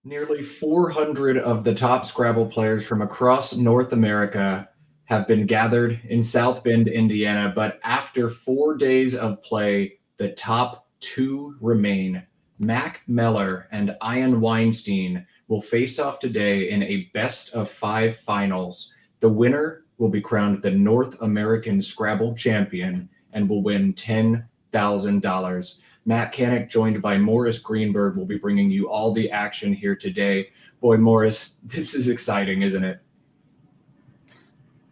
Nearly 400 of the top Scrabble players from across North America have been gathered in South Bend, Indiana, but after 4 days of play, the top two remain. Mack Meller and Ian Weinstein will face off today in a best of five finals. The winner will be crowned the North American Scrabble champion and will win $10,000. Matt Canik, joined by Morris Greenberg, will be bringing you all the action here today. Boy, Morris, this is exciting, isn't it?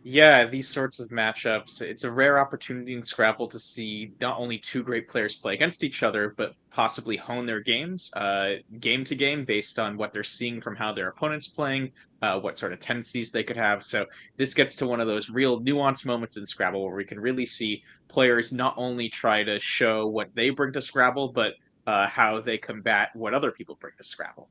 Yeah, these sorts of matchups, it's a rare opportunity in Scrabble to see not only two great players play against each other, but possibly hone their games, game to game, based on what they're seeing from how their opponent's playing, what sort of tendencies they could have. So this gets to one of those real nuanced moments in Scrabble where we can really see players not only try to show what they bring to Scrabble, but how they combat what other people bring to Scrabble.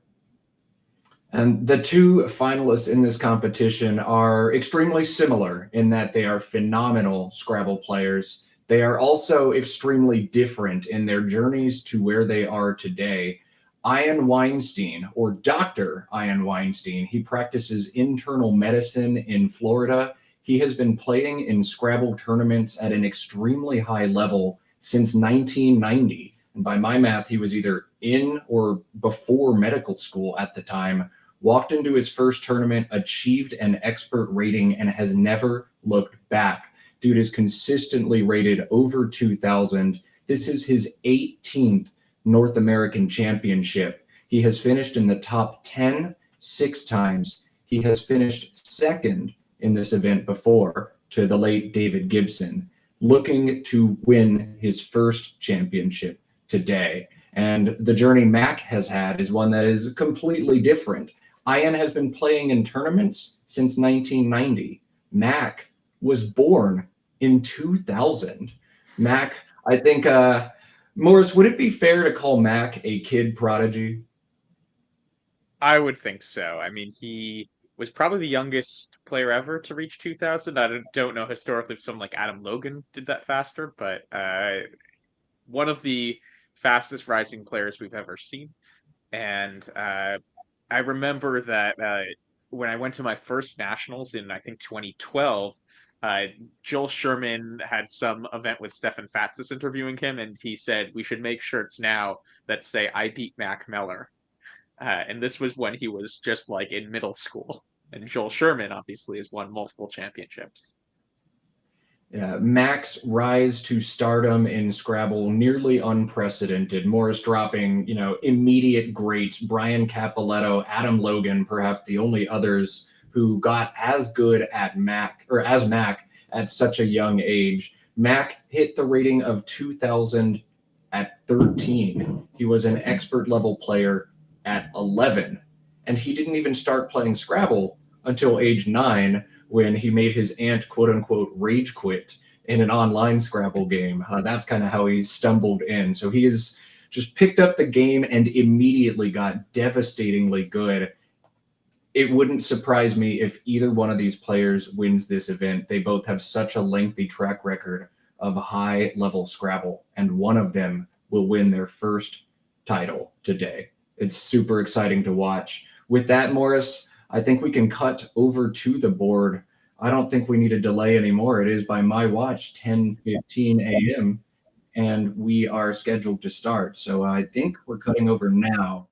And the two finalists in this competition are extremely similar in that they are phenomenal Scrabble players. They are also extremely different in their journeys to where they are today. Ian Weinstein, or Dr. Ian Weinstein, he practices internal medicine in Florida. He has been playing in Scrabble tournaments at an extremely high level since 1990. And by my math, he was either in or before medical school at the time, walked into his first tournament, achieved an expert rating, and has never looked back. Dude is consistently rated over 2,000. This is his 18th North American Championship. He has finished in the top 10 6 times. He has finished second in this event before to the late David Gibson, looking to win his first championship today. And the journey Mac has had is one that is completely different. Ian has been playing in tournaments since 1990. Mac was born in 2000. Mac, I think, Morris, would it be fair to call Mac a kid prodigy? I would think so. I mean, he was probably the youngest player ever to reach 2000. I don't know historically if someone like Adam Logan did that faster, but one of the fastest rising players we've ever seen. And I remember that when I went to my first nationals in, I think, 2012, uh, Joel Sherman had some event with Stefan Fatsis interviewing him, and he said, we should make shirts now that say, I beat Mack Meller. And this was when he was just like in middle school. And Joel Sherman obviously has won multiple championships. Mac's rise to stardom in Scrabble nearly unprecedented. Morris dropping, immediate greats. Brian Capoletto, Adam Logan, perhaps the only others who got as good at Mac or as Mac at such a young age. Mac hit the rating of 2,000 at 13. He was an expert level player at 11, and he didn't even start playing Scrabble until age 9 when he made his aunt, quote unquote, rage quit in an online Scrabble game. That's kind of how he stumbled in. So he has just picked up the game and immediately got devastatingly good. It wouldn't surprise me if either one of these players wins this event. They both have such a lengthy track record of high level Scrabble, and one of them will win their first title today. It's super exciting to watch. With that, Morris, I think we can cut over to the board. I don't think we need to delay anymore. It is by my watch 10:15 a.m. and we are scheduled to start. So I think we're cutting over now.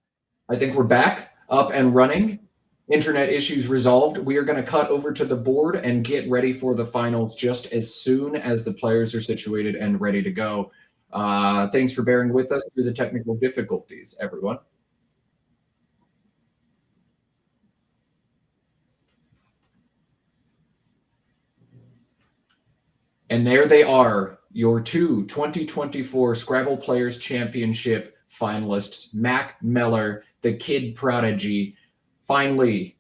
I think we're back up and running. Internet issues resolved. We are going to cut over to the board and get ready for the finals just as soon as the players are situated and ready to go. Thanks for bearing with us through the technical difficulties, everyone. And there they are, your two 2024 Scrabble Players Championship finalists, Mack Meller, the kid prodigy, finally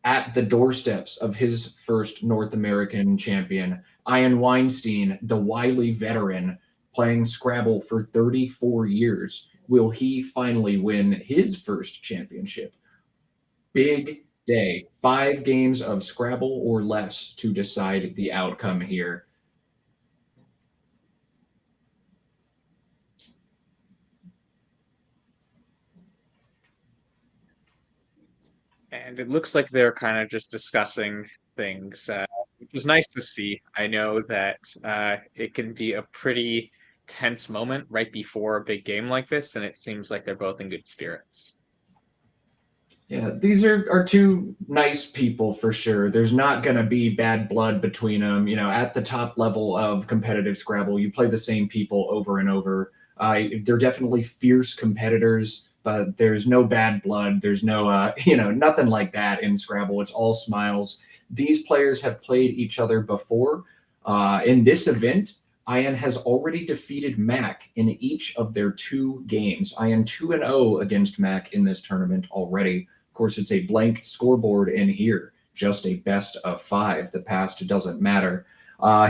at the doorsteps of his first North American champion. Ian Weinstein, the wily veteran, playing Scrabble for 34 years. Will he finally win his first championship? Big day. 5 games of Scrabble or less to decide the outcome here. And it looks like they're kind of just discussing things, which is nice to see. I know that it can be a pretty tense moment right before a big game like this, and it seems like they're both in good spirits. Yeah, these are two nice people for sure. There's not going to be bad blood between them. You know, at the top level of competitive Scrabble, you play the same people over and over. They're definitely fierce competitors, but there's no bad blood. There's no, nothing like that in Scrabble. It's all smiles. These players have played each other before. In this event, Ian has already defeated Mack in each of their two games. Ian 2-0 against Mack in this tournament already. Of course, it's a blank scoreboard in here, just a best of five. The past doesn't matter.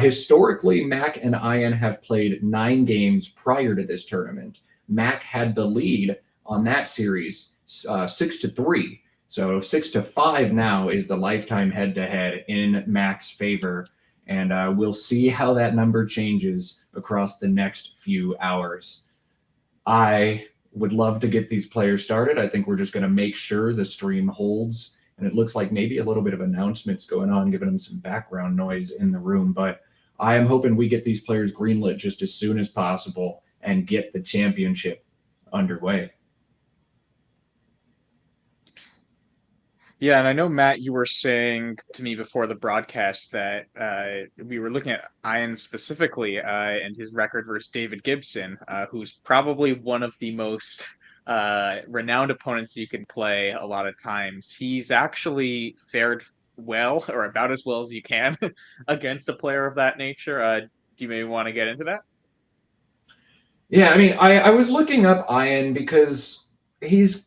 Historically, Mack and Ian have played 9 games prior to this tournament. Mack had the lead on that series 6-3. So 6-5 now is the lifetime head to head in Mack's favor. And we'll see how that number changes across the next few hours. I would love to get these players started. I think we're just going to make sure the stream holds. And it looks like maybe a little bit of announcements going on, giving them some background noise in the room. But I am hoping we get these players greenlit just as soon as possible and get the championship underway. Yeah, and I know, Matt, you were saying to me before the broadcast that we were looking at Ian specifically and his record versus David Gibson, who's probably one of the most renowned opponents you can play a lot of times. He's actually fared well, or about as well as you can, against a player of that nature. Do you maybe want to get into that? Yeah, I mean, I was looking up Ian because he's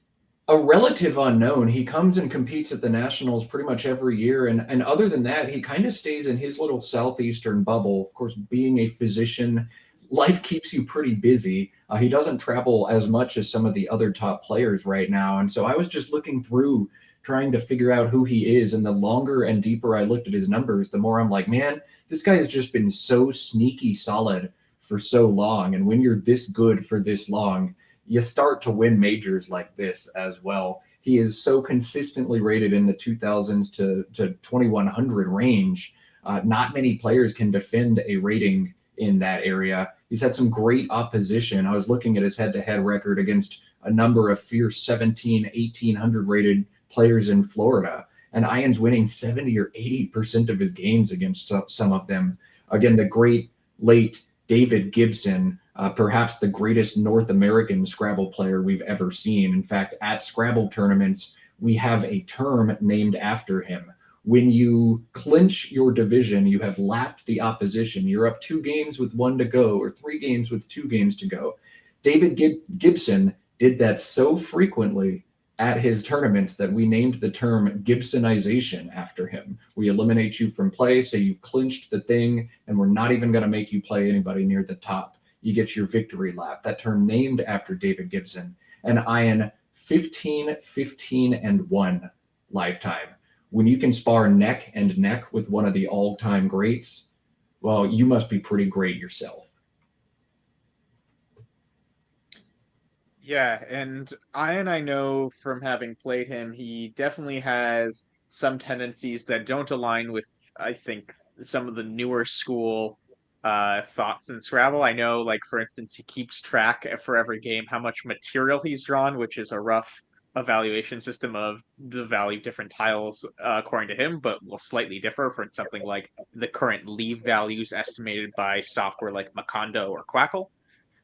a relative unknown. He comes and competes at the Nationals pretty much every year. And other than that, he kind of stays in his little Southeastern bubble. Of course, being a physician, life keeps you pretty busy. He doesn't travel as much as some of the other top players right now. And so I was just looking through trying to figure out who he is. And the longer and deeper I looked at his numbers, the more I'm like, man, this guy has just been so sneaky solid for so long. And when you're this good for this long, you start to win majors like this as well. He is so consistently rated in the 2000s to 2100 range. Not many players can defend a rating in that area. He's had some great opposition. I was looking at his head to head record against a number of fierce 17, 1800 rated players in Florida. And Ian's winning 70 or 80% of his games against some of them. Again, the great late David Gibson, perhaps the greatest North American Scrabble player we've ever seen. In fact, at Scrabble tournaments, we have a term named after him. When you clinch your division, you have lapped the opposition. You're up 2 games with 1 to go, or 3 games with 2 games to go. David Gibson did that so frequently at his tournaments that we named the term Gibsonization after him. We eliminate you from play, say you've clinched the thing, and we're not even going to make you play anybody near the top. You get your victory lap. That term named after David Gibson. And Ian, 15, 15, and 1 lifetime. When you can spar neck and neck with one of the all-time greats, well, you must be pretty great yourself. Yeah, and Ian, I know from having played him, he definitely has some tendencies that don't align with, I think, some of the newer school thoughts in Scrabble. I know, like, for instance, he keeps track for every game how much material he's drawn, which is a rough evaluation system of the value of different tiles according to him, but will slightly differ for something like the current leave values estimated by software like Macondo or Quackle.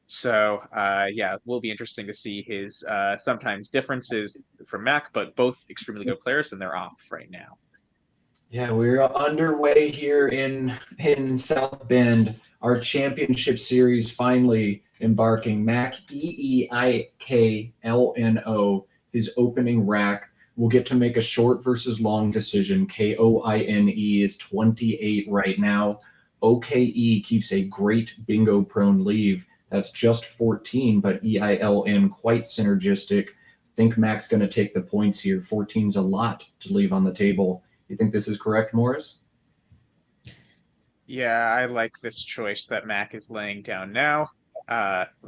So yeah, it will be interesting to see his sometimes differences from Mac, but both extremely good players, and they're off right now. Yeah, we're underway here in South Bend. Our championship series finally embarking. Mac Eiklno, his opening rack. We'll get to make a short versus long decision. Koine is 28 right now. OKE keeps a great bingo prone leave. That's just 14, but EILN quite synergistic. Think Mac's going to take the points here. 14's a lot to leave on the table. You think this is correct, Morris? Yeah, I like this choice that Mac is laying down now.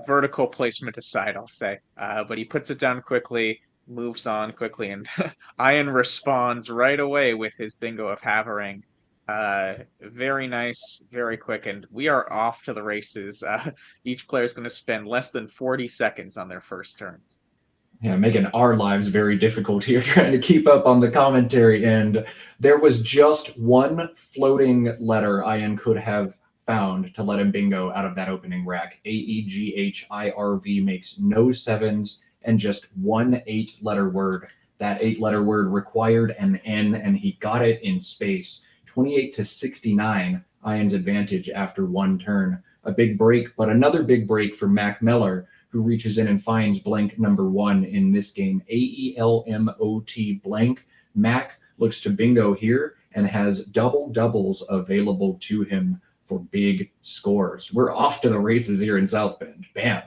Vertical placement aside, I'll say, but he puts it down quickly. moves on quickly, and Ian responds right away with his bingo of Havering. Very nice, very quick, and we are off to the races. Each player is going to spend less than 40 seconds on their first turns. Yeah, making our lives very difficult here trying to keep up on the commentary. And there was just one floating letter Ian could have found to let him bingo out of that opening rack. AEGHIRV makes no sevens and just one 8-letter word. That 8-letter word required an N, and he got it in space. 28 to 69, Ian's advantage after one turn. A big break, but another big break for Mack Meller, who reaches in and finds blank number one in this game. AELMOT blank. Mac looks to bingo here and has double doubles available to him for big scores. We're off to the races here in South Bend. Bam.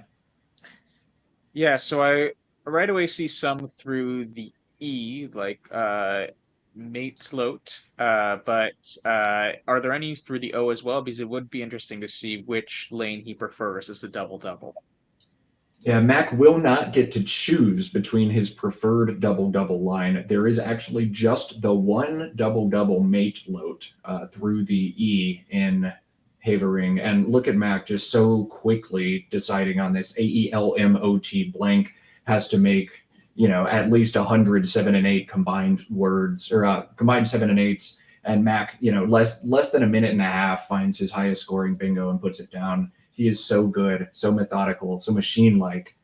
Yeah, so I right away see some through the E, like mate float, but are there any through the O as well? Because it would be interesting to see which lane he prefers as a double double. Yeah, Mac will not get to choose between his preferred double double line. There is actually just the one double double mate load through the E in Havering. And look at Mac just so quickly deciding on this. AELMOT blank has to make, at least 107 and 8 combined words, or combined 7 and 8s. And Mac, less than a minute and a half finds his highest scoring bingo and puts it down. He is so good, so methodical, so machine-like,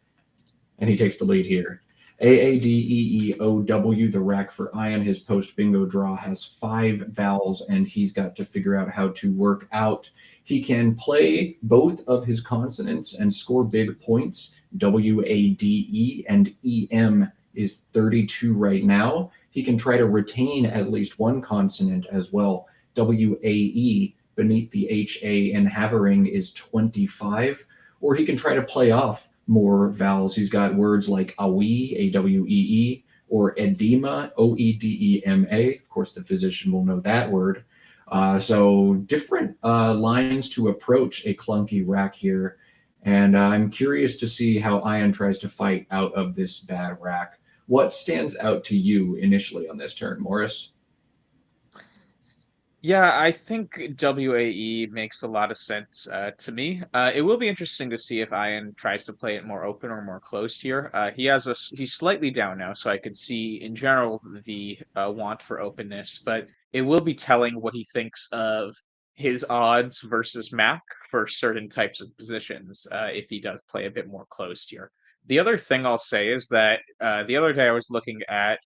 and he takes the lead here. AADEEOW, the rack for Ian, his post bingo draw has 5 vowels, and he's got to figure out how to work out. He can play both of his consonants and score big points. WADE and EM is 32 right now. He can try to retain at least one consonant as well. WAE beneath the HA in Havering is 25, or he can try to play off more vowels. He's got words like AWEE, AWEE, or edema, OEDEMA. Of course, the physician will know that word. So different lines to approach a clunky rack here. And I'm curious to see how Ian tries to fight out of this bad rack. What stands out to you initially on this turn, Morris? Yeah, I think WAE makes a lot of sense to me. It will be interesting to see if Ian tries to play it more open or more closed here. He's slightly down now, so I could see in general the want for openness, but it will be telling what he thinks of his odds versus Mac for certain types of positions if he does play a bit more closed here. The other thing I'll say is that the other day I was looking at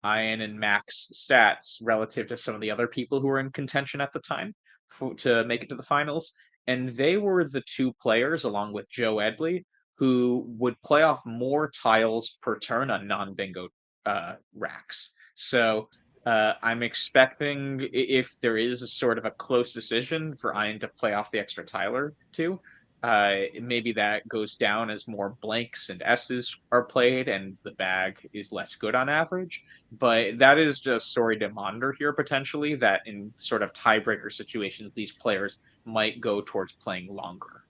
Ian and Max stats relative to some of the other people who were in contention at the time to make it to the finals. And they were the two players, along with Joe Edley, who would play off more tiles per turn on non bingo racks. So I'm expecting if there is a sort of a close decision for Ian to play off the extra tiler too, maybe that goes down as more blanks and S's are played and the bag is less good on average. But that is just story to monitor here potentially, that in sort of tiebreaker situations, these players might go towards playing longer.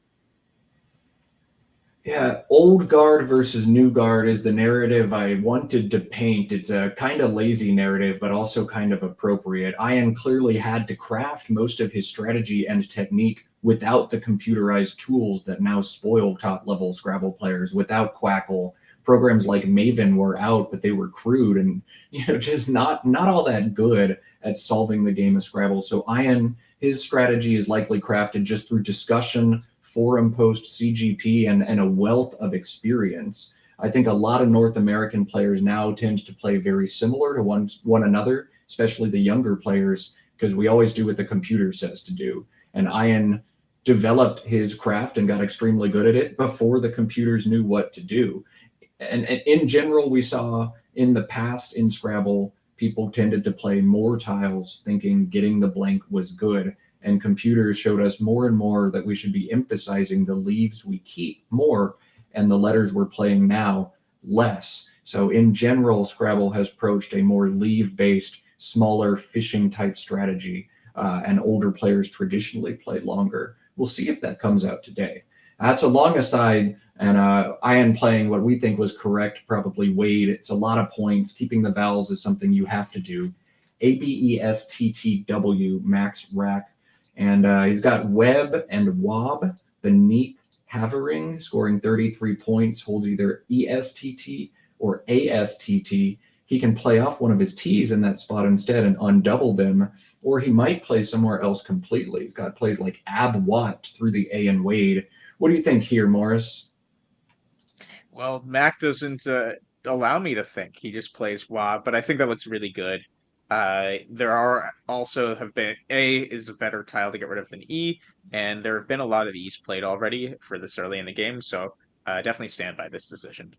Yeah, old guard versus new guard is the narrative I wanted to paint. It's a kind of lazy narrative, but also kind of appropriate. Ian clearly had to craft most of his strategy and technique without the computerized tools that now spoil top level Scrabble players, without Quackle. Programs like Maven were out, but they were crude and just not all that good at solving the game of Scrabble. So Ian, his strategy is likely crafted just through discussion, forum post, CGP, and a wealth of experience. I think a lot of North American players now tend to play very similar to one another, especially the younger players, because we always do what the computer says to do. And Ian developed his craft and got extremely good at it before the computers knew what to do. And in general, we saw in the past in Scrabble, people tended to play more tiles thinking getting the blank was good, and computers showed us more and more that we should be emphasizing the leaves we keep more and the letters we're playing now less. So in general, Scrabble has approached a more leave-based, smaller fishing type strategy, and older players traditionally play longer. We'll see if that comes out today. That's along aside, and Ian playing what we think was correct, probably Wade. It's a lot of points. Keeping the vowels is something you have to do. ABESTTW, max rack. And he's got Web and Wob beneath Havering, scoring 33 points, holds either ESTT or ASTT. He can play off one of his T's in that spot instead and undouble them, or he might play somewhere else completely. He's got plays like Ab Watt through the A and Wade. What do you think here, Morris? Well, Mac doesn't allow me to think. He just plays Wob, but I think that looks really good. There are also have been A is a better tile to get rid of than E, and there have been a lot of E's played already for this early in the game, so definitely stand by this decision.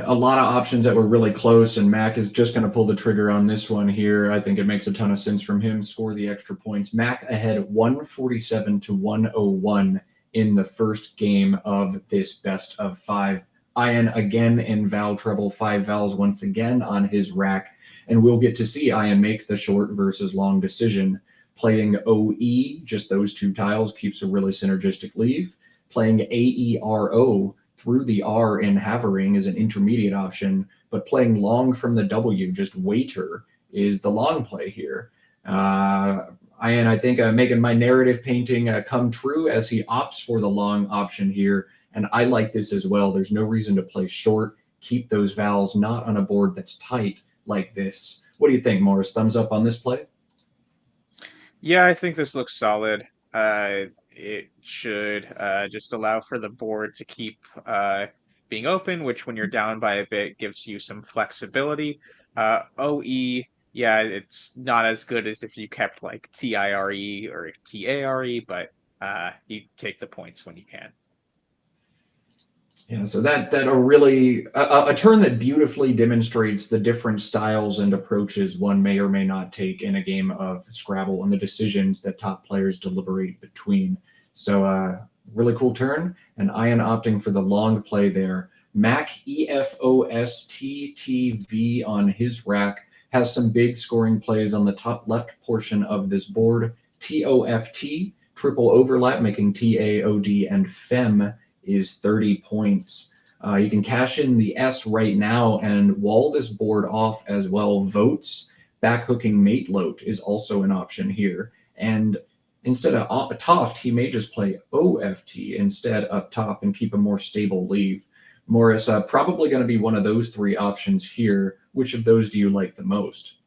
A lot of options that were really close, and Mac is just going to pull the trigger on this one here. I think it makes a ton of sense from him. Score the extra points. Mac ahead 147 to 101 in the first game of this best of five. Ian again in vowel trouble, 5 vowels once again on his rack, and we'll get to see Ian make the short versus long decision. Playing OE, just those 2 tiles, keeps a really synergistic leave. Playing AERO through the R in Havering is an intermediate option, but playing long from the W, just waiter, is the long play here. I think making my narrative painting come true as he opts for the long option here, and I like this as well. There's no reason to play short. Keep those vowels not on a board that's tight like this. What do you think, Morris? Thumbs up on this play? Yeah, I think this looks solid. It should just allow for the board to keep being open, which when you're down by a bit gives you some flexibility. OE, yeah, it's not as good as if you kept like TIRE or TARE, but you take the points when you can. Yeah, so that a turn that beautifully demonstrates the different styles and approaches one may or may not take in a game of Scrabble and the decisions that top players deliberate between. So really cool turn, and Ian opting for the long play there. Mac EFOSTTV on his rack has some big scoring plays on the top left portion of this board. TOFT, triple overlap, making TAOD and FEM is 30 points. You can cash in the S right now and wall this board off as well. Votes, backhooking mate loat is also an option here. And instead of Toft, he may just play OFT instead up top and keep a more stable leave. Morris, probably going to be one of those 3 options here. Which of those do you like the most?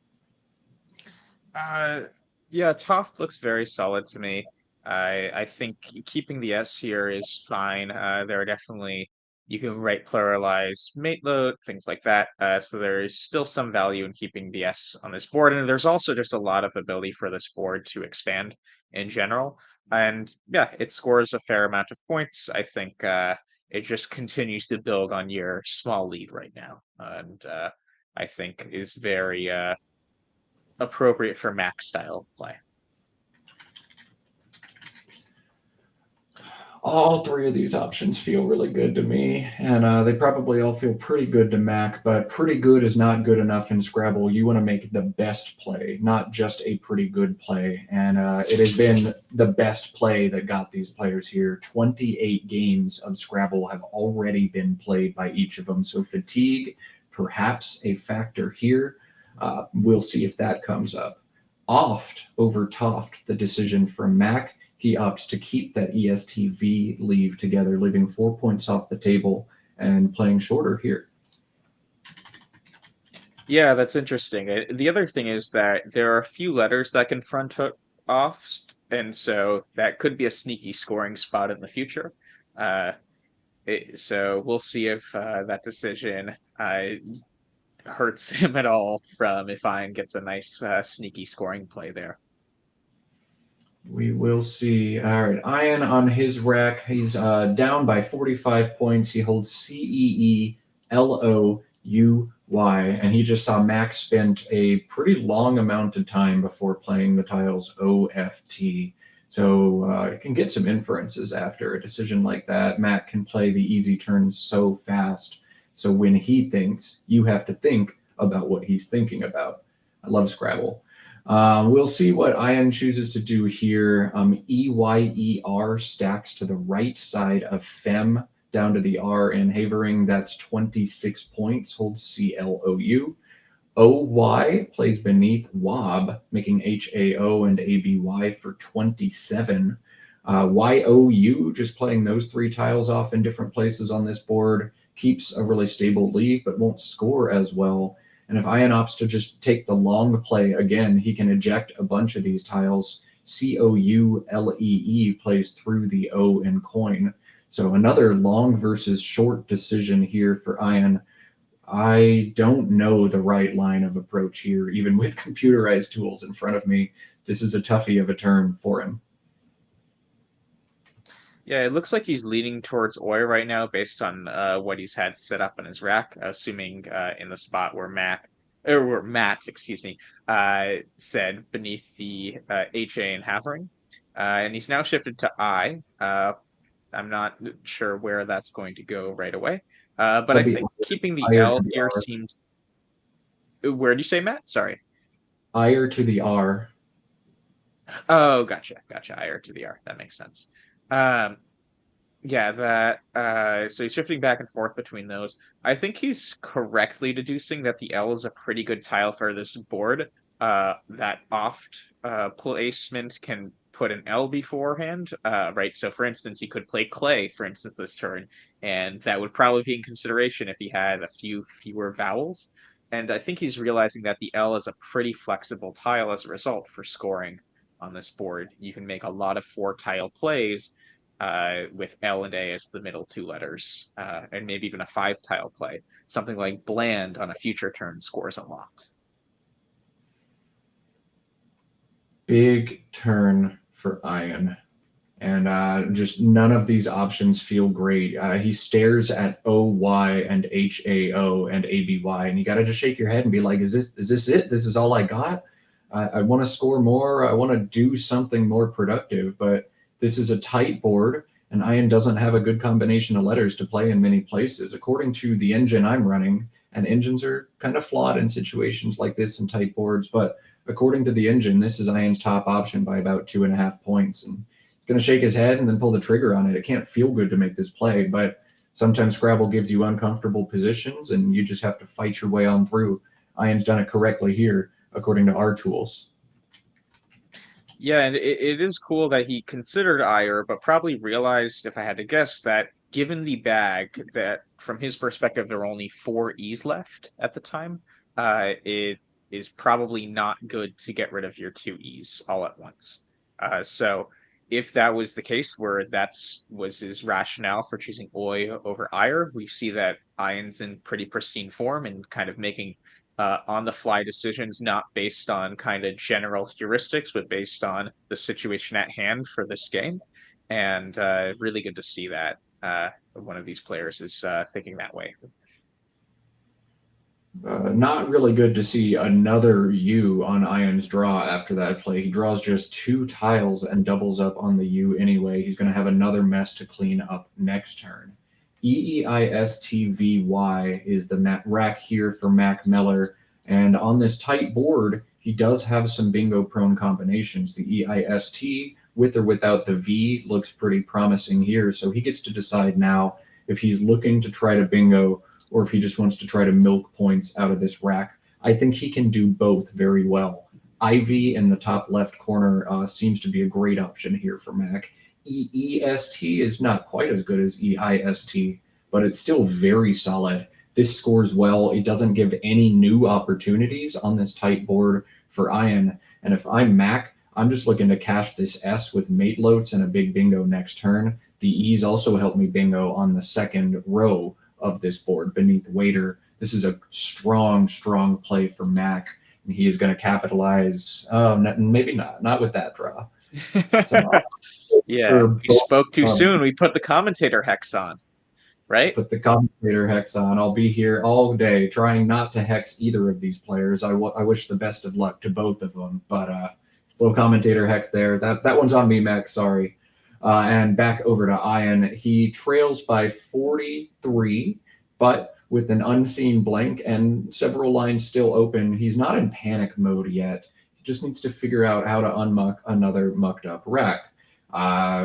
Yeah, Toft looks very solid to me. I think keeping the S here is fine. There are definitely you can write pluralize mate load, things like that. So there is still some value in keeping the S on this board, and there's also just a lot of ability for this board to expand in general. And yeah, it scores a fair amount of points. I think it just continues to build on your small lead right now, and I think is very appropriate for Mac style play. All 3 of these options feel really good to me, and they probably all feel pretty good to Mac, but pretty good is not good enough in Scrabble. You want to make the best play, not just a pretty good play, and it has been the best play that got these players here. 28 games of Scrabble have already been played by each of them, so fatigue, perhaps a factor here. We'll see if that comes up. Oft over Toft, the decision from Mac. He opts to keep that ESTV leave together, leaving 4 points off the table and playing shorter here. Yeah, that's interesting. The other thing is that there are a few letters that can front hook off, and so that could be a sneaky scoring spot in the future. Uh, so we'll see if that decision hurts him at all from if Ian gets a nice sneaky scoring play there. We will see. All right, Ian on his rack. He's down by 45 points. He holds CEELOUY, and he just saw Max spent a pretty long amount of time before playing the tiles OFT. So you can get some inferences after a decision like that. Matt can play the easy turns so fast. So when he thinks, you have to think about what he's thinking about. I love Scrabble. We'll see what Ian chooses to do here. EYER stacks to the right side of Fem down to the R in Havering. That's 26 points, holds CLOU. OY plays beneath WOB, making HAO and ABY for 27. YOU, just playing those three tiles off in different places on this board, keeps a really stable lead, but won't score as well. And if Ian opts to just take the long play again, he can eject a bunch of these tiles. COULEE plays through the O in coin. So another long versus short decision here for Ian. I don't know the right line of approach here, even with computerized tools in front of me. This is a toughie of a turn for him. Yeah, it looks like he's leaning towards Oi right now based on what he's had set up in his rack, assuming in the spot where Matt, excuse me, said beneath the HA and Havering. And he's now shifted to I. I'm not sure where that's going to go right away. But I That'd be think keeping the ire L to the here R. seems. Where do you say, Matt? Sorry. Ire to the R. Oh, gotcha. IR to the R. That makes sense. Um, Yeah, that so he's shifting back and forth between those. I think he's correctly deducing that the L is a pretty good tile for this board. That oft placement can put an L beforehand. Right. So for instance, he could play clay, for instance, this turn, and that would probably be in consideration if he had a few fewer vowels. And I think he's realizing that the L is a pretty flexible tile as a result for scoring on this board. You can make a lot of four tile plays with L and A as the middle two letters, and maybe even a five tile play. Something like bland on a future turn scores a lot. Big turn for Ian. And just none of these options feel great. He stares at OY and HAO and ABY, and you got to just shake your head and be like, is this it? This is all I got? I want to score more. I want to do something more productive, but this is a tight board, and Ian doesn't have a good combination of letters to play in many places. According to the engine I'm running, and engines are kind of flawed in situations like this in tight boards, but according to the engine, this is Ian's top option by about 2.5 points. And going to shake his head and then pull the trigger on it. It can't feel good to make this play, but sometimes Scrabble gives you uncomfortable positions and you just have to fight your way on through. Ian's done it correctly here, according to our tools. Yeah, and it is cool that he considered ire, but probably realized, if I had to guess, that given the bag, that from his perspective there are only four E's left at the time, it is probably not good to get rid of your two E's all at once. So if that was the case, where was his rationale for choosing Oi over ire, we see that Iron's in pretty pristine form and kind of making on the fly decisions, not based on kind of general heuristics, but based on the situation at hand for this game. And really good to see that one of these players is thinking that way. Not really good to see another U on Ian's draw after that play. He draws just 2 tiles and doubles up on the U anyway. He's going to have another mess to clean up next turn. EEISTVY is the rack here for Mack Meller. And on this tight board, he does have some bingo prone combinations. The EIST, with or without the V, looks pretty promising here. So he gets to decide now if he's looking to try to bingo or if he just wants to try to milk points out of this rack. I think he can do both very well. Ivy in the top left corner seems to be a great option here for Mac. EEST is not quite as good as EIST, but it's still very solid. This scores well. It doesn't give any new opportunities on this tight board for Ian. And if I'm Mac, I'm just looking to cash this S with mate loads and a big bingo next turn. The E's also help me bingo on the second row of this board beneath Waiter. This is a strong play for Mac, and he is going to capitalize. Maybe not with that draw. So, yeah, we spoke too soon. We put the commentator hex on, right? Put the commentator hex on. I'll be here all day trying not to hex either of these players. I wish the best of luck to both of them, but little commentator hex there. That one's on me, Mac. Sorry. And back over to Ian. He trails by 43, but with an unseen blank and several lines still open, he's not in panic mode yet. just needs to figure out how to unmuck another mucked up rack.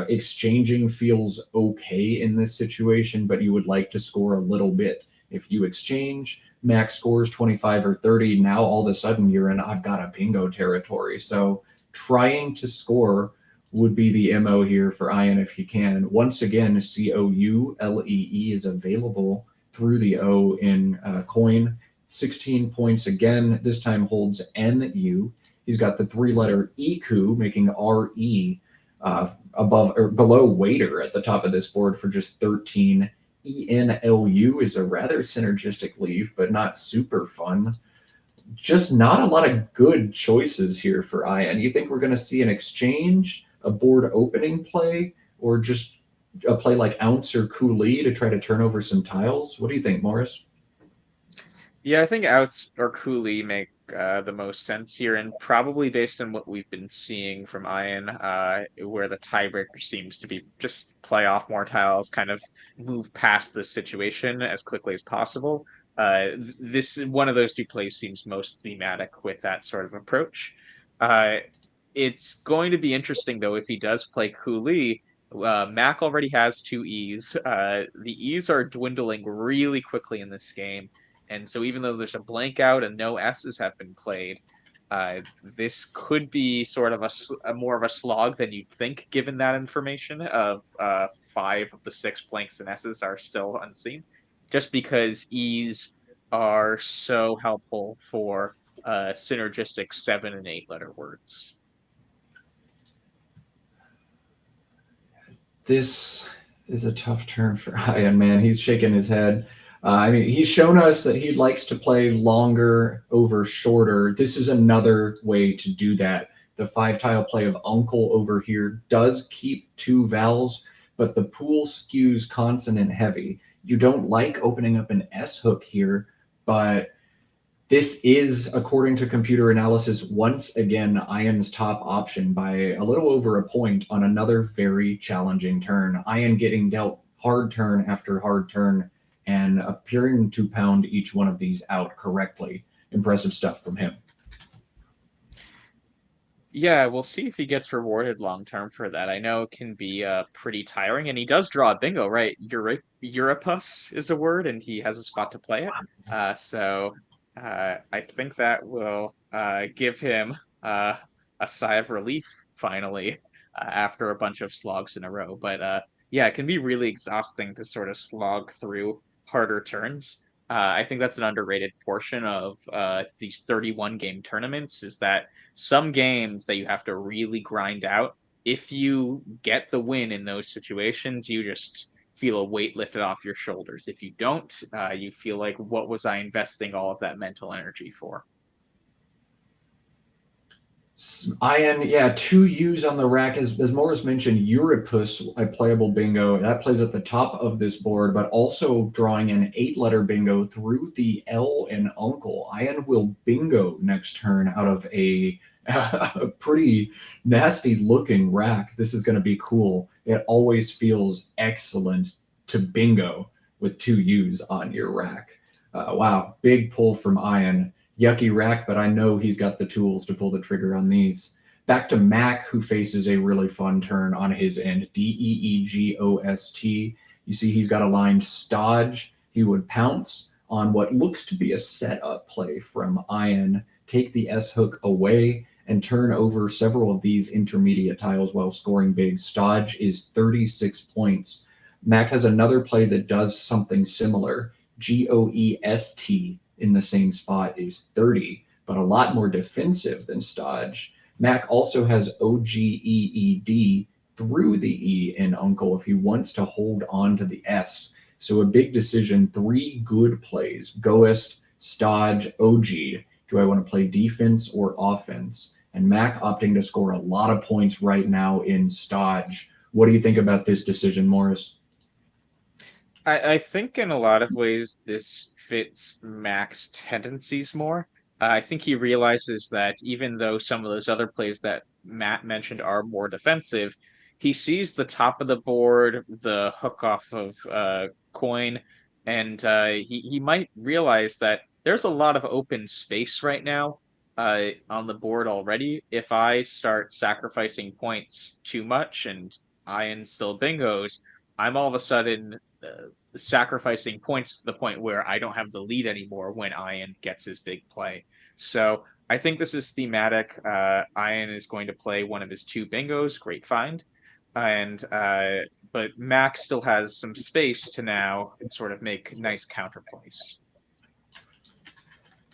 Exchanging feels okay in this situation, but you would like to score a little bit. If you exchange, Max scores 25 or 30, now all of a sudden you're in I've got a bingo territory. So trying to score would be the MO here for Ian if he can. Once again, COULEE is available through the O in coin. 16 points again, this time holds NU. He's got the three-letter EQ, making RE above or below waiter at the top of this board for just 13. ENLU is a rather synergistic leaf, but not super fun. Just not a lot of good choices here for Ian. You think we're going to see an exchange, a board opening play, or just a play like Ounce or Cooley to try to turn over some tiles? What do you think, Morris? Yeah, I think outs or Cooley make the most sense here, and probably based on what we've been seeing from Ian, where the tiebreaker seems to be just play off more tiles, kind of move past this situation as quickly as possible. This one of those two plays seems most thematic with that sort of approach. Uh, it's going to be interesting though if he does play Cooley. Mac already has two E's. The E's are dwindling really quickly in this game. And so even though there's a blank out and no S's have been played, this could be sort of a more of a slog than you'd think, given that information of five of the six blanks and S's are still unseen, just because E's are so helpful for synergistic 7 and 8 letter words. This is a tough turn for Ian, man. He's shaking his head. I mean, he's shown us that he likes to play longer over shorter. This is another way to do that. The five tile play of Uncle over here does keep two vowels, but the pool skews consonant heavy. You don't like opening up an S hook here, but this is, according to computer analysis, once again Ian's top option by a little over a point on another very challenging turn. Ian getting dealt hard turn after hard turn and appearing to pound each one of these out correctly. Impressive stuff from him. Yeah, we'll see if he gets rewarded long term for that. I know it can be pretty tiring, and he does draw a bingo, right? Euripus is a word, and he has a spot to play it. So I think that will give him a sigh of relief finally after a bunch of slogs in a row. But yeah, it can be really exhausting to sort of slog through harder turns. I think that's an underrated portion of these 31 game tournaments is that some games that you have to really grind out. If you get the win in those situations, you just feel a weight lifted off your shoulders. If you don't, you feel like, what was I investing all of that mental energy for? Ian, yeah, two U's on the rack. As Morris mentioned, Euripus, a playable bingo. That plays at the top of this board, but also drawing an 8-letter bingo through the L in Uncle. Ian will bingo next turn out of a pretty nasty looking rack. This is going to be cool. It always feels excellent to bingo with two U's on your rack. Wow, big pull from Ian. Yucky rack, but I know he's got the tools to pull the trigger on these. Back to Mac, who faces a really fun turn on his end. Deegost. You see he's got aligned Stodge. He would pounce on what looks to be a setup play from Ian, take the S hook away, and turn over several of these intermediate tiles while scoring big. Stodge is 36 points. Mac has another play that does something similar. Goest in the same spot is 30, but a lot more defensive than Stodge. Mac also has OGEED through the E in Uncle if he wants to hold on to the S. So a big decision, three good plays, Goest, Stodge, OG. Do I want to play defense or offense? And Mac opting to score a lot of points right now in Stodge. What do you think about this decision, Morris? I think in a lot of ways this fits Mac's tendencies more. I think he realizes that even though some of those other plays that Matt mentioned are more defensive, he sees the top of the board, the hook off of coin, and he might realize that there's a lot of open space right now. on the board already. If I start sacrificing points too much and Ian still bingos, I'm all of a sudden sacrificing points to the point where I don't have the lead anymore when Ian gets his big play. So I think this is thematic. Ian is going to play one of his two bingos, great find. And but Max still has some space to now sort of make nice counterplays.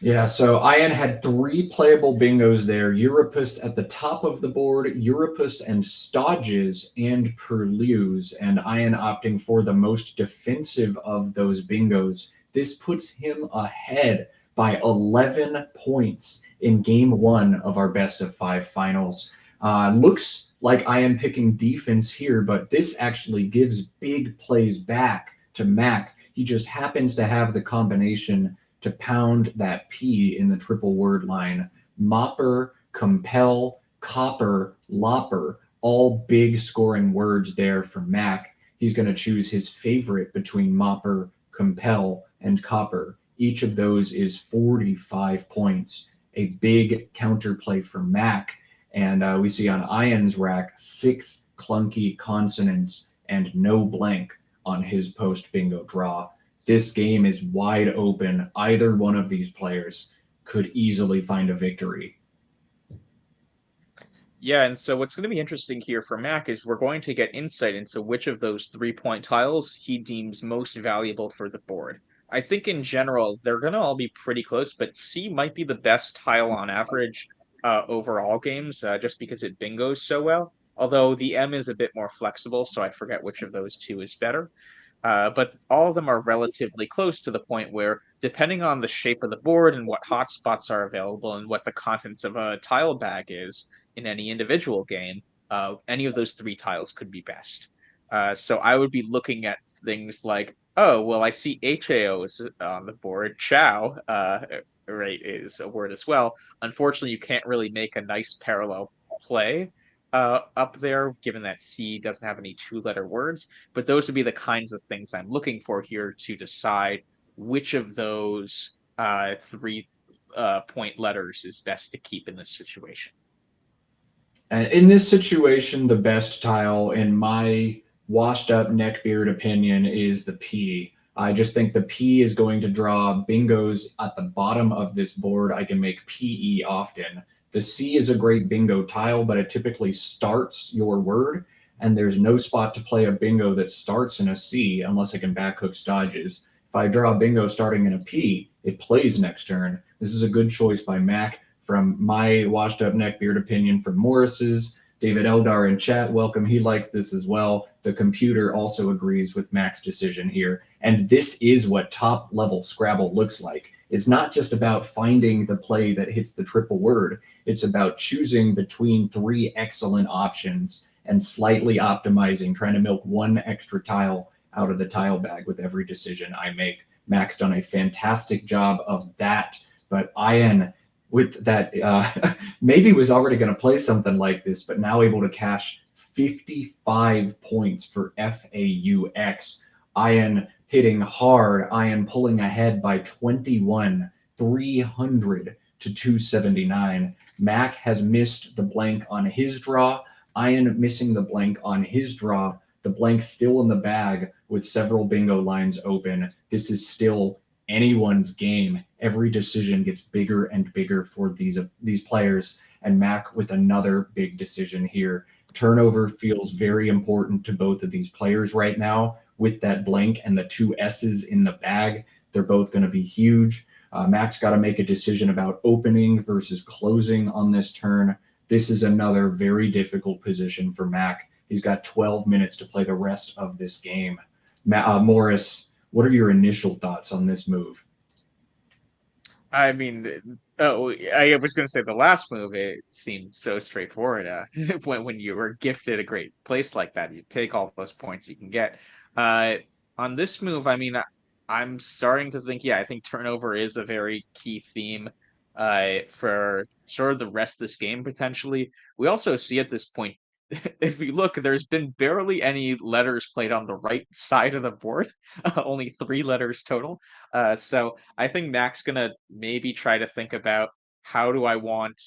Yeah, so Ian had three playable bingos there. Euripus at the top of the board, Euripus and Stodges and Purlieus, and Ian opting for the most defensive of those bingos. This puts him ahead by 11 points in game one of our best of five finals. Looks like Ian picking defense here, but this actually gives big plays back to Mac. He just happens to have the combination to pound that P in the triple word line. Mopper, compel, copper, lopper, all big scoring words there for Mac. He's going to choose his favorite between mopper, compel, and copper. Each of those is 45 points. A big counterplay for Mac. And we see on Ian's rack 6 clunky consonants and no blank on his post bingo draw. This game is wide open. Either one of these players could easily find a victory. Yeah, and so what's going to be interesting here for Mac is we're going to get insight into which of those 3 point tiles he deems most valuable for the board. I think in general, they're going to all be pretty close, but C might be the best tile on average over all games, just because it bingos so well. Although the M is a bit more flexible, so I forget which of those two is better. But all of them are relatively close to the point where, depending on the shape of the board and what hotspots are available and what the contents of a tile bag is in any individual game, any of those three tiles could be best. So I would be looking at things like, oh, well, I see HAOs on the board. Chow, right, is a word as well. Unfortunately, you can't really make a nice parallel play up there, given that C doesn't have any two-letter words. But those would be the kinds of things I'm looking for here to decide which of those 3 point letters is best to keep in this situation. And in this situation, the best tile, in my washed up neckbeard opinion, is the P. I just think the P is going to draw bingos at the bottom of this board. I can make PE often. The C is a great bingo tile, but it typically starts your word, and there's no spot to play a bingo that starts in a C unless I can backhook Stodges. If I draw a bingo starting in a P, it plays next turn. This is a good choice by Mac. From my washed up neckbeard opinion, from Morris's. David Eldar in chat, welcome. He likes this as well. The computer also agrees with Mac's decision here. And this is what top level Scrabble looks like. It's not just about finding the play that hits the triple word. It's about choosing between three excellent options and slightly optimizing, trying to milk one extra tile out of the tile bag with every decision I make. Mac's done a fantastic job of that. But Ian, with that, maybe was already going to play something like this, but now able to cash 55 points for FAUX. Ian hitting hard, Ian pulling ahead by 21, 300 to 279. Mac has missed the blank on his draw. Ian missing the blank on his draw. The blank still in the bag with several bingo lines open. This is still anyone's game. Every decision gets bigger and bigger for these players, and Mac with another big decision here. Turnover feels very important to both of these players right now. With that blank and the two S's in the bag, they're both going to be huge. Mac's got to make a decision about opening versus closing on this turn. This is another very difficult position for Mac. He's got 12 minutes to play the rest of this game. Morris, what are your initial thoughts on this move? I mean, oh, I was going to say the last move, it seemed so straightforward. When you were gifted a great place like that, you take all those points you can get. Uh, on this move, I mean, I'm starting to think, yeah, I think turnover is a very key theme for sort of the rest of this game, potentially. We also see at this point, if we look, there's been barely any letters played on the right side of the board, only 3 letters total. So I think Mac's gonna maybe try to think about how do I want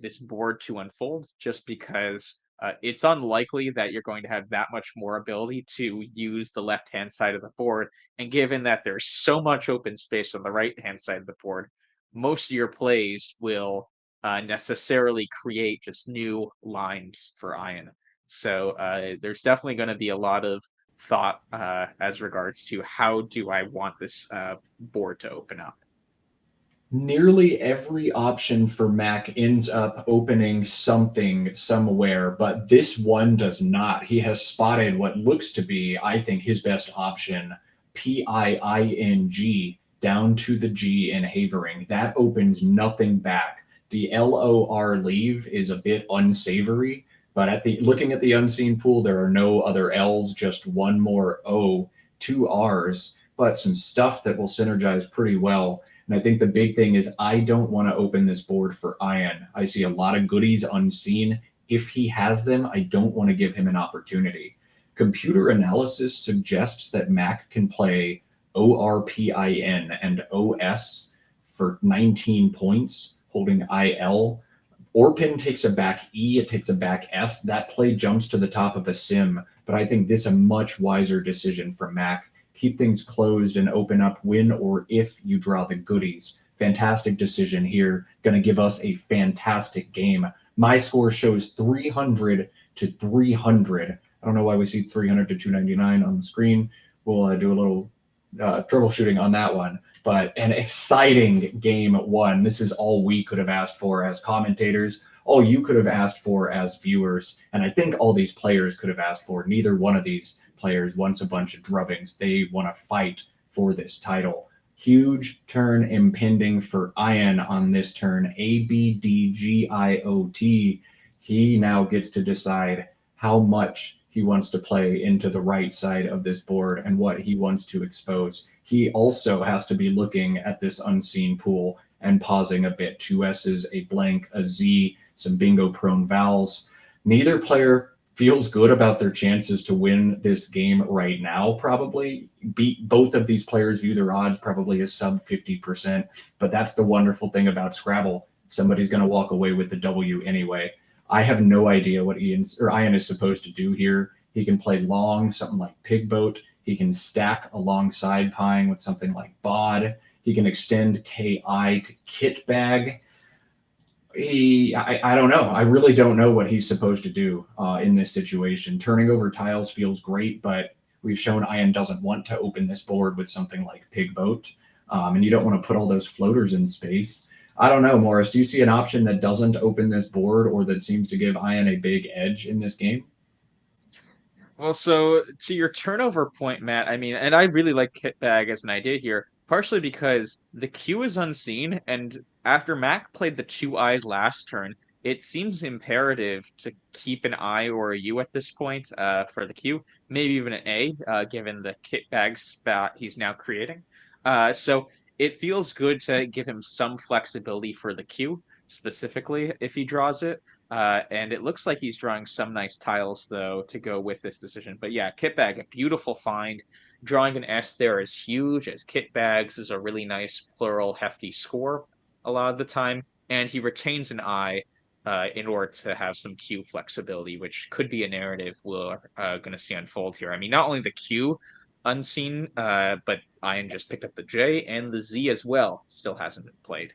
this board to unfold? Just because it's unlikely that you're going to have that much more ability to use the left hand side of the board. And given that there's so much open space on the right hand side of the board, most of your plays will necessarily create just new lines for Iron. So there's definitely going to be a lot of thought as regards to how do I want this board to open up. Nearly every option for Mac ends up opening something somewhere, but this one does not. He has spotted what looks to be, I think, his best option, PIING, down to the G in Havering. That opens nothing back. The LOR leave is a bit unsavory, but looking at the unseen pool, there are no other L's, just one more O, two R's, but some stuff that will synergize pretty well. And I think the big thing is I don't want to open this board for Ian. I see a lot of goodies unseen. If he has them, I don't want to give him an opportunity. Computer analysis suggests that Mac can play ORPIN and OS for 19 points, holding IL. Orpin takes a back E, it takes a back S. That play jumps to the top of a sim, but I think this is a much wiser decision for Mac. Keep things closed and open up when or if you draw the goodies. Fantastic decision here. Going to give us a fantastic game. My score shows 300 to 300. I don't know why we see 300 to 299 on the screen. We'll do a little troubleshooting on that one. But an exciting game one. This is all we could have asked for as commentators, all you could have asked for as viewers, and I think all these players could have asked for. Neither one of these players wants a bunch of drubbings. They want to fight for this title. Huge turn impending for Ian on this turn. ABDGIOT. He now gets to decide how much he wants to play into the right side of this board and what he wants to expose. He also has to be looking at this unseen pool and pausing a bit. Two S's, a blank, a Z, some bingo prone vowels. Neither player feels good about their chances to win this game right now, probably. Both of these players view their odds probably as sub 50%, but that's the wonderful thing about Scrabble. Somebody's going to walk away with the W anyway. I have no idea what Ian is supposed to do here. He can play long, something like Pig Boat. He can stack alongside Pine with something like Bod. He can extend KI to Kit Bag. I don't know. I really don't know what he's supposed to do in this situation. Turning over tiles feels great, but we've shown Ian doesn't want to open this board with something like Pig Boat, and you don't want to put all those floaters in space. I don't know, Morris. Do you see an option that doesn't open this board or that seems to give Ian a big edge in this game? Well, so to your turnover point, Matt, I mean, and I really like Kitbag as an idea here, partially because the Q is unseen, and after Mac played the two eyes last turn, it seems imperative to keep an I or a U at this point for the Q, maybe even an A, given the Kitbag spot he's now creating. So it feels good to give him some flexibility for the Q, specifically if he draws it. And it looks like he's drawing some nice tiles, though, to go with this decision. But yeah, Kitbag, a beautiful find. Drawing an S there is huge, as Kitbags is a really nice plural hefty score a lot of the time. And he retains an I in order to have some Q flexibility, which could be a narrative we're going to see unfold here. I mean, not only the Q unseen, but Ian just picked up the J and the Z as well. Still hasn't been played.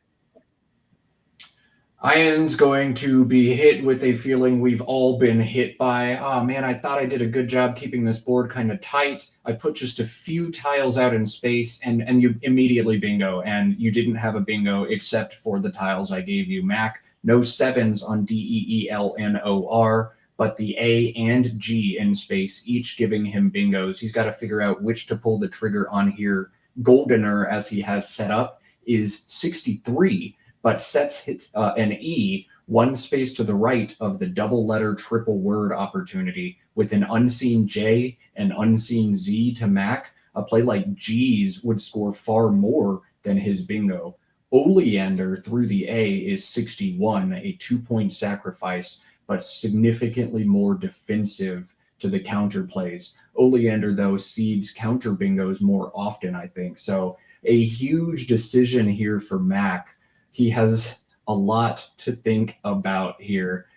Ian's going to be hit with a feeling we've all been hit by. Oh man, I thought I did a good job keeping this board kind of tight. I put just a few tiles out in space and you immediately bingo. And you didn't have a bingo except for the tiles I gave you, Mac. No sevens on DEELNOR, but the A and G in space, each giving him bingos. He's got to figure out which to pull the trigger on here. Goldener, as he has set up, is 63, but sets hits an E one space to the right of the double letter triple word opportunity with an unseen J and unseen Z to Mac. A play like G's would score far more than his bingo. Oleander through the A is 61, a 2-point sacrifice, but significantly more defensive to the counter plays. Oleander, though, seeds counter bingos more often, I think. So a huge decision here for Mac. He has a lot to think about here.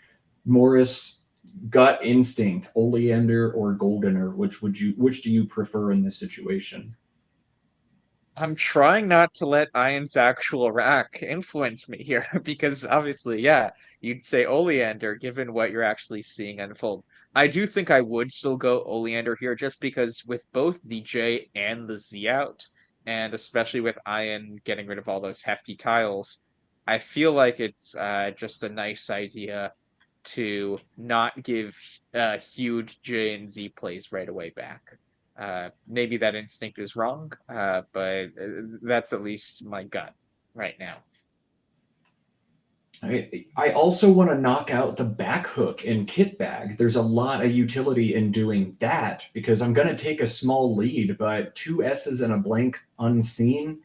Morris, gut instinct, Oleander or Goldener, which do you prefer in this situation? I'm trying not to let Ian's actual rack influence me here because obviously, yeah, you'd say Oleander given what you're actually seeing unfold. I do think I would still go Oleander here just because with both the J and the Z out, and especially with Ian getting rid of all those hefty tiles, I feel like it's just a nice idea to not give huge J and Z plays right away back. Maybe that instinct is wrong, but that's at least my gut right now. I also want to knock out the back hook in kit bag. There's a lot of utility in doing that because I'm going to take a small lead, but two S's and a blank unseen.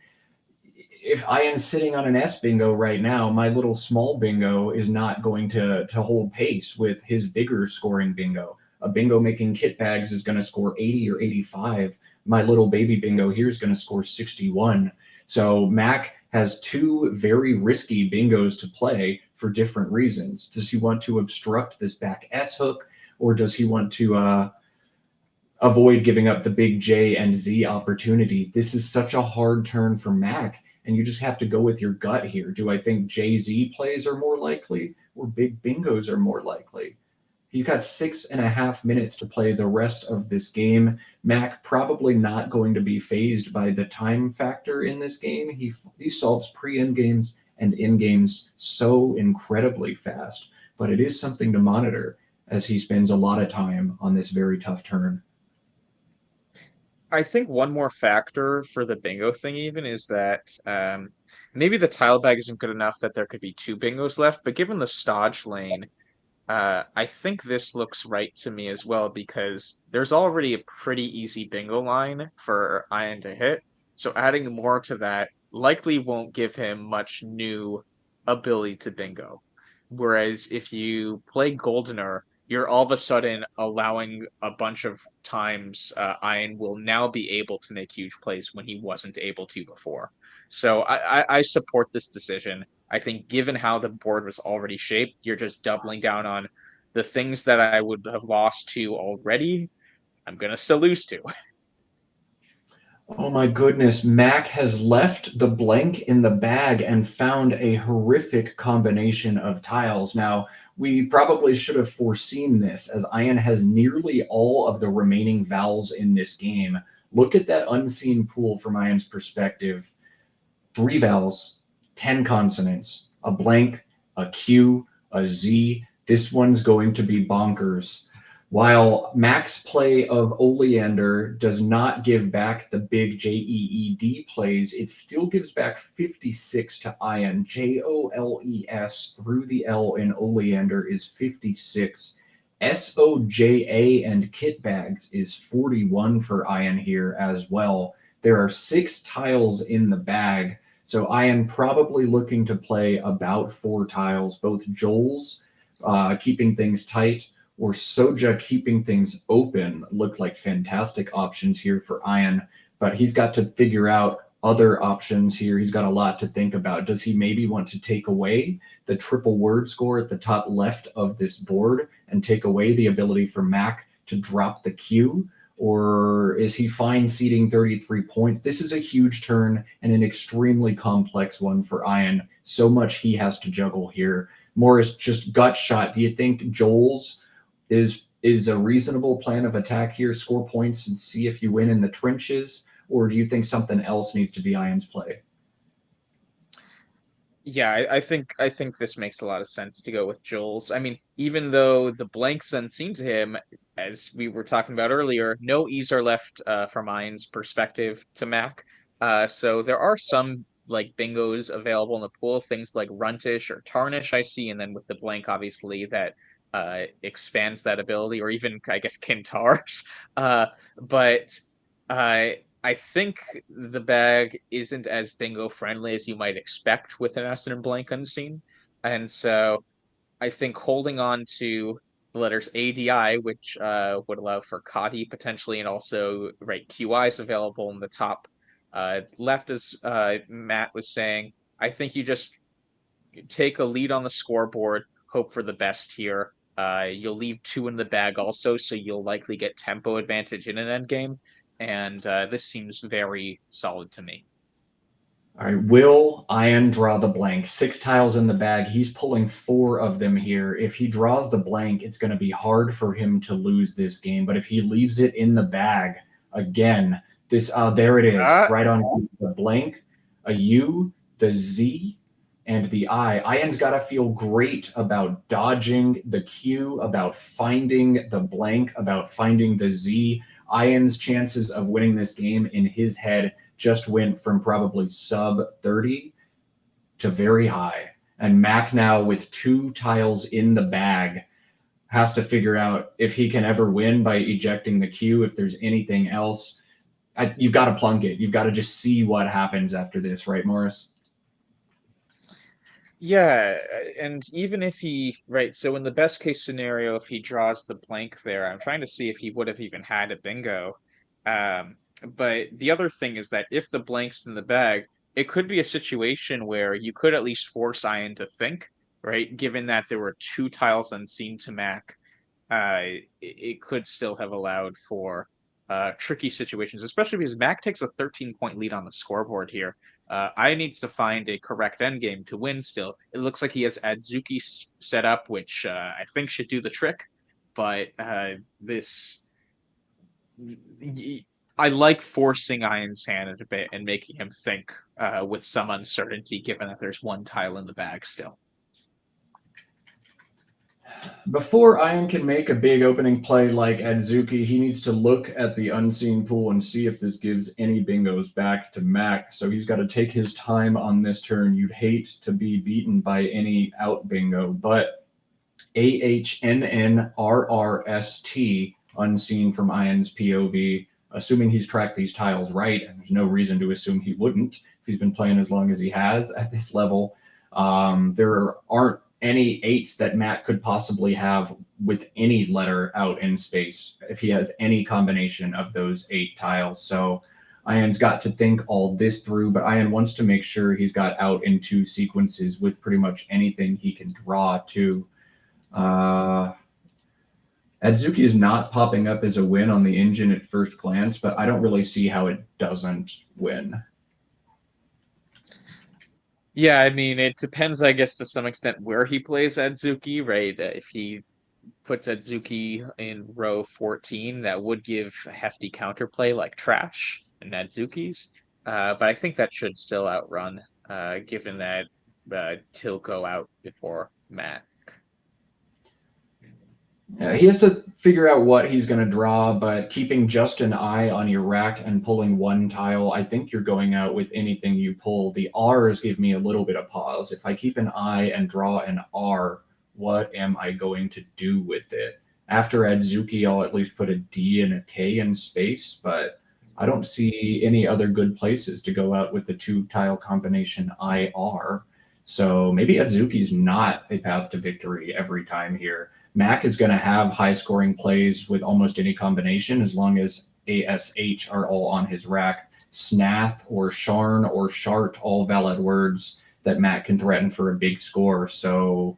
If I am sitting on an S bingo right now, my little small bingo is not going to hold pace with his bigger scoring bingo. A bingo making kit bags is going to score 80 or 85. My little baby bingo here is going to score 61. So Mac has two very risky bingos to play for different reasons. Does he want to obstruct this back S hook, or does he want to avoid giving up the big J and Z opportunity? This is such a hard turn for Mac, and you just have to go with your gut here. Do I think JZ plays are more likely, or big bingos are more likely? He's got 6.5 minutes to play the rest of this game. Mac probably not going to be phased by the time factor in this game. He solves pre-end games and in games so incredibly fast, but it is something to monitor as he spends a lot of time on this very tough turn. I think one more factor for the bingo thing even is that maybe the tile bag isn't good enough that there could be two bingos left, but given the stodge lane, I think this looks right to me as well because there's already a pretty easy bingo line for Ian to hit. So adding more to that likely won't give him much new ability to bingo. Whereas if you play Goldener, you're all of a sudden allowing a bunch of times Ian will now be able to make huge plays when he wasn't able to before. So I support this decision. I think given how the board was already shaped, you're just doubling down on the things that I would have lost to already. I'm gonna still lose to. Oh my goodness, Mac has left the blank in the bag and found a horrific combination of tiles. Now, we probably should have foreseen this, as Ian has nearly all of the remaining vowels in this game. Look at that unseen pool from Ian's perspective: three vowels, 10 consonants, a blank, a Q, a Z. This one's going to be bonkers. While Mac's play of Oleander does not give back the big JEED plays, it still gives back 56 to Ian. JOLES through the L in Oleander is 56. SOJA and kit bags is 41 for Ian here as well. There are six tiles in the bag, so I am probably looking to play about four tiles, both Joel's keeping things tight or Soja keeping things open look like fantastic options here for Ian, but he's got to figure out other options here. He's got a lot to think about. Does he maybe want to take away the triple word score at the top left of this board and take away the ability for Mac to drop the Q? Or is he fine seeding 33 points? This is a huge turn and an extremely complex one for Ian. So much he has to juggle here. Morris, just gut shot. Do you think Joel's is a reasonable plan of attack here? Score points and see if you win in the trenches, or do you think something else needs to be Ian's play? Yeah, I think this makes a lot of sense to go with Joel's. I mean, even though the blanks unseen to him, as we were talking about earlier, no E's are left from Ian's perspective to Mac. So there are some like bingos available in the pool, things like Runtish or Tarnish I see, and then with the blank, obviously that expands that ability, or even I guess Kintars. But I think the bag isn't as bingo friendly as you might expect with an Essendon blank unseen. And so I think holding on to the letters ADI, which would allow for Kati potentially, and also right QI is available in the top left, as Matt was saying. I think you just take a lead on the scoreboard, hope for the best here. You'll leave 2 in the bag also, so you'll likely get tempo advantage in an endgame. And this seems very solid to me. All right, will Ian draw the blank? 6 tiles in the bag. He's pulling 4 of them here. If he draws the blank, it's going to be hard for him to lose this game. But if he leaves it in the bag, again, there it is, right on the blank, a U, the Z, and the I. Ian's got to feel great about dodging the Q, about finding the blank, about finding the Z. Ian's chances of winning this game in his head just went from probably sub 30 to very high. And Mack now with 2 tiles in the bag has to figure out if he can ever win by ejecting the queue, if there's anything else. You've got to plunk it. You've got to just see what happens after this, right, Morris? Yeah, and even if so in the best case scenario, if he draws the blank there, I'm trying to see if he would have even had a bingo. But the other thing is that if the blank's in the bag, it could be a situation where you could at least force Ian to think, right? Given that there were 2 tiles unseen to Mac, it could still have allowed for tricky situations, especially because Mac takes a 13-point lead on the scoreboard here. I needs to find a correct endgame to win still. It looks like he has Adzuki set up, which I think should do the trick. But this, I like forcing Ian's hand a bit and making him think with some uncertainty, given that there's 1 tile in the bag still. Before Ian can make a big opening play like Adzuki, he needs to look at the unseen pool and see if this gives any bingos back to Mac. So he's got to take his time on this turn. You'd hate to be beaten by any out bingo, but AHNNRRST, unseen from Ian's POV, assuming he's tracked these tiles right, and there's no reason to assume he wouldn't if he's been playing as long as he has at this level. There aren't any 8s that Matt could possibly have with any letter out in space if he has any combination of those 8 tiles. So Ian's got to think all this through, but Ian wants to make sure he's got out in 2 sequences with pretty much anything he can draw to. Adzuki is not popping up as a win on the engine at first glance, but I don't really see how it doesn't win. Yeah, I mean, it depends, I guess, to some extent where he plays Adzuki, right? If he puts Adzuki in row 14, that would give a hefty counterplay like trash and Adzuki's. But I think that should still outrun, given that he'll go out before Matt. He has to figure out what he's going to draw, but keeping just an eye on your rack and pulling 1 tile, I think you're going out with anything you pull. The R's give me a little bit of pause. If I keep an eye and draw an R, what am I going to do with it? After Adzuki, I'll at least put a D and a K in space, but I don't see any other good places to go out with the 2 tile combination IR. So maybe Adzuki's not a path to victory every time here. Mac is going to have high scoring plays with almost any combination as long as ASH are all on his rack. Snath or Sharn or Shart, all valid words that Mac can threaten for a big score. So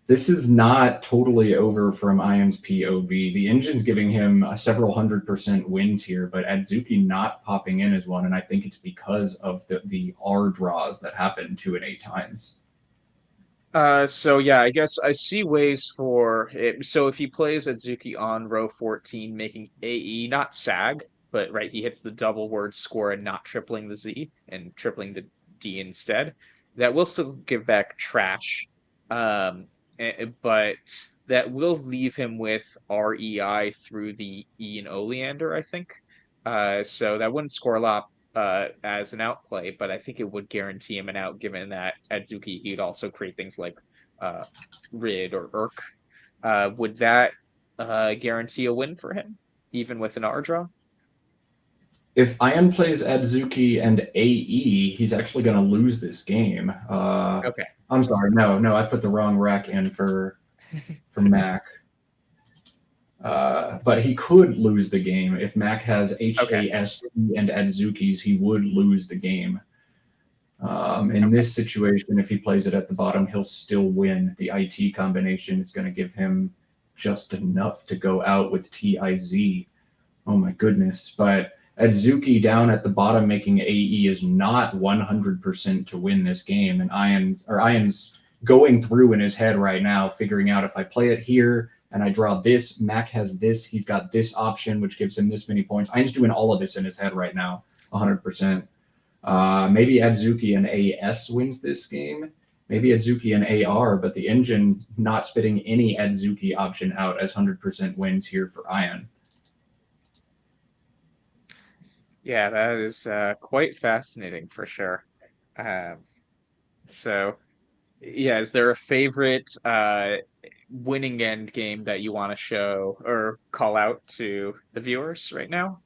this is not totally over from Ian's POV. The engine's giving him several 100% wins here, but Adzuki not popping in as one, and I think it's because of the R draws that happen 2 and 8 times. So yeah, I guess I see ways for it. So if he plays Adzuki on row 14, making AE not sag, but right, he hits the double word score and not tripling the Z and tripling the D instead, that will still give back trash. But that will leave him with REI through the E and Oleander, I think. So that wouldn't score a lot as an outplay, but I think it would guarantee him an out, given that Adzuki he'd also create things like Rid or Urk. Would that guarantee a win for him, even with an R draw? If Ian plays Adzuki and AE, he's actually going to lose this game. Okay. I'm sorry, no, I put the wrong rack in for Mac. But he could lose the game. If Mac has HAST and Adzuki's, he would lose the game. In this situation, if he plays it at the bottom, he'll still win. The IT combination is going to give him just enough to go out with TIZ. Oh my goodness. But Adzuki down at the bottom making AE is not 100% to win this game. And Ian's going through in his head right now, figuring out if I play it here and I draw this, Mac has this, he's got this option, which gives him this many points. Ian's doing all of this in his head right now, 100%. Maybe Adzuki and AS wins this game. Maybe Adzuki and AR, but the engine not spitting any Adzuki option out as 100% wins here for Ian. Yeah, that is quite fascinating for sure. Um, so, yeah, is there a favorite winning end game that you want to show or call out to the viewers right now?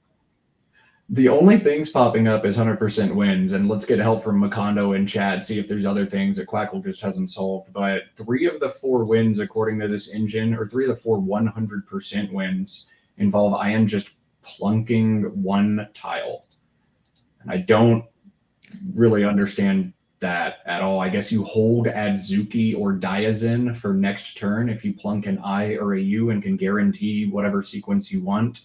The only things popping up is 100% wins, and let's get help from Makondo and Chad, see if there's other things that Quackle just hasn't solved. But 3 of the 4 wins, according to this engine, or 3 of the 4 100% wins, involve Ian just plunking 1 tile. And I don't really understand that at all. I guess you hold Adzuki or Diazin for next turn if you plunk an I or a U and can guarantee whatever sequence you want.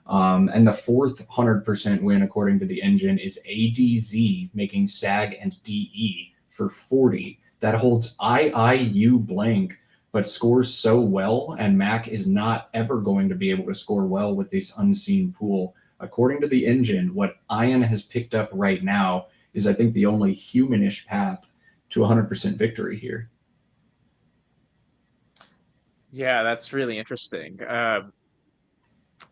And the 4th 100% win, according to the engine, is ADZ making SAG and DE for 40. That holds IIU blank, but scores so well, and Mac is not ever going to be able to score well with this unseen pool. According to the engine, what Ian has picked up right now is, I think, the only humanish path to 100% victory here. Yeah, that's really interesting.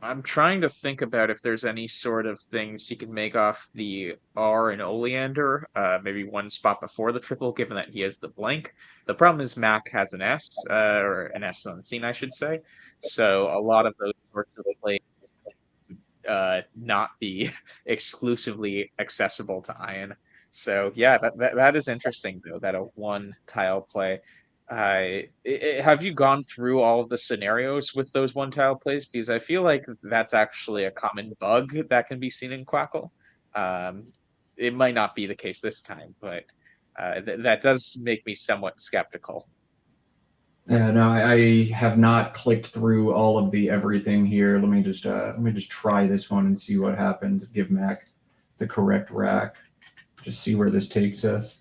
I'm trying to think about if there's any sort of things he can make off the R and Oleander, maybe one spot before the triple, given that he has the blank. The problem is Mac has an S, or an S unseen, I should say. So a lot of those sorts of plays not be exclusively accessible to Ian. So yeah, that is interesting though, that a 1 tile play. Have you gone through all of the scenarios with those 1 tile plays? Because I feel like that's actually a common bug that can be seen in Quackle. It might not be the case this time, but that does make me somewhat skeptical. Yeah, no, I have not clicked through all of the everything here. Let me just try this one and see what happens. Give Mac the correct rack. Just see where this takes us.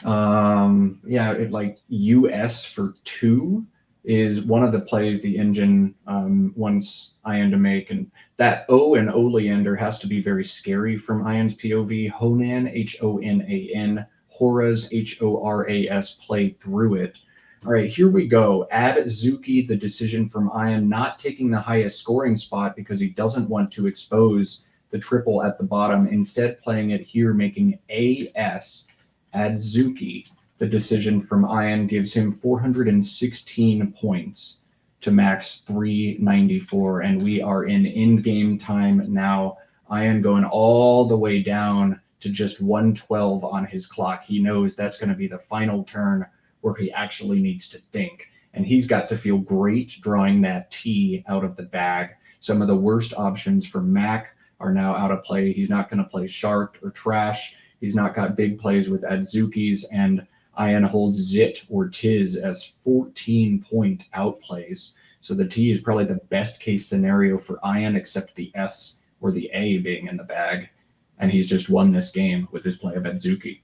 Yeah, it like US for 2 is one of the plays the engine wants Ian to make, and that O and Oleander has to be very scary from Ian's POV. Honan, Honan, Horas, Horas, play through it. All right, here we go. Add Zuki, the decision from Ian, not taking the highest scoring spot because he doesn't want to expose the triple at the bottom. Instead, playing it here, making AS. Add Zuki, the decision from Ian, gives him 416 points to max 394. And we are in in-game time now. Ian going all the way down to just 112 on his clock. He knows that's going to be the final turn where he actually needs to think. And he's got to feel great drawing that T out of the bag. Some of the worst options for Mac are now out of play. He's not going to play Shark or Trash. He's not got big plays with Adzuki's, and Ian holds Zit or Tiz as 14-point outplays. So the T is probably the best case scenario for Ian, except the S or the A being in the bag. And he's just won this game with his play of Adzuki.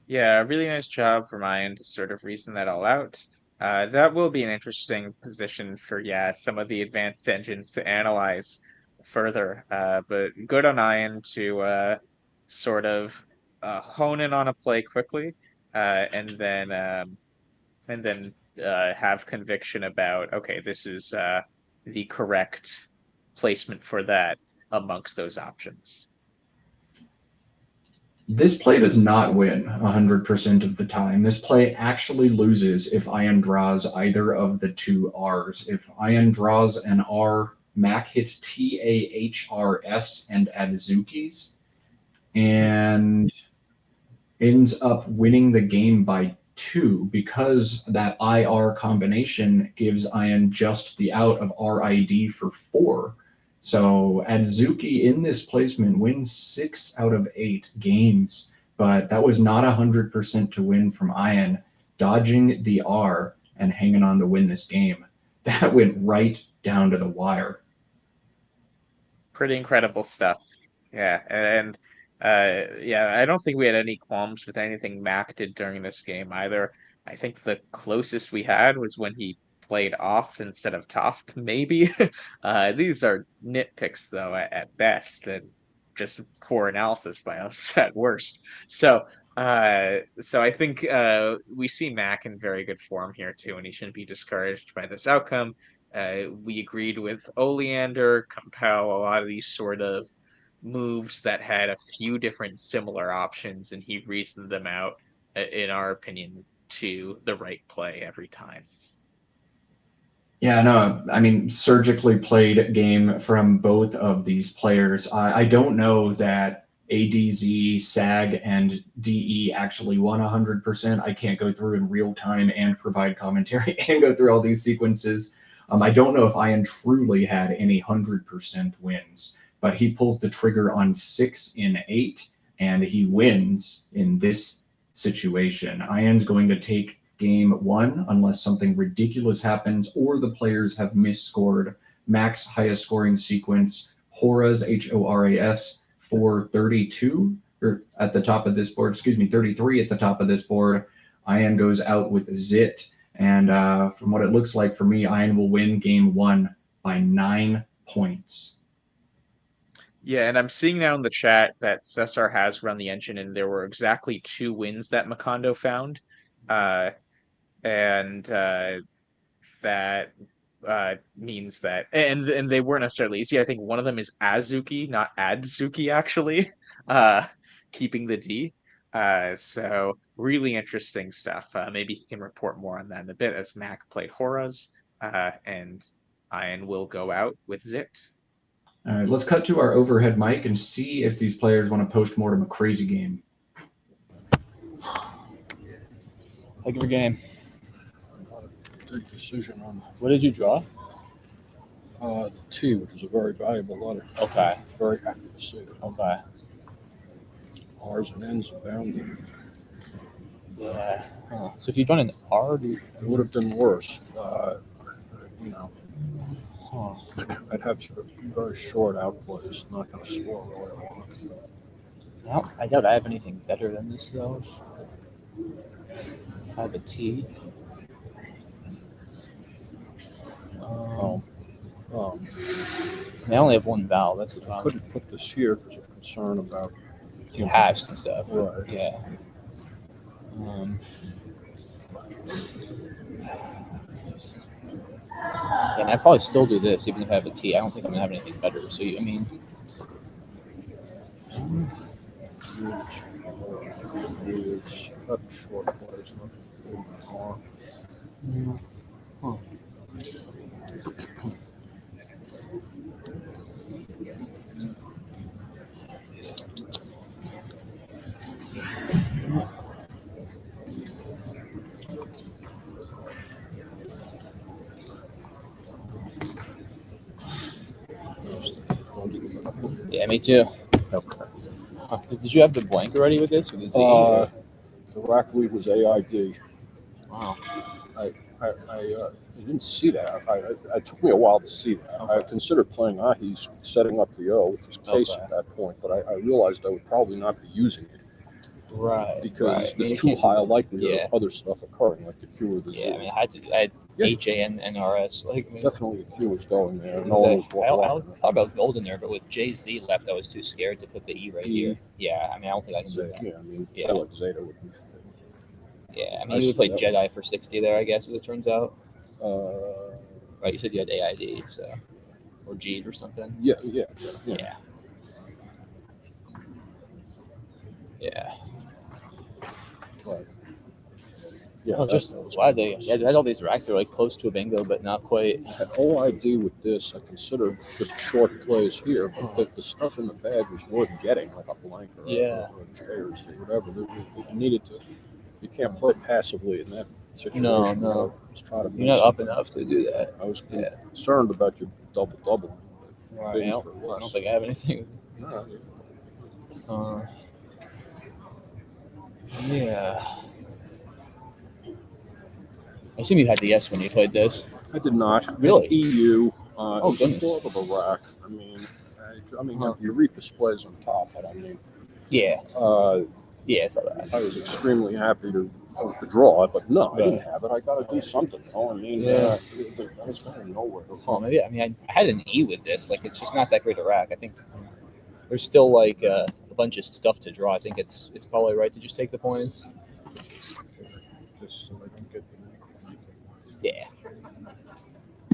Yeah, really nice job from Ian to sort of reason that all out. That will be an interesting position for, yeah, some of the advanced engines to analyze further. But good on Ian to sort of hone in on a play quickly, and then have conviction about, okay, this is the correct placement for that amongst those options. This play does not win 100% of the time. This play actually loses if Ian draws either of the 2 R's. If Ian draws an R, Mac hits TAHRS and Adzuki's and ends up winning the game by 2 because that IR combination gives Ian just the out of RID for 4. So Adzuki in this placement wins 6 out of 8 games but that was not 100% to win from Ian, dodging the R and hanging on to win this game. That went right down to the wire. Pretty incredible stuff. Yeah, and yeah, I don't think we had any qualms with anything Mac did during this game either. I think the closest we had was when he played off instead of Toft, maybe. These are nitpicks though at best, and just poor analysis by us at worst. So I think we see Mac in very good form here too, and he shouldn't be discouraged by this outcome. We agreed with Oleander, Compel, a lot of these sort of moves that had a few different similar options, and he reasoned them out, in our opinion, to the right play every time. Yeah, no, I mean, surgically played game from both of these players. I don't know that ADZ, SAG, and DE actually won 100%. I can't go through in real time and provide commentary and go through all these sequences. I don't know if Ian truly had any 100% wins, but he pulls the trigger on 6 in 8, and he wins in this situation. Ian's going to take game 1 unless something ridiculous happens or the players have misscored. Max highest scoring sequence, Horace, Horas, for 32 or at the top of this board, 33 at the top of this board. Ian goes out with Zit, and from what it looks like for me, Ian will win game 1 by 9 points. Yeah, and I'm seeing now in the chat that Cesar has run the engine, and there were exactly 2 wins that Macondo found. And that means that, and they weren't necessarily easy. I think one of them is Azuki, not Adzuki, actually, keeping the D. So really interesting stuff. Maybe he can report more on that in a bit as Mac played Horas, and Ian will go out with Zit. All right, let's cut to our overhead mic and see if these players want to post-mortem a crazy game. Heck of a game. Good decision on What did you draw? the T, which is a very valuable letter. Okay. Very accurate to see it. Okay. R's and N's abounding. Yeah. So if you'd done an R, It would have been worse. I'd have very short outplays, not going to score really a lot. I doubt I have anything better than this though. I have a T. I only have one vowel. That's the I problem. couldn't put this here because of concern about Hashed and stuff. Right. Yeah. And I'd probably still do this even if I have a T. I don't think I'm gonna have anything better. So I mean, cut short plays, nothing more. yeah, me too. Okay. Did you have the blank already with this? Or the Z? The rack lead was AID. Wow. I didn't see that. It took me a while to see that. Okay. I considered playing Ahi's setting up the O, which was case at that point, but I realized I would probably not be using it Right. because there's too high a likelihood Yeah. of other stuff occurring, like the Q or the Z. Yeah, I mean, I had Yeah. HANNRS. Like, I mean, Definitely the Q was going there. No one was I walking. thought about gold in there, but with JZ left, I was too scared to put the E right here. Yeah, I mean, I don't think I can do that. Yeah, I mean, Yeah. I like Zeta would be. Yeah, I I mean, you see would play that. Jedi for 60 there, I guess, as it turns out. Right. You said you had AID, so or G or something. Yeah. Yeah. Yeah. Right. Yeah. Well, just why they had all these racks that were like close to a bingo, but not quite. All I do with this, I consider just short plays here, but the stuff in the bag was worth getting, like a blank or Yeah. or a J or Z, whatever. You needed to. You can't play passively in that situation. No. Just try to You're not up enough to do that. I was concerned about your double. Right. I don't think I have anything. Yeah. I assume you had the S when you played this. I did not. Really? EU. Oh, it was goodness. a thought of a rack. I mean, Huh. you read displays on top, but I mean, Yeah. uh, Yeah, I saw that. I was extremely happy to draw it, but no, I Right. didn't have it. I got to do something. I mean, Yeah. I was going nowhere. Oh, maybe. I mean, I had an E with this. Like, it's just not that great a rack. I think there's still like a bunch of stuff to draw. I think it's probably right to just take the points. Just so I can get the. Yeah.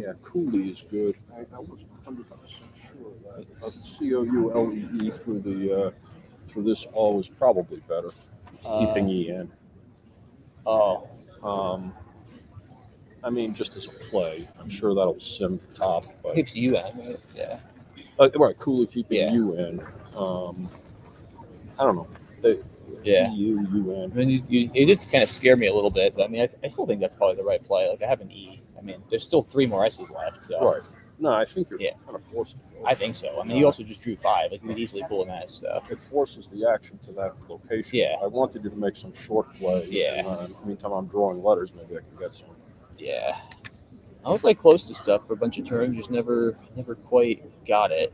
Yeah, Cooley is good. I wasn't 100% sure that COULEE through this O is probably better. Keeping E in. Oh. I mean, just as a play, I'm sure that'll sim top. But Keeps you in, right? Yeah. right, Cooley keeping Yeah. U in. I don't know. Yeah. EU, UN. I mean, it did kind of scare me a little bit, but I mean, I still think that's probably the right play. Like, I have an E. I mean, there's still 3 more S's left, so. Right. No, I think you're Yeah. kind of forced to go. I think so. I mean, you also just drew 5. Like, you could easily pull an S, so. It forces the action to that location. Yeah. I wanted you to make some short play. Yeah. And, meantime, I'm drawing letters. Maybe I can get some. Yeah. I was like close to stuff for a bunch of turns, just never quite got it.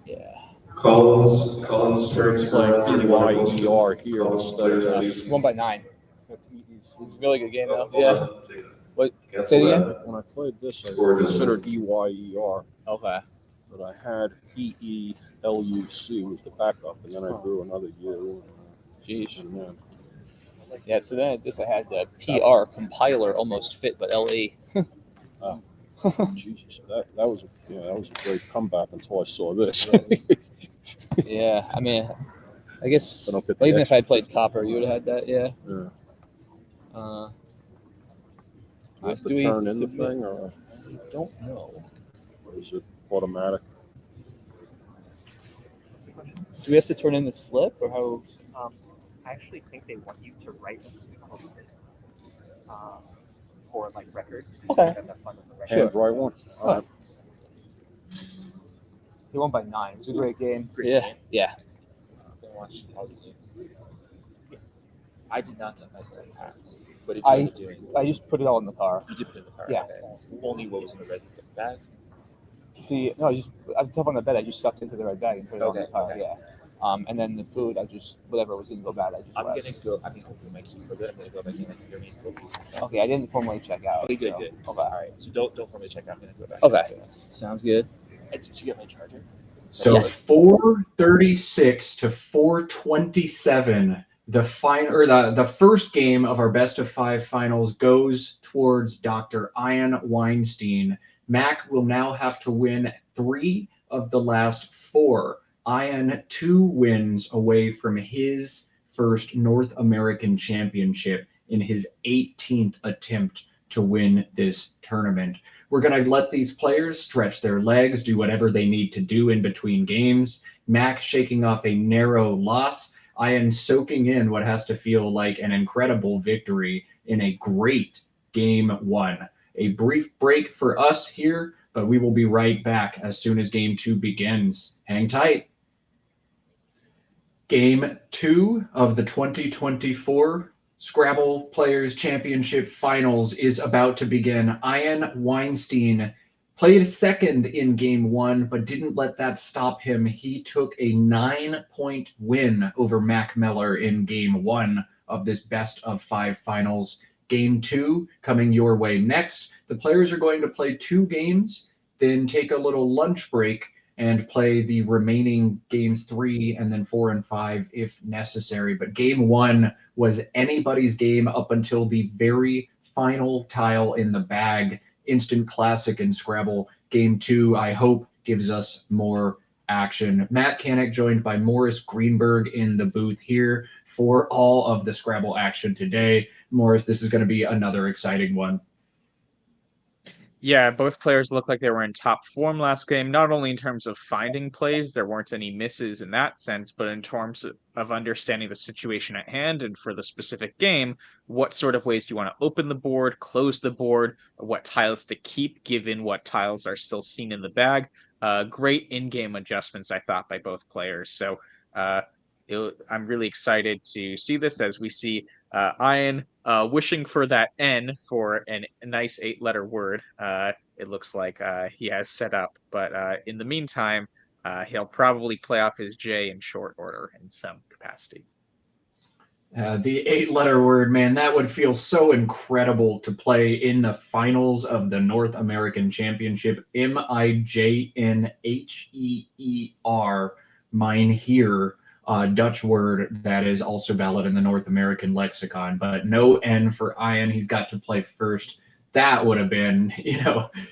Yeah. Collins turns Playing for EYER here instead of please. 1 by 9. It's a really good game, though. Hold Yeah. on. What? Cancel Say it that. again? when I played this, I Score just considered EYER, Okay. but I had EELUC was the backup, and then I drew another U. Jeez. And then Yeah, so then this I had the PR compiler almost fit, but LE. Jesus, that was a great comeback until I saw this. Yeah, I mean, I guess I don't get the well, even if extra I played Copper, you would have had that, yeah. Yeah. I You have to turn in the thing, or I don't know. is it automatic? Do we have to turn in the slip, or how? I actually think they want you to write a post it for like record. Okay. Have that fun with the record. Hand write one. All right. He won by 9. It was a great game. Great Yeah, game. yeah. Watch all the games. I did not get my stuff packed. What did you I- end up doing? I just put it all in the car. You did put it in the car. Yeah. Okay. Only what was in the red bag. I stuff on the bed. I just stuffed into the red bag and put it on the Okay, car. okay. Yeah. And then the food, I just whatever was gonna go bad, I just I'm left. gonna go through my keys a bit. I'm gonna go back in and hear me still pieces. Okay, I didn't formally check out. Okay, good, so- good. Okay. All right. So don't formally check out. I'm gonna go back. Okay. Sounds good. And did you get my charger? So Yeah. 436 to 427. The first game of our best of 5 finals goes towards Dr. Ian Weinstein. Mack will now have to win 3 of the last 4. Ian 2 wins away from his first North American championship in his 18th attempt to win this tournament. We're going to let these players stretch their legs, do whatever they need to do in between games. Mack shaking off a narrow loss. Ian soaking in what has to feel like an incredible victory in a great game 1. A brief break for us here, but we will be right back as soon as game 2 begins. Hang tight. Game 2 of the 2024 Scrabble Players Championship Finals is about to begin. Ian Weinstein played second in game 1, but didn't let that stop him. He took a 9-point win over Mack Meller in game 1 of this best of 5 finals. Game 2 coming your way next. The players are going to play 2 games, then take a little lunch break and play the remaining games 3 and then 4 and 5 if necessary. But game 1 was anybody's game up until the very final tile in the bag. Instant classic in Scrabble. Game 2, I hope, gives us more action. Matt Canik joined by Morris Greenberg in the booth here for all of the Scrabble action today. Morris, this is going to be another exciting one. Yeah, both players looked like they were in top form last game, not only in terms of finding plays, there weren't any misses in that sense, but in terms of understanding the situation at hand and for the specific game, what sort of ways do you want to open the board, close the board, what tiles to keep given what tiles are still seen in the bag. Great in-game adjustments, I thought, by both players. So I'm really excited to see this as we see Ian wishing for that N for a nice 8-letter word. It looks like he has set up, but in the meantime, he'll probably play off his J in short order in some capacity. The 8-letter word, man, that would feel so incredible to play in the finals of the North American Championship. Mijnheer, mine here, Dutch word that is also valid in the North American lexicon, but no N for Ian. He's got to play first. That would have been,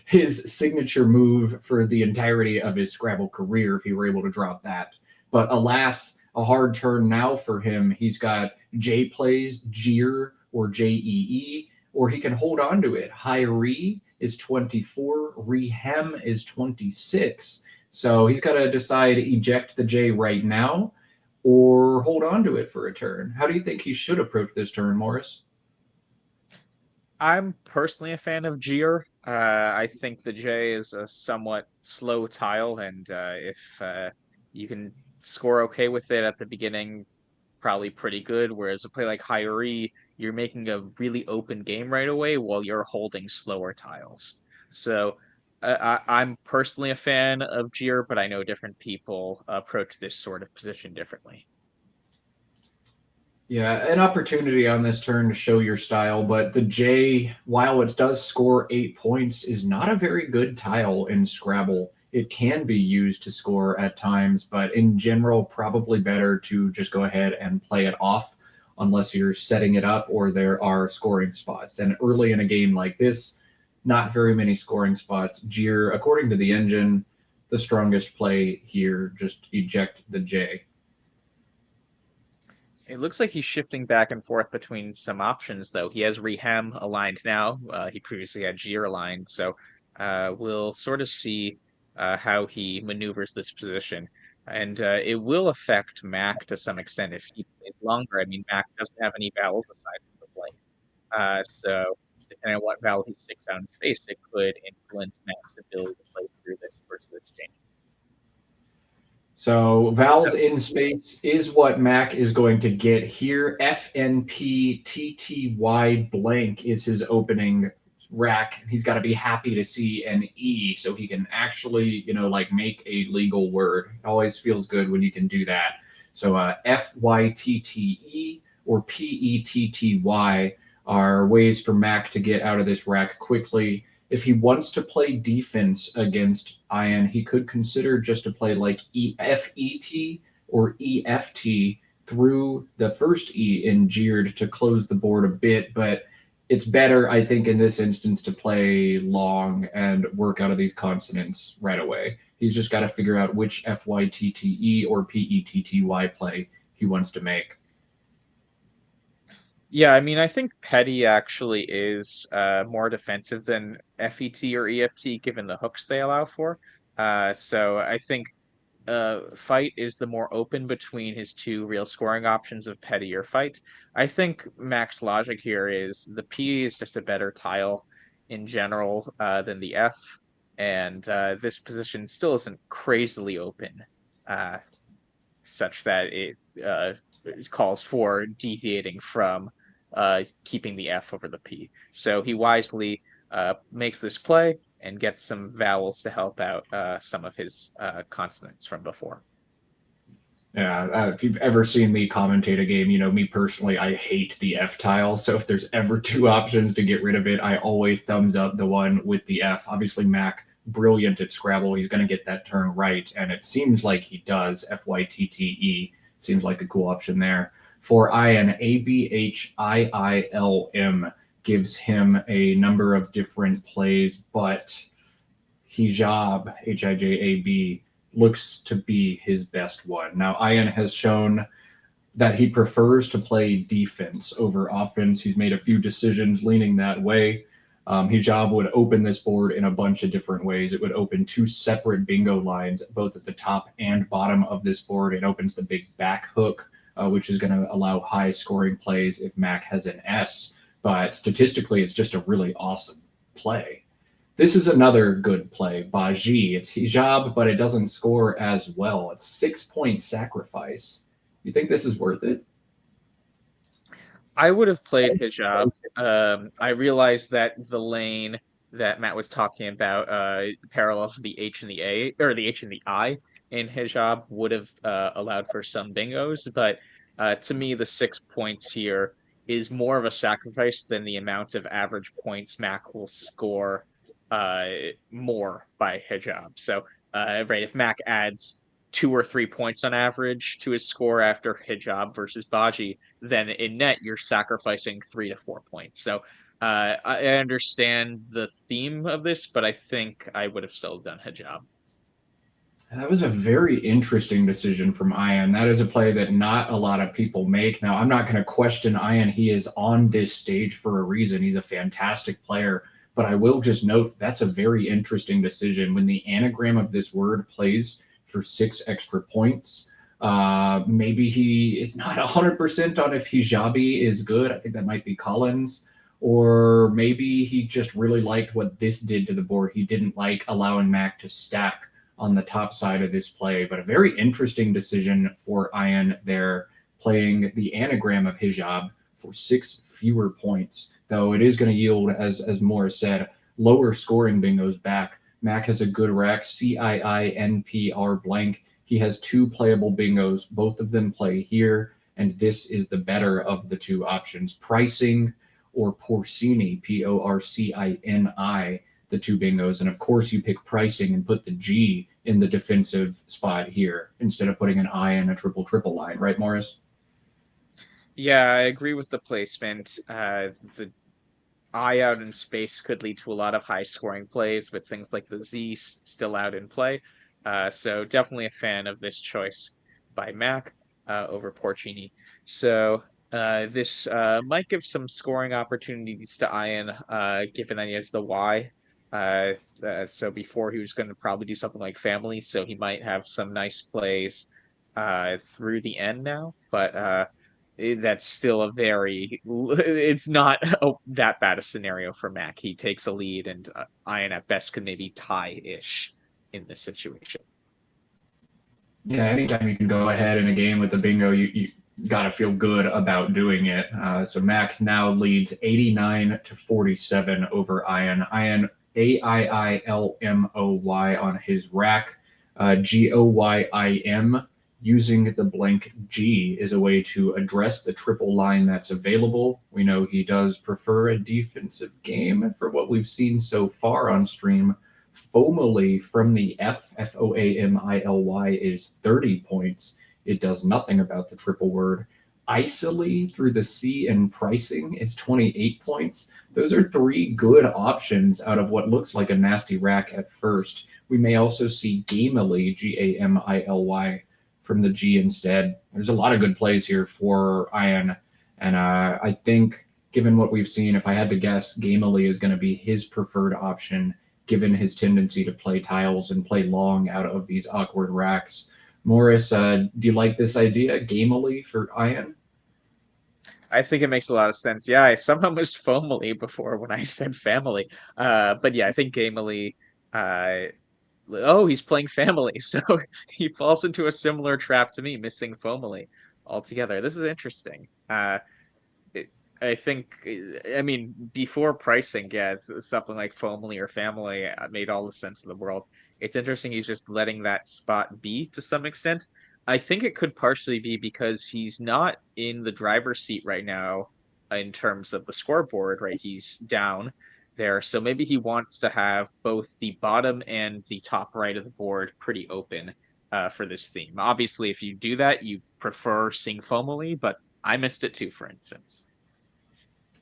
his signature move for the entirety of his Scrabble career if he were able to drop that. But alas, a hard turn now for him. He's got J plays, Jeer, or JEE, or he can hold on to it. Hiree is 24, Rehem is 26. So he's got to decide eject the J right now or hold on to it for a turn. How do you think he should approach this turn, Morris? I'm personally a fan of Jeer. I think the J is a somewhat slow tile, and if you can score okay with it at the beginning, probably pretty good. Whereas a play like Hiree, you're making a really open game right away while you're holding slower tiles. So I'm personally a fan of Jeer, but I know different people approach this sort of position differently. Yeah, an opportunity on this turn to show your style, but the J, while it does score 8 points, is not a very good tile in Scrabble. It can be used to score at times, but in general, probably better to just go ahead and play it off unless you're setting it up or there are scoring spots. And early in a game like this, not very many scoring spots. Jeer, according to the engine, the strongest play here, just eject the J. It looks like he's shifting back and forth between some options, though. He has Rehem aligned now. He previously had Jeer aligned, so we'll sort of see how he maneuvers this position. And it will affect Mack to some extent if he plays longer. I mean, Mack doesn't have any vowels aside from the blank. So depending on what vowel he sticks out in space, it could influence Mack's ability to play through this versus exchange. So vowels in space is what Mac is going to get here. FNPTTY blank is his opening rack. He's got to be happy to see an E so he can actually, make a legal word. It always feels good when you can do that. So FYTTE or PETTY are ways for Mac to get out of this rack quickly. If he wants to play defense against Ian, he could consider just to play like EFET or EFT through the first E in Jeered to close the board a bit. But it's better, I think, in this instance to play long and work out of these consonants right away. He's just got to figure out which FYTTE or PETTY play he wants to make. Yeah, I mean, I think Petty actually is more defensive than FET or EFT given the hooks they allow for. So I think Fight is the more open between his two real scoring options of Petty or Fight. I think Max logic here is the P is just a better tile in general than the F, and this position still isn't crazily open, such that it calls for deviating from keeping the F over the P. So he wisely makes this play and gets some vowels to help out some of his consonants from before. Yeah, if you've ever seen me commentate a game, me personally, I hate the F tile. So if there's ever two options to get rid of it, I always thumbs up the one with the F. Obviously, Mac, brilliant at Scrabble. He's going to get that turn right. And it seems like he does. FYTTE seems like a cool option there. For Ian, ABHIILM gives him a number of different plays, but Hijab, HIJAB, looks to be his best one. Now, Ian has shown that he prefers to play defense over offense. He's made a few decisions leaning that way. Hijab would open this board in a bunch of different ways. It would open two separate bingo lines, both at the top and bottom of this board. It opens the big back hook, which is going to allow high scoring plays if Mac has an S. But statistically, it's just a really awesome play. This is another good play. Baji. It's hijab, but it doesn't score as well. It's 6-point sacrifice. You think this is worth it? I would have played hijab. I realized that the lane that Matt was talking about, parallel to the H and the A, or the H and the I in hijab, would have allowed for some bingos. But to me, the 6 points here is more of a sacrifice than the amount of average points Mac will score uh, more by hijab. So, right, if Mac adds 2 or 3 points on average to his score after hijab versus Baji, then in net you're sacrificing 3 to 4 points. So I understand the theme of this, but I think I would have still done hijab. That was a very interesting decision from Ian. That is a play that not a lot of people make. Now, I'm not going to question Ian. He is on this stage for a reason. He's a fantastic player. But I will just note that's a very interesting decision. When the anagram of this word plays for 6 extra points, maybe he is not 100% on if hijabi is good. I think that might be Collins. Or maybe he just really liked what this did to the board. He didn't like allowing Mac to stack on the top side of this play, but a very interesting decision for Ian there, playing the anagram of hijab for 6 fewer points, though it is going to yield, as Morris said, lower scoring bingos back. Mac has a good rack, CIINPR blank. He has 2 playable bingos. Both of them play here, and this is the better of the 2 options. Pricing or Porcini, Porcini, the 2 bingos. And of course, you pick pricing and put the G in the defensive spot here instead of putting an I in a triple line, right, Morris? Yeah, I agree with the placement. The I out in space could lead to a lot of high scoring plays with things like the Z still out in play. So definitely a fan of this choice by Mac over Porcini. So this might give some scoring opportunities to Ian, given that he has the Y. So before he was going to probably do something like family, so he might have some nice plays through the end now. But that's still a very it's not that bad a scenario for Mac. He takes a lead, and Ian at best could maybe tie-ish in this situation. Yeah, anytime you can go ahead in a game with the bingo, you got to feel good about doing it. So Mac now leads 89-47 over Ian. Ian, AIILMOY on his rack. GOYIM using the blank G is a way to address the triple line that's available. We know he does prefer a defensive game for what we've seen so far on stream. Foamily from the Foamily is 30 points. It does nothing about the triple word. Icily through the C and pricing is 28 points. Those are 3 good options out of what looks like a nasty rack at first. We may also see Gamily, Gamily, from the G instead. There's a lot of good plays here for Ian. And I think, given what we've seen, if I had to guess, Gamily is going to be his preferred option, given his tendency to play tiles and play long out of these awkward racks. Morris, do you like this idea, Gamily for Ian? I think it makes a lot of sense. Yeah, I somehow missed Foamily before when I said family. But yeah, I think Gamily. Oh, he's playing family, so he falls into a similar trap to me, missing Foamily altogether. This is interesting. I think, I mean, before pricing, yeah, something like Foamily or Family made all the sense in the world. It's interesting he's just letting that spot be to some extent. I think it could partially be because he's not in the driver's seat right now in terms of the scoreboard, right? He's down there. So maybe he wants to have both the bottom and the top right of the board pretty open for this theme. Obviously, if you do that, you prefer seeing Foamily, but I missed it too, for instance.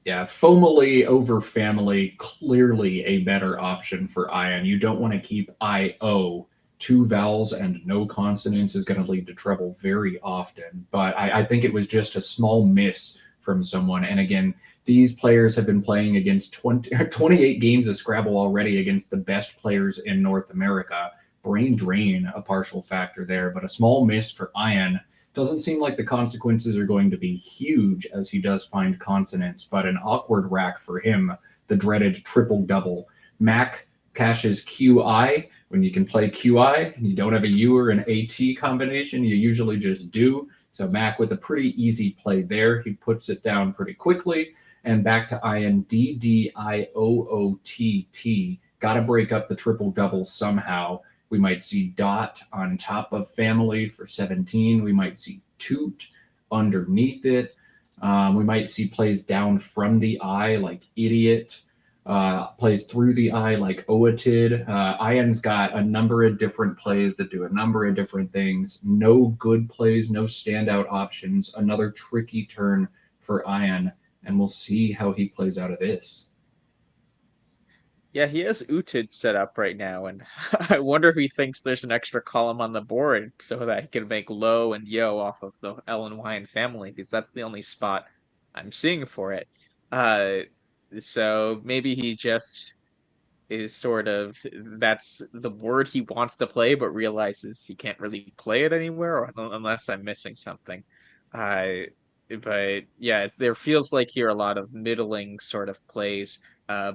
Yeah, Foamily over family, clearly a better option for Ian. You don't want to keep IO. 2 vowels and no consonants is going to lead to trouble very often. But I think it was just a small miss from someone. And again, these players have been playing against 28 games of Scrabble already against the best players in North America. Brain drain, a partial factor there, but a small miss for Ian. Doesn't seem like the consequences are going to be huge as he does find consonants, but an awkward rack for him, the dreaded triple double. Mac Cash is QI. When you can play QI and you don't have a U or an AT combination, you usually just do. So Mack with a pretty easy play there. He puts it down pretty quickly. And back to INDDIOOTT. Got to break up the triple double somehow. We might see dot on top of family for 17. We might see toot underneath it. We might see plays down from the I like idiot. Plays through the I like oatid. Ian's got a number of different plays that do a number of different things. No good plays, no standout options. Another tricky turn for Ian, and we'll see how he plays out of this. Yeah, he has Utid set up right now, and I wonder if he thinks there's an extra column on the board so that he can make low and yo off of the L and Y and family, because that's the only spot I'm seeing for it. So maybe he just is sort of that's the word he wants to play, but realizes he can't really play it anywhere, or unless I'm missing something. Uh, but yeah, there feels like here a lot of middling sort of plays.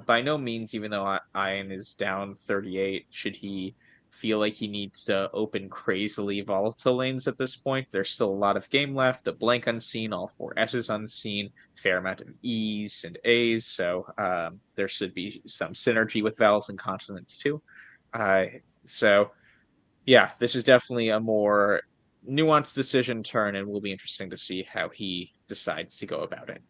By no means, even though Ian is down 38, should he feel like he needs to open crazily volatile lanes at this point. There's still a lot of game left, a blank unseen, all four S's unseen, fair amount of E's and A's, so there should be some synergy with vowels and consonants too. So yeah, this is definitely a more nuanced decision turn, and will be interesting to see how he decides to go about it.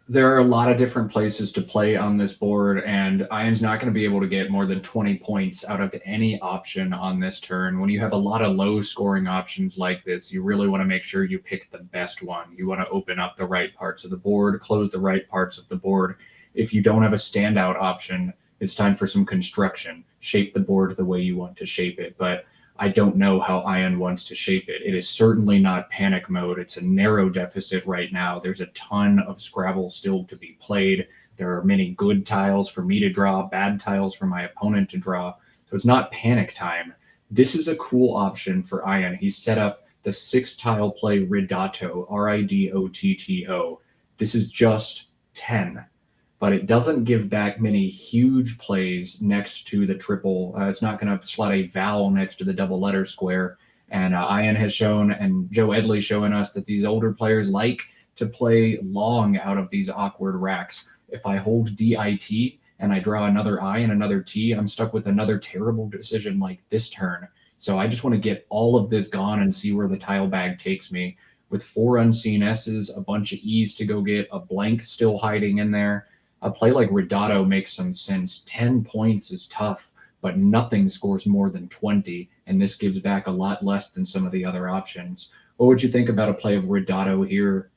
There are a lot of different places to play on this board, and Ian's not going to be able to get more than 20 points out of any option on this turn. When you have a lot of low scoring options like this, you really want to make sure you pick the best one. You want to open up the right parts of the board, close the right parts of the board. If you don't have a standout option, it's time for some construction. Shape the board the way you want to shape it. But I don't know how Ian wants to shape it. It is certainly not panic mode. It's a narrow deficit right now. There's a ton of Scrabble still to be played. There are many good tiles for me to draw, bad tiles for my opponent to draw. So it's not panic time. This is a cool option for Ian. He's set up the 6-tile play Ridotto, Ridotto. This is just 10. But it doesn't give back many huge plays next to the triple. It's not going to slot a vowel next to the double letter square. And Ian has shown, and Joe Edley showing us, that these older players like to play long out of these awkward racks. If I hold DIT and I draw another I and another T, I'm stuck with another terrible decision like this turn. So I just want to get all of this gone and see where the tile bag takes me. With 4 unseen S's, a bunch of E's to go get, a blank still hiding in there. A play like Ridotto makes some sense. 10 points is tough, but nothing scores more than 20, and this gives back a lot less than some of the other options. What would you think about a play of Ridotto here?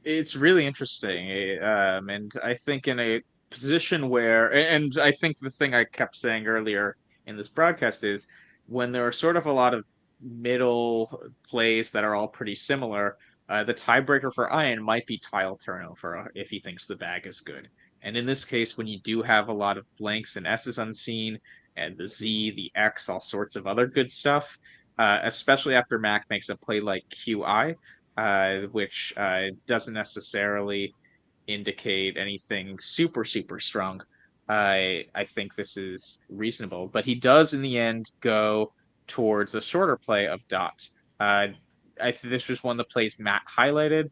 It's really interesting, and I think in a position where, and I think the thing I kept saying earlier in this broadcast is when there are sort of a lot of middle plays that are all pretty similar, the tiebreaker for Ian might be tile turnover if he thinks the bag is good. And in this case, when you do have a lot of blanks and S's unseen, and the Z, the X, all sorts of other good stuff, especially after Mack makes a play like QI, which doesn't necessarily indicate anything super, super strong. I think this is reasonable, but he does in the end go towards a shorter play of dot. This was one of the plays Matt highlighted.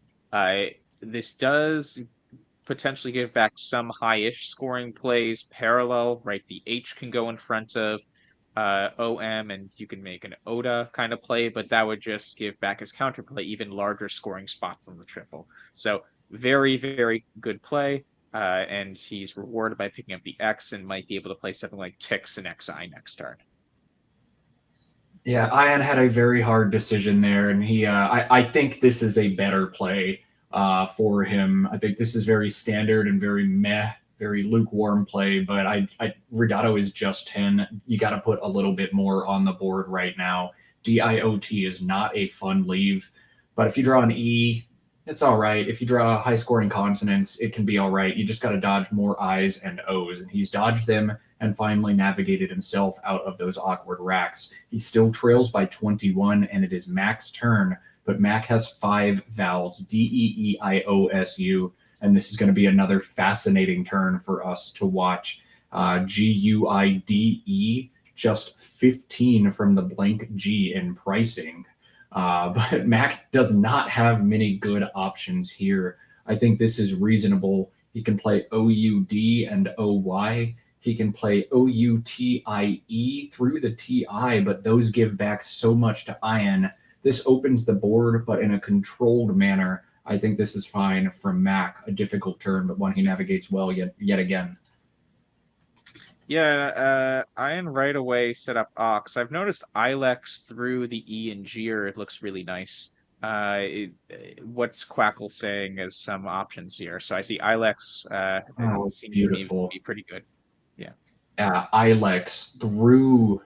This does potentially give back some high-ish scoring plays parallel, right? The H can go in front of OM, and you can make an ODA kind of play, but that would just give back as counterplay even larger scoring spots on the triple. So very, very good play, and he's rewarded by picking up the X and might be able to play something like Tix and XI next turn. Yeah, Ian had a very hard decision there, and I think this is a better play for him. I think this is very standard and very meh, very lukewarm play, but Ridotto is just 10. You got to put a little bit more on the board right now. DIOT is not a fun leave, but if you draw an E, it's all right. If you draw high-scoring consonants, it can be all right. You just got to dodge more I's and O's, and he's dodged them and finally navigated himself out of those awkward racks. He still trails by 21, and it is Mack's turn, but Mack has 5 vowels, D-E-E-I-O-S-U. and this is going to be another fascinating turn for us to watch. GUIDE, just 15 from the blank G in pricing. But Mac does not have many good options here. I think this is reasonable. He can play OUD and OY. He can play OUTIE through the TI, but those give back so much to Ian. This opens the board, but in a controlled manner. I think this is fine from Mac. A difficult turn, but one he navigates well yet again. Yeah, Ian right away set up Ox. I've noticed Ilex through the E and G, it looks really nice. What's Quackle saying as some options here? So I see Ilex seems beautiful. to be pretty good. Yeah. Ilex through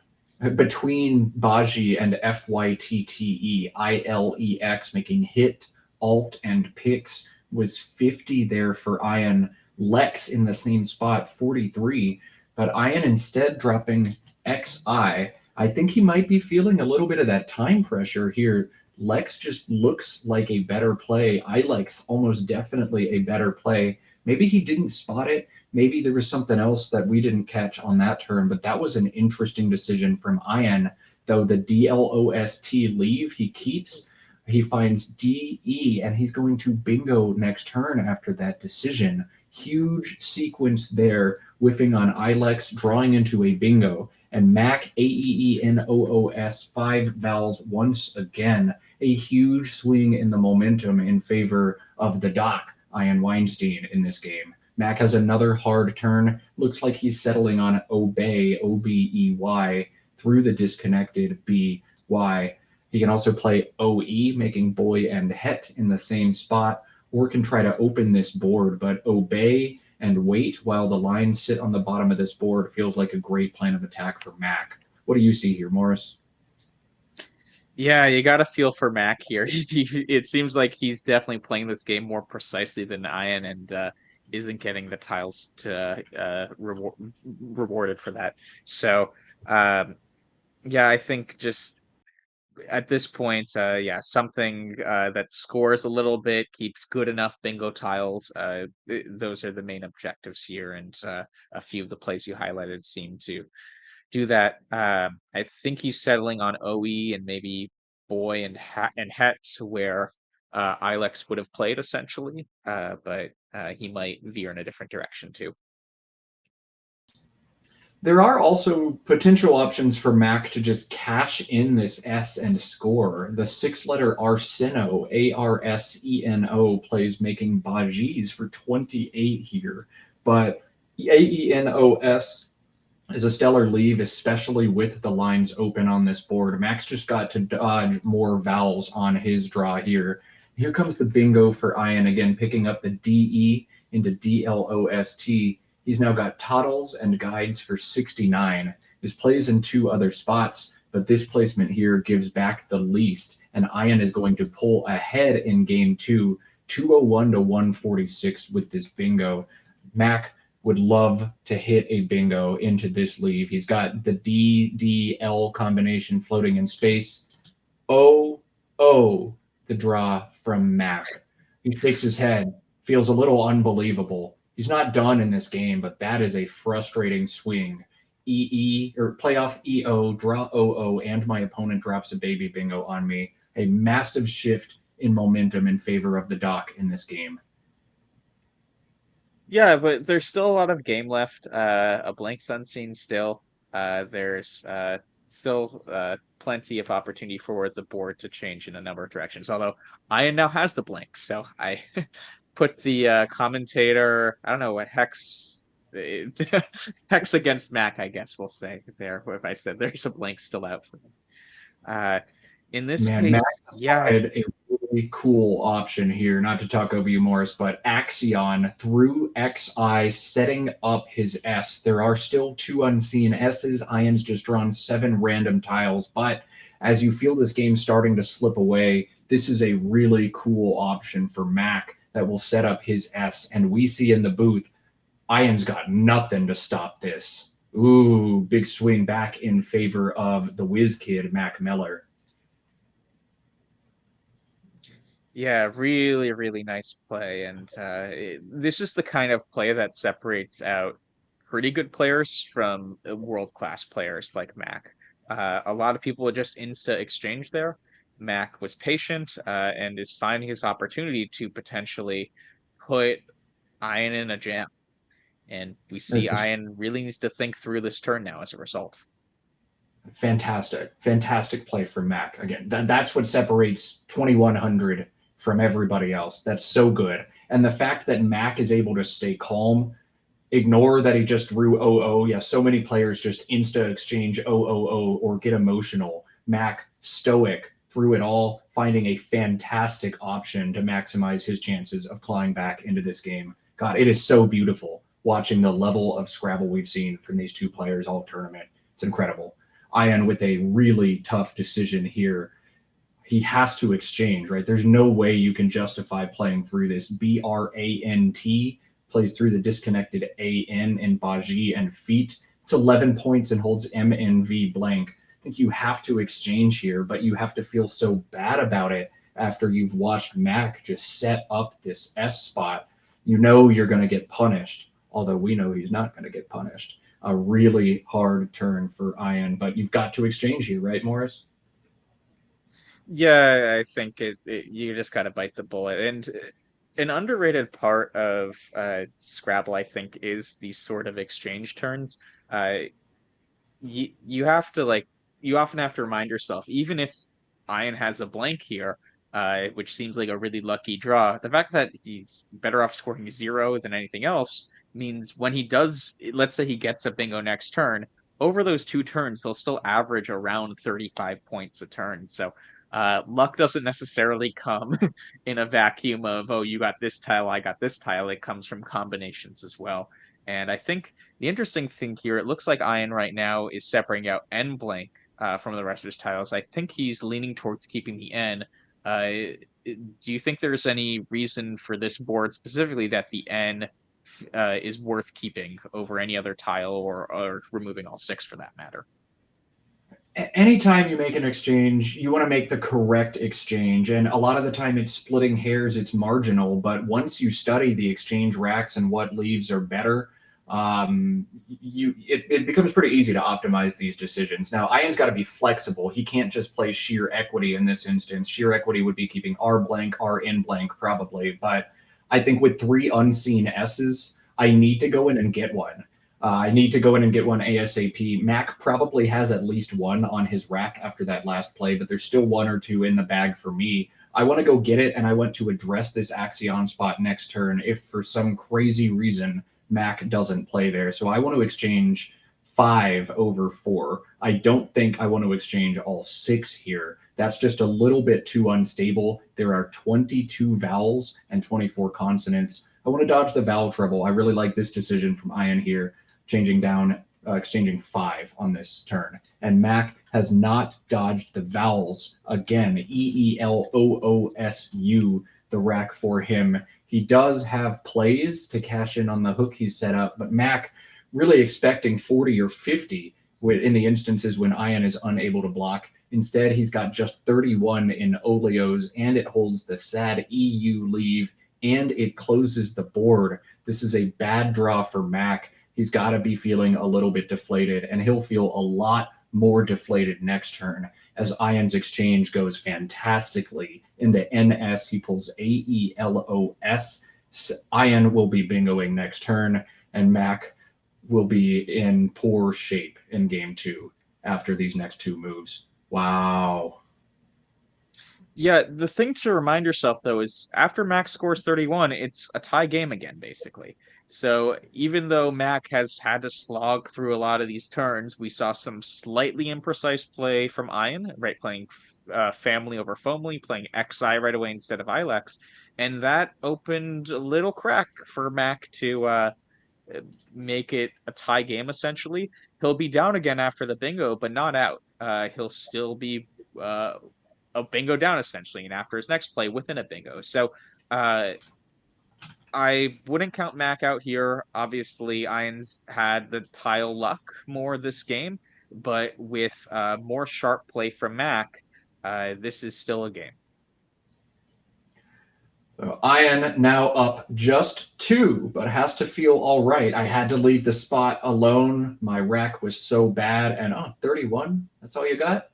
between Baji and FYTTE, ILEX, making hit, alt, and picks was 50 there for Ian. Lex in the same spot, 43. But Ian instead dropping XI. I think he might be feeling a little bit of that time pressure here. Lex just looks like a better play. Ilex almost definitely a better play. Maybe he didn't spot it. Maybe there was something else that we didn't catch on that turn, but that was an interesting decision from Ian. Though the DLOST leave he keeps, he finds DE, and he's going to bingo next turn after that decision. Huge sequence there, whiffing on Ilex, drawing into a bingo, and Mac AEENOOS 5 vowels once again. A huge swing in the momentum in favor of the Doc, Ian Weinstein, in this game. Mac has another hard turn. Looks like he's settling on Obey, OBEY, through the disconnected BY. He can also play OE, making boy and het in the same spot, or can try to open this board, but Obey and wait while the lines sit on the bottom of this board feels like a great plan of attack for Mac. What do you see here, Morris? Yeah, you got to feel for Mac here. It seems like he's definitely playing this game more precisely than Ian, and isn't getting the tiles to rewarded for that. So, yeah, I think just at this point, yeah, something that scores a little bit, keeps good enough bingo tiles. Those are the main objectives here, and a few of the plays you highlighted seem to do that. I think he's settling on OE and maybe Boy and Het, where Ilex would have played essentially, but he might veer in a different direction too. There are also potential options for Mac to just cash in this S and score. The 6-letter Arseno, ARSENO, plays making Bajis for 28 here, but AENOS is a stellar leave, especially with the lines open on this board. Mac's just got to dodge more vowels on his draw here. Here comes the bingo for Ian again, picking up the DE into DLOST. He's now got toddles and guides for 69. His plays in 2 other spots, but this placement here gives back the least, and Ian is going to pull ahead in game 2, 201 to 146 with this bingo. Mac would love to hit a bingo into this leave. He's got the DDL combination floating in space. Oh, the draw from Mac. He shakes his head, feels a little unbelievable. He's not done in this game, but that is a frustrating swing. EE or playoff EO, draw OO, and my opponent drops a baby bingo on me. A massive shift in momentum in favor of the Doc in this game. Yeah, but there's still a lot of game left. A blank's unseen still. There's still plenty of opportunity for the board to change in a number of directions. Although Ian now has the blank, so I put the commentator. I don't know what hex. Hex against Mac, I guess we'll say there. If I said there's a blank still out for him. In this case, Mac yeah, had a really cool option here, not to talk over you, Morris, but Axion through XI setting up his S. There are still 2 unseen S's. Ian's just drawn 7 random tiles, but as you feel this game starting to slip away, this is a really cool option for Mac that will set up his S. And we see in the booth, Ian's got nothing to stop this. Ooh, big swing back in favor of the whiz kid, Mack Meller. Yeah, really, really nice play. And this is the kind of play that separates out pretty good players from world-class players like Mac. A lot of people would just insta exchange there. Mac was patient and is finding his opportunity to potentially put Ian in a jam. And we see It's Ian really needs to think through this turn now as a result. fantastic, fantastic play from Mac. Again, that's what separates 2100 from everybody else. That's so good. And the fact that Mac is able to stay calm, ignore that he just drew 0-0. Yeah, so many players just insta exchange 0-0 or get emotional. Mac, stoic through it all, finding a fantastic option to maximize his chances of clawing back into this game. God, it is so beautiful watching the level of Scrabble we've seen from these two players all tournament. It's incredible. Ian with a really tough decision here. He has to exchange, right? There's no way you can justify playing through this. Brant plays through the disconnected AN and Baji and feet. It's 11 points and holds MNV blank. I think you have to exchange here, but you have to feel so bad about it after you've watched Mac just set up this S spot. You know you're going to get punished, although we know he's not going to get punished. A really hard turn for Ian, but you've got to exchange here, right, Morris? Yeah, I think you just gotta bite the bullet. And an underrated part of Scrabble, I think, is these sort of exchange turns. Uh, you have to you often have to remind yourself, even if Ian has a blank here, which seems like a really lucky draw, the fact that he's better off scoring 0 than anything else means when he does, let's say he gets a bingo next turn, over those 2 turns, they'll still average around 35 points a turn. So luck doesn't necessarily come in a vacuum of, oh, you got this tile, I got this tile. It comes from combinations as well. And I think the interesting thing here, it looks like Ian right now is separating out N blank from the rest of his tiles. I think he's leaning towards keeping the N. Uh, do you think there's any reason for this board specifically that the N is worth keeping over any other tile or removing all 6 for that matter? Anytime you make an exchange, you want to make the correct exchange. And a lot of the time it's splitting hairs, it's marginal. But once you study the exchange racks and what leaves are better, it becomes pretty easy to optimize these decisions. Now, Ian's got to be flexible. He can't just play sheer equity in this instance. Sheer equity would be keeping R blank, R in blank, probably. But I think with 3 unseen S's, I need to go in and get one. I need to go in and get one ASAP. Mac probably has at least one on his rack after that last play, but there's still 1 or 2 in the bag for me. I want to go get it, and I want to address this Axion spot next turn if for some crazy reason Mac doesn't play there. So I want to exchange 5 over 4. I don't think I want to exchange all 6 here. That's just a little bit too unstable. There are 22 vowels and 24 consonants. I want to dodge the vowel trouble. I really like this decision from Ian here, exchanging 5 on this turn. And Mac has not dodged the vowels again. EELOOSU, the rack for him. He does have plays to cash in on the hook he's set up, but Mac really expecting 40 or 50 in the instances when Ian is unable to block. Instead, he's got just 31 in Oleos, and it holds the sad EU leave, and it closes the board. This is a bad draw for Mac. He's got to be feeling a little bit deflated, and he'll feel a lot more deflated next turn as Ian's exchange goes fantastically. In the NS, he pulls AELOS. Ian will be bingoing next turn, and Mac will be in poor shape in game 2 after these next 2 moves. Wow. Yeah, the thing to remind yourself though is after Mac scores 31, it's a tie game again, basically. So even though Mac has had to slog through a lot of these turns, we saw some slightly imprecise play from Ian, right, playing family over family, playing XI right away instead of ILEX, and that opened a little crack for Mac to make it a tie game essentially. He'll be down again after the bingo, but not out. He'll still be a bingo down essentially, and after his next play within a bingo. So I wouldn't count Mac out here. Obviously, Ian's had the tile luck more this game, but with more sharp play from Mac, this is still a game. So Ian now up just 2, but has to feel all right. I had to leave the spot alone. My rack was so bad. And 31? That's all you got?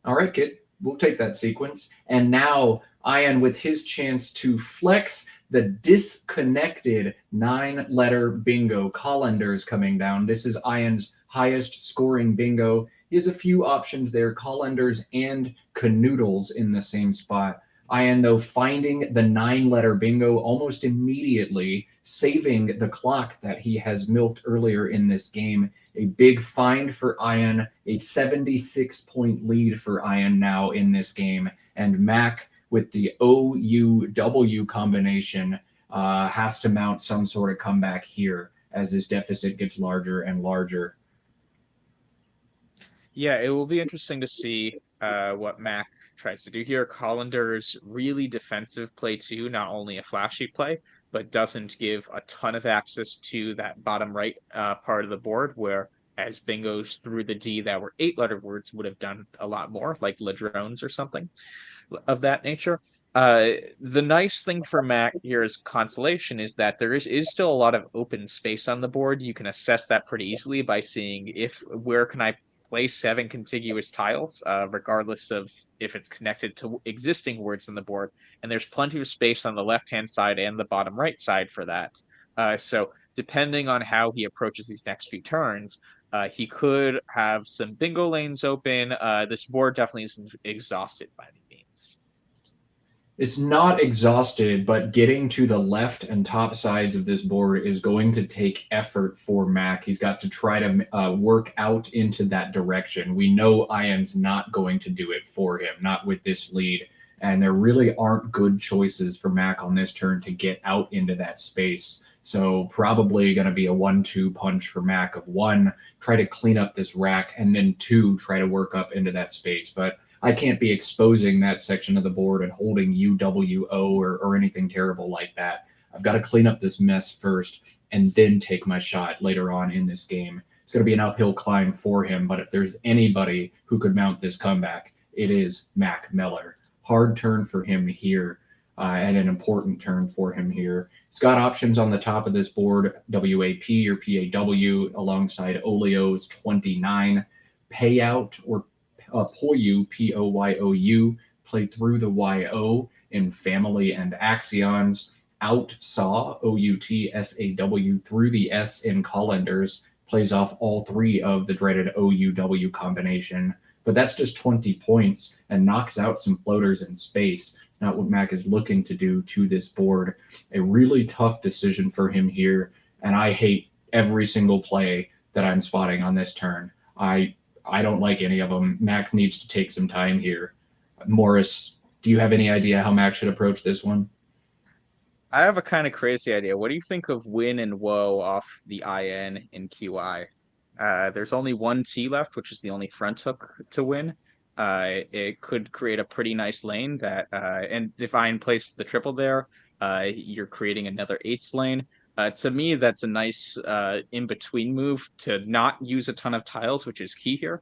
All right, kid. We'll take that sequence. And now Ian with his chance to flex the disconnected 9-letter bingo. Colanders coming down. This is Ian's highest scoring bingo. He has a few options there, colanders and canoodles in the same spot. Ian, though, finding the 9-letter bingo almost immediately, saving the clock that he has milked earlier in this game. A big find for Ian, a 76-point lead for Ian now in this game. And Mack, with the OUW combination, has to mount some sort of comeback here as his deficit gets larger and larger. Yeah, it will be interesting to see what Mack tries to do here. Collander's really defensive play too, not only a flashy play, but doesn't give a ton of access to that bottom right part of the board, where as bingos through the D that were 8-letter words would have done a lot more, like ladrones or something of that nature. The nice thing for Mac here as consolation is that there is still a lot of open space on the board. You can assess that pretty easily by seeing where can I place 7 contiguous tiles, regardless of if it's connected to existing words on the board. And there's plenty of space on the left-hand side and the bottom right side for that. So depending on how he approaches these next few turns, he could have some bingo lanes open. This board definitely isn't exhausted by any means. It's not exhausted, but getting to the left and top sides of this board is going to take effort for Mac. He's got to try to work out into that direction. We know Ian's not going to do it for him, not with this lead. And there really aren't good choices for Mac on this turn to get out into that space. So probably going to be a 1-2 punch for Mac of 1, try to clean up this rack, and then 2, try to work up into that space. But I can't be exposing that section of the board and holding UWO or anything terrible like that. I've got to clean up this mess first and then take my shot later on in this game. It's going to be an uphill climb for him, but if there's anybody who could mount this comeback, it is Mack Meller. Hard turn for him here, and an important turn for him here. He's got options on the top of this board, WAP or PAW, alongside Olio's 29, payout or Poyu, P-O-Y-O-U, play through the Y-O in family and axions, outsaw, O-U-T-S-A-W, through the S in colanders, plays off all 3 of the dreaded O-U-W combination. But that's just 20 points and knocks out some floaters in space. It's not what Mac is looking to do to this board. A really tough decision for him here, and I hate every single play that I'm spotting on this turn. I don't like any of them. Mac needs to take some time here. Morris, do you have any idea how Mac should approach this one? I have a kind of crazy idea. What do you think of win and woe off the IN in QI? There's only 1 T left, which is the only front hook to win. It could create a pretty nice lane that, and if IN plays the triple there, you're creating another 8s lane. To me, that's a nice in-between move to not use a ton of tiles, which is key here.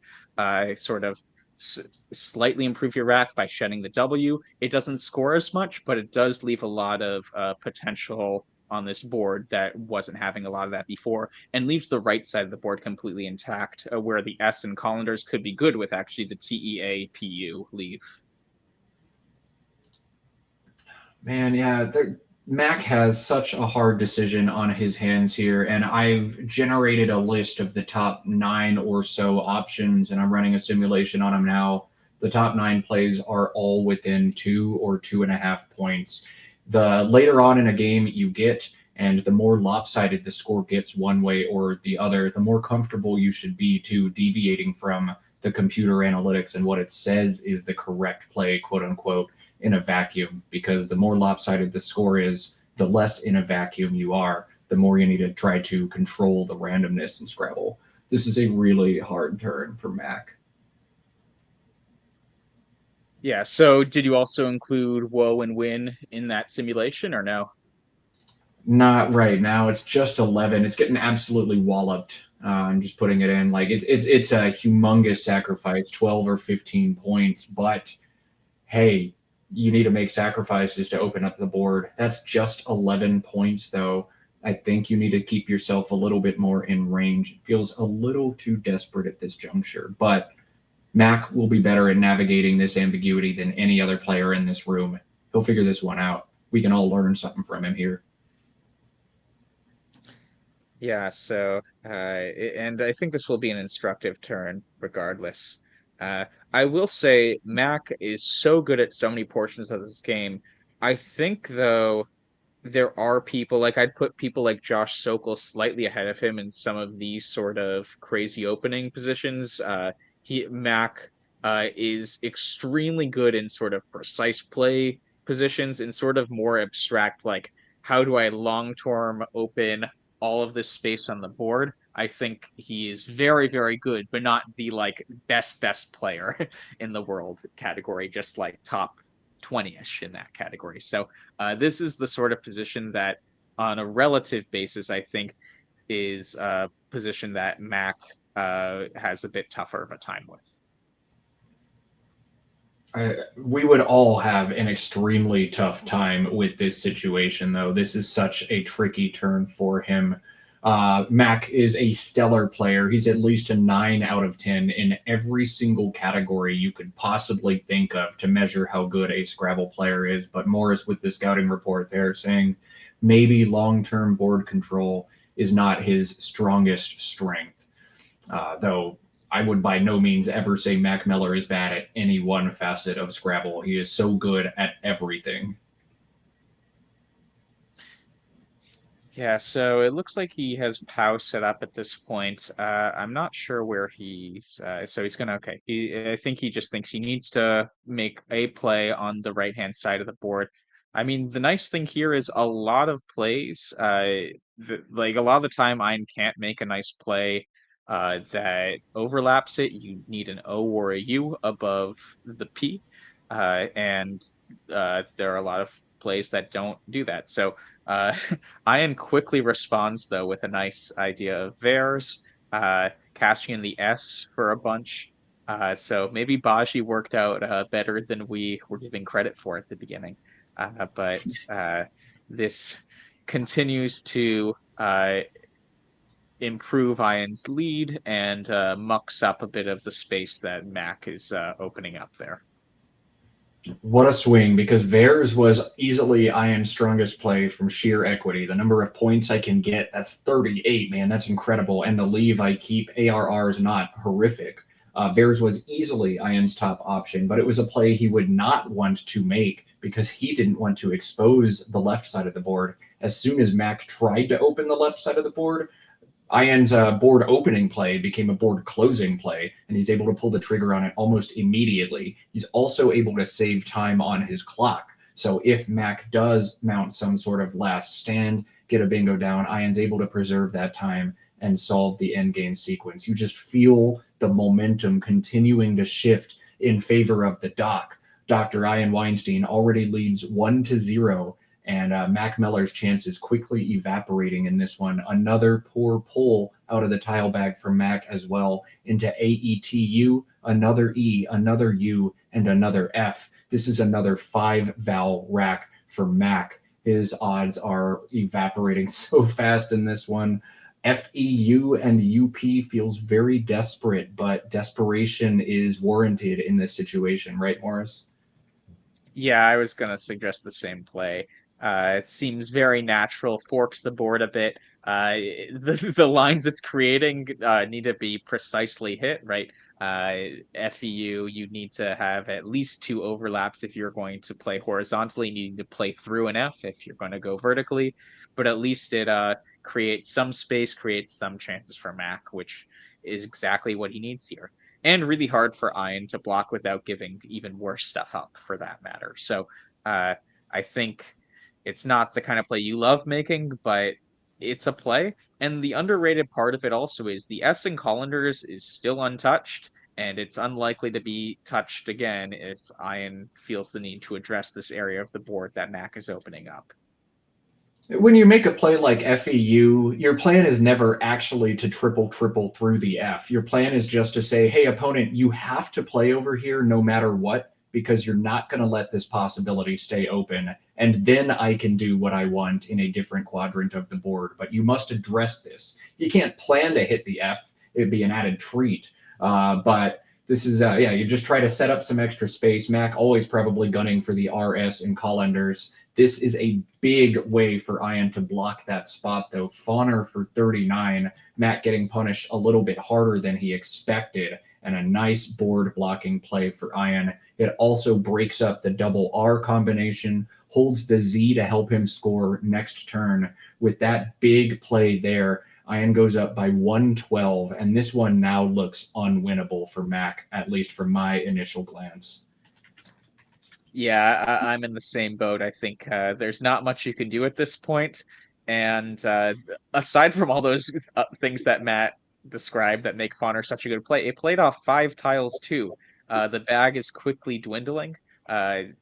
Sort of slightly improve your rack by shedding the W. It doesn't score as much, but it does leave a lot of potential on this board that wasn't having a lot of that before, and leaves the right side of the board completely intact, where the S and colanders could be good with actually the TEA-PU leave. Man, yeah, Mac has such a hard decision on his hands here, and I've generated a list of the top 9 or so options, and I'm running a simulation on them now. The top 9 plays are all within 2 or 2.5 points. The later on in a game you get, and the more lopsided the score gets one way or the other, the more comfortable you should be to deviating from the computer analytics and what it says is the correct play, quote unquote, in a vacuum, because the more lopsided the score is, the less in a vacuum you are, the more you need to try to control the randomness in Scrabble. This is a really hard turn for Mac. Yeah, so did you also include woe and win in that simulation or no? Not right now. It's just 11. It's getting absolutely walloped. I'm just putting it in. Like it's a humongous sacrifice, 12 or 15 points, but hey, you need to make sacrifices to open up the board. That's just 11 points, though. I think you need to keep yourself a little bit more in range. It feels a little too desperate at this juncture, but Mack will be better at navigating this ambiguity than any other player in this room. He'll figure this one out. We can all learn something from him here. Yeah, so and I think this will be an instructive turn regardless. I will say Mac is so good at so many portions of this game. I think though there are people like I'd put people like Josh Sokol slightly ahead of him in some of these sort of crazy opening positions. Mac is extremely good in sort of precise play positions and sort of more abstract, like how do I long term open all of this space on the board. I think he is very, very good, but not the like best player in the world category, just like top 20-ish in that category. So this is the sort of position that, on a relative basis, I think is a position that Mac has a bit tougher of a time with. We would all have an extremely tough time with this situation, though. This is such a tricky turn for him. Mac is a stellar player. He's at least a 9 out of 10 in every single category you could possibly think of to measure how good a Scrabble player is. But Morris, with the scouting report, they're saying maybe long-term board control is not his strongest strength, though I would by no means ever say Mack Meller is bad at any one facet of Scrabble. He is so good at everything. Yeah, so it looks like he has POW set up at this point. I'm not sure where he's. So he's gonna. Okay, I think he just thinks he needs to make a play on the right-hand side of the board. I mean, the nice thing here is a lot of plays. Like a lot of the time, Ian can't make a nice play that overlaps it. You need an O or a U above the P, and there are a lot of plays that don't do that. So. Ian quickly responds though with a nice idea of theirs, cashing in the S for a bunch. So maybe Baji worked out better than we were giving credit for at the beginning. But this continues to improve Ian's lead and mucks up a bit of the space that Mac is opening up there. What a swing, because Veirs was easily Ian's strongest play from sheer equity. The number of points I can get, that's 38, man. That's incredible. And the leave I keep, ARR, is not horrific. Veirs was easily Ian's top option, but it was a play he would not want to make because he didn't want to expose the left side of the board. As soon as Mac tried to open the left side of the board, Ian's board opening play became a board closing play, and he's able to pull the trigger on it almost immediately. He's also able to save time on his clock. So if Mac does mount some sort of last stand, get a bingo down, Ian's able to preserve that time and solve the end game sequence. You just feel the momentum continuing to shift in favor of the doc. Dr. Ian Weinstein already leads 1-0. And Mack Meller's chance is quickly evaporating in this one. Another poor pull out of the tile bag for Mac as well into AETU, another E, another U, and another F. This is another 5-vowel rack for Mac. His odds are evaporating so fast in this one. FEU and UP feels very desperate, but desperation is warranted in this situation, right, Morris? Yeah, I was going to suggest the same play. It seems very natural, forks the board a bit. The lines it's creating need to be precisely hit, right? FEU, you need to have at least 2 overlaps if you're going to play horizontally. You need to play through an F if you're going to go vertically. But at least it creates some space, creates some chances for Mac, which is exactly what he needs here. And really hard for Ian to block without giving even worse stuff up, for that matter. So I think it's not the kind of play you love making, but it's a play. And the underrated part of it also is the S in Collanders is still untouched, and it's unlikely to be touched again if Ian feels the need to address this area of the board that Mac is opening up. When you make a play like FEU, your plan is never actually to triple through the F. Your plan is just to say, hey, opponent, you have to play over here no matter what, because you're not going to let this possibility stay open. And then I can do what I want in a different quadrant of the board. But you must address this. You can't plan to hit the F. It'd be an added treat. But this is, you just try to set up some extra space. Mack always probably gunning for the RS and Collenders. This is a big way for Ian to block that spot, though. Fauner for 39. Mack getting punished a little bit harder than he expected, and a nice board blocking play for Ian. It also breaks up the double R combination, holds the Z to help him score next turn. With that big play there, Ian goes up by 112, and this one now looks unwinnable for Mack, at least from my initial glance. Yeah, I'm in the same boat. I think there's not much you can do at this point. And aside from all those things that Matt described that make Fauner such a good play, it played off 5 tiles too. The bag is quickly dwindling,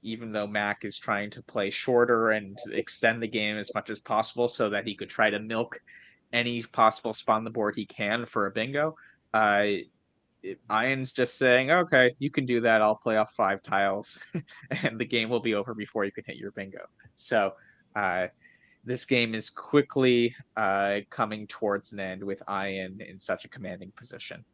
even though Mack is trying to play shorter and extend the game as much as possible so that he could try to milk any possible spot on the board he can for a bingo. Ian's just saying, okay, you can do that. I'll play off 5 tiles and the game will be over before you can hit your bingo. So this game is quickly coming towards an end with Ian in such a commanding position.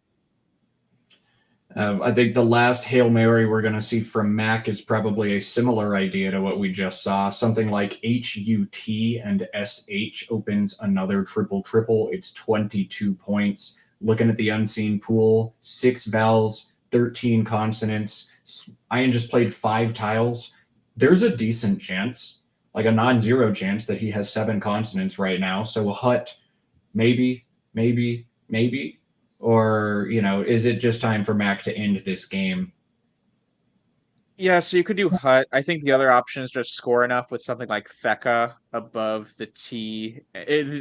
I think the last Hail Mary we're going to see from Mack is probably a similar idea to what we just saw. Something like HUT and SH opens another triple. It's 22 points. Looking at the unseen pool, 6 vowels, 13 consonants. Ian just played 5 tiles. There's a decent chance, like a non-zero chance, that he has 7 consonants right now. So Hut, maybe. Or, is it just time for Mack to end this game? Yeah, so you could do Hut. I think the other option is just score enough with something like Theka above the T,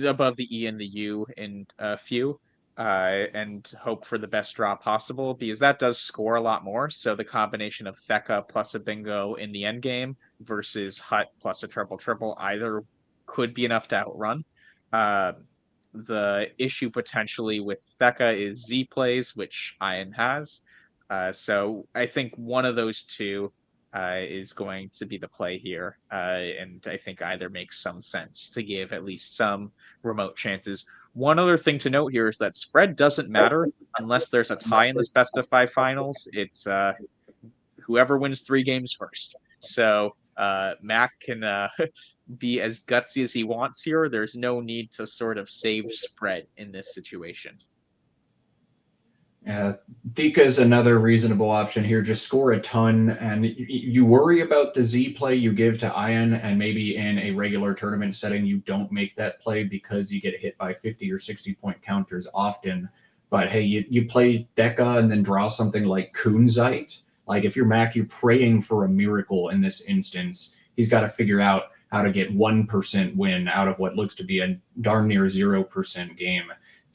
above the E and the U in few, and hope for the best draw possible, because that does score a lot more. So the combination of Theka plus a bingo in the end game versus Hut plus a triple either could be enough to outrun. The issue potentially with Theka is Z plays, which Ian has. So I think one of those two is going to be the play here. And I think either makes some sense to give at least some remote chances. One other thing to note here is that spread doesn't matter unless there's a tie in this best of 5 finals. It's whoever wins 3 games first. So Mack can be as gutsy as he wants here. There's no need to sort of save spread in this situation. Theka is another reasonable option here. Just score a ton, and you worry about the Z play you give to Ian, and maybe in a regular tournament setting you don't make that play because you get hit by 50 or 60 point counters often. But hey, you play Theka and then draw something like Kunzite. Like if you're Mack, you're praying for a miracle in this instance. He's got to figure out how to get 1% win out of what looks to be a darn near 0% game.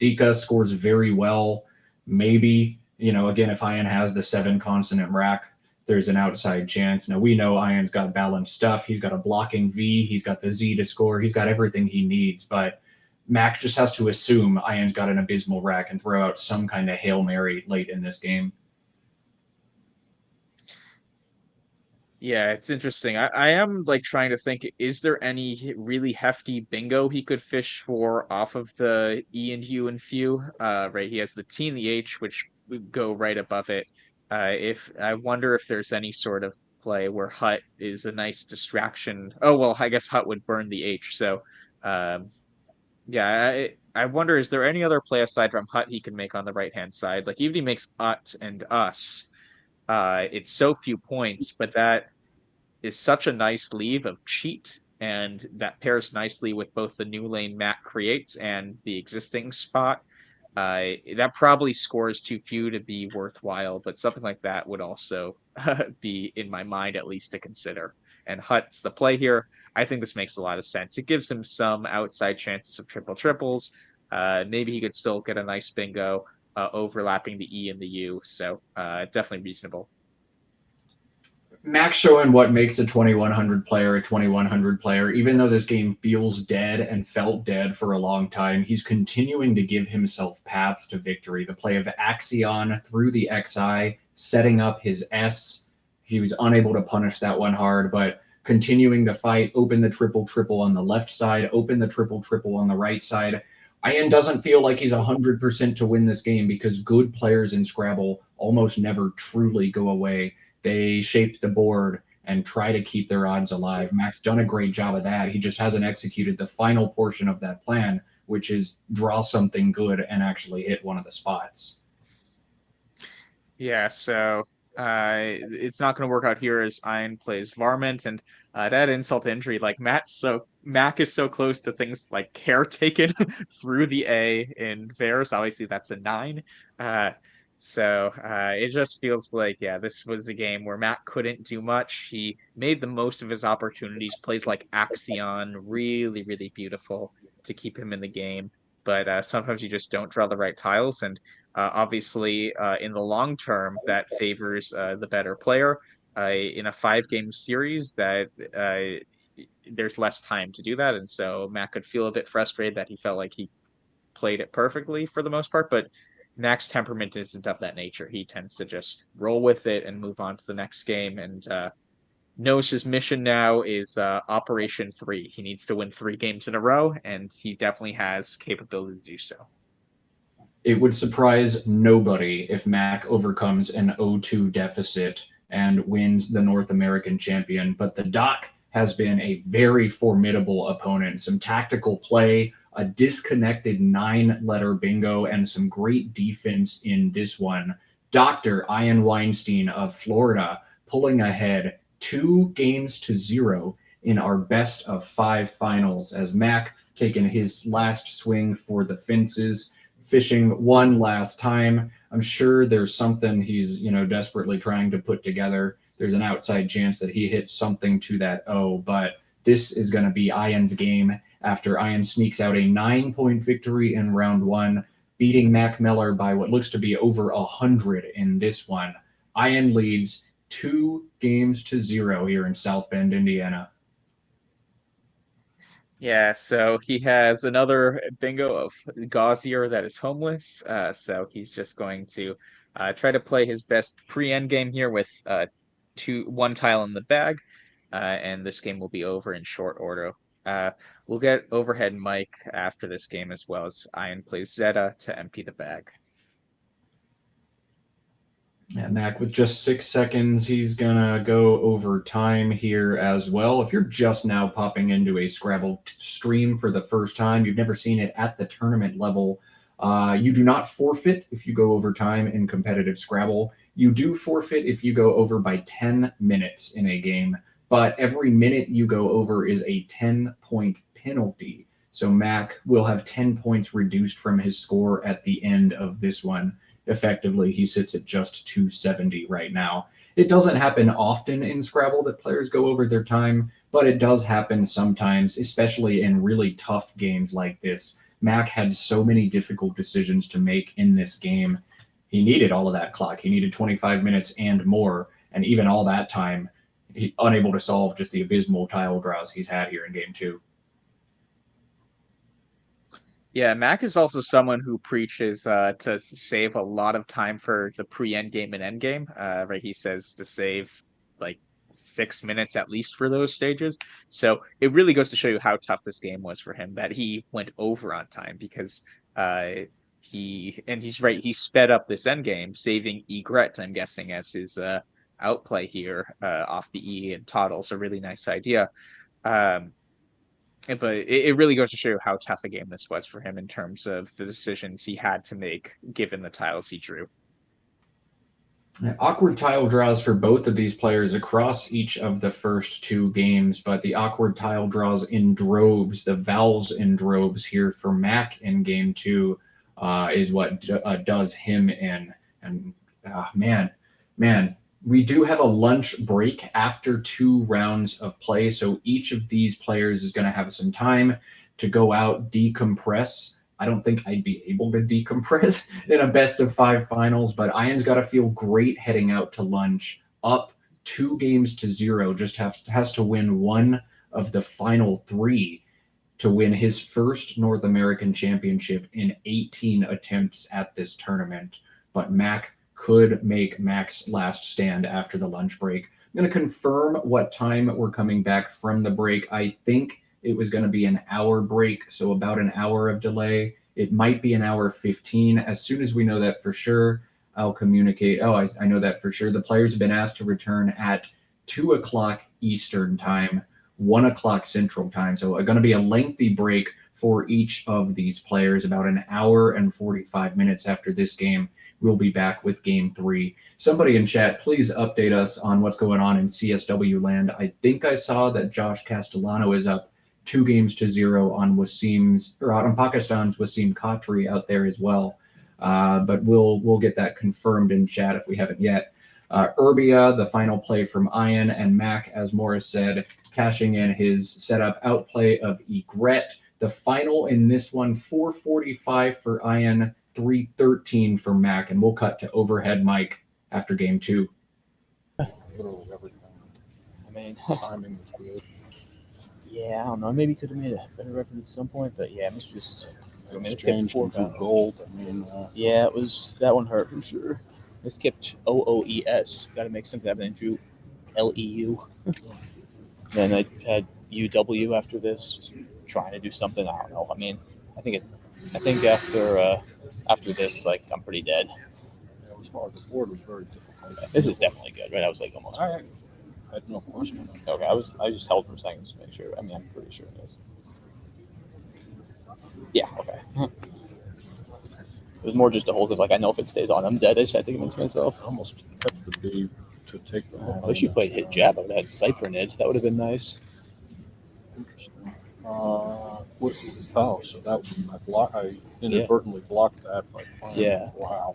Theka scores very well. Maybe, again, if Ian has the 7 consonant rack, there's an outside chance. Now, we know Ian's got balanced stuff. He's got a blocking V. He's got the Z to score. He's got everything he needs. But Mack just has to assume Ian's got an abysmal rack and throw out some kind of Hail Mary late in this game. Yeah, it's interesting. I am trying to think, is there any really hefty bingo he could fish for off of the E and U and few? Right, he has the T and the H, which would go right above it. If I wonder if there's any sort of play where Hut is a nice distraction. Oh, well, I guess Hut would burn the H. So, yeah, I wonder, is there any other play aside from Hut he can make on the right-hand side? Like, even if he makes Ut and Us, it's so few points, but that is such a nice leave of cheat, and that pairs nicely with both the new lane Matt creates and the existing spot. That probably scores too few to be worthwhile, but something like that would also be in my mind at least to consider. And Hut's the play here. I think this makes a lot of sense. It gives him some outside chances of triples. Maybe he could still get a nice bingo overlapping the E and the U. So definitely reasonable. Max showing what makes a 2100 player a 2100 player. Even though this game feels dead and felt dead for a long time, he's continuing to give himself paths to victory. The play of Axion through the XI, setting up his S, he was unable to punish that one hard, but continuing to fight, open the triple on the left side, open the triple on the right side. Ian doesn't feel like he's 100% to win this game because good players in Scrabble almost never truly go away. They shape the board and try to keep their odds alive. Mack's done a great job of that. He just hasn't executed the final portion of that plan, which is draw something good and actually hit one of the spots. Yeah, so it's not going to work out here as Ian plays Varmint, and that insult to injury, like Mack is so close to things like caretaken through the A in Varus. Obviously, that's a 9. It just feels like, yeah, this was a game where Mack couldn't do much. He made the most of his opportunities, plays like Axion, really, really beautiful to keep him in the game. But sometimes you just don't draw the right tiles, and obviously, in the long term, that favors the better player. In a 5-game series, that there's less time to do that, and so Matt could feel a bit frustrated that he felt like he played it perfectly for the most part. But Mack's temperament isn't of that nature. He tends to just roll with it and move on to the next game, and knows his mission now is Operation 3. He needs to win 3 games in a row, and he definitely has capability to do so. It would surprise nobody if Mack overcomes an 0-2 deficit and wins the North American champion. But the Doc has been a very formidable opponent. Some tactical play, a disconnected 9-letter bingo, and some great defense in this one. Dr. Ian Weinstein of Florida pulling ahead 2-0 in our best of 5 finals as Mack taking his last swing for the fences, fishing one last time. I'm sure there's something he's, desperately trying to put together. There's an outside chance that he hits something to that O, but this is going to be Ian's game after Ian sneaks out a 9-point victory in round 1, beating Mack Meller by what looks to be over 100 in this one. Ian leads 2-0 here in South Bend, Indiana. Yeah, so he has another bingo of Gauzier that is homeless. So he's just going to try to play his best pre-end game here with 1 tile in the bag, and this game will be over in short order. We'll get overhead Mike after this game as well as Ian plays Zeta to empty the bag. Yeah, Mack with just 6 seconds. He's going to go over time here as well. If you're just now popping into a Scrabble stream for the first time, you've never seen it at the tournament level, you do not forfeit if you go over time in competitive Scrabble. You do forfeit if you go over by 10 minutes in a game, but every minute you go over is a 10-point penalty. So Mack will have 10 points reduced from his score at the end of this one. Effectively, he sits at just 270 right now. It doesn't happen often in Scrabble that players go over their time, but it does happen sometimes, especially in really tough games like this. Mack had so many difficult decisions to make in this game. He needed all of that clock. He needed 25 minutes and more, and even all that time, he's unable to solve just the abysmal tile draws he's had here in game 2. Yeah, Mack is also someone who preaches to save a lot of time for the pre-end game and end game. Right, he says to save like 6 minutes at least for those stages. So it really goes to show you how tough this game was for him that he went over on time because he's right. He sped up this end game, saving Egret, I'm guessing, as his outplay here off the E and Toddle's a really nice idea. But it really goes to show you how tough a game this was for him in terms of the decisions he had to make given the tiles he drew. Awkward tile draws for both of these players across each of the first 2 games, but the awkward tile draws in droves, the vowels in droves here for Mack in game 2 is what does him in. And man, we do have a lunch break after 2 rounds of play, so each of these players is going to have some time to go out, decompress. I don't think I'd be able to decompress in a best of 5 finals, but Ian's got to feel great heading out to lunch, up 2-0, just has to win 1 of the final 3 to win his first North American championship in 18 attempts at this tournament. But Mack could make Mack's last stand after the lunch break. going to confirm what time we're coming back from the break. I think it was going to be an hour break, so about an hour of delay. It might be an hour 15. As soon as we know that for sure, I'll communicate. Oh, I know that for sure. The players have been asked to return at 2 o'clock Eastern time, 1 o'clock Central time. So going to be a lengthy break for each of these players. About an hour and 45 minutes after this game, we'll be back with game 3. Somebody in chat, please update us on what's going on in CSW land. I think I saw that Josh Castellano is up 2-0 on on Pakistan's Wasim Khatri out there as well. But we'll get that confirmed in chat if we haven't yet. Urbia, the final play from Ian, and Mack, as Morris said, cashing in his setup outplay of Egret. The final in this one, 445 for Ian, 313 for Mack, and we'll cut to overhead Mike after game 2. Literally everything. I mean, Timing was good. yeah, I don't know. Maybe could have made a better effort at some point, but yeah, it was just. I mean, it's kept Exchange 4 into pounds. gold. I mean, Yeah, it was that one hurt for sure. It skipped OOES. Got to make something happen and drew LEU. Then I had UW after this, just trying to do something. I don't know. I mean, I think after this, like, I'm pretty dead. it was hard. The board was very difficult. This is definitely good, right? I was like almost. I had no question. Okay, I just held for a second just to make sure. I mean, I'm pretty sure it is. Yeah. Okay. It was more just a hold because, like, I know if it stays on, I'm dead. I just had to convince myself. I almost kept the B to take the hook. I wish you played hit jab. I would have had Cypher Nid. That would have been nice. Interesting. So that was I inadvertently blocked that by playing. Yeah. Wow.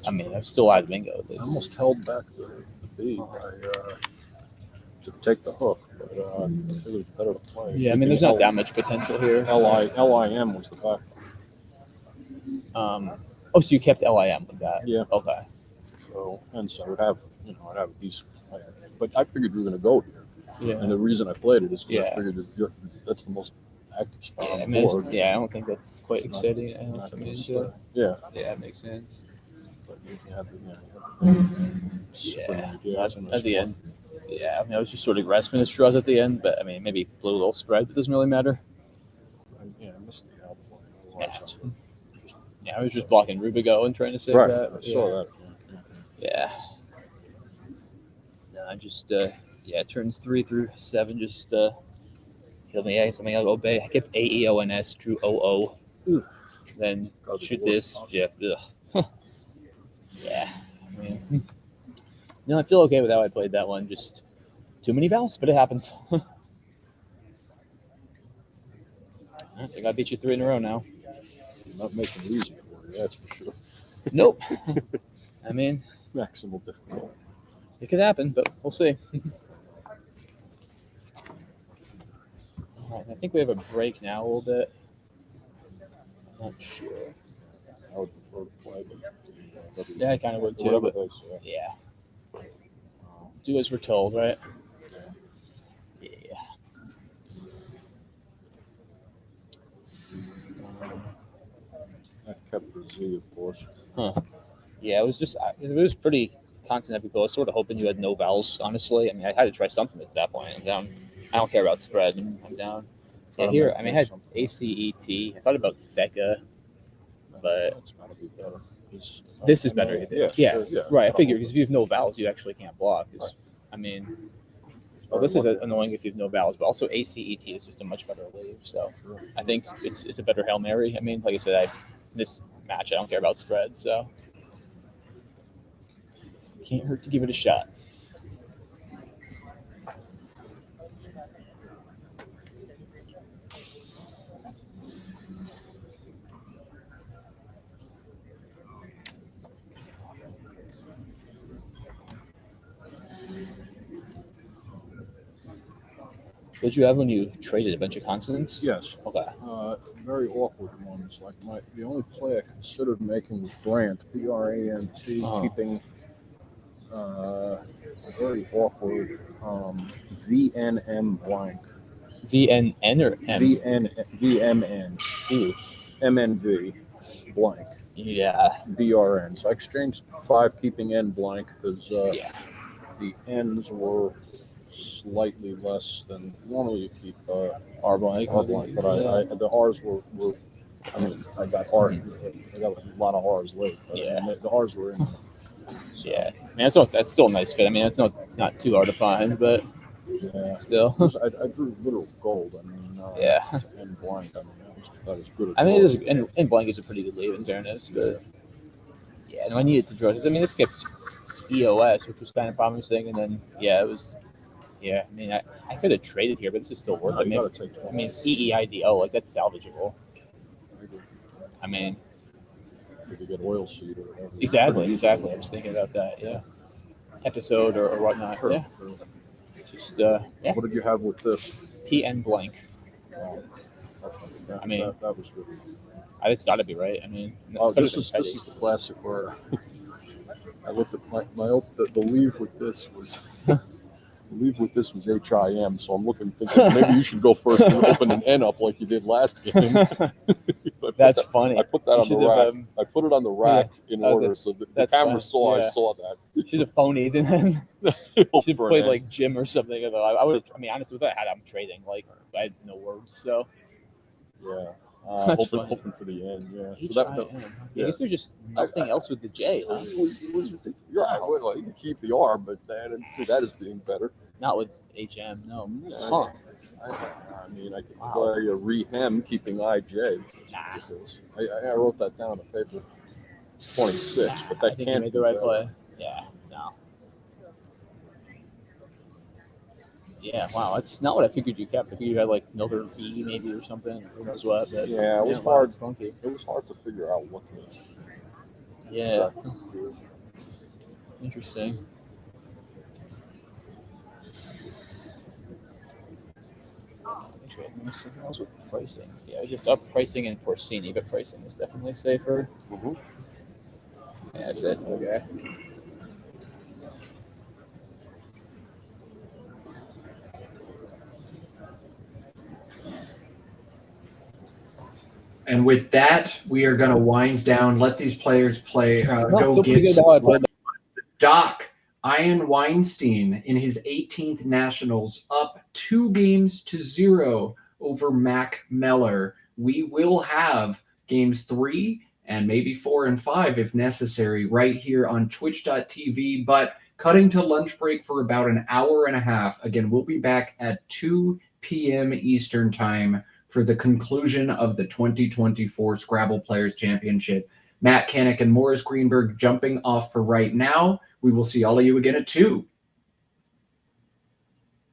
I mean, I'm still out of bingo. I almost held back the B to take the hook, but I think it was better to play. Yeah, I mean, there's not that much potential here. LIM was the back. Oh, so you kept LIM with that? Yeah. Okay. So I'd have a decent play. But I figured we were going to go here. Yeah. And the reason I played it is because Yeah. I figured that's the most active spot Yeah, on I the mean, board. yeah, I don't think that's quite It's not- exciting. I don't Not know if I'm gonna into stay. it. Yeah. Yeah, it makes sense. But you have the At the end. Yeah, I mean, I was just sort of grasping at straws at the end, but I mean, maybe blew a little spread, but it doesn't really matter. I missed the outplay. Yeah, I was just blocking Rubigo and trying to save Right. that. I saw that. Yeah. No, I just, turns 3 through 7 just killed me. Yeah, something I'll go Bay. I kept AEONS, drew OO. Then Probably shoot the worst this. Yeah. Ugh. Yeah. I mean, I feel okay with how I played that one. Just too many vowels, but it happens. I think I beat you 3 in a row now. Not making it easy for you, that's for sure. Nope. I mean, Maximal difficulty. it could happen, but we'll see. All right, I think we have a break now a little bit. I'm not sure. I would prefer to play, but Yeah, I kind of would too. whatever But they say. yeah. Do as we're told, right? Yeah. I kept the Z, of course. Yeah, it was pretty constant every goal. I was sort of hoping you had no vowels, honestly. I mean, I had to try something at that point. I'm down. I don't care about spread. I'm down. Yeah, here, I mean, I had ACET. I thought about Theka, but It's got to be better. this is better. Yeah, Yeah, sure, right. I figured because if you have no vowels, you actually can't block. I mean, well, this is annoying if you have no vowels, but also ACET is just a much better leave. So Sure. I think it's a better Hail Mary. I mean, like I said, this match, I don't care about spread, so can't hurt to give it a shot. What did you have when you traded a bunch of consonants? Yes. Okay. Very awkward ones. Like the only play I considered making was Brant, Brant, keeping a very awkward VNM blank. VNN or M? VMN. Ooh. MNV blank. Yeah. BRN. So I exchanged 5, keeping N blank because Yeah. the ends were slightly less than normally you keep R blank. R blank, but I the R's were I mean I got a lot of R's late, but Yeah. I mean, the R's were in. So, Yeah, I mean that's still a nice fit. I mean it's not too hard to find, but yeah. still. I drew literal gold. I mean, Yeah. and blank. I mean, that was good. I mean, it is, and blank is a pretty good lead in fairness, but yeah, no, I needed to draw. I mean, this skipped EOS, which was kind of promising, and then it was. Yeah, I mean, I could have traded here, but this is still worth it. I mean, it's EEIDO, like that's salvageable. I mean, you could get oil seed or whatever. Exactly. I was thinking about that. Yeah, episode or whatnot. Sure, yeah, sure. just yeah. What did you have with this? PN blank. Yeah, I mean, that was good. It's got to be right. I mean, this is the classic where I looked at the leave with this was HIM, so I'm thinking maybe you should go first and open an N up like you did last game. That's funny. I put that on the rack. I put it on the rack in order so the camera saw I saw that. Should have phonied and then should have played like Jim or something. I would. I mean, honestly, with that hat, I'm trading. Like I had no words, so yeah. Hoping for the end, yeah. So I guess there's just nothing else with the J. Huh? It was well, you can keep the R, but I didn't see that as being better. Not with HM, no. Huh. I mean, I could play a rehem keeping IJ. I wrote that down on the paper. 26, but that I think can't you made the right play. Yeah, no. Yeah, wow, that's not what I figured you kept. I figured you had like another B maybe or something. Who knows what? But yeah, it was hard. Funky. It was hard to figure out what to. Yeah. Interesting. Something else with pricing. Yeah, just up pricing and Porcini, but pricing is definitely safer. Mm-hmm. Yeah, that's it. Okay. And with that, we are going to wind down. Let these players play. Go get Doc. Ian Weinstein in his 18th Nationals, up 2-0 over Mack Meller. We will have games 3 and maybe 4 and 5 if necessary right here on twitch.tv. But cutting to lunch break for about an hour and a half. Again, we'll be back at 2 p.m. Eastern time for the conclusion of the 2024 Scrabble Players Championship. Matt Canik and Morris Greenberg jumping off for right now. We will see all of you again at 2.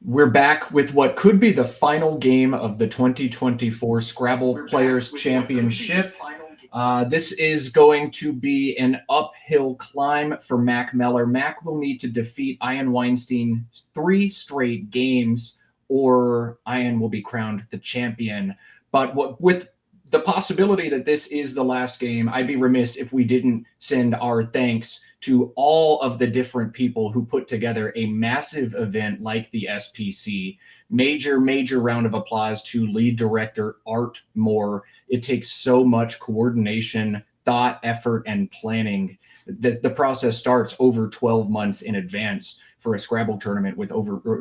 We're back with what could be the final game of the 2024 Scrabble Players Championship. This is going to be an uphill climb for Mack Meller. Mack will need to defeat Ian Weinstein 3 straight games, or Ian will be crowned the champion. But with the possibility that this is the last game, I'd be remiss if we didn't send our thanks to all of the different people who put together a massive event like the SPC. Major round of applause to lead director Art Moore. It takes so much coordination, thought, effort, and planning. The process starts over 12 months in advance for a Scrabble tournament with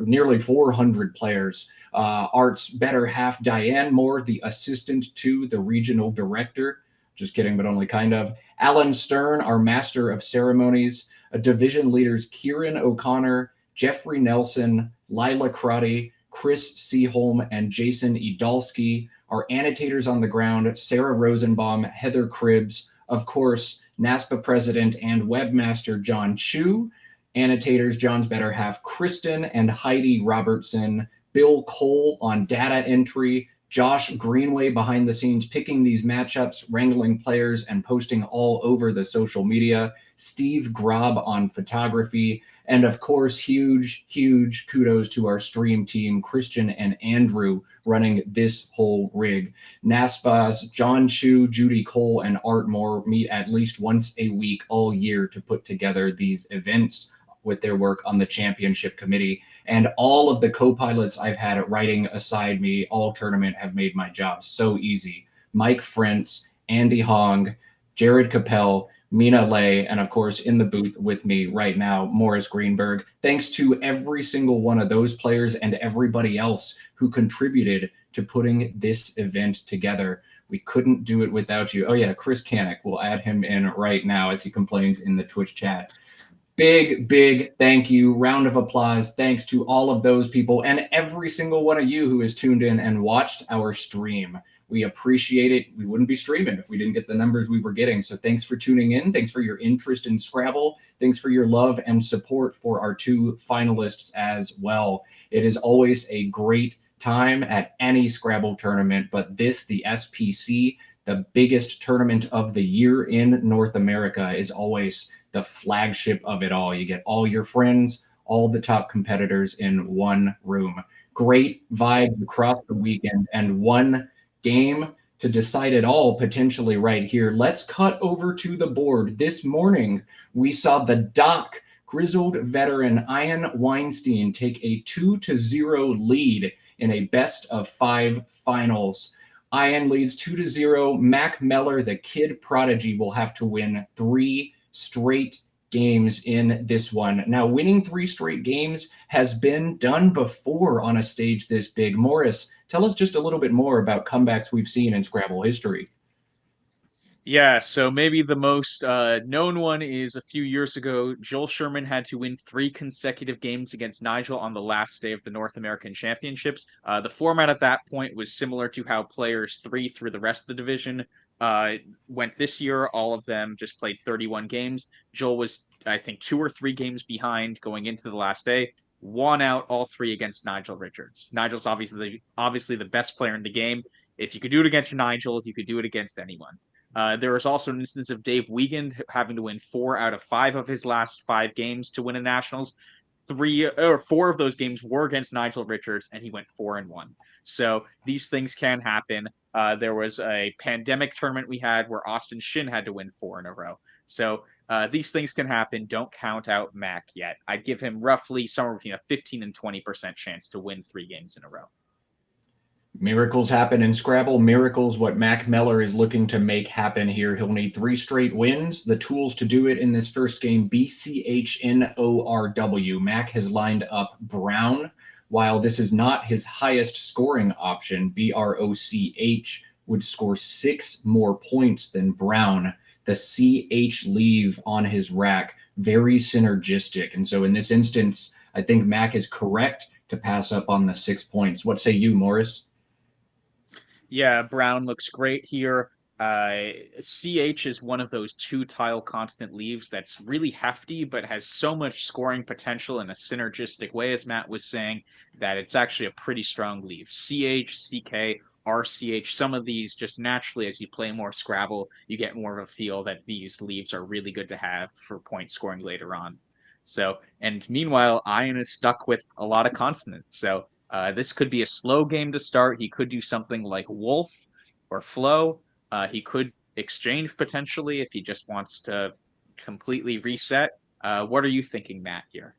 nearly 400 players. Art's better half, Diane Moore, the assistant to the regional director. Just kidding, but only kind of. Alan Stern, our master of ceremonies. Division leaders Kieran O'Connor, Jeffrey Nelson, Lila Crotty, Chris Seaholm, and Jason Idalski. Our annotators on the ground, Sarah Rosenbaum, Heather Cribbs. Of course, NASPA president and webmaster John Chu. Annotators, John's better half, Kristen and Heidi Robertson. Bill Cole on data entry. Josh Greenway behind the scenes picking these matchups, wrangling players, and posting all over the social media. Steve Grob on photography. And of course, huge kudos to our stream team, Christian and Andrew, running this whole rig. NASPA's John Chu, Judy Cole, and Art Moore meet at least once a week all year to put together these events with their work on the championship committee. And all of the co-pilots I've had writing aside me all tournament have made my job so easy. Mike Frentz, Andy Hong, Jared Capel, Mina Lay, and of course, in the booth with me right now, Morris Greenberg. Thanks to every single one of those players and everybody else who contributed to putting this event together. We couldn't do it without you. Oh, yeah, Chris Canik. We'll add him in right now as he complains in the Twitch chat. Big thank you. Round of applause. Thanks to all of those people and every single one of you who has tuned in and watched our stream. We appreciate it. We wouldn't be streaming if we didn't get the numbers we were getting. So thanks for tuning in. Thanks for your interest in Scrabble. Thanks for your love and support for our two finalists as well. It is always a great time at any Scrabble tournament, but this, the SPC, the biggest tournament of the year in North America, is always the flagship of it all. You get all your friends, all the top competitors in one room. Great vibes across the weekend and one game to decide it all potentially right here. Let's cut over to the board. This morning, we saw the Doc grizzled veteran Ian Weinstein take a 2-0 lead in a best of 5 finals. Ian leads 2-0. Mack Meller, the kid prodigy, will have to win 3 straight games in this one. Now, winning 3 straight games has been done before on a stage this big. Morris, tell us just a little bit more about comebacks we've seen in Scrabble history. Yeah, so maybe the most known one is a few years ago, Joel Sherman had to win 3 consecutive games against Nigel on the last day of the North American Championships. The format at that point was similar to how players 3 through the rest of the division went this year. All of them just played 31 games. Joel was, I think, 2 or 3 games behind going into the last day. Won out all 3 against Nigel Richards. Nigel's obviously the best player in the game. If you could do it against Nigel, you could do it against anyone. There was also an instance of Dave Wiegand having to win 4 out of 5 of his last 5 games to win a Nationals. 4 of those games were against Nigel Richards, and he went 4-1. So these things can happen. There was a pandemic tournament we had where Austin Shin had to win 4 in a row. So these things can happen. Don't count out Mack yet. I'd give him roughly somewhere between a 15 and 20% chance to win 3 games in a row. Miracles happen in Scrabble. Miracles, what Mack Meller is looking to make happen here. He'll need 3 straight wins. The tools to do it in this first game, BCHNORW. Mack has lined up Brown. While this is not his highest scoring option, BROCH would score 6 more points than Brown. The CH leave on his rack, very synergistic. And so in this instance, I think Mack is correct to pass up on the 6 points. What say you, Morris? Yeah, Brown looks great here. CH is one of those 2-tile constant leaves that's really hefty, but has so much scoring potential in a synergistic way, as Matt was saying, that it's actually a pretty strong leave. CH, CK, RCH, some of these just naturally, as you play more Scrabble, you get more of a feel that these leaves are really good to have for point scoring later on. So, and meanwhile, Ian is stuck with a lot of consonants. So this could be a slow game to start. He could do something like Wolf or Flow. He could exchange potentially if he just wants to completely reset. What are you thinking, Matt, here?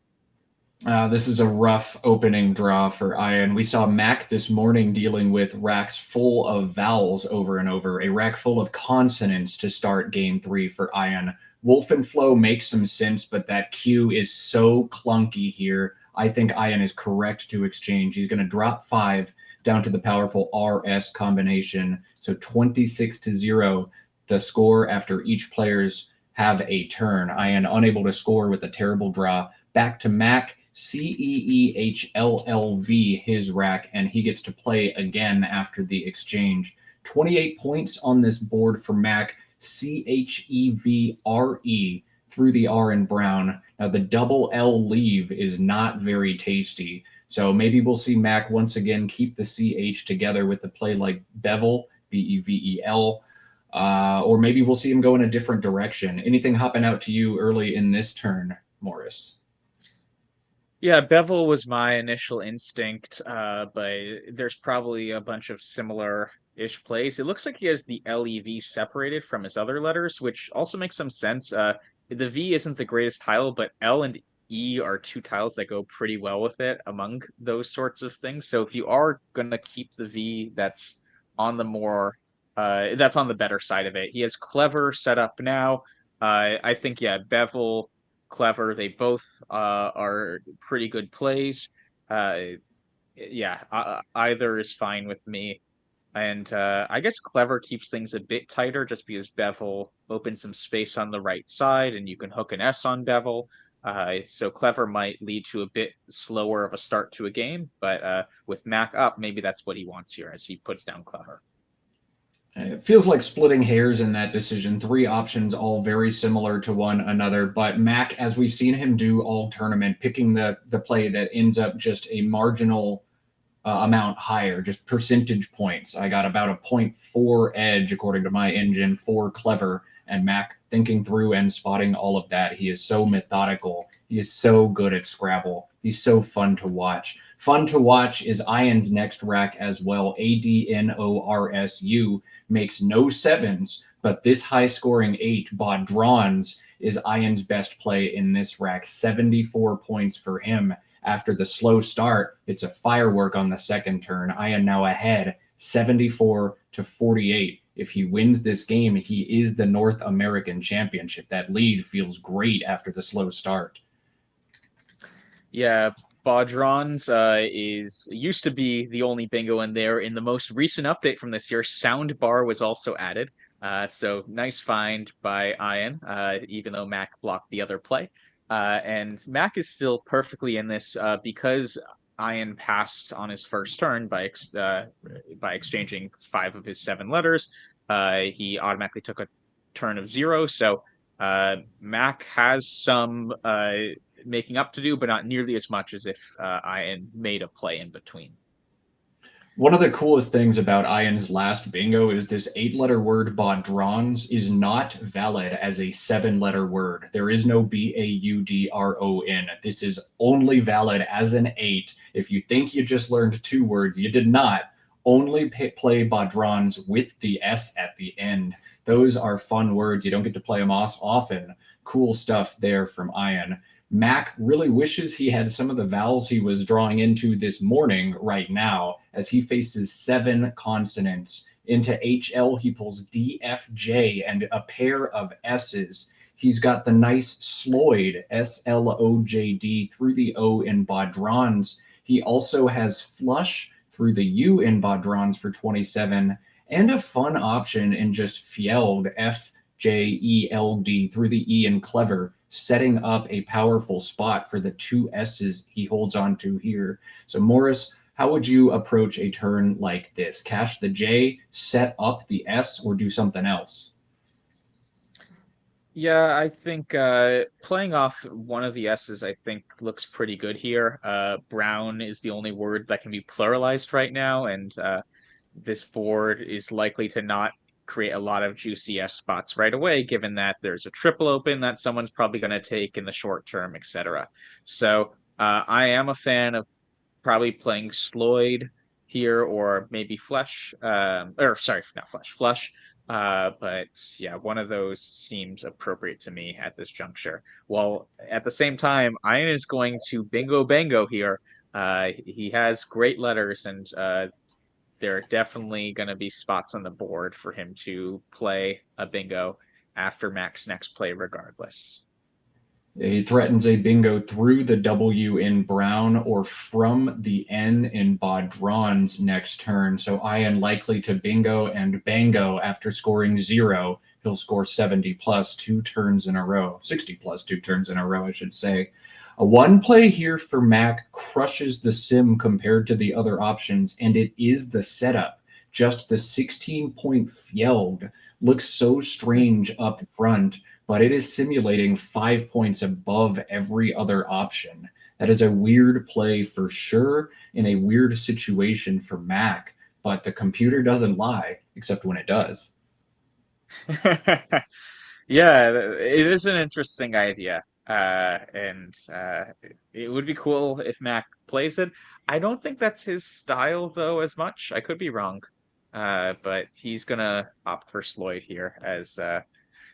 This is a rough opening draw for Ian. We saw Mack this morning dealing with racks full of vowels over and over, a rack full of consonants to start game 3 for Ian. Wolf and Flow makes some sense, but that Q is so clunky here. I think Ian is correct to exchange. He's going to drop 5 down to the powerful RS combination. So 26-0, the score after each players have a turn. Ian unable to score with a terrible draw. Back to Mack, CEEHLLV, his rack, and he gets to play again after the exchange. 28 points on this board for Mack, CHEVRE through the R in Brown. Now, the double L leave is not very tasty. So maybe we'll see Mack once again keep the CH together with the play like Bevel, BEVEL, or maybe we'll see him go in a different direction. Anything hopping out to you early in this turn, Morris? Yeah, Bevel was my initial instinct, but there's probably a bunch of similar-ish plays. It looks like he has the LEV separated from his other letters, which also makes some sense. The V isn't the greatest tile, but L and E are 2 tiles that go pretty well with it among those sorts of things. So if you are going to keep the V, that's on the better side of it. He has Clever set up now. I think, yeah, Bevel, Clever, they both are pretty good plays. Yeah, either is fine with me. And I guess Clever keeps things a bit tighter just because Bevel opens some space on the right side and you can hook an S on Bevel. So Clever might lead to a bit slower of a start to a game, but with Mac up, maybe that's what he wants here as he puts down Clever. It feels like splitting hairs in that decision. Three options, all very similar to one another. But Mac, as we've seen him do all tournament, picking the play that ends up just a marginal amount higher, just percentage points. I got about a 0.4 edge according to my engine for Clever, and Mac thinking through and spotting all of that. He is so methodical. He is so good at Scrabble. He's so fun to watch. Fun to watch is Ian's next rack as well. ADNORSU makes no sevens, but this high scoring 8, Baudrons, is Ian's best play in this rack. 74 points for him. After the slow start, it's a firework on the second turn. Ian now ahead, 74-48. If he wins this game, he is the North American Championship. That lead feels great after the slow start. Yeah, Baudrons used to be the only bingo in there. In the most recent update from this year, Soundbar was also added. So nice find by Ian, even though Mac blocked the other play. And Mac is still perfectly in this because Ian passed on his first turn by exchanging 5 of his 7 letters. He automatically took a turn of 0. So Mac has some making up to do, but not nearly as much as if Ian made a play in between. One of the coolest things about Ian's last bingo is this 8-letter word Baudrons is not valid as a 7-letter word. There is no Baudron. This is only valid as an 8. If you think you just learned 2 words, you did not. Only play Baudrons with the S at the end. Those are fun words. You don't get to play them often. Cool stuff there from Ian. Mac really wishes he had some of the vowels he was drawing into this morning right now, as he faces 7 consonants. Into HL, he pulls DFJ and a pair of S's. He's got the nice Sloyd, SLOJD, through the O in Baudrons. He also has flush through the U in Baudrons for 27, and a fun option in just Fjeld, FJELD, through the E in Clever, setting up a powerful spot for the 2 S's he holds on to here. So Morris, how would you approach a turn like this? Cash the J, set up the S, or do something else? Yeah, I think playing off one of the S's, I think, looks pretty good here. Brown is the only word that can be pluralized right now, and this board is likely to not create a lot of juicy S spots right away, given that there's a triple open that someone's probably going to take in the short term, etc. So I am a fan of probably playing Sloyd here, or maybe Flush, or sorry, not Flush, Flush. But yeah, one of those seems appropriate to me at this juncture. While at the same time, Ian is going to bingo bango here. He has great letters, and there are definitely going to be spots on the board for him to play a bingo after Mac's next play, regardless. He threatens a bingo through the W in Brown or from the N in Baudron's next turn. So Ian likely to bingo and bango after scoring 0. He'll score 70 plus 2 turns in a row, 60 plus 2 turns in a row, I should say. A 1 play here for Mac crushes the sim compared to the other options, and it is the setup. Just the 16-point Fjeld looks so strange up front, but it is simulating 5 points above every other option. That is a weird play for sure, in a weird situation for Mac, but the computer doesn't lie, except when it does. Yeah, it is an interesting idea. And it would be cool if Mac plays it. I don't think that's his style, though, as much. I could be wrong. But he's gonna opt for Sloyd here, as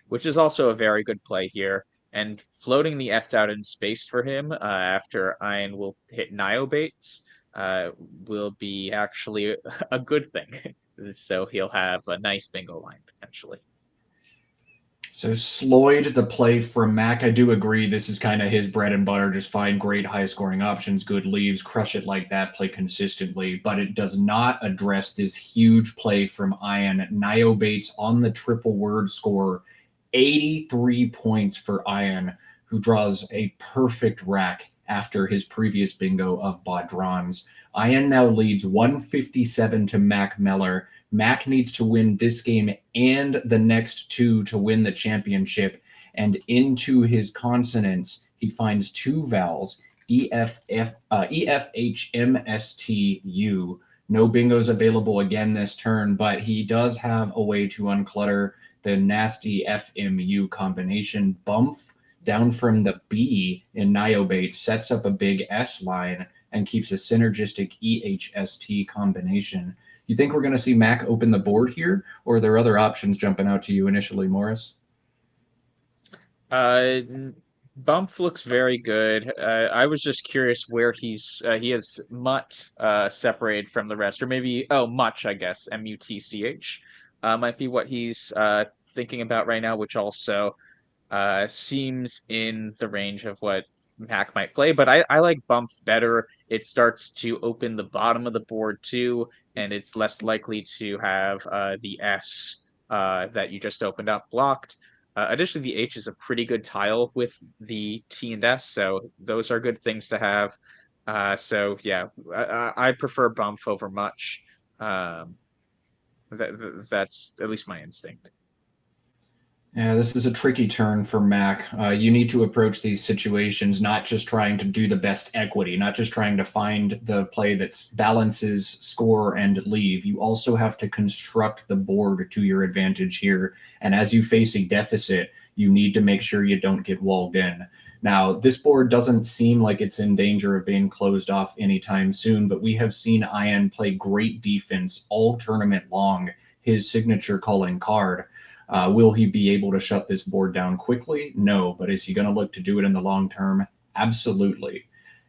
which is also a very good play here. And floating the S out in space for him after Ian will hit Niobates will be actually a good thing. So he'll have a nice bingo line, potentially. So Sloyd, the play from Mac, I do agree. This is kind of his bread and butter. Just find great high scoring options, good leaves, crush it like that, play consistently. But it does not address this huge play from Ian. Nio Bates on the triple word score, 83 points for Ian, who draws a perfect rack after his previous bingo of Baudrons. Ian now leads 157 to Mack Meller. Mack needs to win this game and the next two to win the championship. And into his consonants, he finds two vowels, EFHMSTU. No bingos available again this turn, but he does have a way to unclutter the nasty FMU combination. Bump down from the B in Niobate sets up a big S line and keeps a synergistic EHST combination. You think we're going to see Mac open the board here, or are there other options jumping out to you initially, Morris? Bump looks very good. I was just curious where he has Mutt separated from the rest, or maybe Much, I guess, MUTCH might be what he's thinking about right now, which also seems in the range of what Mac might play, but I like Bump better. It starts to open the bottom of the board too, and it's less likely to have the S that you just opened up blocked. Additionally, the H is a pretty good tile with the T and S, so those are good things to have. So yeah, I prefer Bump over Much. Um, that's at least my instinct. Yeah, this is a tricky turn for Mac. You need to approach these situations not just trying to do the best equity, not just trying to find the play that balances score and leave. You also have to construct the board to your advantage here. And as you face a deficit, you need to make sure you don't get walled in. Now, this board doesn't seem like it's in danger of being closed off anytime soon, but we have seen Ian play great defense all tournament long, his signature calling card. Will he be able to shut this board down quickly? No, but is he going to look to do it in the long term? Absolutely.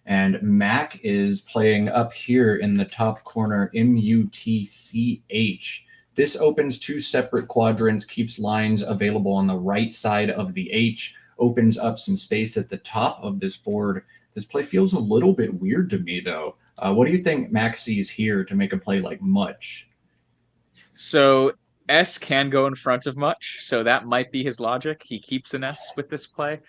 And Mac is playing up here in the top corner, MUTCH. This opens two separate quadrants, keeps lines available on the right side of the H, opens up some space at the top of this board. This play feels a little bit weird to me, though. What do you think Mac sees here to make a play like Much? So S can go in front of Much, so that might be his logic. He keeps an S with this play.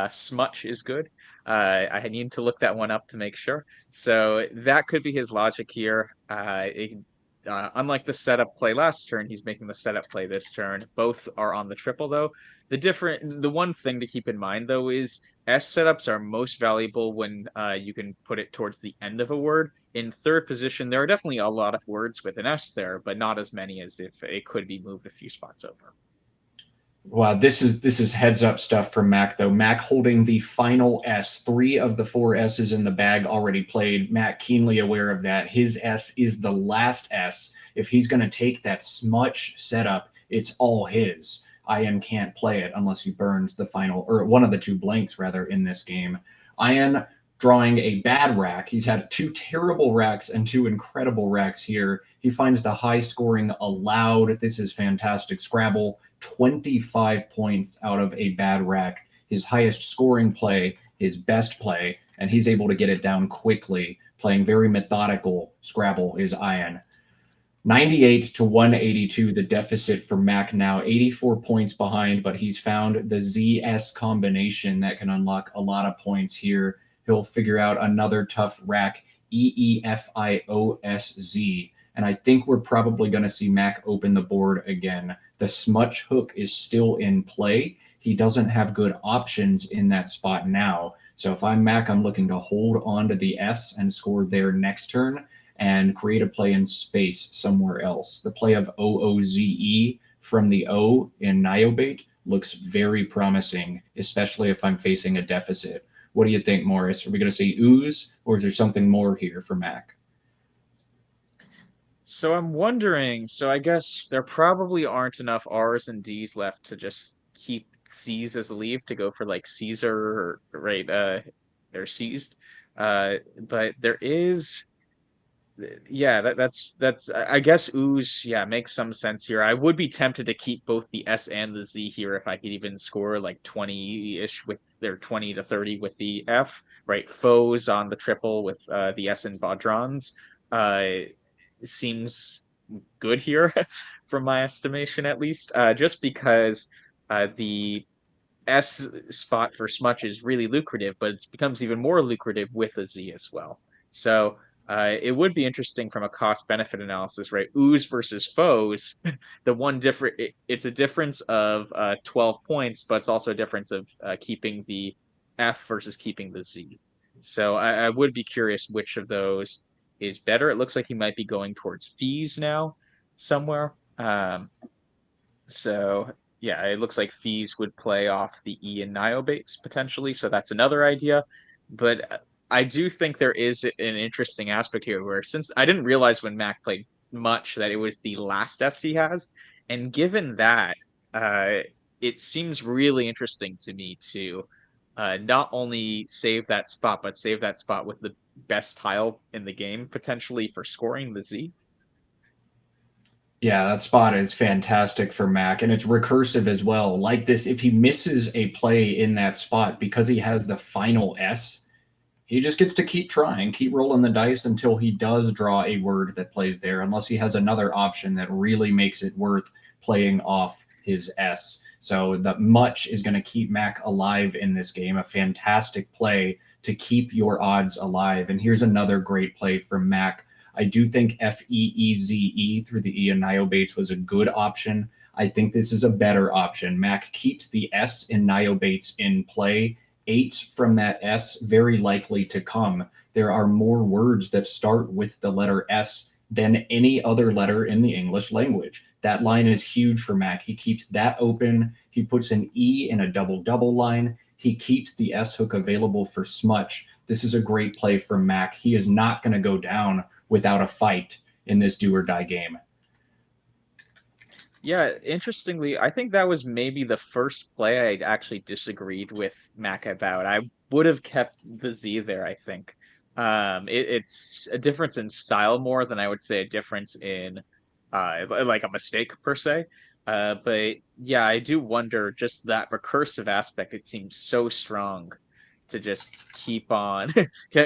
Smutch is good. I need to look that one up to make sure. So that could be his logic here. Unlike the setup play last turn, he's making the setup play this turn. Both are on the triple though. The one thing to keep in mind though is S setups are most valuable when you can put it towards the end of a word. In third position, there are definitely a lot of words with an S there, but not as many as if it could be moved a few spots over. Wow, this is heads up stuff from Mac though. Mac holding the final S, 3 of the 4 S's in the bag already played. Mac keenly aware of that. His S is the last S. If he's going to take that smutch setup, it's all his. Ian can't play it unless he burns the final, or one of the two blanks rather, in this game. Ian drawing a bad rack. He's had 2 terrible racks and 2 incredible racks here. He finds the high scoring allowed. This is fantastic. Scrabble, 25 points out of a bad rack. His highest scoring play, his best play, and he's able to get it down quickly. Playing very methodical Scrabble is Ian. 98 to 182, the deficit for Mac now, 84 points behind, but he's found the ZS combination that can unlock a lot of points here. He'll figure out another tough rack, EEFIOSZ. And I think we're probably going to see Mac open the board again. The smutch hook is still in play. He doesn't have good options in that spot now. So if I'm Mac, I'm looking to hold on to the S and score there next turn and create a play in space somewhere else. The play of OOZE from the O in Niobate looks very promising, especially if I'm facing a deficit. What do you think, Morris? Are we going to see ooze, or is there something more here for Mac? So I'm wondering, so I guess there probably aren't enough R's and D's left to just keep C's as a leave to go for like Caesar or seized. But there is Yeah, that's I guess ooze, yeah, makes some sense here. I would be tempted to keep both the S and the Z here if I could even score like 20-ish with their 20 to 30 with the F, right? Foes on the triple with the S and Vadrans. Uh seems good here from my estimation at least. Just because the S spot for Smutch is really lucrative, but it becomes even more lucrative with a Z as well. So it would be interesting from a cost benefit analysis, right? Ooze versus foes. The one different, it's a difference of 12 points, but it's also a difference of keeping the F versus keeping the Z. So I would be curious which of those is better. It looks like he might be going towards fees now somewhere. So yeah, it looks like fees would play off the E and Niobates potentially, so that's another idea. But I do think there is an interesting aspect here where since I didn't realize when Mac played much that it was the last S he has, and given that, uh, it seems really interesting to me to not only save that spot, but save that spot with the best tile in the game potentially for scoring the Z. Yeah, that spot is fantastic for Mac, and it's recursive as well. Like this, if he misses a play in that spot because he has the final S, he just gets to keep trying, keep rolling the dice until he does draw a word that plays there, unless he has another option that really makes it worth playing off his S. So the much is going to keep Mac alive in this game. A fantastic play to keep your odds alive. And here's another great play from Mac. I do think FEEZE through the E and Niobates was a good option. I think this is a better option. Mac keeps the S in Niobates in play. Eights from that S very likely to come. There are more words that start with the letter S than any other letter in the English language. That line is huge for Mac. He keeps that open. He puts an E in a double double line. He keeps the S hook available for Smutch. This is a great play for Mac. He is not going to go down without a fight in this do or die game. Yeah, interestingly, I think that was maybe the first play I actually disagreed with Mac about. I would have kept the Z there, I think. It's a difference in style more than I would say a difference in like a mistake per se. But yeah, I do wonder just that recursive aspect. It seems so strong to just keep on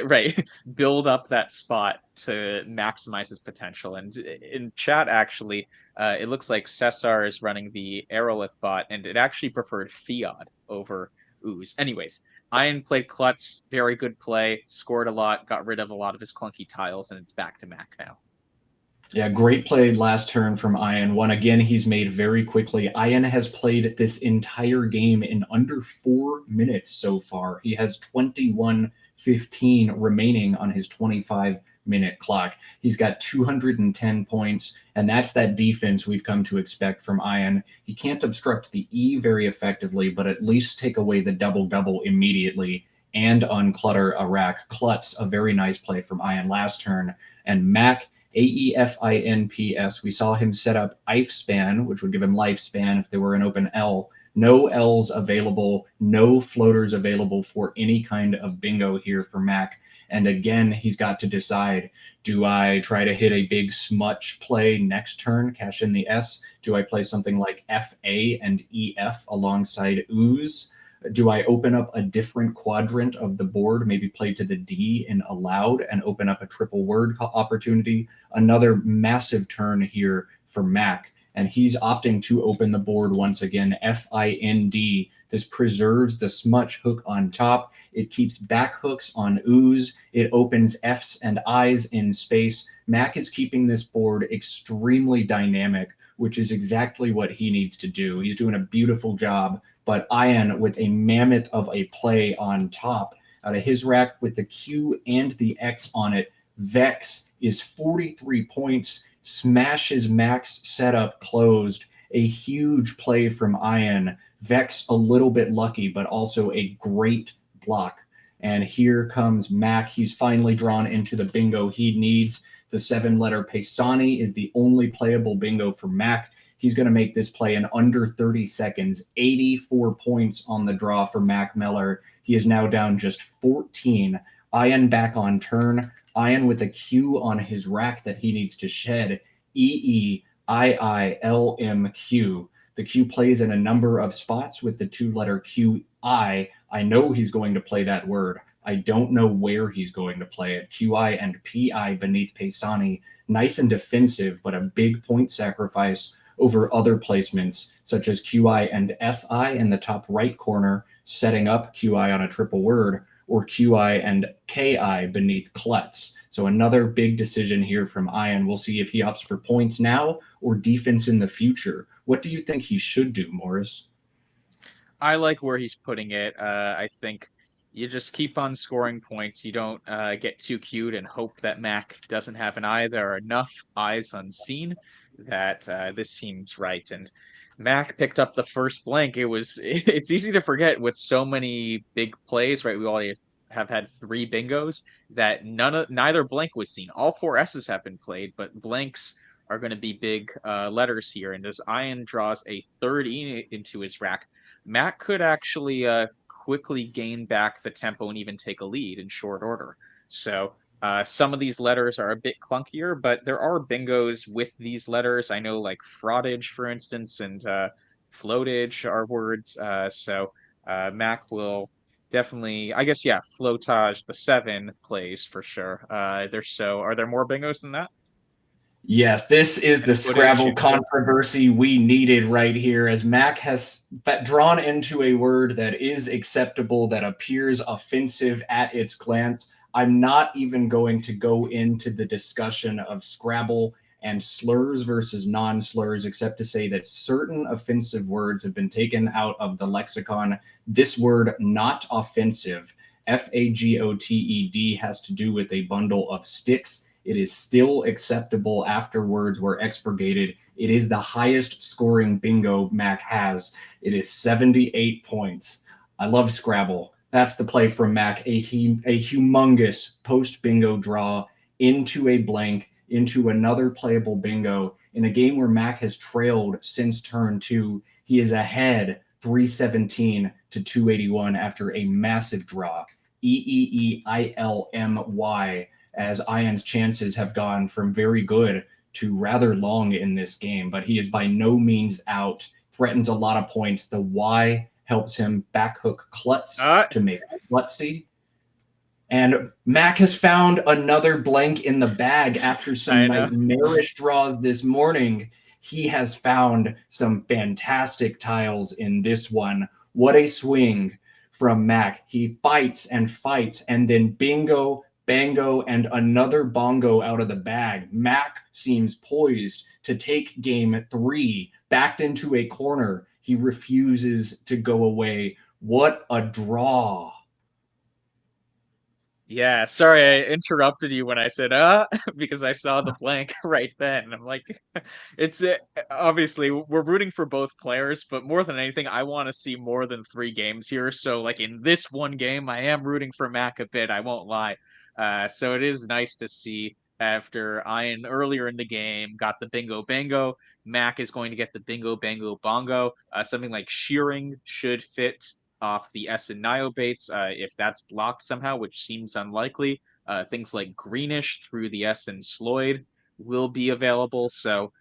right, build up that spot to maximize his potential. And in chat, actually, it looks like Cesar is running the Aerolith bot, and it actually preferred Fiat over Ooze. Anyways, Ian played Klutz, very good play, scored a lot, got rid of a lot of his clunky tiles, and it's back to Mac now. Yeah, great play last turn from Ian. One again he's made very quickly. Ian has played this entire game in under 4 minutes so far. He has 21:15 remaining on his 25-minute clock. He's got 210 points, and that's that defense we've come to expect from Ian. He can't obstruct the E very effectively, but at least take away the double-double immediately and unclutter a rack. Klutz, a very nice play from Ian last turn. And Mac, AEFINPS, we saw him set up IFSpan, which would give him lifespan if there were an open L. No L's available, no floaters available for any kind of bingo here for Mac. And again, he's got to decide, do I try to hit a big smutch play next turn, cash in the S? Do I play something like FA and EF alongside Ooze? Do I open up a different quadrant of the board, maybe play to the D in allowed and open up a triple word opportunity? Another massive turn here for Mac, and he's opting to open the board once again. FIND. This preserves the smutch hook on top. It keeps back hooks on Ooze. It opens F's and I's in space. Mac is keeping this board extremely dynamic, which is exactly what he needs to do. He's doing a beautiful job. But Ian, with a mammoth of a play on top, out of his rack with the Q and the X on it, Vex is 43 points, smashes Mac's setup closed. A huge play from Ian. Vex a little bit lucky, but also a great block. And here comes Mac. He's finally drawn into the bingo he needs. The 7-letter Paisani is the only playable bingo for Mac. He's going to make this play in under 30 seconds. 84 points on the draw for Mack Meller. He is now down just 14 Ian back on turn. Ian with a Q on his rack that he needs to shed. EEIILMQ. The Q plays in a number of spots with the two-letter QI. I know he's going to play that word. I don't know where he's going to play it. QI and PI beneath Paisani. Nice and defensive, but a big point sacrifice over other placements, such as QI and SI in the top right corner, setting up QI on a triple word, or QI and KI beneath Klutz. So another big decision here from Ian. We'll see if he opts for points now or defense in the future. What do you think he should do, Morris? I like where he's putting it. I think you just keep on scoring points. You don't get too cute and hope that Mack doesn't have an eye. There are enough eyes unseen that this seems right. And Mack picked up the first blank. It's easy to forget with so many big plays, right? We already have had 3 bingos that neither blank was seen. All 4 S's have been played, but blanks are going to be big letters here. And as Ian draws a third E into his rack, Matt could actually quickly gain back the tempo and even take a lead in short order. So some of these letters are a bit clunkier, but there are bingos with these letters. I know like fraudage, for instance, and floatage are words. So Mac will definitely, I guess, yeah, flotage, the 7 plays for sure. Are there more bingos than that? Yes, this is the Footage Scrabble and- controversy we needed right here, as Mac has drawn into a word that is acceptable, that appears offensive at its glance. I'm not even going to go into the discussion of Scrabble and slurs versus non-slurs, except to say that certain offensive words have been taken out of the lexicon. This word, not offensive, FAGOTED, has to do with a bundle of sticks. It is still acceptable after words were expurgated. It is the highest scoring bingo Mac has. It is 78 points. I love Scrabble. That's the play from Mac. A humongous post bingo draw into a blank, into another playable bingo in a game where Mac has trailed since turn 2. He is ahead 317 to 281 after a massive draw. EEEILMY, as Ian's chances have gone from very good to rather long in this game, but he is by no means out. Threatens a lot of points. The Y helps him backhook Klutz to make Klutzy. And Mac has found another blank in the bag after some nightmarish draws this morning. He has found some fantastic tiles in this one. What a swing from Mac. He fights, and then bingo, bango, and another bongo out of the bag. Mac seems poised to take game 3, backed into a corner. He refuses to go away. What a draw. Yeah, sorry I interrupted you when I said because I saw the blank right then. I'm like, it's obviously we're rooting for both players, but more than anything, I want to see more than 3 games here. So like in this one game, I am rooting for Mac a bit, I won't lie. So it is nice to see after Ian earlier in the game got the bingo bango, Mac is going to get the bingo bango bongo. Something like shearing should fit off the S and Niobates, if that's blocked somehow, which seems unlikely. Things like Greenish through the S and Sloyd will be available. So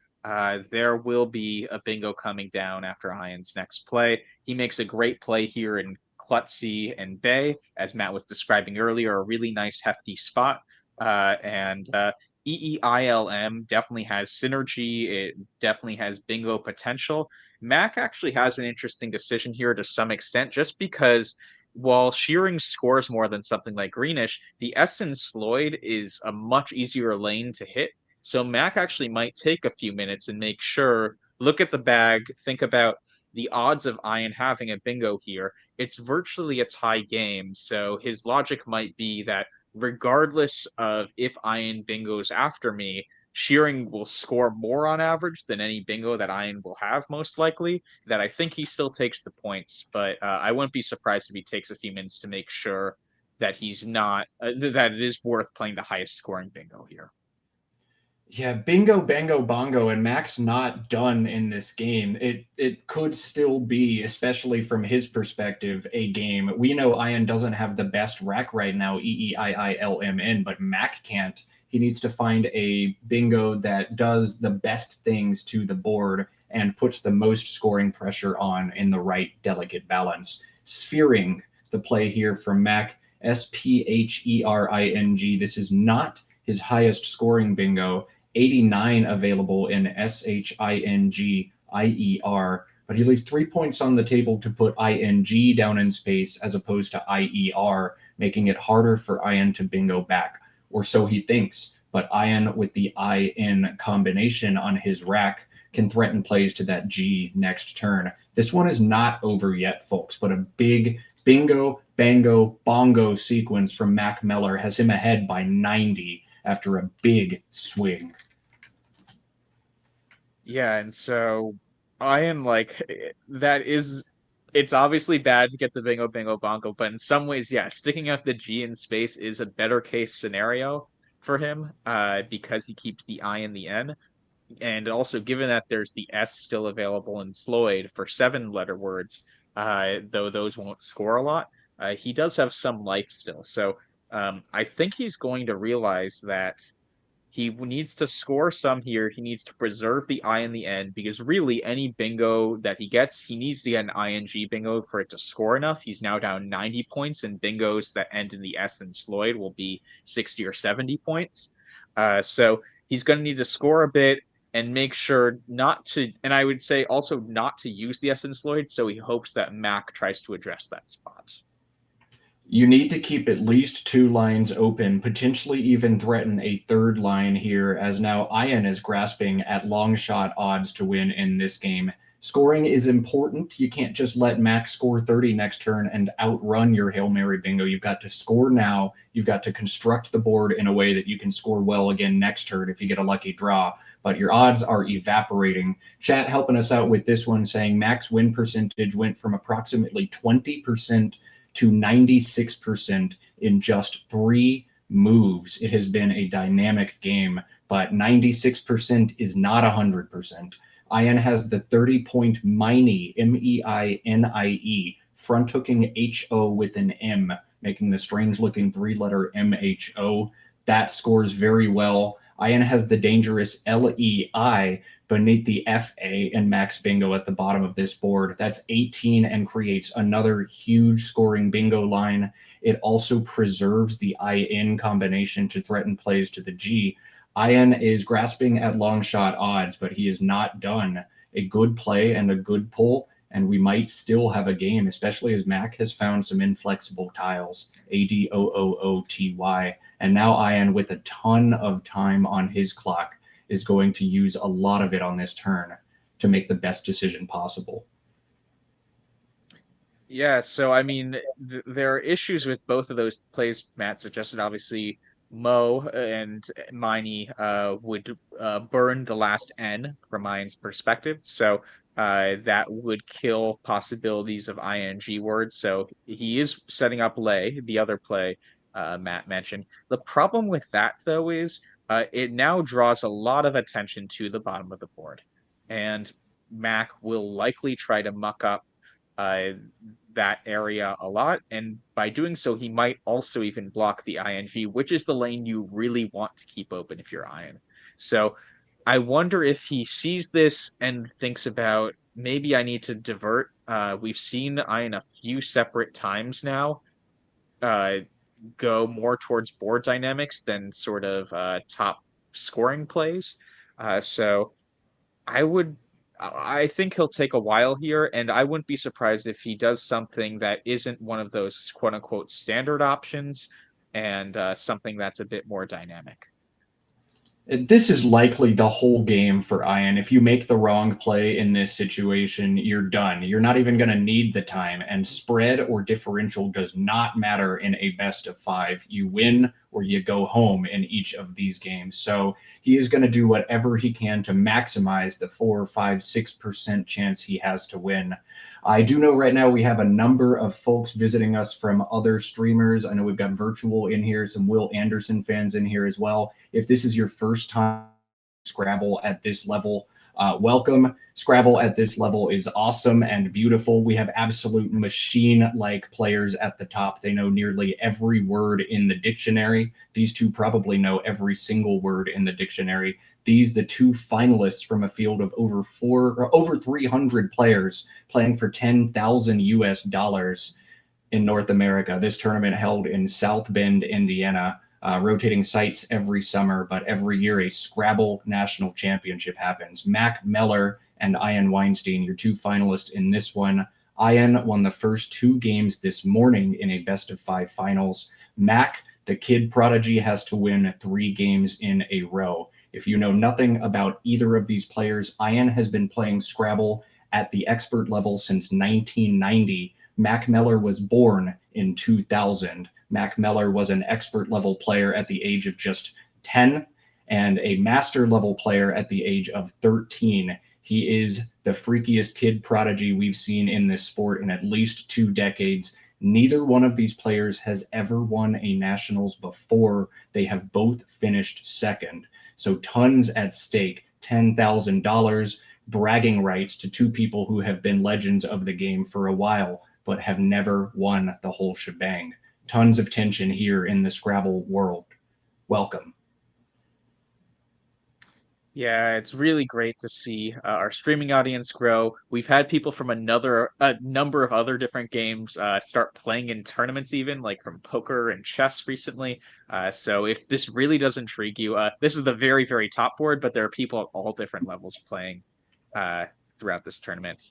there will be a bingo coming down after Ian's next play. He makes a great play here in Klutzy and Bay, as Matt was describing earlier, a really nice hefty spot. And EEILM definitely has synergy. It definitely has bingo potential. Mac actually has an interesting decision here to some extent, just because while Shearing scores more than something like Greenish, the Essen Sloyd is a much easier lane to hit. So Mac actually might take a few minutes and make sure, look at the bag, think about the odds of Ian having a bingo here. It's virtually a tie game. So his logic might be that regardless of if Ian bingos after me, Shearing will score more on average than any bingo that Ian will have, most likely, that I think he still takes the points, but I wouldn't be surprised if he takes a few minutes to make sure that he's not, that it is worth playing the highest scoring bingo here. Yeah, bingo, bango, bongo, and Max not done in this game. It could still be, especially from his perspective, a game. We know Ian doesn't have the best rack right now, EEIILMN, but Mac can't. He needs to find a bingo that does the best things to the board and puts the most scoring pressure on in the right delicate balance. Sphering the play here from Mac, SPHERING. This is not his highest scoring bingo. 89 available in SHINGIER, but he leaves 3 points on the table to put ING down in space as opposed to IER, making it harder for Ian to bingo back, or so he thinks. But Ian with the IN combination on his rack can threaten plays to that G next turn. This one is not over yet, folks, but a big bingo, bango, bongo sequence from Mack Meller has him ahead by 90 after a big swing. Yeah, and so I am like that is it's obviously bad to get the bingo bingo bongo, but in some ways, yeah, sticking out the G in space is a better case scenario for him, because he keeps the I and the N. And also given that there's the S still available in Sloyd for 7 letter words, though those won't score a lot, he does have some life still. So I think he's going to realize that he needs to score some here. He needs to preserve the I in the end because really any bingo that he gets, he needs to get an ING bingo for it to score enough. He's now down 90 points, and bingos that end in the S and Sloyd will be 60 or 70 points. So he's going to need to score a bit and make sure not to, and I would say also not to use the S and Sloyd. So he hopes that Mac tries to address that spot. You need to keep at least 2 lines open, potentially even threaten a third line here, as now Ian is grasping at long shot odds to win in this game. Scoring is important. You can't just let Max score 30 next turn and outrun your Hail Mary bingo. You've got to score now. You've got to construct the board in a way that you can score well again next turn if you get a lucky draw. But your odds are evaporating. Chat helping us out with this one saying Max win percentage went from approximately 20% to 96% in just 3 moves. It has been a dynamic game, but 96% is not 100%. Ian has the 30-point Meinie, MEINIE, front hooking HO with an M, making the strange looking 3-letter MHO. That scores very well. Ian has the dangerous LEI beneath the FA and Max Bingo at the bottom of this board. That's 18 and creates another huge scoring bingo line. It also preserves the IN combination to threaten plays to the G. Ian is grasping at long shot odds, but he is not done. A good play and a good pull, and we might still have a game, especially as Mac has found some inflexible tiles, ADOOOTY. And now Ian, with a ton of time on his clock, is going to use a lot of it on this turn to make the best decision possible. Yeah, so I mean, there are issues with both of those plays Matt suggested. Obviously, Mo and Miney would burn the last N from Ian's perspective, so that would kill possibilities of ING words. So he is setting up Lay, the other play Matt mentioned. The problem with that, though, is it now draws a lot of attention to the bottom of the board, and Mac will likely try to muck up uh, that area a lot. And by doing so, he might also even block the ING, which is the lane you really want to keep open if you're Ian. So I wonder if he sees this and thinks about maybe I need to divert. We've seen Ian a few separate times now uh, go more towards board dynamics than sort of top scoring plays. So I think he'll take a while here, and I wouldn't be surprised if he does something that isn't one of those quote unquote standard options and something that's a bit more dynamic. This is likely the whole game for Ian. If you make the wrong play in this situation, you're done. You're not even going to need the time. And spread or differential does not matter in a best of 5. You win or you go home in each of these games. So he is going to do whatever he can to maximize the 4, 5, 6% chance he has to win. I do know right now we have a number of folks visiting us from other streamers. I know we've got Virtual in here, some Will Anderson fans in here as well. If this is your first time Scrabble at this level. Welcome. Scrabble at this level is awesome and beautiful. We have absolute machine-like players at the top. They know nearly every word in the dictionary. These two probably know every single word in the dictionary. These, the two finalists from a field of over 300 players playing for $10,000 in North America. This tournament held in South Bend, Indiana. Rotating sites every summer, but every year a Scrabble National Championship happens. Mack Meller and Ian Weinstein, your two finalists in this one. Ian won the first two games this morning in a best-of-5 finals. Mack, the kid prodigy, has to win 3 games in a row. If you know nothing about either of these players, Ian has been playing Scrabble at the expert level since 1990. Mack Meller was born in 2000. Mack Meller was an expert level player at the age of just 10 and a master level player at the age of 13. He is the freakiest kid prodigy we've seen in this sport in at least 2 decades. Neither one of these players has ever won a nationals before. They have both finished second. So tons at stake, $10,000, bragging rights to two people who have been legends of the game for a while, but have never won the whole shebang. Tons of tension here in the Scrabble world. Welcome. Yeah, it's really great to see our streaming audience grow. We've had people from a number of other different games start playing in tournaments, even like from poker and chess recently. So if this really does intrigue you, this is the very, very top board, but there are people at all different levels playing throughout this tournament.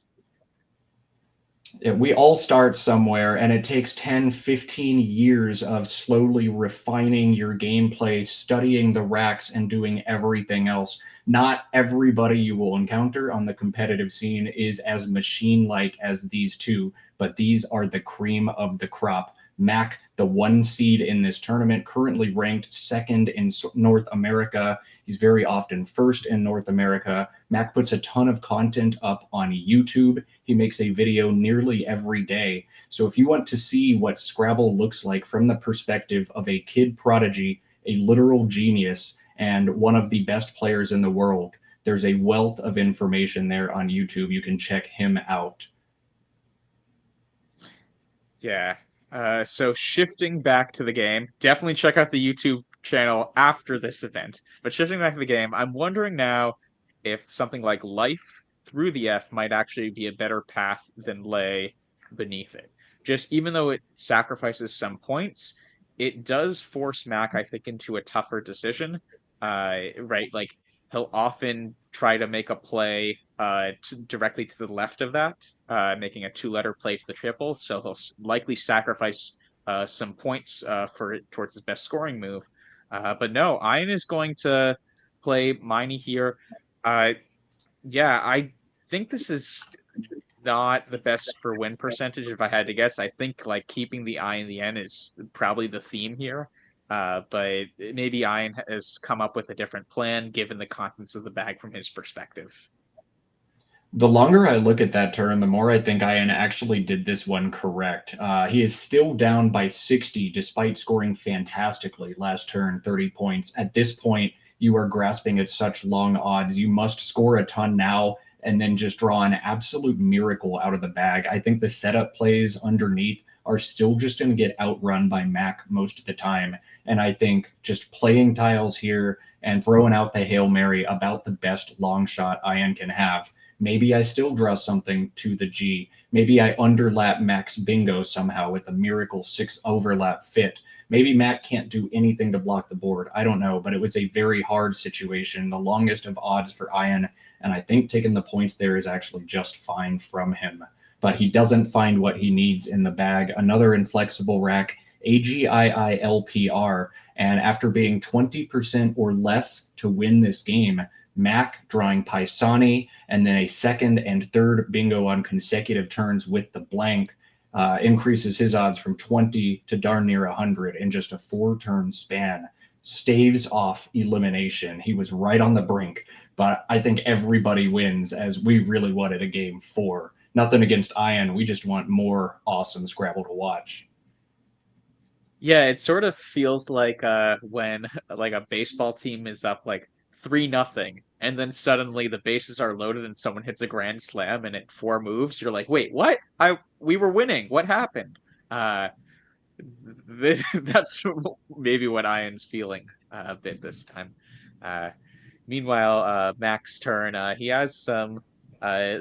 We all start somewhere, and it takes 10, 15 years of slowly refining your gameplay, studying the racks, and doing everything else. Not everybody you will encounter on the competitive scene is as machine-like as these two, but these are the cream of the crop. Mack, the 1 seed in this tournament, currently ranked 2nd in North America. He's very often 1st in North America. Mack puts a ton of content up on YouTube. He makes a video nearly every day. So if you want to see what Scrabble looks like from the perspective of a kid prodigy, a literal genius, and one of the best players in the world, there's a wealth of information there on YouTube. You can check him out. Yeah. So shifting back to the game, definitely check out the YouTube channel after this event. But shifting back to the game, I'm wondering now if something like Life through the F might actually be a better path than Lay beneath it. Just even though it sacrifices some points, it does force Mac, I think, into a tougher decision. Right? Like he'll often try to make a play directly to the left of that, making a 2-letter play to the triple. So he'll likely sacrifice some points towards his best scoring move. But no, Ian is going to play Miney here. Yeah, I think this is not the best for win percentage if I had to guess. I think like keeping the I and the N is probably the theme here. But maybe Ian has come up with a different plan given the contents of the bag from his perspective. The longer I look at that turn, the more I think Ian actually did this one correct. He is still down by 60 despite scoring fantastically last turn, 30 points. At this point, you are grasping at such long odds. You must score a ton now and then just draw an absolute miracle out of the bag. I think the setup plays underneath are still just going to get outrun by Mac most of the time. And I think just playing tiles here and throwing out the Hail Mary about the best long shot Ian can have. Maybe I still draw something to the G. Maybe I underlap Mac's bingo somehow with a miracle 6 overlap fit. Maybe Mac can't do anything to block the board. I don't know, but it was a very hard situation, the longest of odds for Ian, and I think taking the points there is actually just fine from him. But he doesn't find what he needs in the bag. Another inflexible rack, AGIILPR, and after being 20% or less to win this game, Mac drawing Paisani and then a second and third bingo on consecutive turns with the blank increases his odds from 20 to darn near 100 in just a 4-turn span. Staves off elimination. He was right on the brink, but I think everybody wins as we really wanted a game 4. Nothing against Ian. We just want more awesome Scrabble to watch. Yeah, it sort of feels like when like a baseball team is up like 3-0, and then suddenly the bases are loaded and someone hits a grand slam and at 4 moves, you're like, wait, what? We were winning. What happened? Uh, that's maybe what Ian's feeling a bit this time. Uh, Meanwhile, Mack's turn. He has some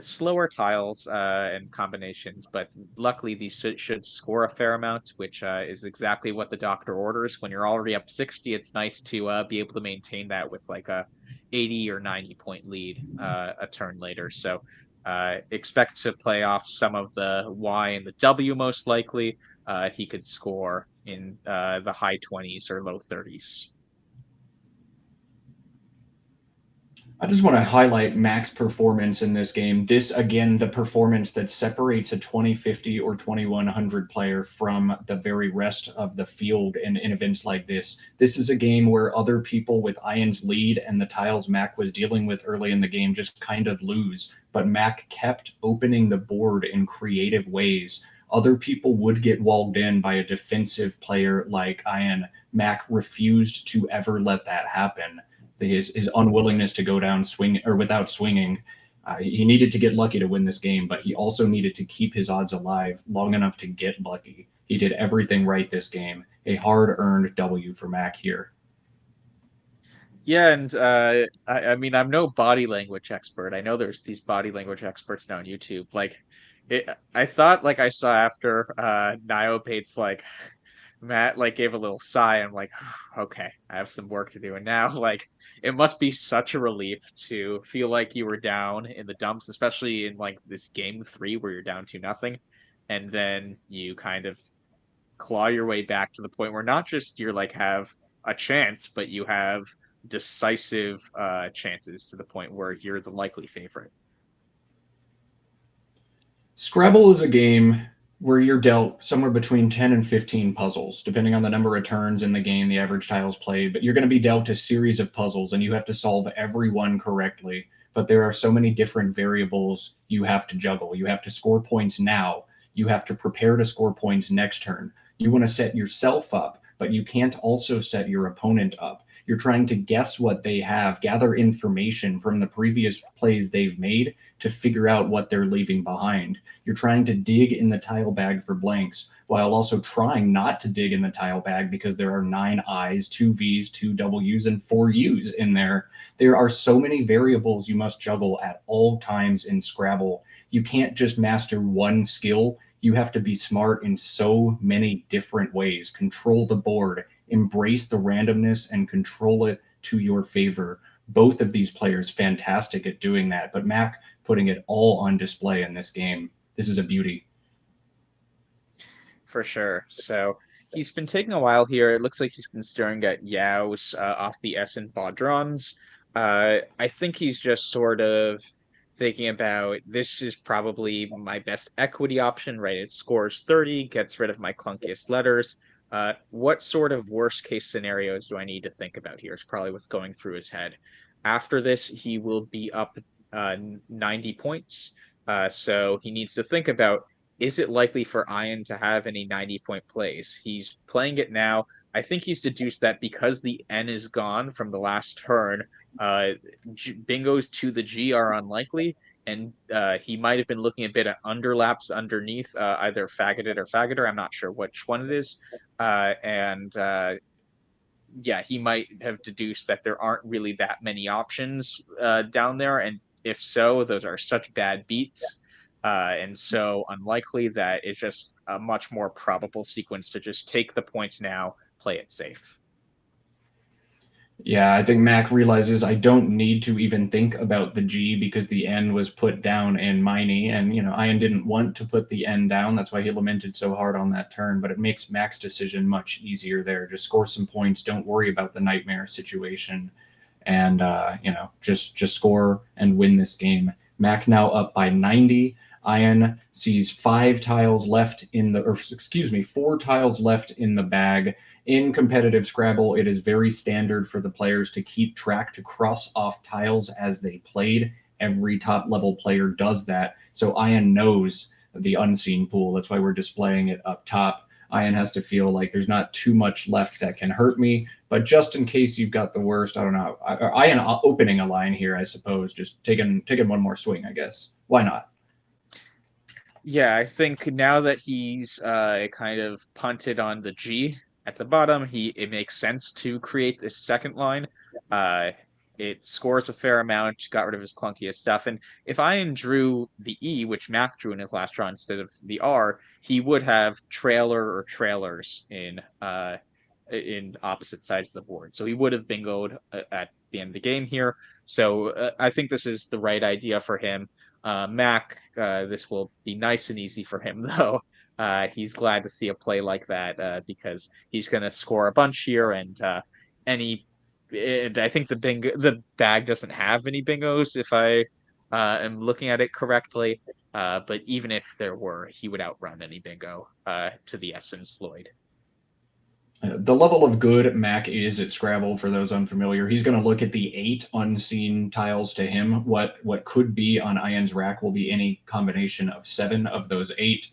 slower tiles and combinations, but luckily these should score a fair amount, which is exactly what the doctor orders. When you're already up 60, it's nice to be able to maintain that with like a 80 or 90 point lead a turn later. So expect to play off some of the Y and the W most likely. He could score in the high 20s or low 30s. I just want to highlight Mack's performance in this game. This, again, the performance that separates a 2050 or 2100 player from the very rest of the field in events like this. This is a game where other people with Ian's lead and the tiles Mack was dealing with early in the game just kind of lose. But Mack kept opening the board in creative ways. Other people would get walled in by a defensive player like Ian. Mack refused to ever let that happen. His unwillingness to go down swing or without swinging. He needed to get lucky to win this game, but he also needed to keep his odds alive long enough to get lucky. He did everything right this game. A hard-earned W for Mack here. Yeah, and I mean, I'm no body language expert. I know there's these body language experts now on YouTube. I thought like I saw after Niopate's like Matt like gave a little sigh. I'm like, okay, I have some work to do. And now like it must be such a relief to feel like you were down in the dumps, especially in like this game 3 where you're down 2-0, and then you kind of claw your way back to the point where not just you're like have a chance, but you have decisive chances to the point where you're the likely favorite. Scrabble is a game where you're dealt somewhere between 10 and 15 puzzles, depending on the number of turns in the game, the average tiles played. But you're going to be dealt a series of puzzles, and you have to solve every one correctly. But there are so many different variables you have to juggle. You have to score points now. You have to prepare to score points next turn. You want to set yourself up, but you can't also set your opponent up. You're trying to guess what they have, gather information from the previous plays they've made to figure out what they're leaving behind. You're trying to dig in the tile bag for blanks while also trying not to dig in the tile bag because there are 9 I's, 2 V's, 2 W's, and 4 U's in there. There are so many variables you must juggle at all times in Scrabble. You can't just master one skill. You have to be smart in so many different ways. Control the board, embrace the randomness, and control it to your favor. Both of these players fantastic at doing that, but Mack putting it all on display in this game. This is a beauty. For sure. So he's been taking a while here. It looks like he's been staring at Yao's off the S and Baudrons. I think he's just sort of thinking about this is probably my best equity option, right? It scores 30, gets rid of my clunkiest letters. What sort of worst case scenarios do I need to think about here is probably what's going through his head. After this, he will be up 90 points. So he needs to think about, is it likely for Ian to have any 90-point plays? He's playing it now. I think he's deduced that because the N is gone from the last turn, bingos to the G are unlikely, and he might have been looking a bit at underlaps underneath, either faggoted or faggoter. I'm not sure which one it is. Yeah, he might have deduced that there aren't really that many options down there, and if so, those are such bad beats and so unlikely that it's just a much more probable sequence to just take the points now, play it safe. Yeah, I think Mack realizes I don't need to even think about the G because the N was put down in Miney, and Ian didn't want to put the N down. That's why he lamented so hard on that turn. But it makes Mack's decision much easier there. Just score some points. Don't worry about the nightmare situation, and just score and win this game. Mack now up by 90. Ian sees 4 tiles left in the bag. In competitive Scrabble, it is very standard for the players to keep track, to cross off tiles as they played. Every top level player does that. So Ian knows the unseen pool. That's why we're displaying it up top. Ian has to feel like there's not too much left that can hurt me. But just in case you've got the worst, I don't know. Ian opening a line here, I suppose, just taking one more swing, I guess. Why not? Yeah, I think now that he's kind of punted on the G at the bottom, it makes sense to create this second line. It scores a fair amount, got rid of his clunkiest stuff. And if Ian drew the E, which Mack drew in his last draw instead of the R, he would have trailer or trailers in opposite sides of the board. So he would have bingoed at the end of the game here. So I think this is the right idea for him. Mack, this will be nice and easy for him, though. He's glad to see a play like that because he's going to score a bunch here, and I think the bag doesn't have any bingos if I am looking at it correctly. But even if there were, he would outrun any bingo to the essence Lloyd. The level of good Mack is at Scrabble, for those unfamiliar, he's going to look at the 8 unseen tiles to him. What could be on Ian's rack will be any combination of 7 of those 8.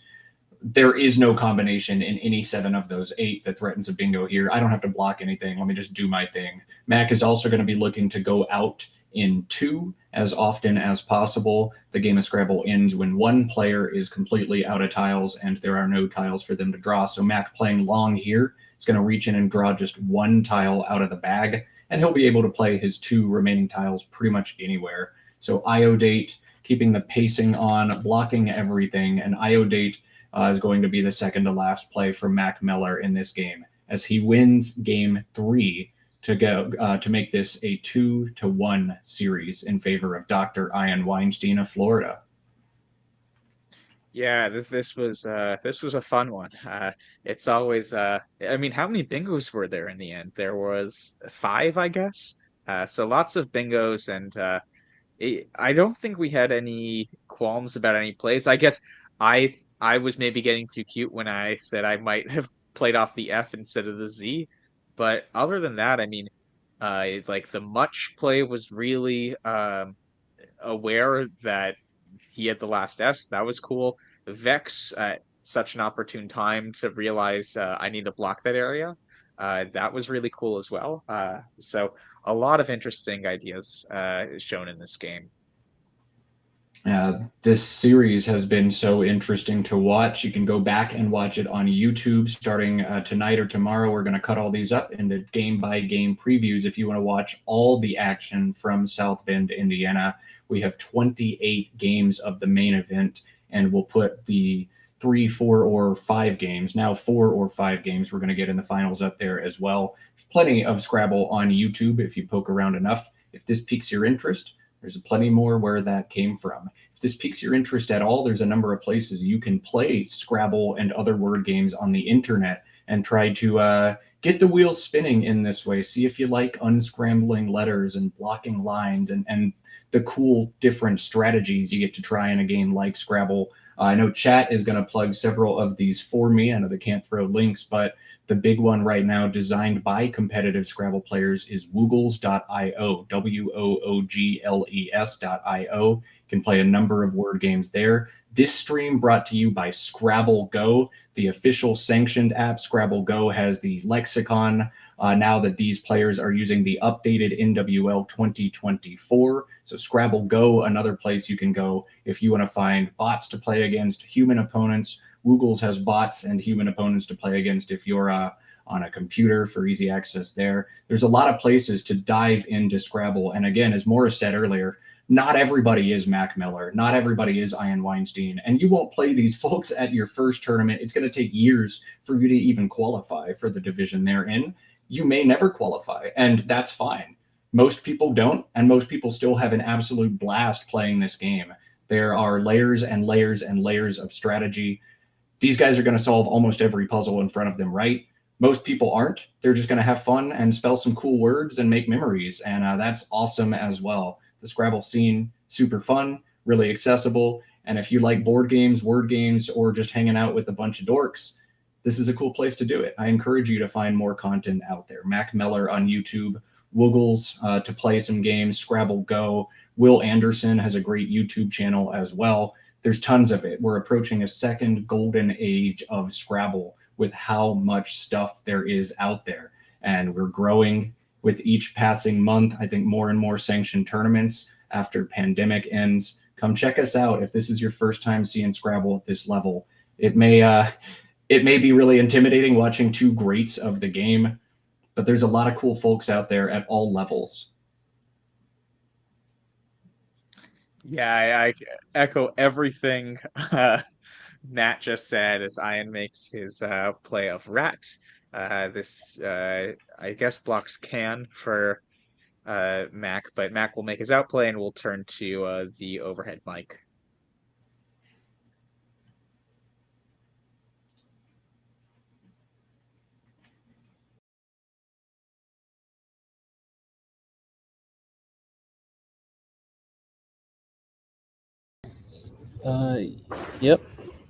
There is no combination in any 7 of those 8 that threatens a bingo here. I don't have to block anything. Let me just do my thing. Mack is also going to be looking to go out in 2 as often as possible. The game of Scrabble ends when one player is completely out of tiles and there are no tiles for them to draw. So Mack playing long here is going to reach in and draw just 1 tile out of the bag, and he'll be able to play his 2 remaining tiles pretty much anywhere. So IO date, keeping the pacing on, blocking everything, and IO date is going to be the second to last play for Mack Meller in this game, as he wins game 3 to go to make this a 2-1 series in favor of Dr. Ian Weinstein of Florida. Yeah, this was a fun one. It's always I mean, how many bingos were there in the end? There was 5, I guess. So lots of bingos, and I don't think we had any qualms about any plays. I guess I was maybe getting too cute when I said I might have played off the F instead of the Z, but other than that, I mean, like the much play was really aware that he had the last S. That was cool. Vex at such an opportune time to realize I need to block that area. That was really cool as well. So a lot of interesting ideas shown in this game. This series has been so interesting to watch. You can go back and watch it on YouTube starting tonight or tomorrow. We're going to cut all these up into game-by-game previews if you want to watch all the action from South Bend, Indiana. We have 28 games of the main event, and we'll put the 3, 4, or 5 games, now 4 or 5 games we're going to get in the finals up there as well. There's plenty of Scrabble on YouTube if you poke around enough. If this piques your interest, there's plenty more where that came from. If this piques your interest at all, there's a number of places you can play Scrabble and other word games on the internet and try to get the wheels spinning in this way. See if you like unscrambling letters and blocking lines and the cool different strategies you get to try in a game like Scrabble. I know chat is going to plug several of these for me. I know they can't throw links, but the big one right now designed by competitive Scrabble players is woogles.io, woogles.io. You can play a number of word games there. This stream brought to you by Scrabble Go, the official sanctioned app. Scrabble Go has the lexicon now that these players are using the updated NWL 2024. So Scrabble Go, another place you can go if you want to find bots to play against, human opponents. Woogles has bots and human opponents to play against if you're on a computer for easy access there. There's a lot of places to dive into Scrabble. And again, as Morris said earlier, not everybody is Mack Meller. Not everybody is Ian Weinstein. And you won't play these folks at your first tournament. It's going to take years for you to even qualify for the division they're in. You may never qualify, and that's fine. Most people don't, and most people still have an absolute blast playing this game. There are layers and layers and layers of strategy. These guys are going to solve almost every puzzle in front of them, right? Most people aren't. They're just going to have fun and spell some cool words and make memories, and that's awesome as well. The Scrabble scene, super fun, really accessible, and if you like board games, word games, or just hanging out with a bunch of dorks, this is a cool place to do it. I encourage you to find more content out there. Mack Meller on YouTube, Woogles to play some games, Scrabble Go. Will Anderson has a great YouTube channel as well. There's tons of it. We're approaching a second golden age of Scrabble with how much stuff there is out there. And we're growing with each passing month. I think more and more sanctioned tournaments after pandemic ends. Come check us out if this is your first time seeing Scrabble at this level. It may be really intimidating watching two greats of the game, but there's a lot of cool folks out there at all levels. Yeah, I echo everything Nat just said as Ian makes his play of Rat. This, I guess, blocks can for Mack, but Mack will make his outplay and we'll turn to the overhead mic. Yep.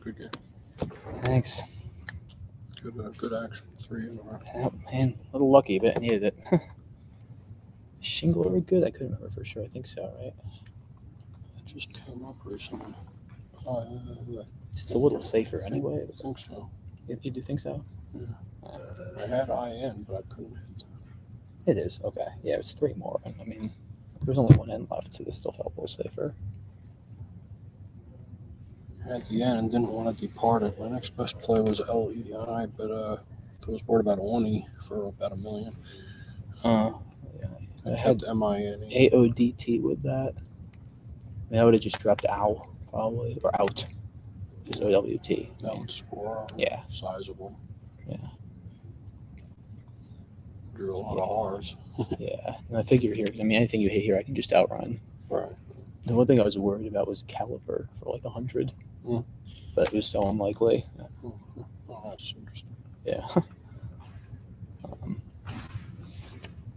Good game. Thanks. Good action. 3 in a row. Oh, man, a little lucky, but I needed it. Shingle are good? I couldn't remember for sure. I think so, right? It just came up recently. It's a little safer anyway. I think so. You do think so? Yeah. I had IN, but I couldn't hit that. It is. Okay. Yeah, it's 3 more. I mean, there's only 1 end left, so this still felt a little safer. At the end and didn't want to depart it. My next best play was LEI, but I was worried about Oni for about $1 million. Yeah. I had MIN. AODT with that. I mean, I would have just dropped OW probably, or out. Just OWT. That would score. Yeah. Sizable. Yeah. Drew a lot of R's. Yeah. And I figure here, I mean, anything you hit here, I can just outrun. Right. The one thing I was worried about was caliber for like 100, but it was so unlikely. Oh, that's interesting. Yeah.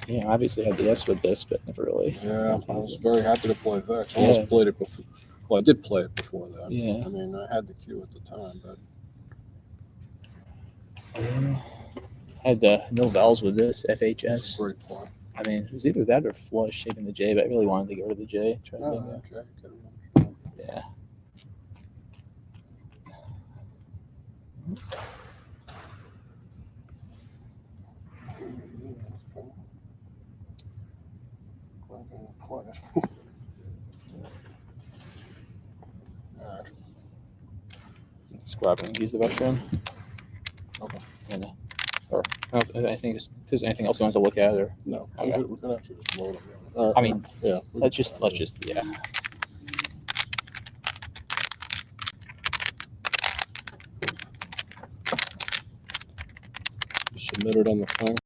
Yeah, obviously had the S with this, but never really. Yeah, I was very happy to play Vex. I almost played it before. Well, I did play it before that. Yeah. I mean, I had the queue at the time, but Had no vowels with this, it's a FHS. great play. I mean, it was either that or flush saving the J, but I really wanted to get rid of the J. Try to Oh, get, okay. Get it. yeah. Scrabbling, use the restroom. Okay. And, or I think if there's anything else you want to look at, or No, Okay. we can actually just load them. I mean, yeah. let's just yeah. Submit it on the thing.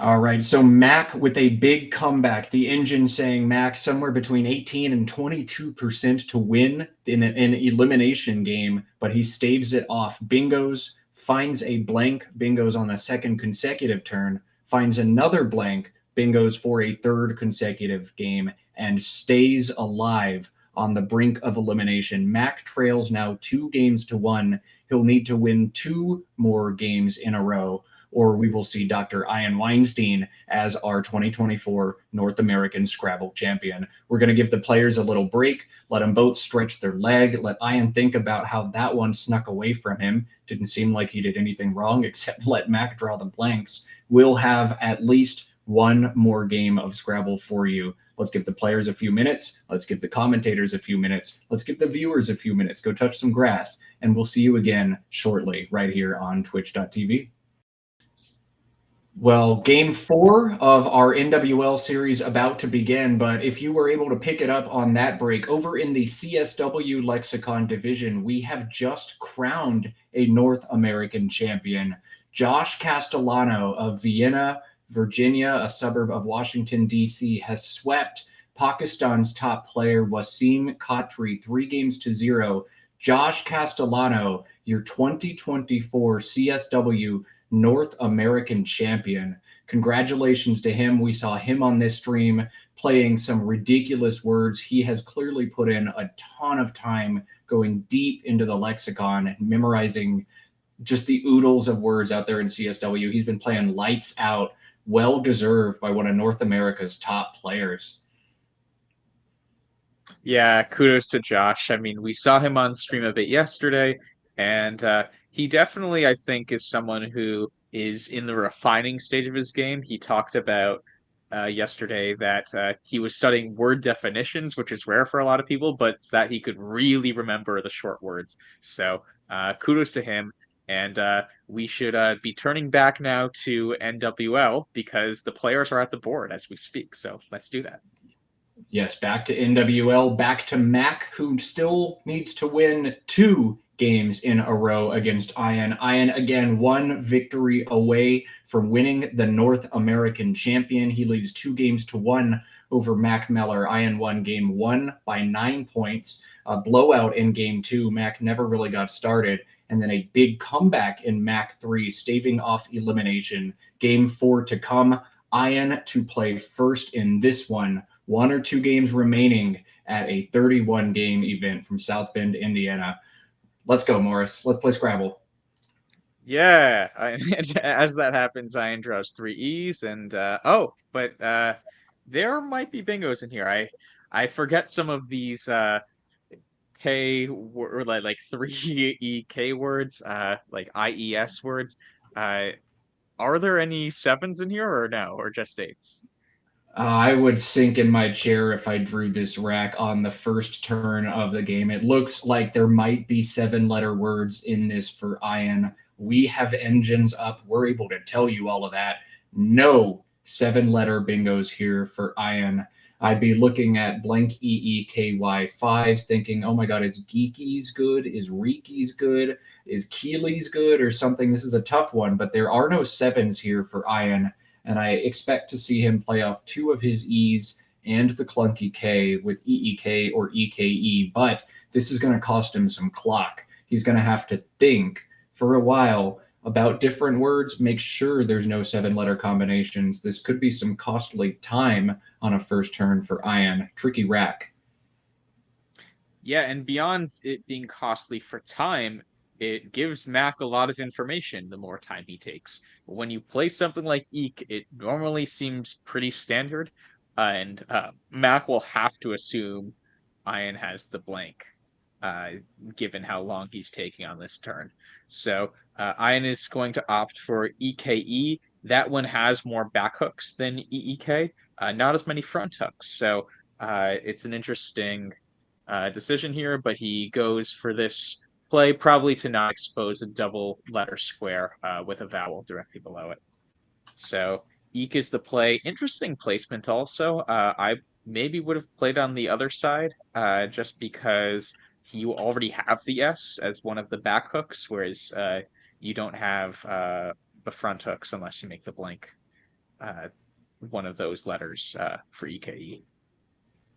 All right, so Mack with a big comeback. The engine saying Mack somewhere between 18 and 22% to win in an elimination game, but he staves it off. Bingos, finds a blank. Bingos on the second consecutive turn, finds another blank. Bingos for a third consecutive game, and stays alive on the brink of elimination. Mack trails now 2 games to 1. He'll need to win 2 more games in a row, or we will see Dr. Ian Weinstein as our 2024 North American Scrabble champion. We're going to give the players a little break, let them both stretch their leg, let Ian think about how that one snuck away from him. Didn't seem like he did anything wrong except let Mack draw the blanks. We'll have at least 1 more game of Scrabble for you. Let's give the players a few minutes. Let's give the commentators a few minutes. Let's give the viewers a few minutes. Go touch some grass, and we'll see you again shortly right here on twitch.tv. Well, game 4 of our NWL series about to begin, but if you were able to pick it up on that break, over in the CSW Lexicon division, we have just crowned a North American champion. Josh Castellano of Vienna, Virginia, a suburb of Washington, D.C., has swept Pakistan's top player, Wasim Khatri, 3-0. Josh Castellano, your 2024 CSW North American champion. Congratulations to him. We saw him on this stream playing some ridiculous words. He has clearly put in a ton of time going deep into the lexicon, memorizing just the oodles of words out there in CSW. He's been playing lights out, well deserved by one of North America's top players. Yeah, kudos to Josh. I mean, we saw him on stream a bit yesterday, and he definitely, I think, is someone who is in the refining stage of his game. He talked about yesterday that he was studying word definitions, which is rare for a lot of people, but that he could really remember the short words. So kudos to him. And we should be turning back now to NWL because the players are at the board as we speak. So let's do that. Yes, back to NWL, back to Mack, who still needs to win 2 games in a row against Ian. Ian, again, 1 victory away from winning the North American champion. He leads 2 games to 1 over Mack Meller. Ian won game 1 by 9 points. A blowout in game 2. Mack never really got started. And then a big comeback in Mack 3, staving off elimination. Game 4 to come. Ian to play first in this one. 1 or 2 games remaining at a 31-game event from South Bend, Indiana. Let's go, Morris. Let's play Scrabble. Yeah, as that happens, Ian draws 3 E's, and there might be bingos in here. I forget some of these K or like 3 EK words, like IES words. Are there any 7s in here, or no, or just 8s? I would sink in my chair if I drew this rack on the first turn of the game. It looks like there might be 7-letter words in this for Ian. We have engines up. We're able to tell you all of that. No 7-letter bingos here for Ian. I'd be looking at blank EEKY 5s thinking, oh my God, is Geeky's good? Is Reeky's good? Is Keely's good or something? This is a tough one, but there are no 7s here for Ian. And I expect to see him play off 2 of his E's and the clunky K with EEK or EKE, but this is going to cost him some clock. He's going to have to think for a while about different words, make sure there's no 7-letter combinations. This could be some costly time on a first turn for Ian. Tricky rack. Yeah, and beyond it being costly for time, it gives Mac a lot of information the more time he takes. When you play something like Eek, it normally seems pretty standard, and Mac will have to assume Ian has the blank, uh, given how long he's taking on this turn. So Ian is going to opt for EKE. That one has more back hooks than EEK, not as many front hooks. So it's an interesting decision here, but he goes for this play probably to not expose a double letter square with a vowel directly below it. So Eek is the play. Interesting placement also. I maybe would have played on the other side just because you already have the S as one of the back hooks, whereas you don't have the front hooks unless you make the blank one of those letters for EKE.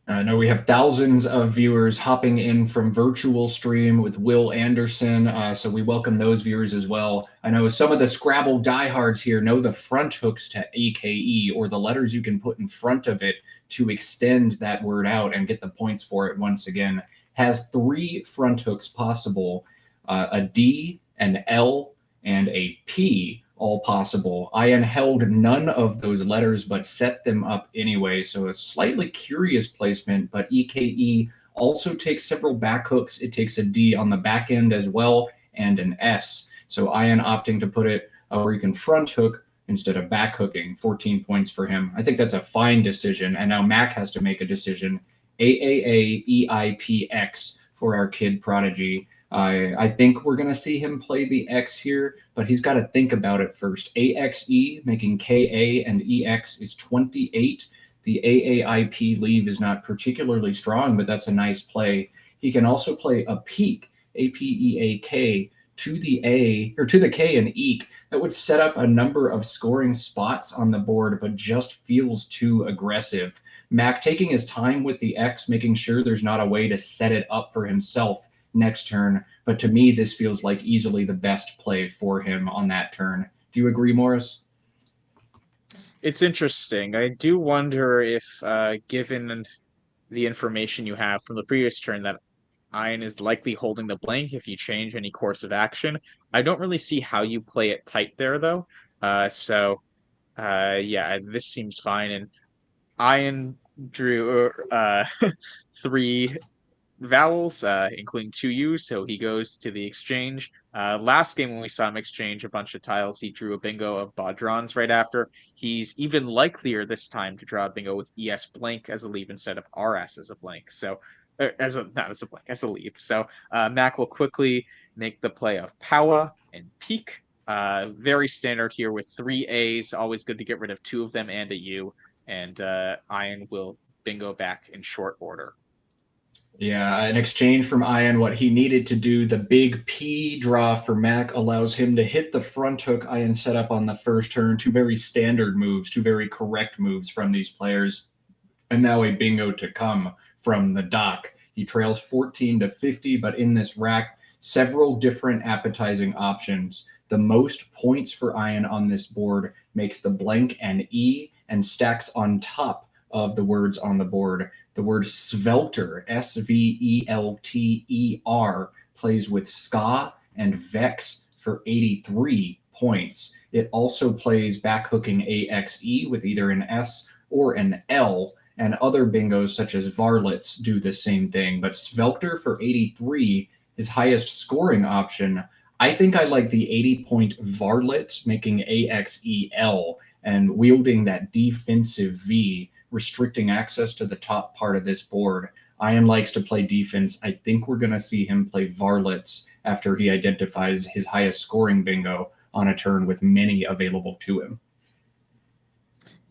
I know we have thousands of viewers hopping in from virtual stream with Will Anderson, so we welcome those viewers as well. I know some of the Scrabble diehards here know the front hooks to AKE, or the letters you can put in front of it to extend that word out and get the points for it once again. Has 3 front hooks possible, a D, an L, and a P. All possible. Ian held none of those letters but set them up anyway, so a slightly curious placement, but EKE also takes several back hooks. It takes a D on the back end as well and an S. So Ian opting to put it where you can front hook instead of back hooking. 14 points for him. I think that's a fine decision, and now Mac has to make a decision. AAA-EIPX for our kid prodigy. I think we're going to see him play the X here, but he's got to think about it first. AXE, making KA and EX is 28. The AAIP leave is not particularly strong, but that's a nice play. He can also play a peak, APEAK, to the A, or to the K and EEK. That would set up a number of scoring spots on the board, but just feels too aggressive. Mac taking his time with the X, making sure there's not a way to set it up for himself next turn, but to me this feels like easily the best play for him on that turn. Do you agree, Morris? It's interesting. I do wonder if given the information you have from the previous turn that Ian is likely holding the blank if you change any course of action. I don't really see how you play it tight there though, so Yeah, this seems fine. And Ian drew 3 vowels, including 2 U's, so he goes to the exchange. Last game when we saw him exchange a bunch of tiles, he drew a bingo of Baudrons right after. He's even likelier this time to draw a bingo with ES blank as a leave instead of RS as a blank. So as a not as a blank, as a leave. So Mac will quickly make the play of Powa and Peak. Very standard here with 3 A's. Always good to get rid of 2 of them and a U. And Ian will bingo back in short order. Yeah, in exchange from Ian, what he needed to do, the big P draw for Mac allows him to hit the front hook Ian set up on the first turn. 2 very standard moves, 2 very correct moves from these players. And now a bingo to come from the dock. He trails 14 to 50, but in this rack, several different appetizing options. The most points for Ian on this board makes the blank and E and stacks on top of the words on the board. The word Svelter, Svelter, plays with Ska and Vex for 83 points. It also plays backhooking AXE with either an S or an L, and other bingos such as Varlets do the same thing. But Svelter for 83, his highest scoring option. I think I like the 80-point Varlets making AXEL and wielding that defensive V, restricting access to the top part of this board. Ian likes to play defense. I think we're going to see him play Varlets after he identifies his highest scoring bingo on a turn with many available to him.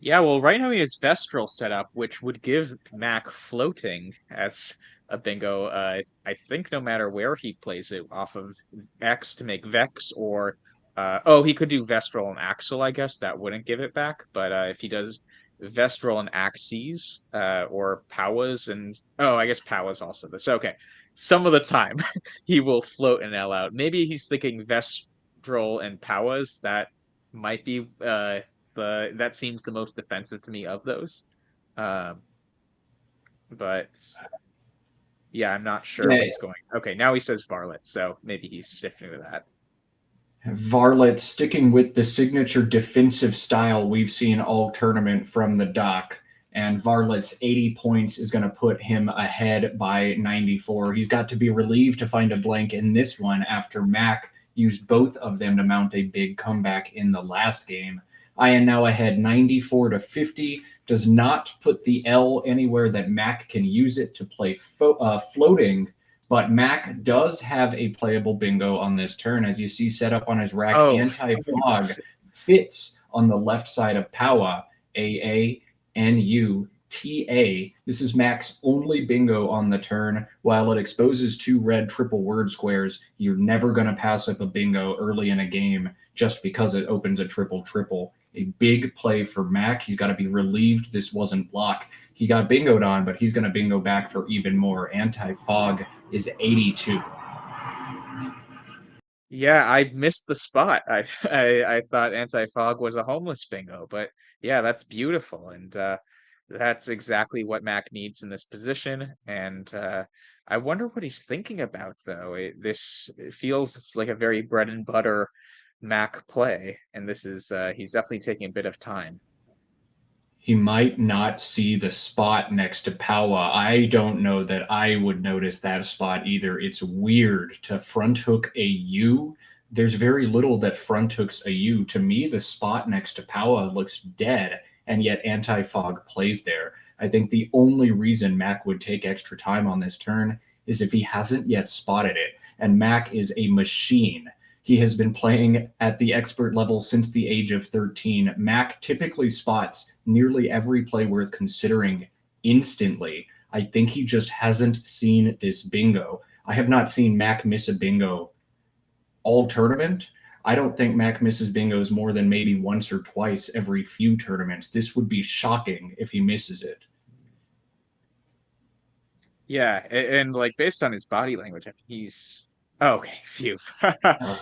Yeah, well, right now he has Vestral set up, which would give Mac floating as a bingo. I think no matter where he plays it, off of X to make Vex, or he could do Vestral and Axel, I guess. That wouldn't give it back. But if he does Vestral and Axes, or Powas and I guess Powas also this. Okay. Some of the time he will float an L out. Maybe he's thinking Vestral and Powas. That might be that seems the most offensive to me of those. But yeah, I'm not sure what he's going. Okay, now he says Varlet, so maybe he's sticking with that. Varlet sticking with the signature defensive style we've seen all tournament from the dock. And Varlet's 80 points is going to put him ahead by 94. He's got to be relieved to find a blank in this one after Mac used both of them to mount a big comeback in the last game. Ian now ahead 94 to 50, does not put the L anywhere that Mac can use it to play floating, but Mac does have a playable bingo on this turn. As you see set up on his rack, Anti-Fog fits on the left side of Powa, AANUTA. This is Mac's only bingo on the turn. While it exposes 2 red triple word squares, you're never going to pass up a bingo early in a game just because it opens a triple. A big play for Mac. He's got to be relieved this wasn't block. He got bingoed on, but he's going to bingo back for even more. Anti-Fog is 82. Yeah, I missed the spot. I thought Anti-Fog was a homeless bingo, but yeah, that's beautiful, and that's exactly what Mac needs in this position. And I wonder what he's thinking about, though. This feels like a very bread and butter Mac play, and this is he's definitely taking a bit of time. He might not see the spot next to Powa. I don't know that I would notice that spot either. It's weird to front hook a U. There's very little that front hooks a U. To me, the spot next to Powa looks dead, and yet Anti-Fog plays there. I think the only reason Mac would take extra time on this turn is if he hasn't yet spotted it, and Mac is a machine. He has been playing at the expert level since the age of 13. Mac typically spots nearly every play worth considering instantly. I think he just hasn't seen this bingo. I have not seen Mac miss a bingo all tournament. I don't think Mac misses bingos more than maybe once or twice every few tournaments. This would be shocking if he misses it. Yeah, and like based on his body language, I think he's okay. Phew,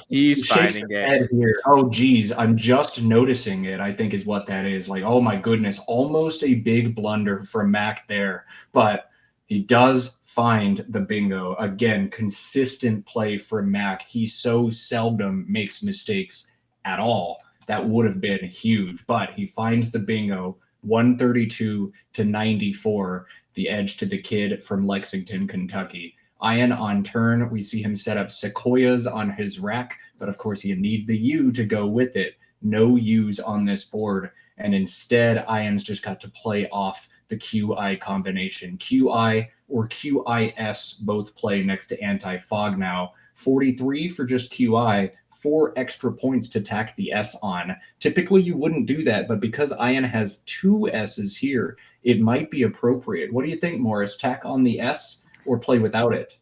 he's finding it. Here. Oh, geez, I'm just noticing it, I think is what that is. Like, oh my goodness, almost a big blunder from Mac there. But he does find the bingo. Again, consistent play from Mac. He so seldom makes mistakes at all that would have been huge. But he finds the bingo, 132 to 94, the edge to the kid from Lexington, Kentucky. Ian on turn, we see him set up sequoias on his rack, but of course you need the U to go with it. No U's on this board, and instead Ian's just got to play off the QI combination. QI or QIS both play next to anti-fog now. 43 for just QI, 4 extra points to tack the S on. Typically you wouldn't do that, but because Ian has 2 S's here, it might be appropriate. What do you think, Morris? Tack on the S or play without it?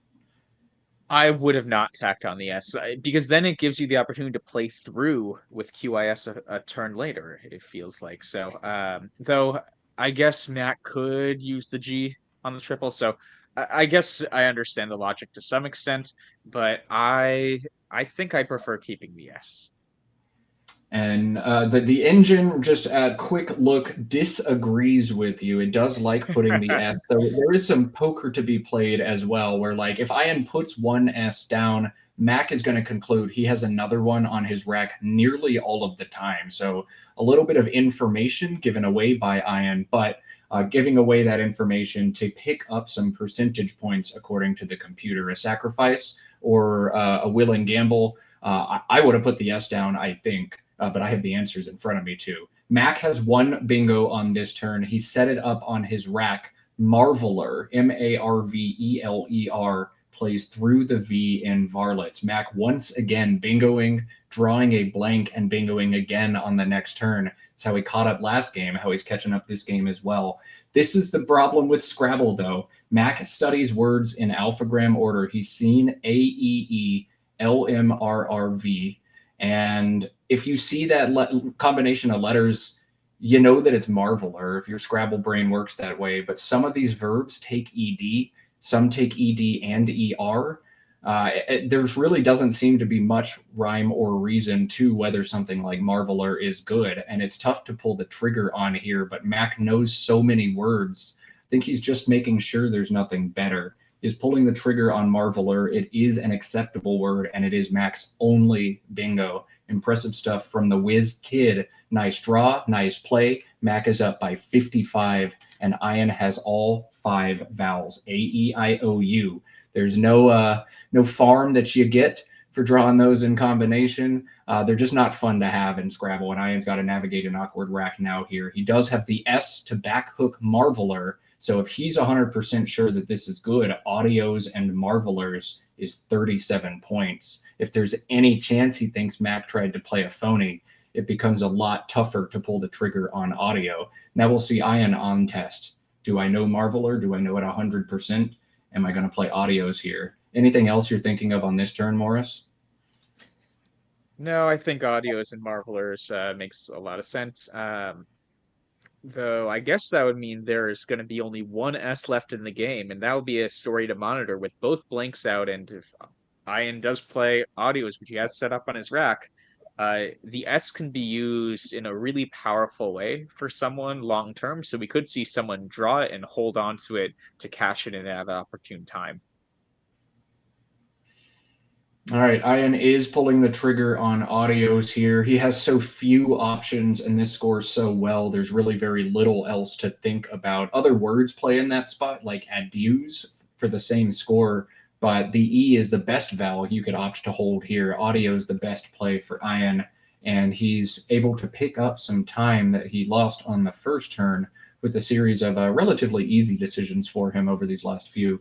I would have not tacked on the S because then it gives you the opportunity to play through with QIS a turn later, it feels like. So, though I guess Matt could use the G on the triple. So I guess I understand the logic to some extent, but I think I prefer keeping the S. And the engine, just a quick look, disagrees with you. It does like putting the S. So there is some poker to be played as well, where like if Ian puts one S down, Mac is going to conclude he has another one on his rack nearly all of the time. So a little bit of information given away by Ian, but giving away that information to pick up some percentage points according to the computer. A sacrifice or a will and gamble. I would have put the S down, I think. But I have the answers in front of me too. Mac has 1 bingo on this turn. He set it up on his rack. Marveler, Marveler, plays through the V in varlets. Mac once again bingoing, drawing a blank, and bingoing again on the next turn. That's how he caught up last game, how he's catching up this game as well. This is the problem with Scrabble, though. Mac studies words in alphagram order. He's seen AEE, LMRRV, and if you see that combination of letters, you know that it's Marveler if your Scrabble brain works that way. But some of these verbs take ED, some take ED and ER. There's really doesn't seem to be much rhyme or reason to whether something like Marveler is good. And it's tough to pull the trigger on here, but Mac knows so many words. I think he's just making sure there's nothing better. Is pulling the trigger on Marveler. It is an acceptable word, and it is Mac's only bingo. Impressive stuff from the Whiz Kid. Nice draw, nice play. Mac is up by 55, and Ian has all 5 vowels. A-E-I-O-U. There's no farm that you get for drawing those in combination. They're just not fun to have in Scrabble, and Ian's got to navigate an awkward rack now here. He does have the S to backhook Marveler. So if he's 100% sure that this is good, Audios and Marvelers is 37 points. If there's any chance he thinks Mac tried to play a phony, it becomes a lot tougher to pull the trigger on Audio. Now we'll see Ian on test. Do I know Marveler? Do I know it 100%? Am I going to play Audios here? Anything else you're thinking of on this turn, Morris? No, I think Audios and Marvelers makes a lot of sense. Though I guess that would mean there's going to be only 1 S left in the game, and that would be a story to monitor with both blanks out. And if Ian does play Audios, which he has set up on his rack, the S can be used in a really powerful way for someone long term. So we could see someone draw it and hold on to it to cash it in at an opportune time. All right, Ian is pulling the trigger on Audios here. He has so few options, and this scores so well. There's really very little else to think about. Other words play in that spot, like adieus for the same score, but the E is the best vowel you could opt to hold here. Audio is the best play for Ian, and he's able to pick up some time that he lost on the first turn with a series of relatively easy decisions for him over these last few.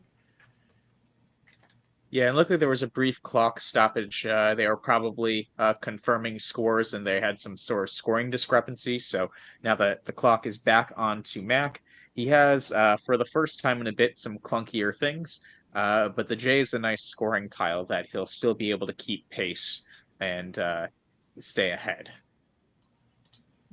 Yeah, and luckily there was a brief clock stoppage. They were probably confirming scores, and they had some sort of scoring discrepancy. So now that the clock is back on to Mac, he has, for the first time in a bit, some clunkier things. But the J is a nice scoring tile that he'll still be able to keep pace and stay ahead.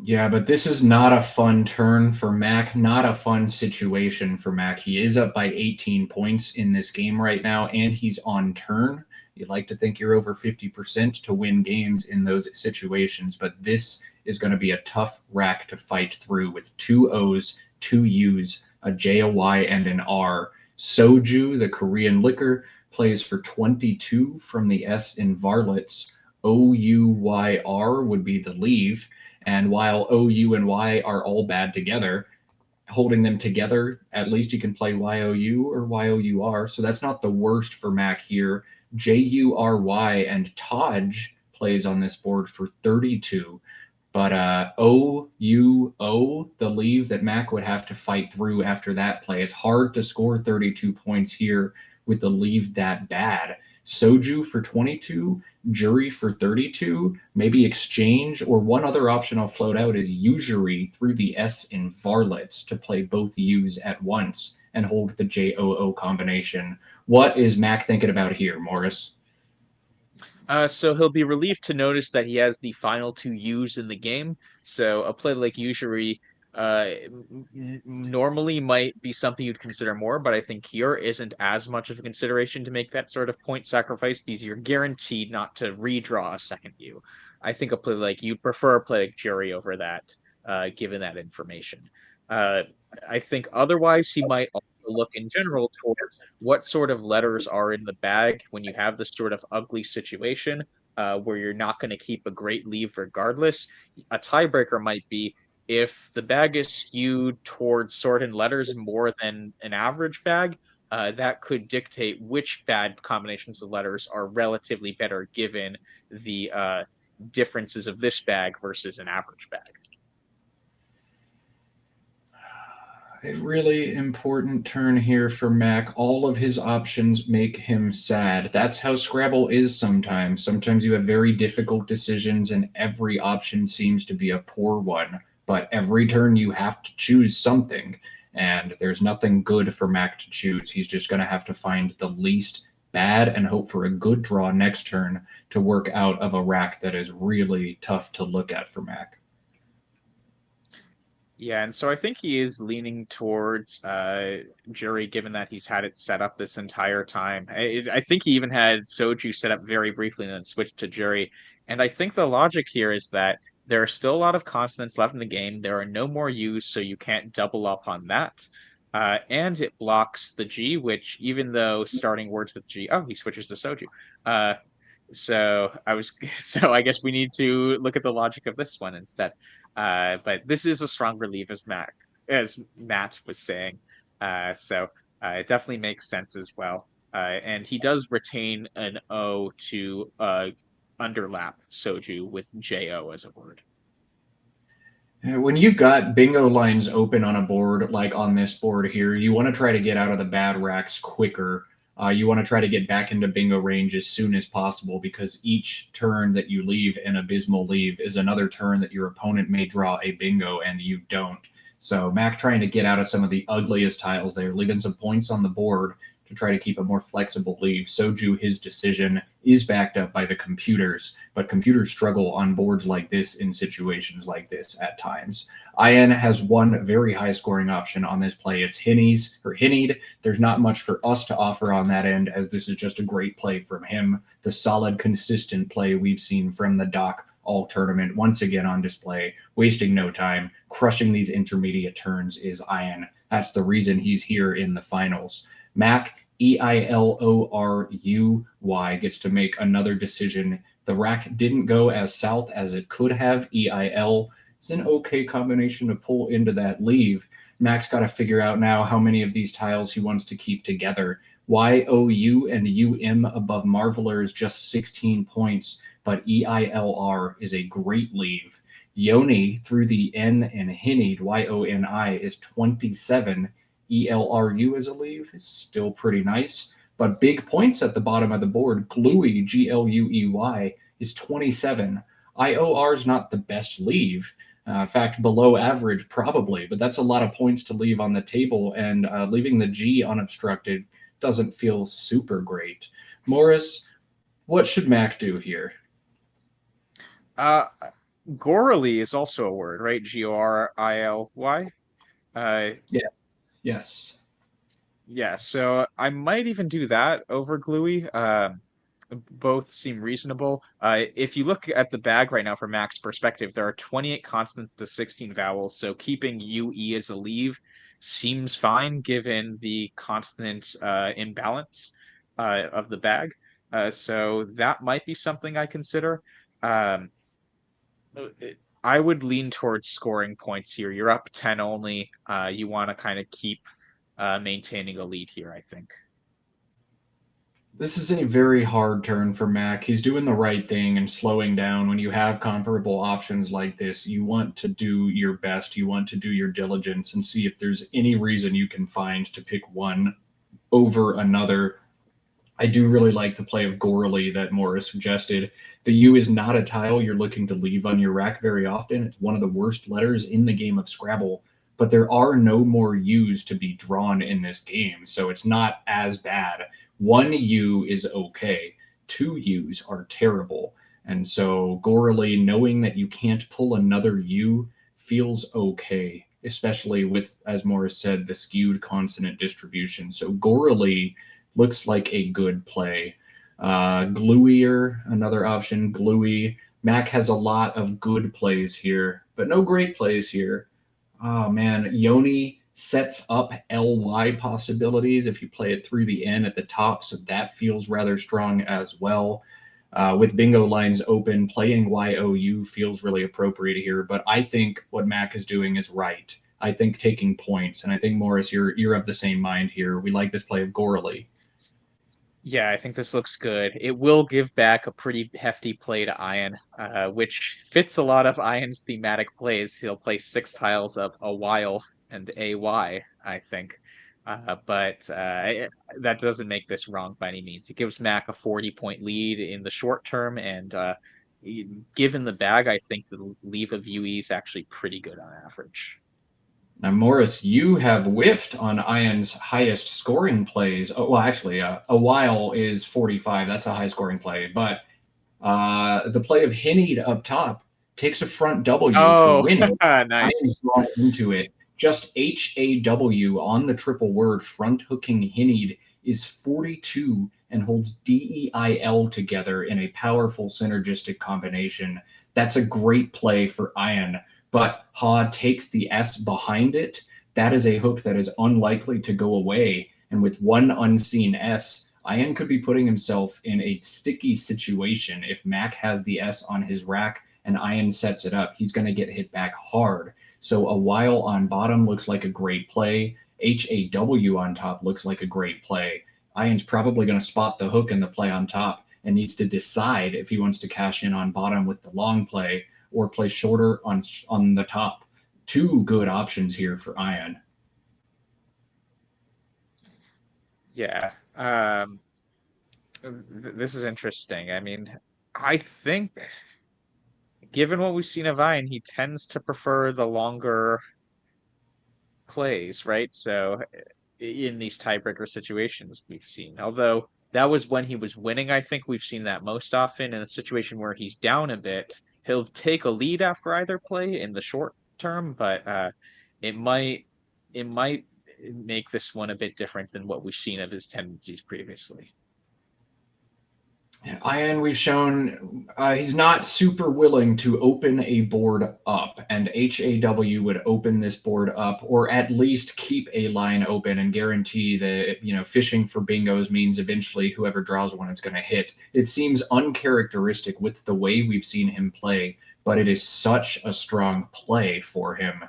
Yeah, but this is not a fun turn for Mac, not a fun situation for Mac. He is up by 18 points in this game right now, and he's on turn. You'd like to think you're over 50% to win games in those situations, but this is going to be a tough rack to fight through with 2 O's, 2 U's, a J, a Y, and an R. Soju, the Korean liquor, plays for 22 from the S in varlets. OUYR would be the leave. And while OU and Y are all bad together, holding them together, at least you can play YOU or YOUR. So that's not the worst for Mac here. JURY and Todge plays on this board for 32. But OUO, the leave that Mac would have to fight through after that play. It's hard to score 32 points here with the leave that bad. Soju for 22, Jury for 32, maybe exchange, or one other option I'll float out is usury through the S in varlets to play both U's at once and hold the JOO combination. What is Mac thinking about here, Morris? So he'll be relieved to notice that he has the final two U's in the game. So a play like Usury normally might be something you'd consider more, but I think here isn't as much of a consideration to make that sort of point sacrifice because you're guaranteed not to redraw a second U. I think a play like you'd prefer a play like Jury over that, given that information. I think otherwise he might also look in general towards what sort of letters are in the bag when you have this sort of ugly situation where you're not going to keep a great leave regardless. A tiebreaker might be if the bag is skewed towards sorted letters more than an average bag, that could dictate which bad combinations of letters are relatively better given the differences of this bag versus an average bag. A really important turn here for Mac. All of his options make him sad. That's how Scrabble is sometimes. Sometimes you have very difficult decisions and every option seems to be a poor one. But every turn you have to choose something. And there's nothing good for Mac to choose. He's just going to have to find the least bad and hope for a good draw next turn to work out of a rack that is really tough to look at for Mac. Yeah, and so I think he is leaning towards Jury, given that he's had it set up this entire time. I think he even had Soju set up very briefly and then switched to Jury. And I think the logic here is that there are still a lot of consonants left in the game. There are no more U's, so you can't double up on that. And it blocks the G, which even though starting words with G, oh, he switches to Soju. So I guess we need to look at the logic of this one instead. But this is a stronger leave as Matt was saying. So it definitely makes sense as well. And he does retain an O to underlap Soju with JO as a word. When you've got bingo lines open on a board, like on this board here, you want to try to get out of the bad racks quicker. You want to try to get back into bingo range as soon as possible because each turn that you leave an abysmal leave is another turn that your opponent may draw a bingo and you don't. So Mac trying to get out of some of the ugliest tiles there, leaving some points on the board to try to keep a more flexible leave. Soju, his decision is backed up by the computers, but computers struggle on boards like this in situations like this at times. IN has one very high scoring option on this play. It's Hinnied. There's not much for us to offer on that end, as this is just a great play from him. The solid, consistent play we've seen from the doc all tournament, once again on display, wasting no time, crushing these intermediate turns is IN. That's the reason he's here in the finals. Mac, EILORUY, gets to make another decision. The rack didn't go as south as it could have. EIL is an okay combination to pull into that leave. Mac's got to figure out now how many of these tiles he wants to keep together. YOU and UM above Marveler is just 16 points, but EILR is a great leave. Yoni through the N and Hinnied, YONI, is 27. ELRU as a leave is still pretty nice, but big points at the bottom of the board. Gluey, GLUEY, is 27. IOR is not the best leave. In fact, below average probably, but that's a lot of points to leave on the table, and leaving the G unobstructed doesn't feel super great. Morris, what should Mac do here? Gorily is also a word, right? GORILY. Yeah. Yes. Yeah, so I might even do that over Gluey. Both seem reasonable. If you look at the bag right now from Mac's perspective, there are 28 consonants to 16 vowels, so keeping UE as a leave seems fine given the consonant imbalance of the bag. So that might be something I consider. Um, I would lean towards scoring points here. You're up 10 only. You want to kind of keep maintaining a lead here, I think. This is a very hard turn for Mack. He's doing the right thing and slowing down. When you have comparable options like this, you want to do your best. You want to do your diligence and see if there's any reason you can find to pick one over another. I do really like the play of Gorley that Morris suggested. The U is not a tile you're looking to leave on your rack very often. It's one of the worst letters in the game of Scrabble, but there are no more U's to be drawn in this game, so it's not as bad. One U is okay. Two U's are terrible. And so Gorley, knowing that you can't pull another U, feels okay, especially with, as Morris said, the skewed consonant distribution. So Gorley looks like a good play. Gluier, another option, Gluey. Mack has a lot of good plays here, but no great plays here. Oh man, Yoni sets up LY possibilities if you play it through the N at the top, so that feels rather strong as well. With bingo lines open, playing YOU feels really appropriate here, but I think what Mack is doing is right. I think taking points, and I think, Morris, you're of the same mind here. We like this play of Gorley. Yeah, I think this looks good. It will give back a pretty hefty play to Ian, which fits a lot of Ian's thematic plays. He'll play 6 tiles of a while and AY, I think. But that doesn't make this wrong by any means. It gives Mac a 40-point lead in the short term, and given the bag, I think the leave of UE is actually pretty good on average. Now, Morris, you have whiffed on Ian's highest scoring plays. Oh, well, actually, a while is 45. That's a high scoring play. But the play of Hinnied up top takes a front W for winning. Nice. Ian's brought into it. Just HAW on the triple word, front hooking Hinnied, is 42 and holds DEIL together in a powerful synergistic combination. That's a great play for Ian. But Ha takes the S behind it. That is a hook that is unlikely to go away. And with one unseen S, Ian could be putting himself in a sticky situation. If Mack has the S on his rack and Ian sets it up, he's going to get hit back hard. So a while on bottom looks like a great play. HAW on top looks like a great play. Ian's probably going to spot the hook in the play on top and needs to decide if he wants to cash in on bottom with the long play or play shorter on the top. Two good options here for Ian. Yeah. This is interesting. I mean, I think given what we've seen of Ian, he tends to prefer the longer plays, right? So in these tiebreaker situations we've seen, although that was when he was winning, I think we've seen that most often in a situation where he's down a bit. He'll take a lead after either play in the short term, but it might make this one a bit different than what we've seen of his tendencies previously. Ian, we've shown he's not super willing to open a board up, and HAW would open this board up, or at least keep a line open and guarantee that, fishing for bingos means eventually whoever draws one is going to hit. It seems uncharacteristic with the way we've seen him play, but it is such a strong play for him,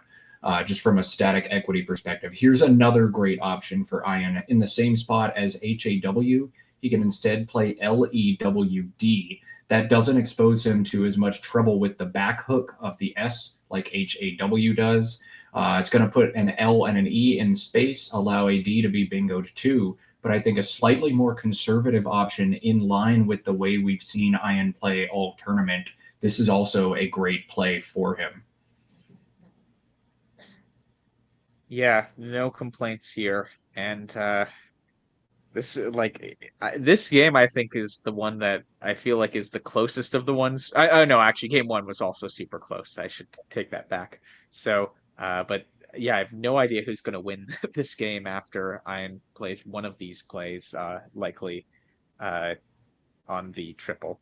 just from a static equity perspective. Here's another great option for Ian. In the same spot as HAW, he can instead play LEWD. That doesn't expose him to as much trouble with the back hook of the S like HAW does. It's going to put an L and an E in space, allow a D to be bingoed too. But I think a slightly more conservative option in line with the way we've seen Ian play all tournament. This is also a great play for him. Yeah, no complaints here. And this game, I think, is the one that I feel like is the closest of the ones. No, actually, game 1 was also super close. I should take that back. So, but yeah, I have no idea who's going to win this game after Ian plays one of these plays, likely on the triple.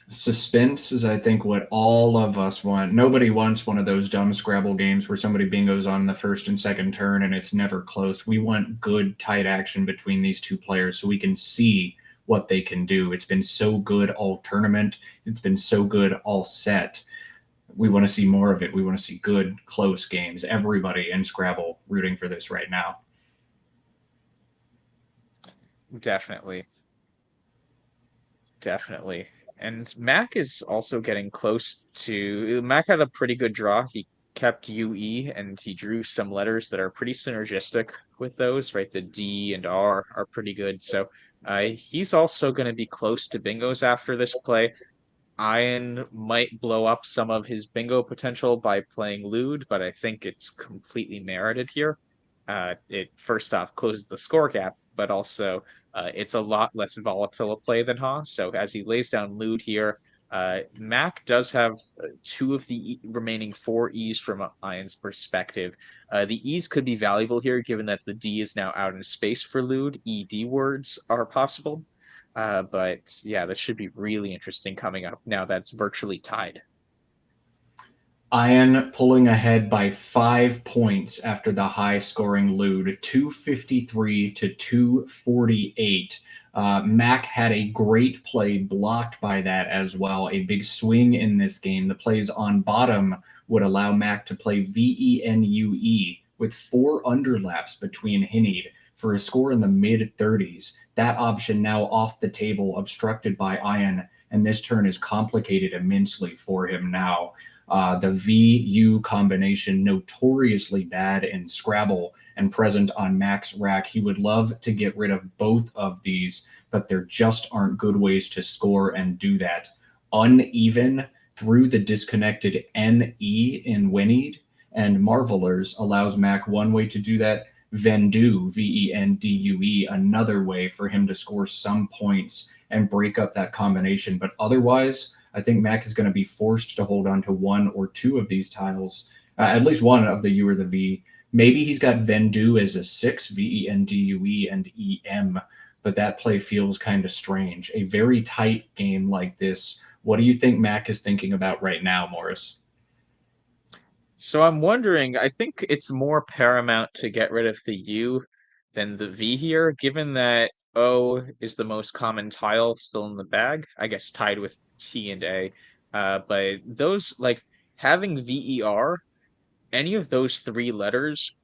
Suspense is, I think, what all of us want. Nobody wants one of those dumb Scrabble games where somebody bingos on the first and second turn and it's never close. We want good, tight action between these two players so we can see what they can do. It's been so good all tournament. It's been so good all set. We want to see more of it. We want to see good, close games. Everybody in Scrabble rooting for this right now. Definitely. Definitely. And Mac is also getting close to. Mac had a pretty good draw. He kept UE and he drew some letters that are pretty synergistic with those, right? The D and R are pretty good. So he's also going to be close to bingos after this play. Ian might blow up some of his bingo potential by playing lewd, but I think it's completely merited here. It first off closes the score gap, but also it's a lot less volatile a play than Haas. So as he lays down lewd here, Mac does have two of the remaining four E's from Ian's perspective. The E's could be valuable here, given that the D is now out in space for lewd. ED words are possible. But yeah, this should be really interesting coming up now that's virtually tied. Ian pulling ahead by 5 points after the high-scoring lewd, 253 to 248. Mac had a great play blocked by that as well. A big swing in this game. The plays on bottom would allow Mac to play VENUE with 4 underlaps between Hinnied for a score in the mid-30s. That option now off the table, obstructed by Ian, and this turn is complicated immensely for him now. The VU combination, notoriously bad in Scrabble and present on Mac's rack. He would love to get rid of both of these, but there just aren't good ways to score and do that. Uneven through the disconnected NE in Winnied, and Marvelers allows Mac one way to do that. Vendue, VENDUE, another way for him to score some points and break up that combination. But otherwise, I think Mac is going to be forced to hold on to one or two of these tiles, at least one of the U or the V. Maybe he's got Vendue as a 6, VENDUE and EM, but that play feels kind of strange. A very tight game like this. What do you think Mac is thinking about right now, Morris? So I'm wondering, I think it's more paramount to get rid of the U than the V here, given that O is the most common tile still in the bag, I guess tied with T and A. But those, like having VER, any of those three letters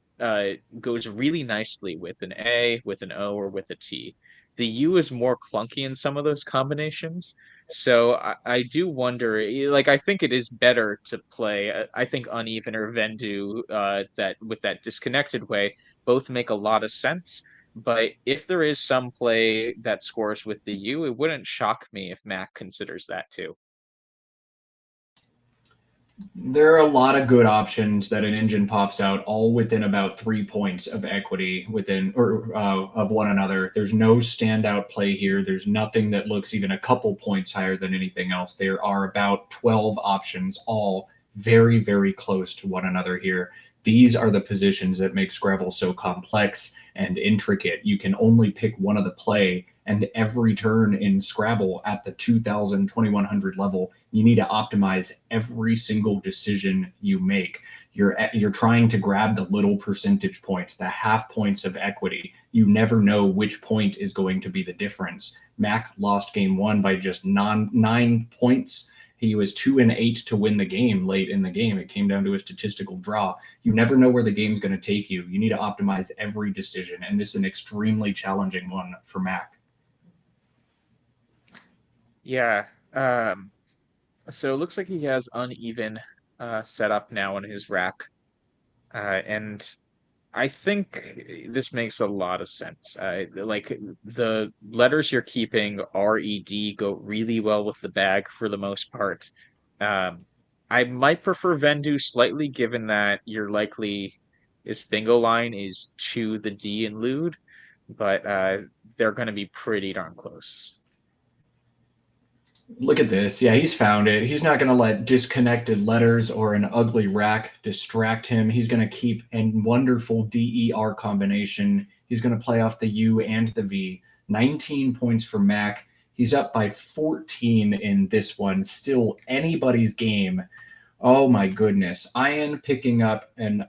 goes really nicely with an A, with an O, or with a T. The U is more clunky in some of those combinations. So I do wonder, like, I think it is better to play, I think Uneven or Vendu, that with that disconnected way, both make a lot of sense. But if there is some play that scores with the U, it wouldn't shock me if Mac considers that too. There are a lot of good options that an engine pops out, all within about 3 points of equity within or of one another. There's no standout play here. There's nothing that looks even a couple points higher than anything else. There are about 12 options, all very, very close to one another here. These are the positions that make Scrabble so complex and intricate. You can only pick one of the play, and every turn in Scrabble at the 2000, 2100 level, you need to optimize every single decision you make. You're trying to grab the little percentage points, the half points of equity. You never know which point is going to be the difference. Mac lost game one by just 9 points. He was 2-8 to win the game late in the game. It came down to a statistical draw. You never know where the game's going to take you. You need to optimize every decision, and this is an extremely challenging one for Mac. Yeah. So it looks like he has uneven set up now in his rack. And I think this makes a lot of sense. Like the letters you're keeping, RED, go really well with the bag for the most part. I might prefer Vendu slightly, given that you're likely his bingo line is to the D and lewd, but they're going to be pretty darn close. Look at this. Yeah, he's found it. He's not going to let disconnected letters or an ugly rack distract him. He's going to keep a wonderful DER combination. He's going to play off the U and the V. 19 points for Mac. He's up by 14 in this one. Still anybody's game. Oh my goodness. Ian picking up an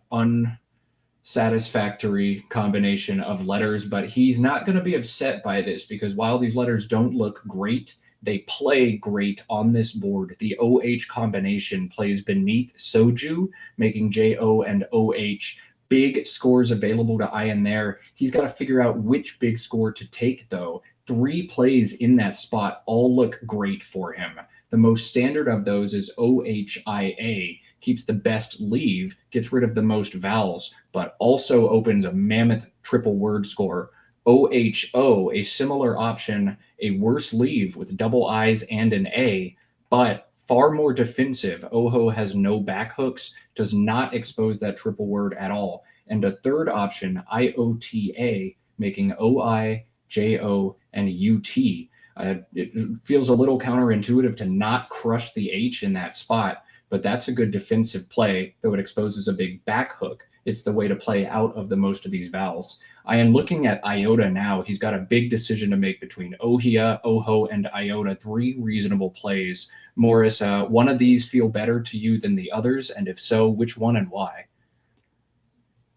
satisfactory combination of letters, but he's not going to be upset by this because while these letters don't look great, they play great on this board. The OH combination plays beneath Soju, making JO and OH big scores available to Ian there. He's got to figure out which big score to take, though. 3 plays in that spot all look great for him. The most standard of those is OHIA, keeps the best leave, gets rid of the most vowels, but also opens a mammoth triple word score. OHO, a similar option, a worse leave with double I's and an A, but far more defensive. OHO has no back hooks, does not expose that triple word at all. And a third option, IOTA, making OI, JO, and UT. It feels a little counterintuitive to not crush the H in that spot, but that's a good defensive play, though it exposes a big back hook. It's the way to play out of the most of these vowels. I am looking at Iota now. He's got a big decision to make between Ohia, Oho, and Iota. 3 reasonable plays. Morris, one of these feel better to you than the others? And if so, which one and why?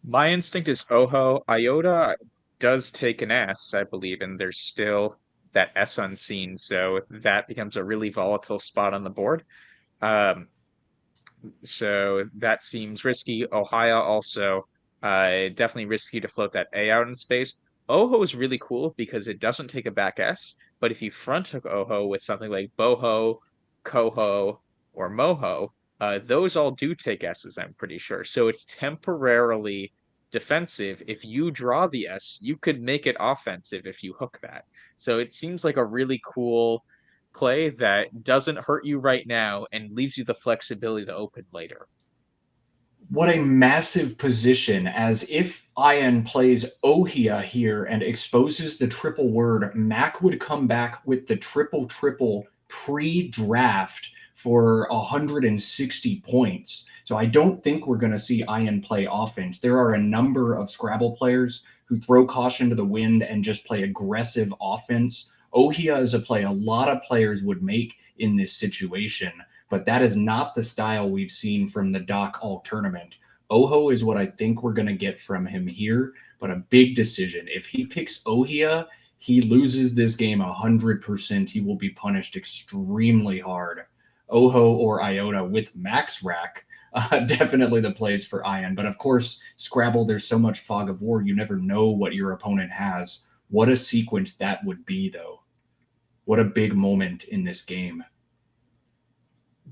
My instinct is Oho. Iota does take an S, I believe, and there's still that S unseen, so that becomes a really volatile spot on the board. So that seems risky. Ohio also definitely risky to float that A out in space. Oho is really cool because it doesn't take a back S, but if you front hook Oho with something like Boho, Coho, or Moho, those all do take S's, I'm pretty sure. So it's temporarily defensive. If you draw the S, you could make it offensive if you hook that. So it seems like a really cool play that doesn't hurt you right now and leaves you the flexibility to open later. What a massive position, as if Ian plays Ohia here and exposes the triple word, Mack would come back with the triple pre-draft for 160 points. So I don't think we're going to see Ian play offense. There are a number of Scrabble players who throw caution to the wind and just play aggressive offense. Ohia is a play a lot of players would make in this situation, but that is not the style we've seen from the Doc All tournament. Oho is what I think we're going to get from him here, but a big decision. If he picks Ohia, he loses this game 100%. He will be punished extremely hard. Oho or Iota with Max Rack, definitely the plays for Ian. But of course, Scrabble, there's so much fog of war, you never know what your opponent has. What a sequence that would be, though. What a big moment in this game.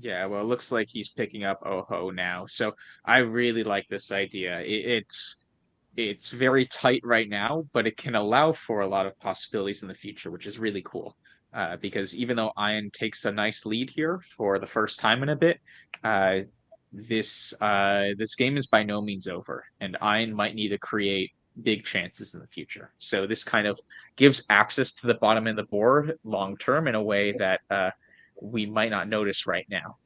Yeah, well, it looks like he's picking up Oho now. So I really like this idea. It's very tight right now, but it can allow for a lot of possibilities in the future, which is really cool. Because even though Ian takes a nice lead here for the first time in a bit, this game is by no means over, and Ian might need to create big chances in the future. So this kind of gives access to the bottom of the board long term in a way that we might not notice right now.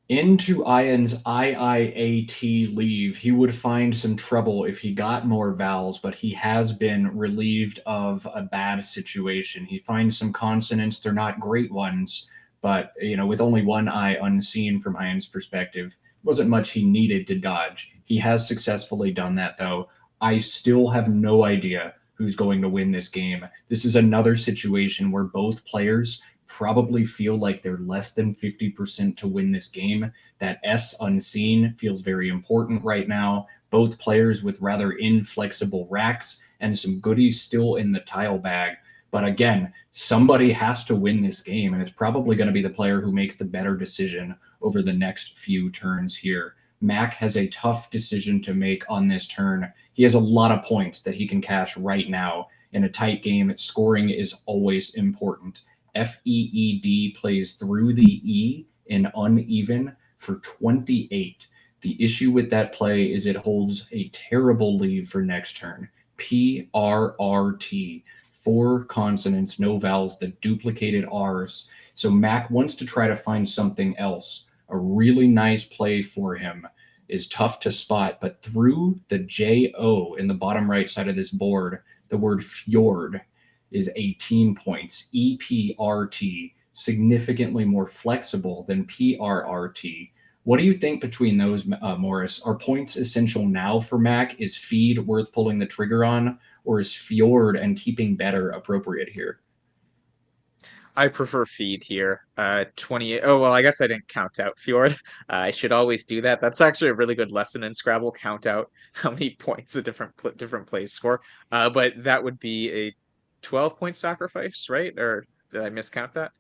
Into Ian's IIAT leave, he would find some trouble if he got more vowels, but he has been relieved of a bad situation. He finds some consonants, they're not great ones, but with only one I unseen from Ian's perspective, wasn't much he needed to dodge. He has successfully done that, though. I still have no idea who's going to win this game. This is another situation where both players probably feel like they're less than 50% to win this game. That S unseen feels very important right now. Both players with rather inflexible racks and some goodies still in the tile bag. But again, somebody has to win this game, and it's probably going to be the player who makes the better decision over the next few turns here. Mack has a tough decision to make on this turn. He has a lot of points that he can cash right now. In a tight game, scoring is always important. FEED plays through the E in uneven for 28. The issue with that play is it holds a terrible lead for next turn. PRRT, 4 consonants, no vowels, the duplicated R's. So Mack wants to try to find something else. A really nice play for him is tough to spot, but through the JO in the bottom right side of this board, the word fjord is 18 points. EPRT, significantly more flexible than PRRT. What do you think between those, Morris? Are points essential now for Mack? Is feed worth pulling the trigger on, or is Fjord and keeping better appropriate here? I prefer feed here. 28. Oh, well, I guess I didn't count out Fjord. I should always do that. That's actually a really good lesson in Scrabble. Count out how many points a different plays score. But that would be a 12-point sacrifice, right? Or did I miscount that?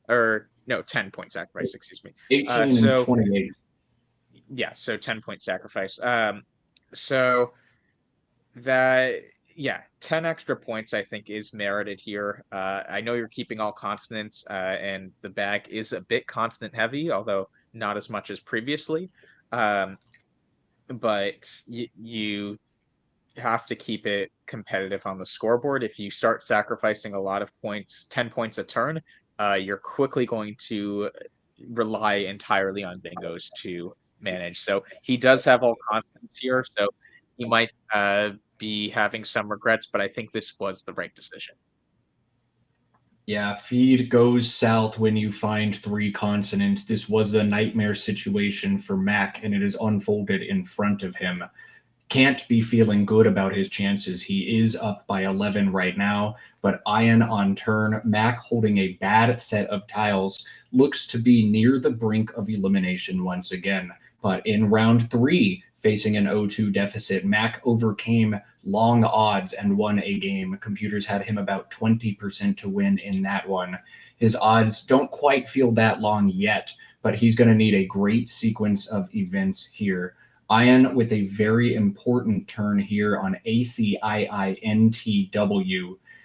Or no, 10-point sacrifice, excuse me. 18 and So 28. yeah, so 10-point sacrifice. So that yeah, 10 extra points I think is merited here. I know you're keeping all consonants, and the bag is a bit consonant heavy, although not as much as previously. Um, but you have to keep it competitive on the scoreboard. If you start sacrificing a lot of points, 10 points a turn, you're quickly going to rely entirely on bingos to manage. So he does have all confidence here, so he might be having some regrets, but I think this was the right decision. Yeah, feed goes south when you find three consonants. This was a nightmare situation for Mack, and it is unfolded in front of him. Can't be feeling good about his chances. He is up by 11 right now, but Ian on turn. Mack holding a bad set of tiles, looks to be near the brink of elimination once again. But in round 3, facing an 0-2 deficit, Mack overcame long odds and won a game. Computers had him about 20% to win in that one. His odds don't quite feel that long yet, but he's going to need a great sequence of events here. Ian with a very important turn here on ACIINTW.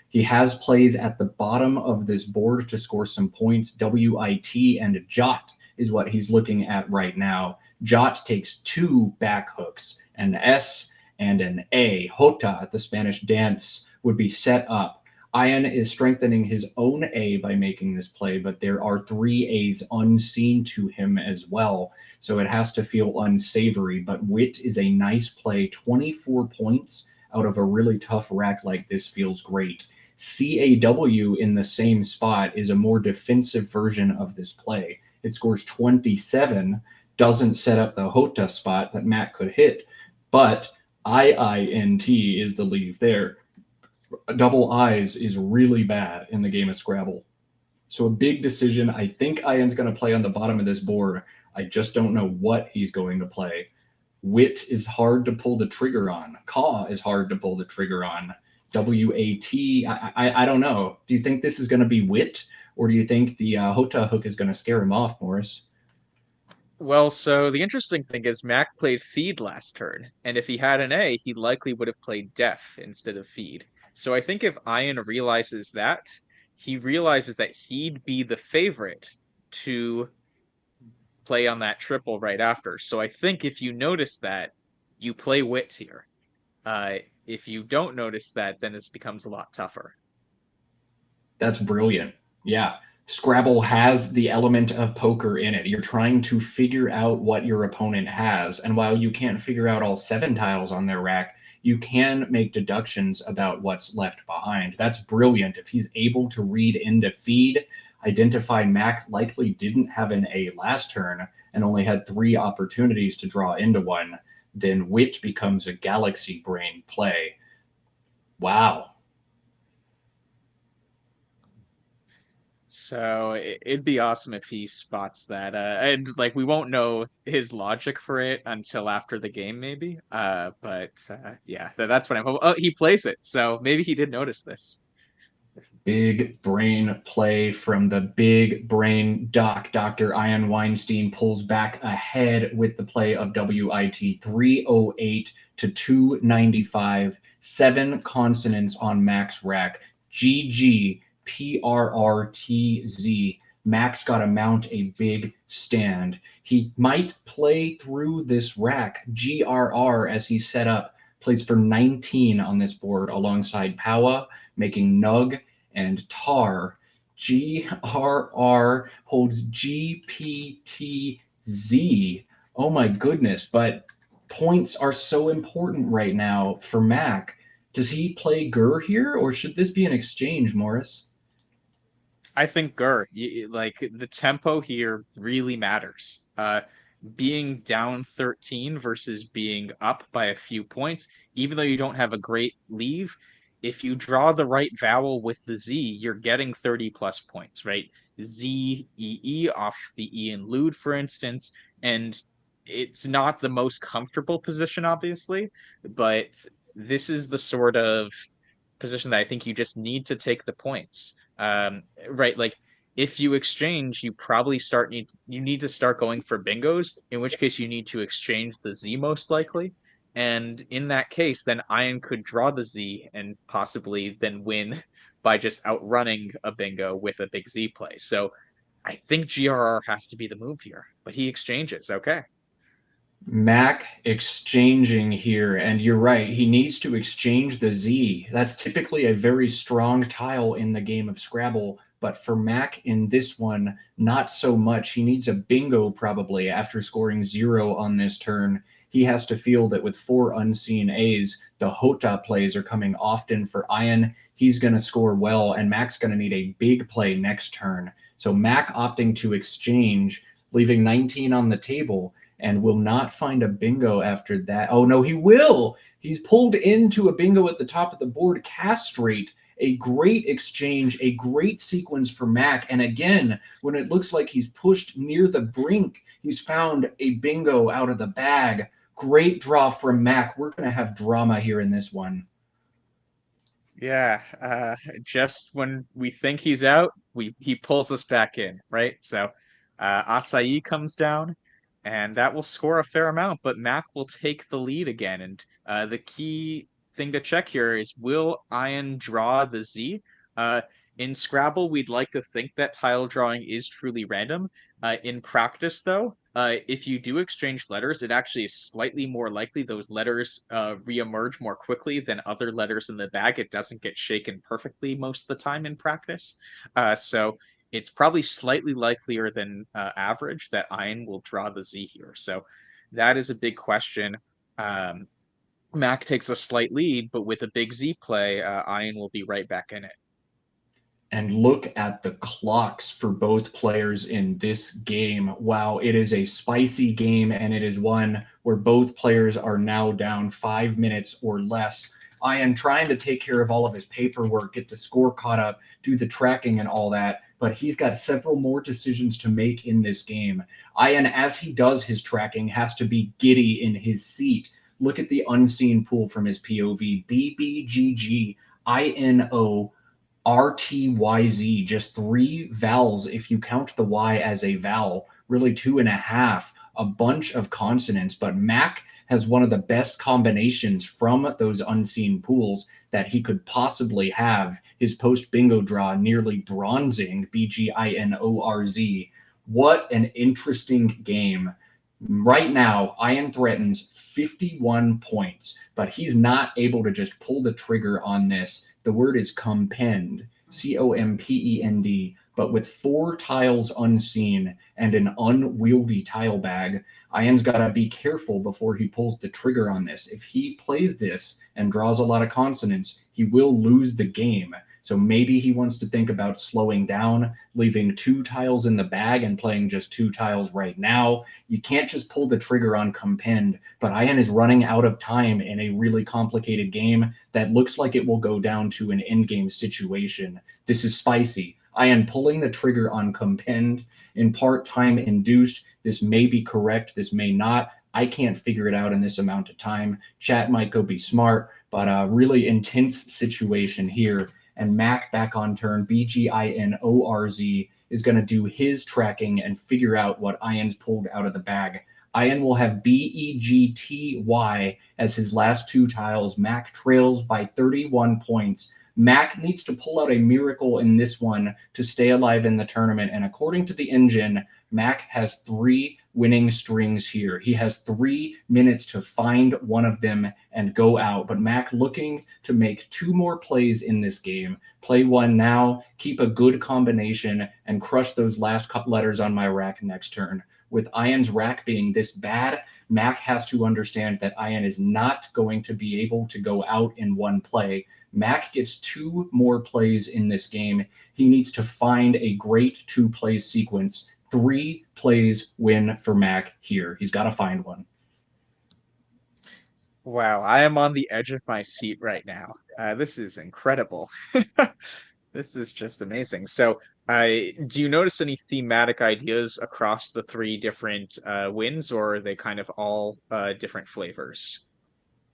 He has plays at the bottom of this board to score some points. WIT and Jot is what he's looking at right now. Jot takes 2 back hooks, an S and an A. Jota, the Spanish dance, would be set up. Ian is strengthening his own A by making this play, but there are 3 A's unseen to him as well, so it has to feel unsavory. But Wit is a nice play. 24 points out of a really tough rack like this feels great. CAW in the same spot is a more defensive version of this play. It scores 27, doesn't set up the Jota spot that Matt could hit, but IINT is the leave there. Double I's is really bad in the game of Scrabble. So a big decision. I think Ian's going to play on the bottom of this board. I just don't know what he's going to play. Wit is hard to pull the trigger on. Caw is hard to pull the trigger on. WAT, I don't know. Do you think this is going to be Wit, or do you think the Jota hook is going to scare him off, Morris? Well, so the interesting thing is Mac played feed last turn, and if he had an A, he likely would have played def instead of feed. So I think if Ian realizes that, he realizes that he'd be the favorite to play on that triple right after. So I think if you notice that, you play wits here. If you don't notice that, then this becomes a lot tougher. That's brilliant. Yeah. Scrabble has the element of poker in it. You're trying to figure out what your opponent has. And while you can't figure out all 7 tiles on their rack, you can make deductions about what's left behind. That's brilliant. If he's able to read into feed, identify Mac likely didn't have an A last turn and only had 3 opportunities to draw into one, then Wit becomes a galaxy brain play. Wow. So it'd be awesome if he spots that. And like we won't know his logic for it until after the game, maybe. But yeah, that's what I'm hoping. Oh, he plays it, so maybe he did notice this. Big brain play from the big brain doc. Dr. Ian Weinstein pulls back ahead with the play of WIT 308 to 295. 7 consonants on Max rack. GG PRRTZ. Max got to mount a big stand. He might play through this rack. GRR as he's set up plays for 19 on this board alongside Powa, making Nug and Tar. GRR holds GPTZ. Oh my goodness, but points are so important right now for Mac. Does he play Gur here, or should this be an exchange, Morris? I think Gur, like the tempo here really matters. being down 13 versus being up by a few points, even though you don't have a great leave, if you draw the right vowel with the Z, you're getting 30 plus points, right? Z, E, E off the E in lewd, for instance, and it's not the most comfortable position, obviously, but this is the sort of position that I think you just need to take the points. Right, like if you exchange, you need to start going for bingos, in which case you need to exchange the Z most likely. And in that case, then Iron could draw the Z and possibly then win by just outrunning a bingo with a big Z play. So I think GRR has to be the move here, but he exchanges. Okay. Mack exchanging here, and you're right, he needs to exchange the Z. That's typically a very strong tile in the game of Scrabble, but for Mack in this one, not so much. He needs a bingo probably after scoring 0 on this turn. He has to feel that with 4 unseen A's, the Hota plays are coming often for Ian. He's going to score well, and Mack's going to need a big play next turn. So Mack opting to exchange, leaving 19 on the table, and will not find a bingo after that. Oh, no, he will. He's pulled into a bingo at the top of the board. Castrate, a great exchange, a great sequence for Mack. And again, when it looks like he's pushed near the brink, he's found a bingo out of the bag. Great draw from Mack. We're going to have drama here in this one. Yeah, just when we think he's out, he pulls us back in, right? So Acai comes down, and that will score a fair amount, but Mac will take the lead again. And the key thing to check here is, will Ian draw the Z? In Scrabble, we'd like to think that tile drawing is truly random. In practice, though, if you do exchange letters, it actually is slightly more likely those letters reemerge more quickly than other letters in the bag. It doesn't get shaken perfectly most of the time in practice. So it's probably slightly likelier than average that Ian will draw the Z here. So that is a big question. Mac takes a slight lead, but with a big Z play, Ian will be right back in it. And look at the clocks for both players in this game. Wow, it is a spicy game, and it is one where both players are now down 5 minutes or less. I am trying to take care of all of his paperwork, get the score caught up, do the tracking and all that, but he's got several more decisions to make in this game. Ian, as he does his tracking, has to be giddy in his seat. Look at the unseen pool from his POV. BBGGINO RTYZ, just 3 vowels if you count the Y as a vowel, really 2.5, a bunch of consonants. But Mac has one of the best combinations from those unseen pools that he could possibly have. His post bingo draw nearly bronzing, BGINORZ. What an interesting game. Right now, Ian threatens 51 points, but he's not able to just pull the trigger on this. The word is compend, COMPEND, but with 4 tiles unseen and an unwieldy tile bag, Ian's got to be careful before he pulls the trigger on this. If he plays this and draws a lot of consonants, he will lose the game. So maybe he wants to think about slowing down, leaving 2 tiles in the bag and playing just 2 tiles right now. You can't just pull the trigger on compend, but Ian is running out of time in a really complicated game that looks like it will go down to an endgame situation. This is spicy. Ian pulling the trigger on compend, in part time induced. This may be correct, this may not. I can't figure it out in this amount of time. Chat might go be smart, but a really intense situation here. And Mac back on turn, BGINORZ, is going to do his tracking and figure out what Ian's pulled out of the bag. Ian will have BEGTY as his last 2 tiles. Mac trails by 31 points. Mac needs to pull out a miracle in this one to stay alive in the tournament. And according to the engine, Mac has 3 winning strings here. He has 3 minutes to find one of them and go out. But Mac looking to make 2 more plays in this game. Play 1 now, keep a good combination, and crush those last couple letters on my rack next turn. With Ian's rack being this bad, Mac has to understand that Ian is not going to be able to go out in 1 play. Mac gets 2 more plays in this game. He needs to find a great 2-play sequence. 3 plays win for Mack here. He's got to find one. Wow, I am on the edge of my seat right now. This is incredible. This is just amazing. So, do you notice any thematic ideas across the three different wins, or are they kind of all different flavors?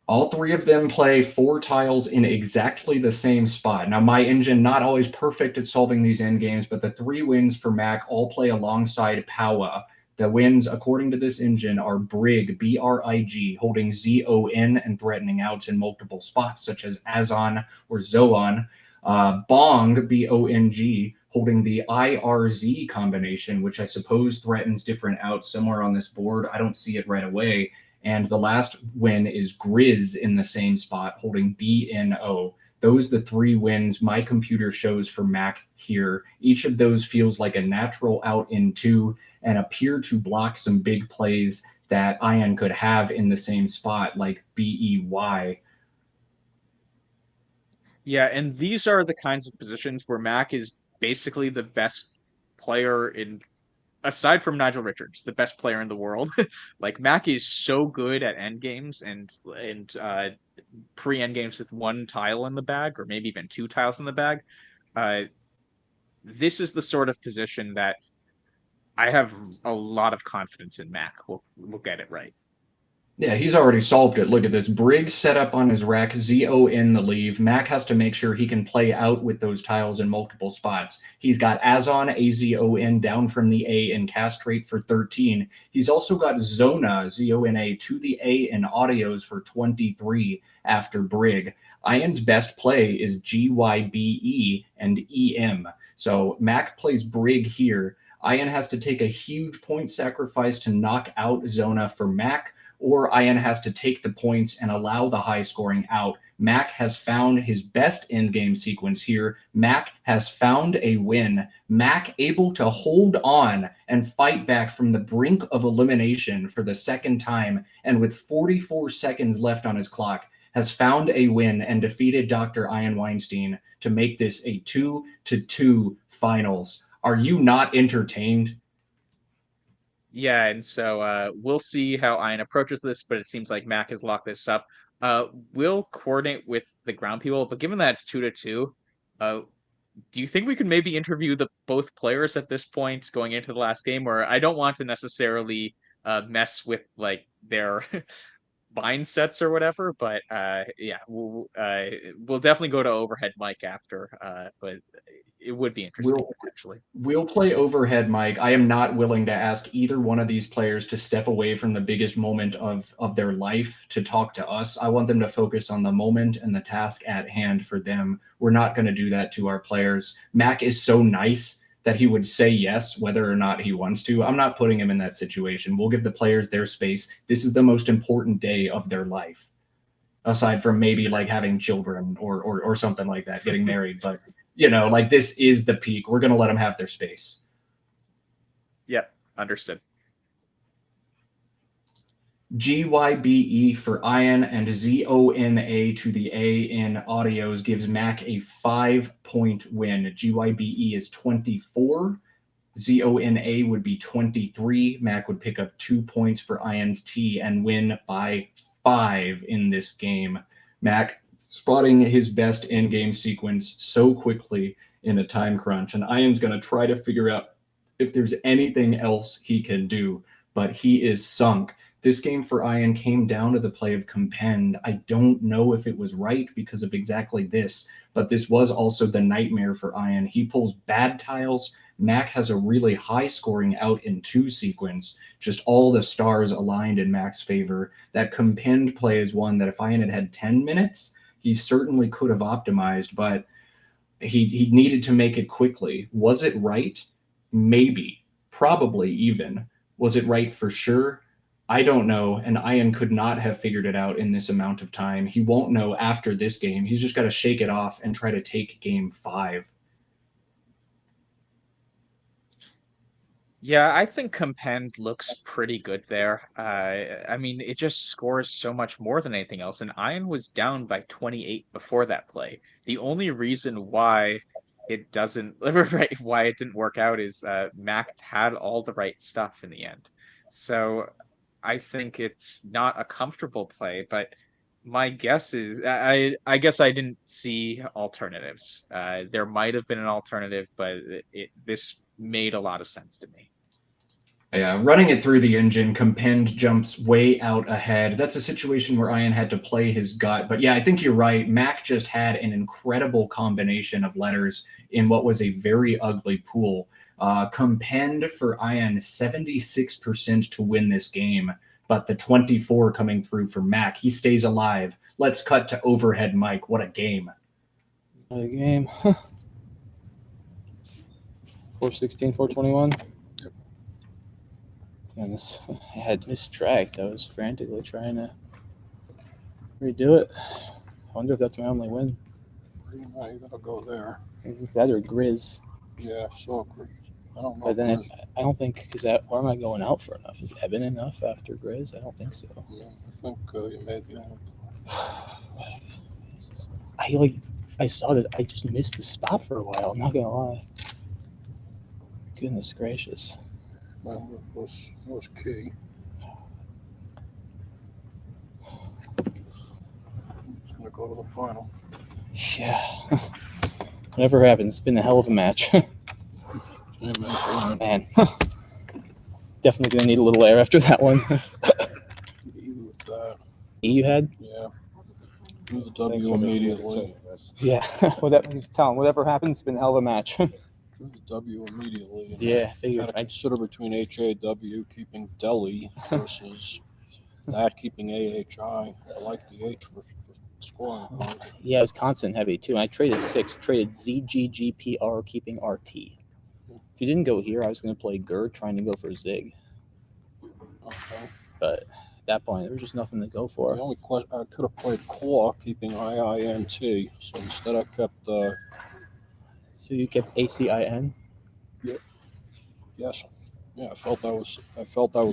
All 3 of them play 4 tiles in exactly the same spot. Now, my engine not always perfect at solving these end games, but the 3 wins for Mack all play alongside Powa. The wins, according to this engine, are Brig, B-R-I-G, holding Z-O-N and threatening outs in multiple spots, such as Azon or Zoon. Bong, B-O-N-G, holding the I-R-Z combination, which I suppose threatens different outs somewhere on this board. I don't see it right away. And the last win is Grizz in the same spot, holding BNO. Those the 3 wins my computer shows for Mack here. Each of those feels like a natural out in 2 and appear to block some big plays that Ian could have in the same spot, like BEY. Yeah, and these are the kinds of positions where Mac is basically the best player in, aside from Nigel Richards, the best player in the world. Like Mac is so good at end games and pre-end games with 1 tile in the bag, or maybe even 2 tiles in the bag. Uh, this is the sort of position that I have a lot of confidence in Mac. We'll get it right. Yeah, he's already solved it. Look at this. Briggs set up on his rack, ZO in the leave. Mac has to make sure he can play out with those tiles in multiple spots. He's got Azon, AZON, down from the A and castrate for 13. He's also got Zona, ZONA, to the A and audios for 23 after Brig. Ian's best play is GYBE and EM. So Mac plays Brig here. Ian has to take a huge point sacrifice to knock out Zona for Mac, or Ian has to take the points and allow the high scoring out. Mac has found his best endgame sequence here. Mac has found a win. Mac able to hold on and fight back from the brink of elimination for the second time, and with 44 seconds left on his clock, has found a win and defeated Dr. Ian Weinstein to make this a 2-2 finals. Are you not entertained? Yeah, and so we'll see how Ian approaches this, but it seems like Mac has locked this up. We'll coordinate with the ground people, but given that it's 2-2, do you think we could maybe interview the both players at this point going into the last game? Or I don't want to necessarily mess with like their mindsets or whatever, but yeah, we'll definitely go to overhead mic after, but it would be interesting potentially. We'll play overhead, Mike. I am not willing to ask either one of these players to step away from the biggest moment of their life to talk to us. I want them to focus on the moment and the task at hand for them. We're not going to do that to our players. Mac is so nice that he would say yes, whether or not he wants to. I'm not putting him in that situation. We'll give the players their space. This is the most important day of their life, aside from maybe like having children or something like that, getting married. But like this is the peak. We're going to let them have their space. Yep, understood. GYBE for Ian and ZONA to the A in audios gives Mac a 5-point win. GYBE is 24. ZONA would be 23. Mac would pick up 2 points for Ian's T and win by 5 in this game. Mac spotting his best in-game sequence so quickly in a time crunch. And Ian's going to try to figure out if there's anything else he can do, but he is sunk. This game for Ian came down to the play of Compend. I don't know if it was right because of exactly this, but this was also the nightmare for Ian. He pulls bad tiles. Mac has a really high scoring out in 2 sequence, just all the stars aligned in Mac's favor. That Compend play is one that if Ian had 10 minutes, he certainly could have optimized, but he needed to make it quickly. Was it right? Maybe. Probably even. Was it right for sure? I don't know, and Ian could not have figured it out in this amount of time. He won't know after this game. He's just got to shake it off and try to take game 5. Yeah, I think Compend looks pretty good there. I mean, it just scores so much more than anything else, and Ian was down by 28 before that play. The only reason why it doesn't right why it didn't work out is Mac had all the right stuff in the end. So I think it's not a comfortable play, but my guess is I guess I didn't see alternatives. There might have been an alternative, but this made a lot of sense to me. Yeah, running it through the engine, Compend jumps way out ahead. That's a situation where Ian had to play his gut. But yeah, I think you're right. Mac just had an incredible combination of letters in what was a very ugly pool. Compend for Ian, 76% to win this game, but the 24 coming through for Mac. He stays alive. Let's cut to Overhead Mike. What a game. What a game. 416, 421. Goodness, I had mistracked. I was frantically trying to redo it. I wonder if that's my only win. Yeah, you gotta go there. It's that or Grizz. Yeah, so I don't know. But then I don't think, because that, where am I going out for enough? Is Eben enough after Grizz? I don't think so. Yeah, I think you made the only play. I saw that I just missed the spot for a while. I'm not gonna lie. Goodness gracious. That was key. It's gonna go to the final. Yeah. Whatever happens, it's been a hell of a match. Man. Definitely gonna need a little air after that one. With that. You had? Yeah. Do the W immediately. Yeah. Tell him, whatever happens, it's been a hell of a match. Do the W immediately. And Yeah, I figured. had to consider between HAW keeping Delhi versus that keeping AHI. I like the H for scoring. Yeah, it was constant heavy too. And I traded ZGGPR keeping RT. If you didn't go here, I was going to play Gerd trying to go for Zig. Okay. But at that point, there was just nothing to go for. The only question, I could have played Claw keeping IINT. So instead I kept So you kept ACIN? yes. Yeah, I felt that was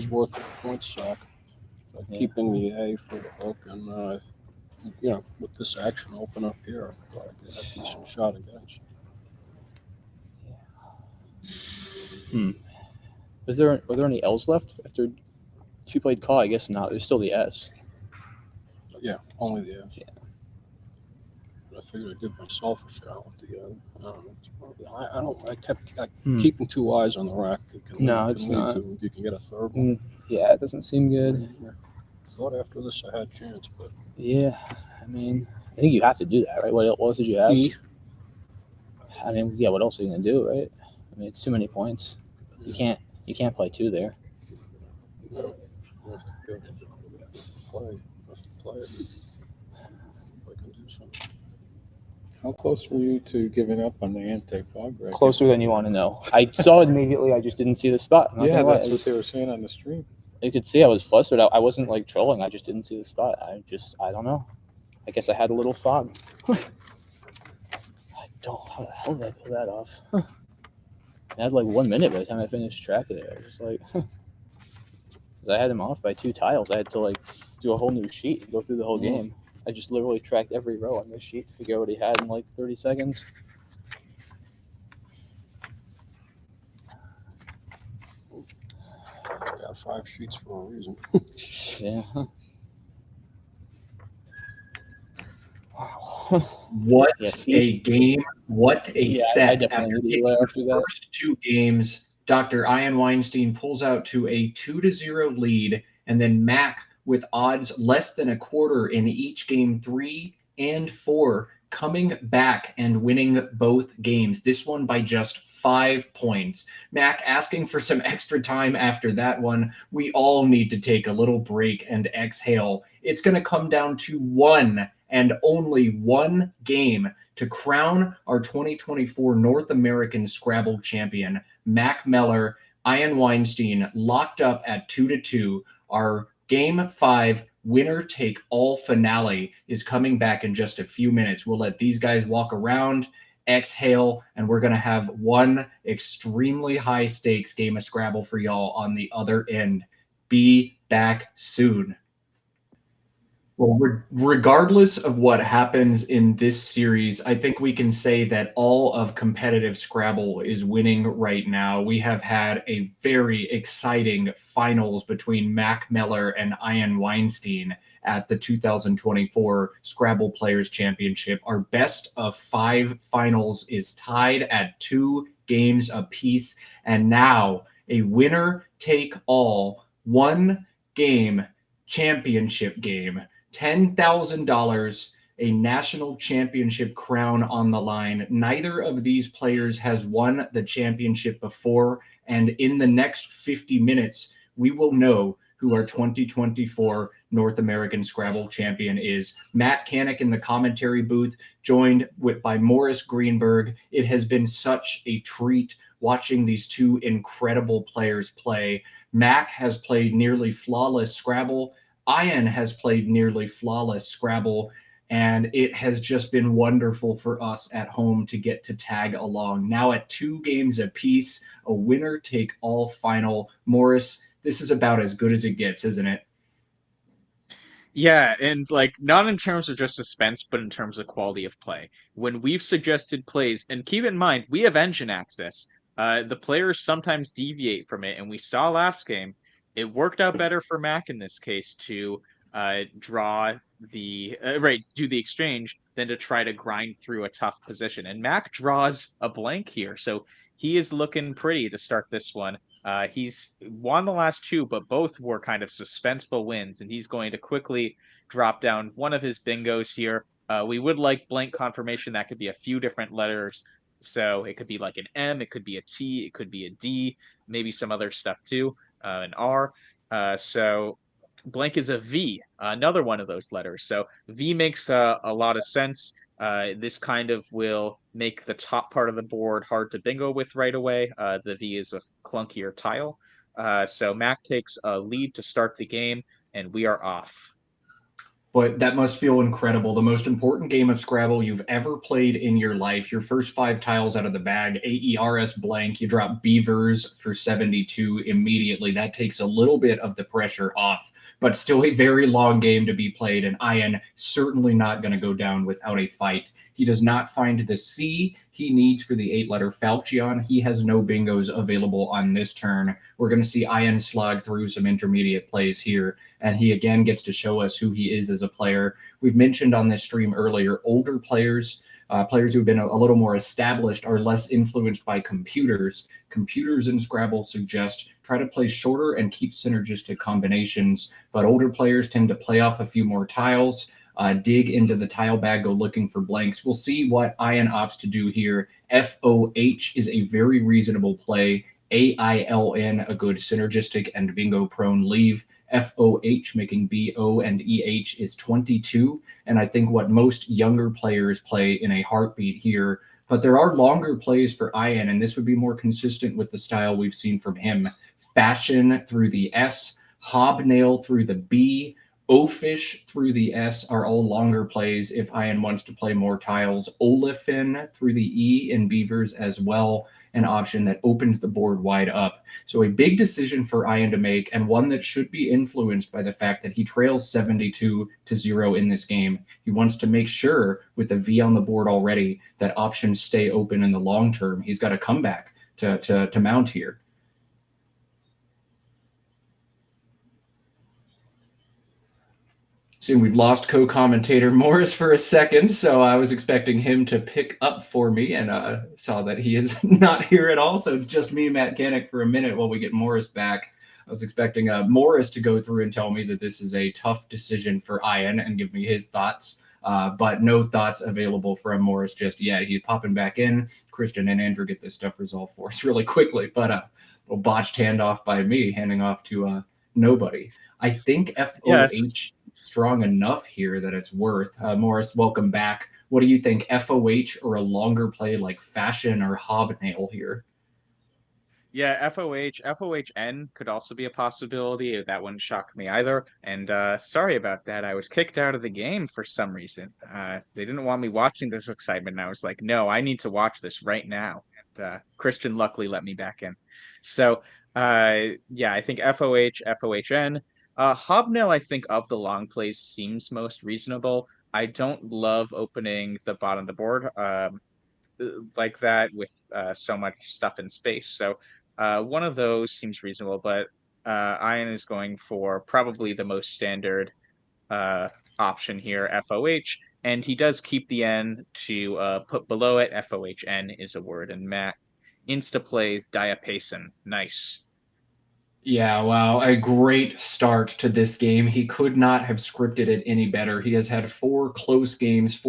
worth the point sack. Yeah. Keeping the A for the hook and with this action open up here, I thought I could have a decent shot against. Were there any L's left after she played Call? I guess not. There's still the S. Yeah, only the S. Yeah. I figured I'd give myself a shot with the I kept keeping two eyes on the rack. It's not. You can get a third one. Yeah, it doesn't seem good. Thought after this I had a chance, but Yeah, I mean, I think you have to do that, right? What else did you have? E. I mean, yeah, what else are you gonna do, right? I mean, it's too many points. You can't play two there. Play. Play it. I can do something. How close were you to giving up on the anti-fog racket? Closer than you want to know. I saw it immediately. I just didn't see the spot. I'm not Yeah, gonna lie. that's what they were saying on the stream. You could see I was flustered. I wasn't like trolling. I just didn't see the spot. I don't know. I guess I had a little fog. How the hell did I pull that off? I had like 1 minute by the time I finished track of it. I was just like, 'cause I had him off by 2 tiles. I had to like do a whole new sheet and go through the whole game. I just literally tracked every row on this sheet to figure out what he had in like 30 seconds. Got 5 sheets for a reason. Yeah. Wow. What Yeah, a game. What a Yeah, I set. definitely After needed taking to the after that. first 2 games, Dr. Ian Weinstein pulls out to a 2-0 lead, and then Mack with odds less than a quarter in each game 3 and 4, coming back and winning both games. This one by just 5 points. Mack asking for some extra time after that one. We all need to take a little break and exhale. It's going to come down to one and only one game to crown our 2024 North American Scrabble champion. Mack Meller, Ian Weinstein locked up at 2-2. Our Game 5 winner take all finale is coming back in just a few minutes. We'll let these guys walk around, exhale, and we're going to have one extremely high stakes game of Scrabble for y'all on the other end. Be back soon. Well, regardless of what happens in this series, I think we can say that all of competitive Scrabble is winning right now. We have had a very exciting finals between Mack Meller and Ian Weinstein at the 2024 Scrabble Players Championship. Our best of 5 finals is tied at 2 games apiece, and now a winner take all 1 game championship game. $10,000, a national championship crown on the line. Neither of these players has won the championship before, and in the next 50 minutes, we will know who our 2024 North American Scrabble champion is. Matt Canik in the commentary booth, joined by Morris Greenberg. It has been such a treat watching these two incredible players play. Mac has played nearly flawless Scrabble. Ian has played nearly flawless Scrabble, and it has just been wonderful for us at home to get to tag along. Now at 2 games apiece, a winner take all final. Morris, this is about as good as it gets, isn't it? Yeah, and like not in terms of just suspense, but in terms of quality of play. When we've suggested plays, and keep in mind, we have engine access. The players sometimes deviate from it, and we saw last game, it worked out better for Mac in this case to draw do the exchange than to try to grind through a tough position. And Mac draws a blank here, so he is looking pretty to start this one. He's won the last 2, but both were kind of suspenseful wins, and he's going to quickly drop down one of his bingos here. We would like blank confirmation. That could be a few different letters. So it could be like an M, it could be a T, it could be a D, maybe some other stuff too, an R. So blank is a V, another one of those letters. So V makes a lot of sense. This kind of will make the top part of the board hard to bingo with right away. The V is a clunkier tile. So Mac takes a lead to start the game, and we are off. But that must feel incredible. The most important game of Scrabble you've ever played in your life. Your first 5 tiles out of the bag, AERS blank. You drop beavers for 72 immediately. That takes a little bit of the pressure off, but still a very long game to be played. And Ian certainly not going to go down without a fight. He does not find the C he needs for the 8-letter Falchion. He has no bingos available on this turn. We're going to see Ian slog through some intermediate plays here, and he again gets to show us who he is as a player. We've mentioned on this stream earlier, older players, players who've been a little more established, are less influenced by computers. Computers in Scrabble suggest try to play shorter and keep synergistic combinations, but older players tend to play off a few more tiles, dig into the tile bag, go looking for blanks. We'll see what Ian opts to do here. FOH is a very reasonable play. AILN, a good synergistic and bingo prone leave. FOH making BO and EH is 22. And I think what most younger players play in a heartbeat here. But there are longer plays for Ian, and this would be more consistent with the style we've seen from him. Fashion through the S, Hobnail through the B, Oafish through the S are all longer plays if Ian wants to play more tiles. Olefin through the E in Beavers as well, an option that opens the board wide up. So a big decision for Ian to make, and one that should be influenced by the fact that he trails 72-0 in this game. He wants to make sure, with a V on the board already, that options stay open in the long term. He's got a comeback to mount here. See, we've lost co-commentator Morris for a second, so I was expecting him to pick up for me, and saw that he is not here at all. So it's just me, Matt Canik, for a minute while we get Morris back. I was expecting Morris to go through and tell me that this is a tough decision for Ian and give me his thoughts, but no thoughts available from Morris just yet. He's popping back in. Christian and Andrew get this stuff resolved for us really quickly, but a little botched handoff by me, handing off to nobody. I think FOH strong enough here that it's worth. Morris, welcome back. What do you think, FOH or a longer play like Fashion or Hobnail here? Yeah, FOHN could also be a possibility. That wouldn't shock me either. And sorry about that. I was kicked out of the game for some reason. They didn't want me watching this excitement. And I was like, no, I need to watch this right now. And Christian luckily let me back in. So yeah, I think FOH, FOHN. Hobnail, I think, of the long plays seems most reasonable. I don't love opening the bottom of the board like that with so much stuff in space. So one of those seems reasonable, but Ian is going for probably the most standard uh, option here, FOH, and he does keep the N to put below it. FOHN is a word, and Matt insta plays diapason. Nice. Yeah, wow. A great start to this game. He could not have scripted it any better. He has had 4 games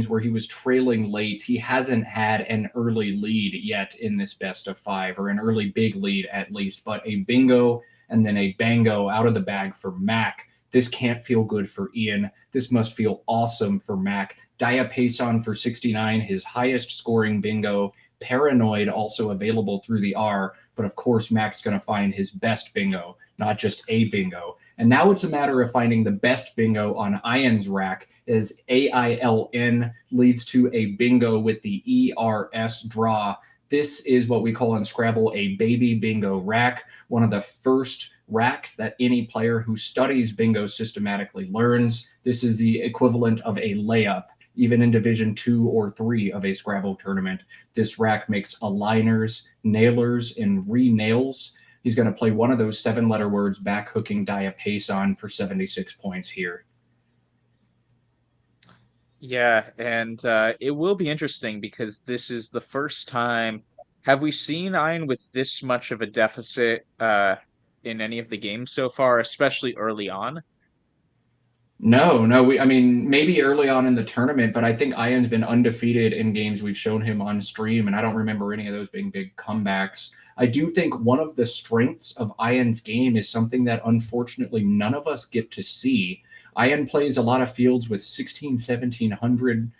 where he was trailing late. He hasn't had an early lead yet in this best of 5, or an early big lead at least, but a bingo and then a bango out of the bag for Mac. This can't feel good for Ian. This must feel awesome for Mac. Diapason for 69, his highest scoring bingo. Paranoid also available through the R, but of course Mac's going to find his best bingo, not just a bingo. And now it's a matter of finding the best bingo on Ian's rack, as AILN leads to a bingo with the ERS draw. This is what we call in Scrabble a baby bingo rack, one of the first racks that any player who studies bingo systematically learns. This is the equivalent of a layup, even in Division 2 or 3 of a Scrabble tournament. This rack makes aligners, nailers, and re-nails. He's going to play one of those 7-letter words, back hooking diapason for 76 points here. Yeah, and it will be interesting because this is the first time. Have we seen Ian with this much of a deficit in any of the games so far, especially early on? No, I mean, maybe early on in the tournament, but I think Ian's been undefeated in games we've shown him on stream, and I don't remember any of those being big comebacks. I do think one of the strengths of Ian's game is something that unfortunately none of us get to see. Ian plays a lot of fields with 1700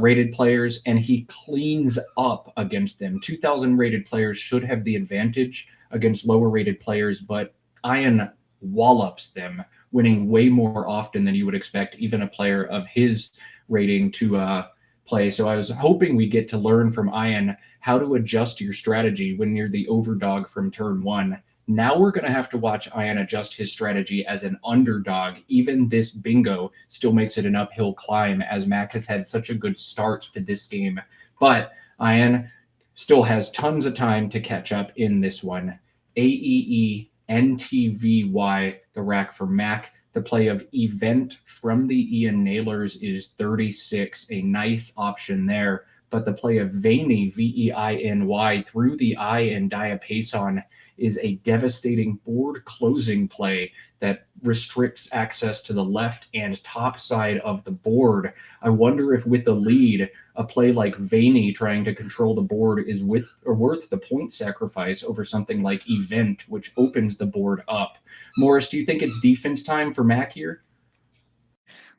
rated players, and he cleans up against them. 2000 rated players should have the advantage against lower rated players, but Ian wallops them, winning way more often than you would expect even a player of his rating to play. So I was hoping we get to learn from Ian how to adjust your strategy when you're the overdog from turn 1. Now we're going to have to watch Ian adjust his strategy as an underdog. Even this bingo still makes it an uphill climb, as Mac has had such a good start to this game. But Ian still has tons of time to catch up in this one. AEE NTVY, the rack for Mac. The play of Event from the Ian Nailers is 36, a nice option there. But the play of Veiny, VEINY, through the I in diapason is a devastating board closing play that restricts access to the left and top side of the board. I wonder if with the lead, a play like Veiny trying to control the board is worth the point sacrifice over something like Event, which opens the board up. Morris, do you think it's defense time for Mac here?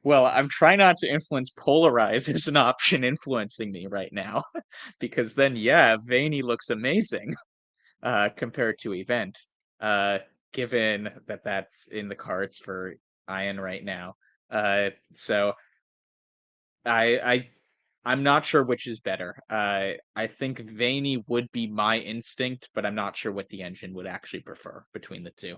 Well, I'm trying not to influence polarize as an option influencing me right now, because then, yeah, Veiny looks amazing compared to Event, given that that's in the cards for Ian right now. So I I'm not sure which is better. I think Veiny would be my instinct, but I'm not sure what the engine would actually prefer between the two.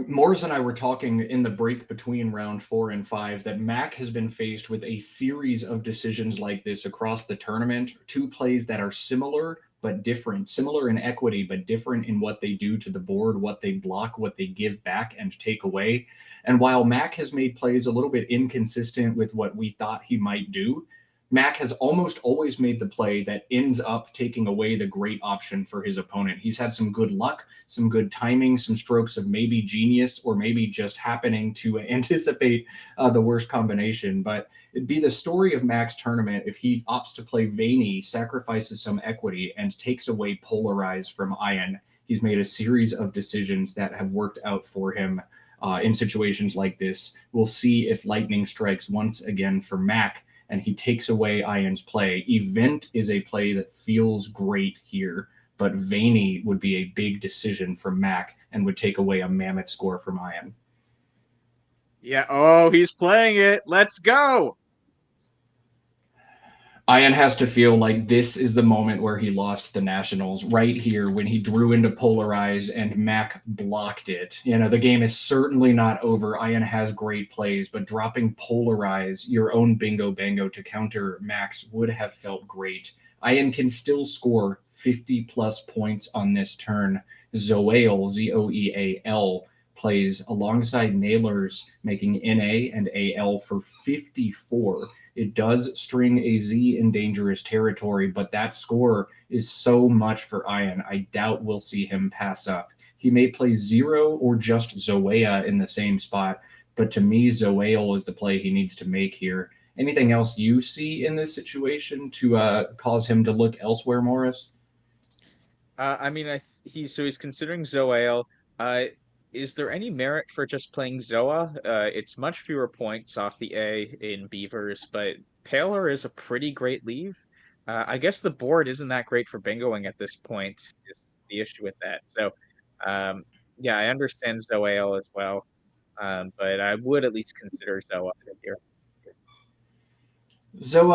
Morris and I were talking in the break between round 4 and 5 that Mac has been faced with a series of decisions like this across the tournament. 2 plays that are similar but different, similar in equity but different in what they do to the board, what they block, what they give back and take away. And while Mac has made plays a little bit inconsistent with what we thought he might do, Mac has almost always made the play that ends up taking away the great option for his opponent. He's had some good luck, some good timing, some strokes of maybe genius, or maybe just happening to anticipate the worst combination. But it'd be the story of Mac's tournament if he opts to play Veiny, sacrifices some equity, and takes away Polarize from Ian. He's made a series of decisions that have worked out for him in situations like this. We'll see if lightning strikes once again for Mac, and he takes away Ian's play. Event is a play that feels great here, but Veiny would be a big decision for Mac and would take away a mammoth score from Ian. Yeah, oh, he's playing it. Let's go. Ian has to feel like this is the moment where he lost the Nationals, right here when he drew into Polarize and Mack blocked it. The game is certainly not over. Ian has great plays, but dropping Polarize, your own bingo bango to counter Max would have felt great. Ian can still score 50 plus points on this turn. Zoeal, Zoeal, plays alongside Nailers, making NA and AL for 54. It does string a Z in dangerous territory, but that score is so much for Ian. I doubt we'll see him pass up. He may play 0 or just Zoea in the same spot, but to me, Zoeal is the play he needs to make here. Anything else you see in this situation to cause him to look elsewhere, Morris? I mean, he's considering Zoale. Is there any merit for just playing Zoa? It's much fewer points off the A in Beavers, but Paler is a pretty great leave. I guess the board isn't that great for bingoing at this point, is the issue with that. So, yeah, I understand Zoale as well, but I would at least consider Zoa here. So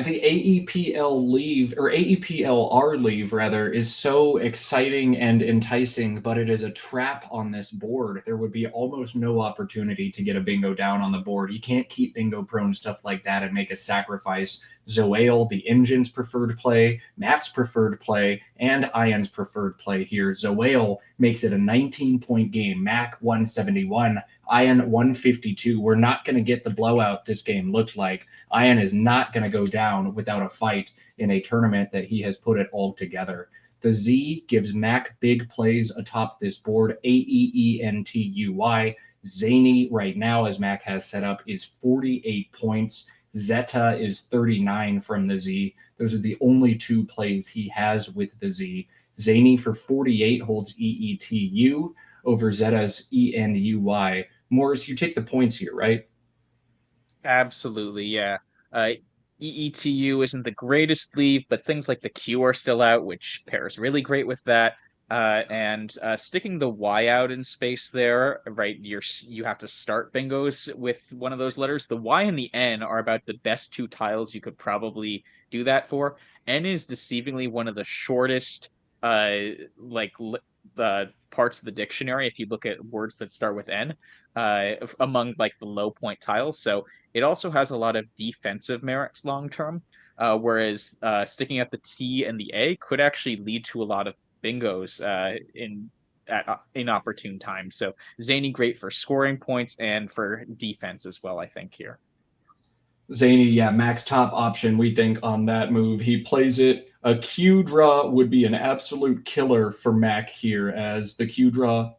the AEPL leave, or AEPLR leave rather, is so exciting and enticing, but it is a trap on this board. There would be almost no opportunity to get a bingo down on the board. You can't keep bingo prone stuff like that and make a sacrifice. Zoeal, the engine's preferred play, Matt's preferred play, and Ian's preferred play here. Zoeal makes it a 19-point game. Mac 171, Ian 152. We're not going to get the blowout this game looked like. Ian is not going to go down without a fight in a tournament that he has put it all together. The Z gives Mac big plays atop this board. AEENTUY. Zany right now, as Mac has set up, is 48 points. Zeta is 39 from the Z. Those are the only two plays he has with the Z. Zany for 48 holds EETU over Zeta's ENUY. Morris, you take the points here, right? Absolutely, yeah. EETU isn't the greatest leave, but things like the Q are still out, which pairs really great with that. And sticking the Y out in space there, right? You have to start bingos with one of those letters. The Y and the N are about the best two tiles you could probably do that for. N is deceivingly one of the shortest, parts of the dictionary. If you look at words that start with N, among like the low point tiles, so it also has a lot of defensive merits long term, whereas sticking out the T and the A could actually lead to a lot of bingos at inopportune times. So Zany great for scoring points and for defense as well, I think here. Zany, yeah, Mac's top option, we think, on that move. He plays it. A Q draw would be an absolute killer for Mac here, as the Q draw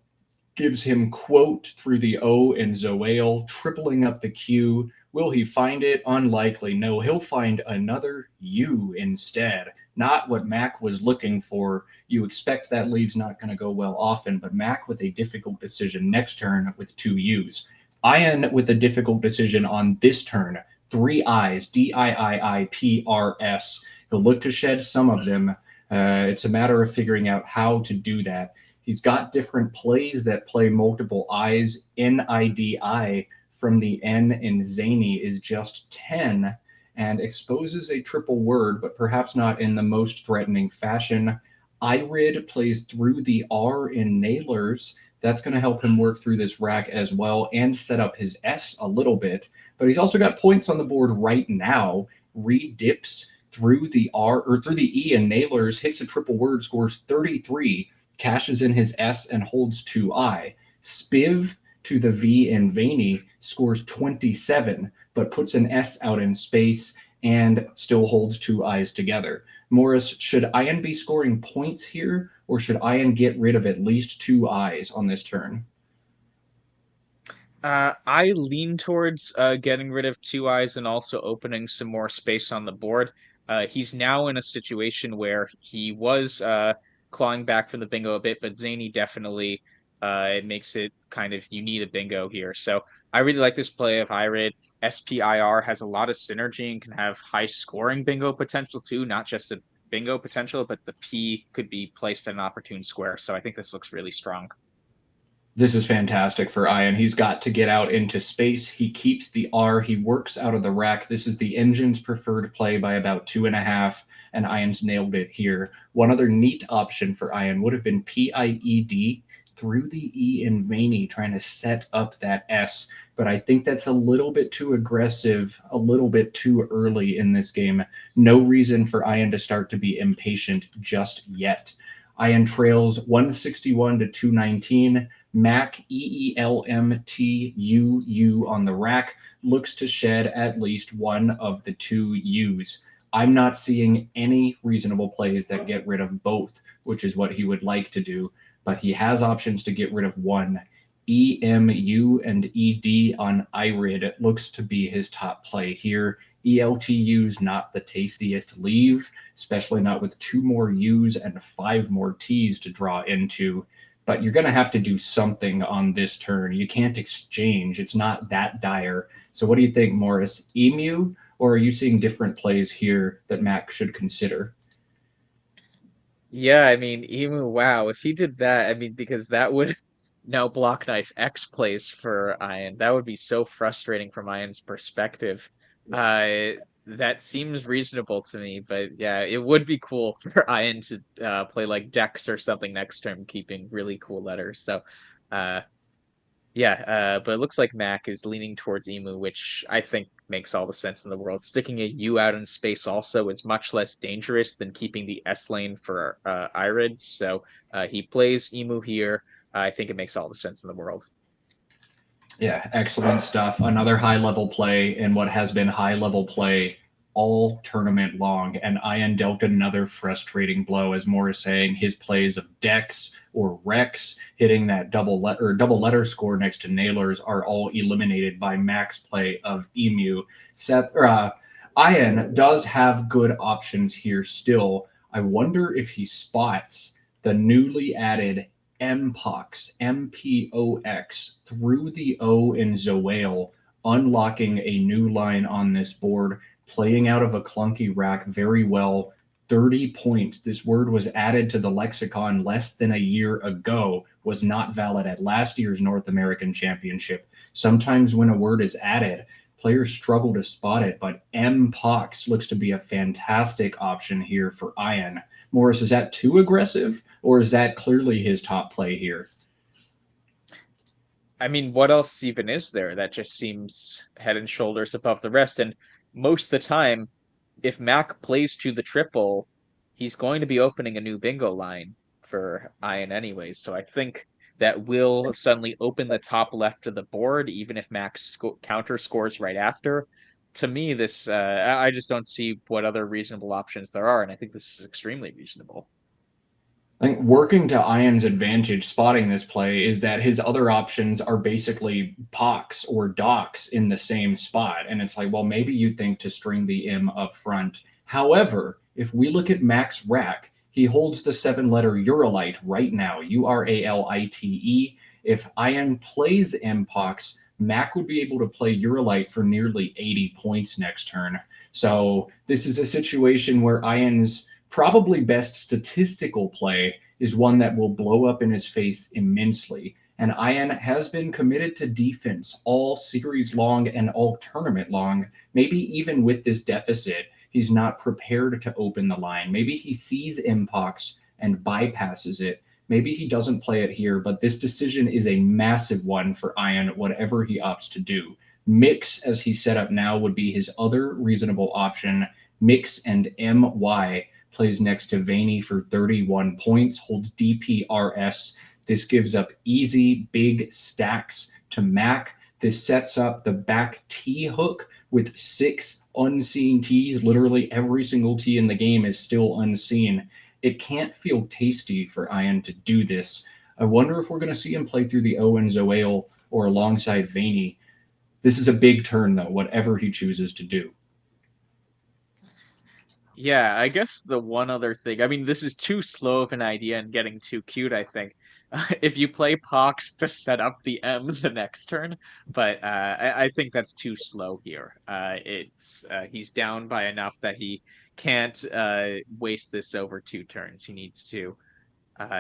gives him quote through the O in Zoeal, tripling up the Q. Will he find it? Unlikely. No, he'll find another U instead. Not what Mac was looking for. You expect that leave's not going to go well often, but Mac with a difficult decision next turn with 2 U's. Ian with a difficult decision on this turn. 3 I's, DIIIPRS. He'll look to shed some of them. It's a matter of figuring out how to do that. He's got different plays that play multiple I's. NIDI from the N in Zany is just 10 and exposes a triple word, but perhaps not in the most threatening fashion. Irid plays through the R in Nailers. That's going to help him work through this rack as well and set up his S a little bit. But he's also got points on the board right now. Reed dips through the R or through the E in Nailers, hits a triple word, scores 33, cashes in his S and holds 2I. Spiv to the V in Vaney scores 27, but puts an S out in space and still holds 2 I's together. Morris, should Ian be scoring points here, or should Ian get rid of at least 2 I's on this turn? I lean towards getting rid of 2 I's and also opening some more space on the board. He's now in a situation where he was clawing back from the bingo a bit, but Zany definitely makes it kind of, you need a bingo here. So I really like this play of Irid. SPIR has a lot of synergy and can have high scoring bingo potential too, not just a bingo potential, but the P could be placed at an opportune square. So I think this looks really strong. This is fantastic for Ian. He's got to get out into space. He keeps the R. He works out of the rack. This is the engine's preferred play by about 2.5, and Ian's nailed it here. One other neat option for Ian would have been PIED through the E in Vaney, trying to set up that S. But I think that's a little bit too aggressive, a little bit too early in this game. No reason for Ian to start to be impatient just yet. Ian trails 161 to 219. Mack EELMTUU on the rack looks to shed at least one of the two U's. I'm not seeing any reasonable plays that get rid of both, which is what he would like to do, but he has options to get rid of one. EMU and ED on IRID looks to be his top play here. ELTU's not the tastiest leave, especially not with 2 more U's and 5 more T's to draw into. But you're going to have to do something on this turn. You can't exchange. It's not that dire. So what do you think, Morris? EMU, or are you seeing different plays here that Mac should consider? Yeah, I mean, Emu, wow, if he did that, I mean, because that would now block nice X plays for Ian. That would be so frustrating from Ian's perspective. That seems reasonable to me, but yeah, it would be cool for Ian to play like Dex or something next turn, keeping really cool letters. So, uh, yeah, but it looks like Mac is leaning towards Emu, which I think makes all the sense in the world. Sticking a U out in space also is much less dangerous than keeping the S lane for Irids. So he plays Emu here. I think it makes all the sense in the world. Yeah, excellent stuff. Another high level play in what has been high level play all tournament long. And Ian dealt another frustrating blow, as Morris saying his plays of Dex or Rex hitting that double letter score next to Nailers are all eliminated by Mac's play of Emu. Ian does have good options here still. I wonder if he spots the newly added MPOX, MPOX, through the O in Zoale, unlocking a new line on this board, playing out of a clunky rack very well. 30 points. This word was added to the lexicon less than a year ago, was not valid at last year's North American Championship. Sometimes when a word is added, players struggle to spot it, but MPOX looks to be a fantastic option here for Ian. Morris, is that too aggressive, or is that clearly his top play here? I mean, what else even is there that just seems head and shoulders above the rest? And most of the time, if Mac plays to the triple, he's going to be opening a new bingo line for Ian anyways. So I think that will suddenly open the top left of the board, even if Mac counter scores right after. To me, this I just don't see what other reasonable options there are, and I think this is extremely reasonable. I think working to Ian's advantage spotting this play is that his other options are basically pox or docs in the same spot. And it's like, well, maybe you think to string the M up front. However, if we look at Mac's rack, he holds the 7-letter Uralite right now, Uralite. If Ian plays MPOX, Mac would be able to play Uralite for nearly 80 points next turn. So this is a situation where Ian's probably best statistical play is one that will blow up in his face immensely. And Ian has been committed to defense all series long and all tournament long. Maybe even with this deficit, he's not prepared to open the line. Maybe he sees MPOX and bypasses it. Maybe he doesn't play it here, but this decision is a massive one for Ian, whatever he opts to do. Mix, as he's set up now, would be his other reasonable option. Mix and MY plays next to Vaney for 31 points, holds DPRS. This gives up easy, big stacks to Mac. This sets up the back T hook with 6 unseen T's. Literally every single T in the game is still unseen. It can't feel tasty for Ian to do this. I wonder if we're going to see him play through the O and Zoale or alongside Vaney. This is a big turn, though, whatever he chooses to do. Yeah, I guess the one other thing, I mean, this is too slow of an idea and getting too cute, I think. If you play Pox to set up the M the next turn, but I think that's too slow here. He's down by enough that he can't waste this over 2 turns. He needs to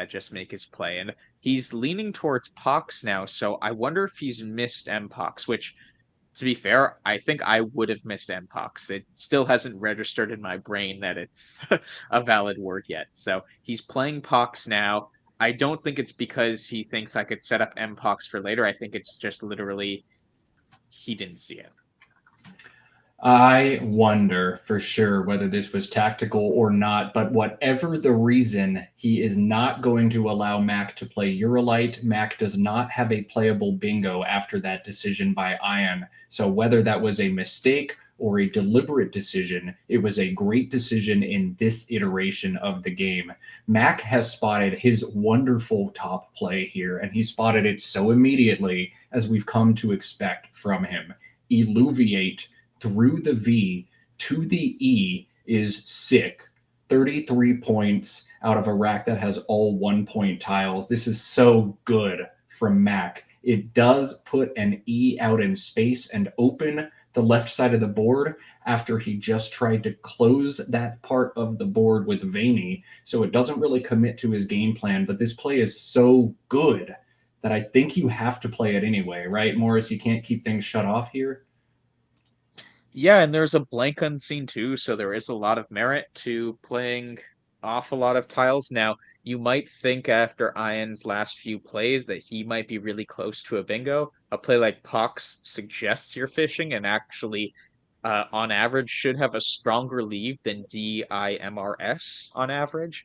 just make his play. And he's leaning towards Pox now, so I wonder if he's missed Mpox, which, to be fair, I think I would have missed Mpox. It still hasn't registered in my brain that it's a valid word yet. So he's playing Pox now. I don't think it's because he thinks I could set up Mpox for later. I think it's just literally he didn't see it. I wonder for sure whether this was tactical or not, but whatever the reason, he is not going to allow Mack to play Eurolite. Mack does not have a playable bingo after that decision by Ian. So whether that was a mistake or a deliberate decision, it was a great decision in this iteration of the game. Mack has spotted his wonderful top play here, and he spotted it so immediately as we've come to expect from him. Eluviate through the V to the E is sick. 33 points out of a rack that has all 1-point tiles. This is so good from Mack. It does put an E out in space and open the left side of the board after he just tried to close that part of the board with Vaney. So it doesn't really commit to his game plan, but this play is so good that I think you have to play it anyway, right, Morris? You can't keep things shut off here. Yeah, and there's a blank unseen too, so there is a lot of merit to playing off a lot of tiles. Now, you might think after Ian's last few plays that he might be really close to a bingo. A play like Pox suggests you're fishing and actually, on average, should have a stronger lead than DIMRS on average.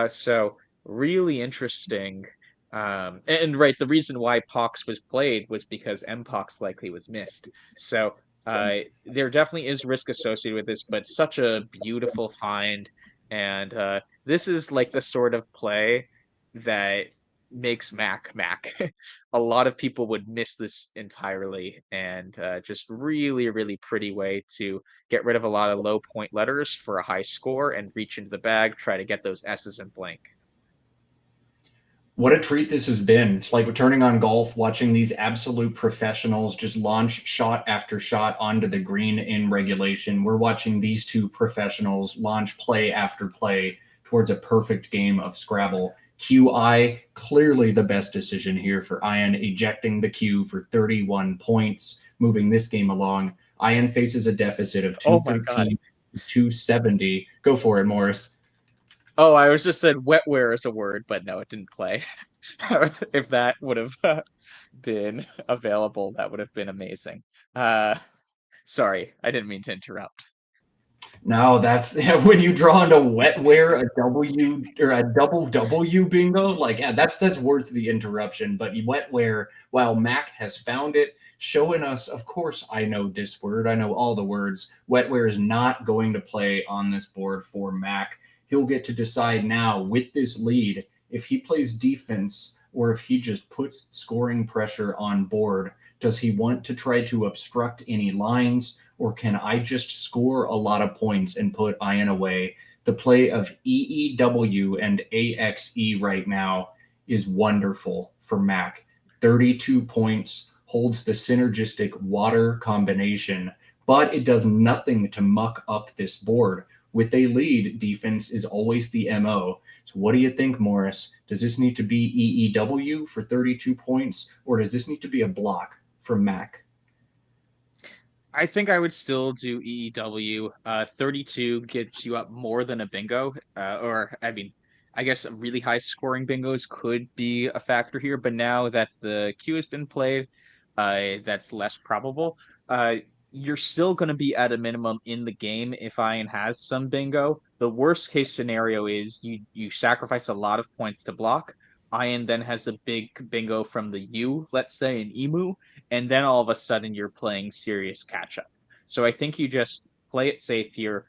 So really interesting. And right, the reason why Pox was played was because Mpox likely was missed. So there definitely is risk associated with this, but such a beautiful find. And this is like the sort of play that makes Mack. A lot of people would miss this entirely, and just really, really pretty way to get rid of a lot of low point letters for a high score and reach into the bag, try to get those S's in blank. What a treat this has been. It's like turning on golf, watching these absolute professionals just launch shot after shot onto the green in regulation. We're watching these two professionals launch play after play towards a perfect game of Scrabble. QI, clearly the best decision here for Ian, ejecting the Q for 31 points, moving this game along. Ian faces a deficit of 213 to 270. Go for it, Morris. Oh, I was just said wetware is a word, but no, it didn't play. If that would have been available, that would have been amazing. Sorry, I didn't mean to interrupt. No, that's when you draw into wetware a W or a double W bingo. Like, yeah, that's worth the interruption. But wetware, while Mack has found it, showing us, of course, I know this word. I know all the words. Wetware is not going to play on this board for Mack. He'll get to decide now with this lead if he plays defense or if he just puts scoring pressure on board. Does he want to try to obstruct any lines, or can I just score a lot of points and put Ian away? The play of EEW and AXE right now is wonderful for Mack. 32 points, holds the synergistic water combination, but it does nothing to muck up this board. With a lead, defense is always the MO. So what do you think, Morris? Does this need to be EEW for 32 points, or does this need to be a block from Mack? I think I would still do EEW. 32 gets you up more than a bingo. I guess really high scoring bingos could be a factor here, but now that the Q has been played, that's less probable. You're still going to be at a minimum in the game if Ian has some bingo. The worst case scenario is you sacrifice a lot of points to block. Ian then has a big bingo from the U, let's say, an Emu, and then all of a sudden you're playing serious catch up. So I think you just play it safe here.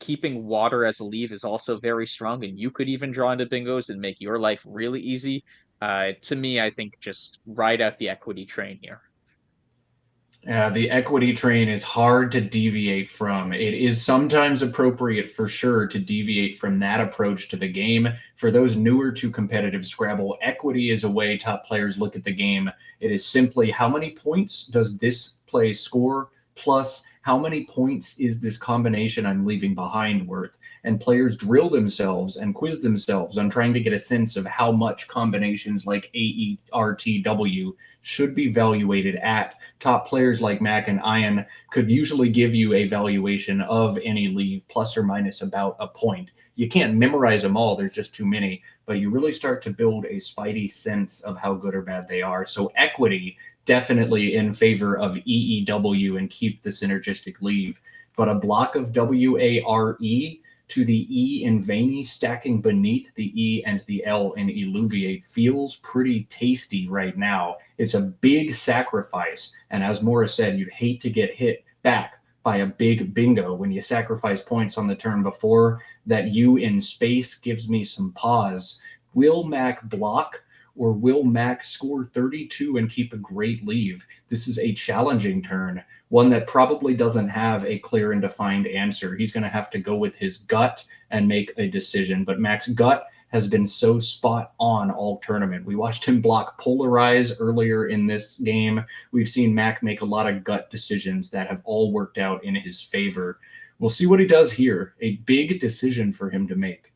Keeping water as a lead is also very strong, and you could even draw into bingos and make your life really easy. To me, I think just ride out the equity train here. The equity train is hard to deviate from. It is sometimes appropriate for sure to deviate from that approach to the game. For those newer to competitive Scrabble, equity is a way top players look at the game. It is simply how many points does this play score, plus how many points is this combination I'm leaving behind worth. and players drill themselves and quiz themselves on trying to get a sense of how much combinations like AERTW should be evaluated at. Top players like Mack and Ian could usually give you a valuation of any leave plus or minus about a point. You can't memorize them all, there's just too many, but you really start to build a spidey sense of how good or bad they are. So equity definitely in favor of EEW and keep the synergistic leave. But a block of WARE to the E in veiny stacking beneath the E and the L in eluviate feels pretty tasty right now. It's a big sacrifice. And as Morris said, you'd hate to get hit back by a big bingo when you sacrifice points on the turn before. That U in space gives me some pause. Will Mack block? Or will Mack score 32 and keep a great leave? This is a challenging turn, one that probably doesn't have a clear and defined answer. He's going to have to go with his gut and make a decision. But Mack's gut has been so spot on all tournament. We watched him block Polarize earlier in this game. We've seen Mack make a lot of gut decisions that have all worked out in his favor. We'll see what he does here. A big decision for him to make.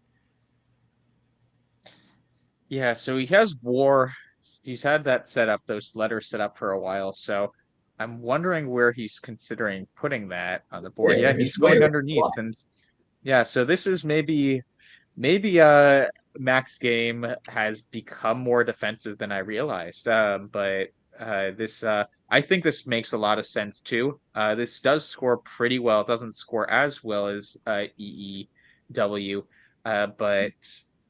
Yeah, so he has war. He's had that set up, those letters set up for a while. So I'm wondering where he's considering putting that on the board. Yeah, he's going underneath. And yeah, so this is maybe Mack's game has become more defensive than I realized. But this I think this makes a lot of sense too. This does score pretty well. It doesn't score as well as EEW, but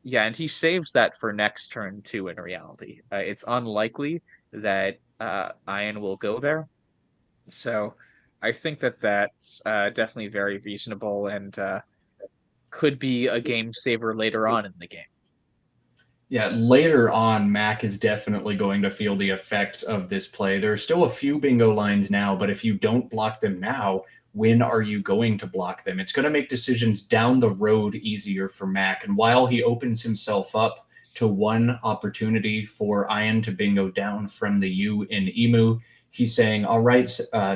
yeah, and he saves that for next turn too. In reality, it's unlikely that Ian will go there. So I think that that's definitely very reasonable and could be a game saver later on in the game. Yeah, later on, Mack is definitely going to feel the effects of this play. There are still a few bingo lines now, but if you don't block them now, when are you going to block them? It's going to make decisions down the road easier for Mack. And while he opens himself up to one opportunity for Ian to bingo down from the U in Emu, he's saying, all right,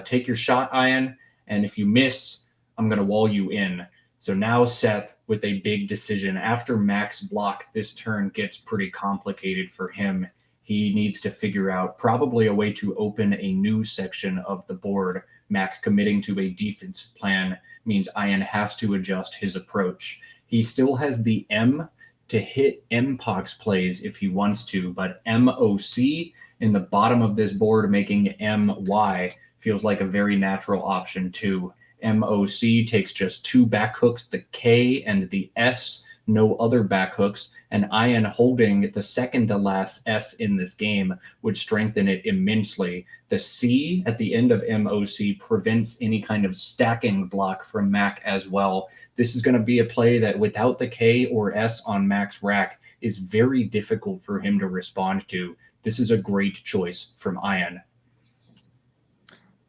take your shot, Ian. And if you miss, I'm going to wall you in. So now Seth with a big decision. After Mack's block, this turn gets pretty complicated for him. He needs to figure out probably a way to open a new section of the board. Mack committing to a defensive plan means Ian has to adjust his approach. He still has the M to hit MPOX plays if he wants to, but MOC in the bottom of this board making MY feels like a very natural option too. MOC takes just two back hooks, the K and the S, no other back hooks, and Ian holding the second to last S in this game would strengthen it immensely. The C at the end of MOC prevents any kind of stacking block from Mack as well. This is going to be a play that without the K or S on Mack's rack is very difficult for him to respond to. This is a great choice from Ian.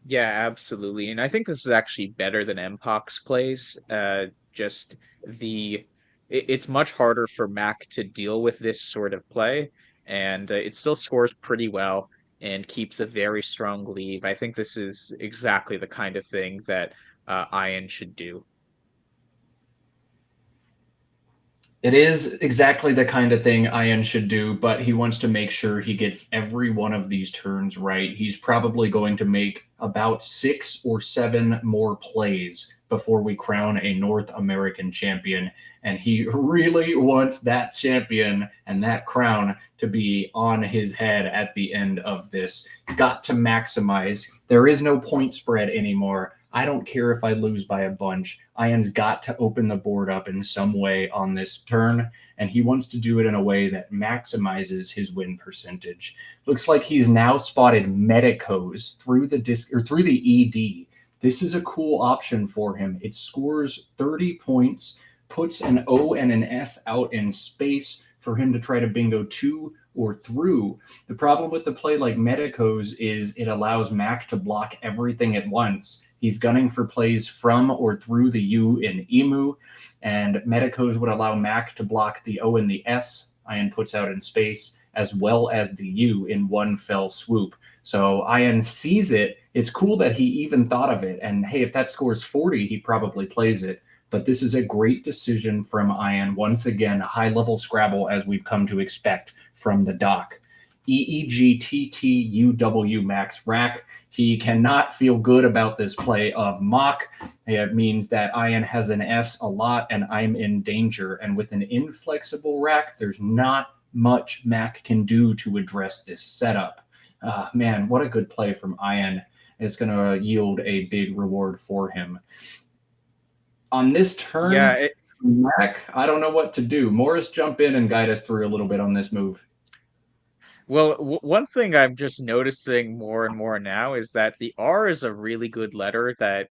Yeah, absolutely. And I think this is actually better than MPOX plays. Just it's much harder for Mack to deal with this sort of play, and it still scores pretty well and keeps a very strong lead. I think this is exactly the kind of thing that Ian should do. It is exactly the kind of thing Ian should do, but he wants to make sure he gets every one of these turns right. He's probably going to make about 6 or 7 more plays before we crown a North American champion. And he really wants that champion and that crown to be on his head at the end of this. Got to maximize. There is no point spread anymore. I don't care if I lose by a bunch. Ian's got to open the board up in some way on this turn, and he wants to do it in a way that maximizes his win percentage. Looks like he's now spotted Medicos through the through the ED. This is a cool option for him. It scores 30 points, puts an O and an S out in space for him to try to bingo to or through. The problem with the play like Medicos is it allows Mack to block everything at once. He's gunning for plays from or through the U in Emu, and Medicos would allow Mack to block the O and the S Ian puts out in space, as well as the U in one fell swoop. So Ian sees it. It's cool that he even thought of it. And hey, if that scores 40, he probably plays it. but this is a great decision from Ian. Once again, high-level Scrabble as we've come to expect from the doc. EEGTTUW Max Rack. He cannot feel good about this play of mock. It means that Ian has an S a lot and I'm in danger. And with an inflexible rack, there's not much Mack can do to address this setup. Man, what a good play from Ian. It's going to yield a big reward for him. On this turn, Mack, I don't know what to do. Morris, jump in and guide us through a little bit on this move. Well, one thing I'm just noticing more and more now is that the R is a really good letter that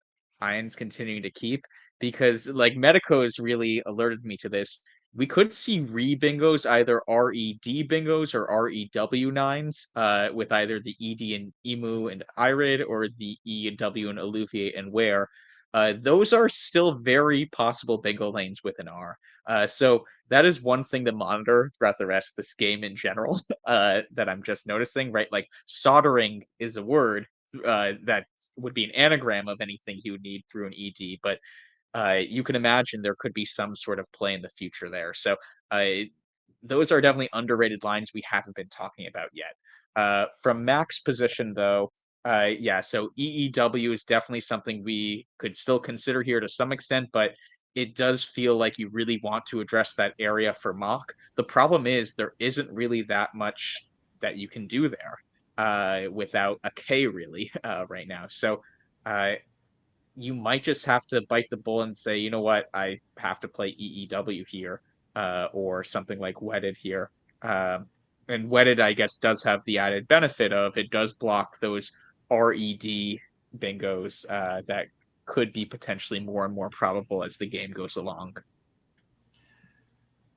Ian's continuing to keep, because like Medico's really alerted me to this. We could see re-bingos, either RED bingos or REW9s, with either the ED and Emu and Irid or the E and W and Alluviate and Where. Those are still very possible bingo lanes with an R. So that is one thing to monitor throughout the rest of this game in general, that I'm just noticing, right? Like soldering is a word that would be an anagram of anything he would need through an ED, but you can imagine there could be some sort of play in the future there. So those are definitely underrated lines we haven't been talking about yet. From Mack's position, though, yeah, so EEW is definitely something we could still consider here to some extent, but it does feel like you really want to address that area for mock. The problem is there isn't really that much that you can do there without a K really right now. So you might just have to bite the bullet and say, you know what, I have to play EEW here, or something like Wedded here. And Wedded, I guess, does have the added benefit of it does block those RED bingos that could be potentially more and more probable as the game goes along.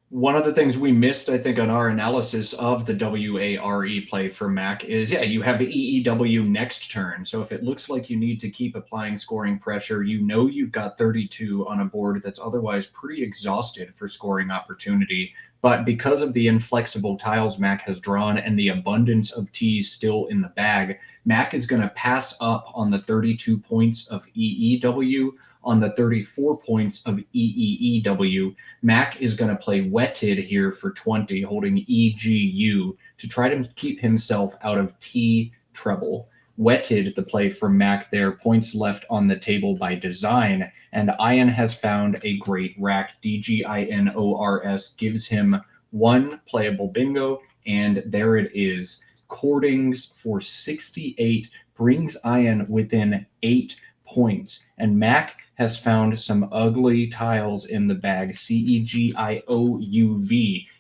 One of the things we missed, I think, on our analysis of the WARE play for Mack is, yeah, you have EEW next turn. So if it looks like you need to keep applying scoring pressure, you know you've got 32 on a board that's otherwise pretty exhausted for scoring opportunity. But because of the inflexible tiles Mack has drawn and the abundance of T's still in the bag, Mack is going to pass up on the 32 points of EEW. On the 34 points of EEEW, Mack is going to play Wetted here for 20, holding EGU to try to keep himself out of T treble. Wetted, the play for Mack there, points left on the table by design, and Ian has found a great rack. DGINORS gives him one playable bingo, and there it is. Cordings for 68 brings Ian within 8 points, and Mack has found some ugly tiles in the bag. CEGIOUV.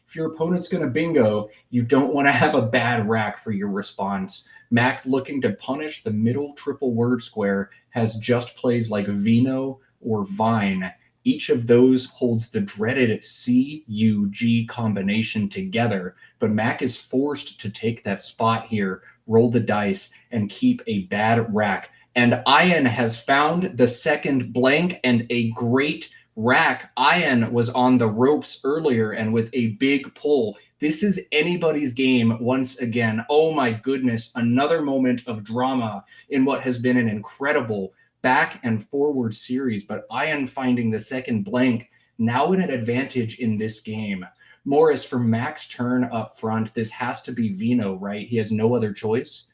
If your opponent's going to bingo, you don't want to have a bad rack for your response. Mack, looking to punish the middle triple word square, has just plays like Vino or Vine. Each of those holds the dreaded CUG combination together, but Mack is forced to take that spot here, roll the dice, and keep a bad rack. And Ian has found the second blank and a great rack. Ian was on the ropes earlier and with a big pull. This is anybody's game once again. Oh my goodness, another moment of drama in what has been an incredible back and forward series. But Ian finding the second blank, now in an advantage in this game. Morris, for Mack's turn up front, this has to be Vino, right? He has no other choice.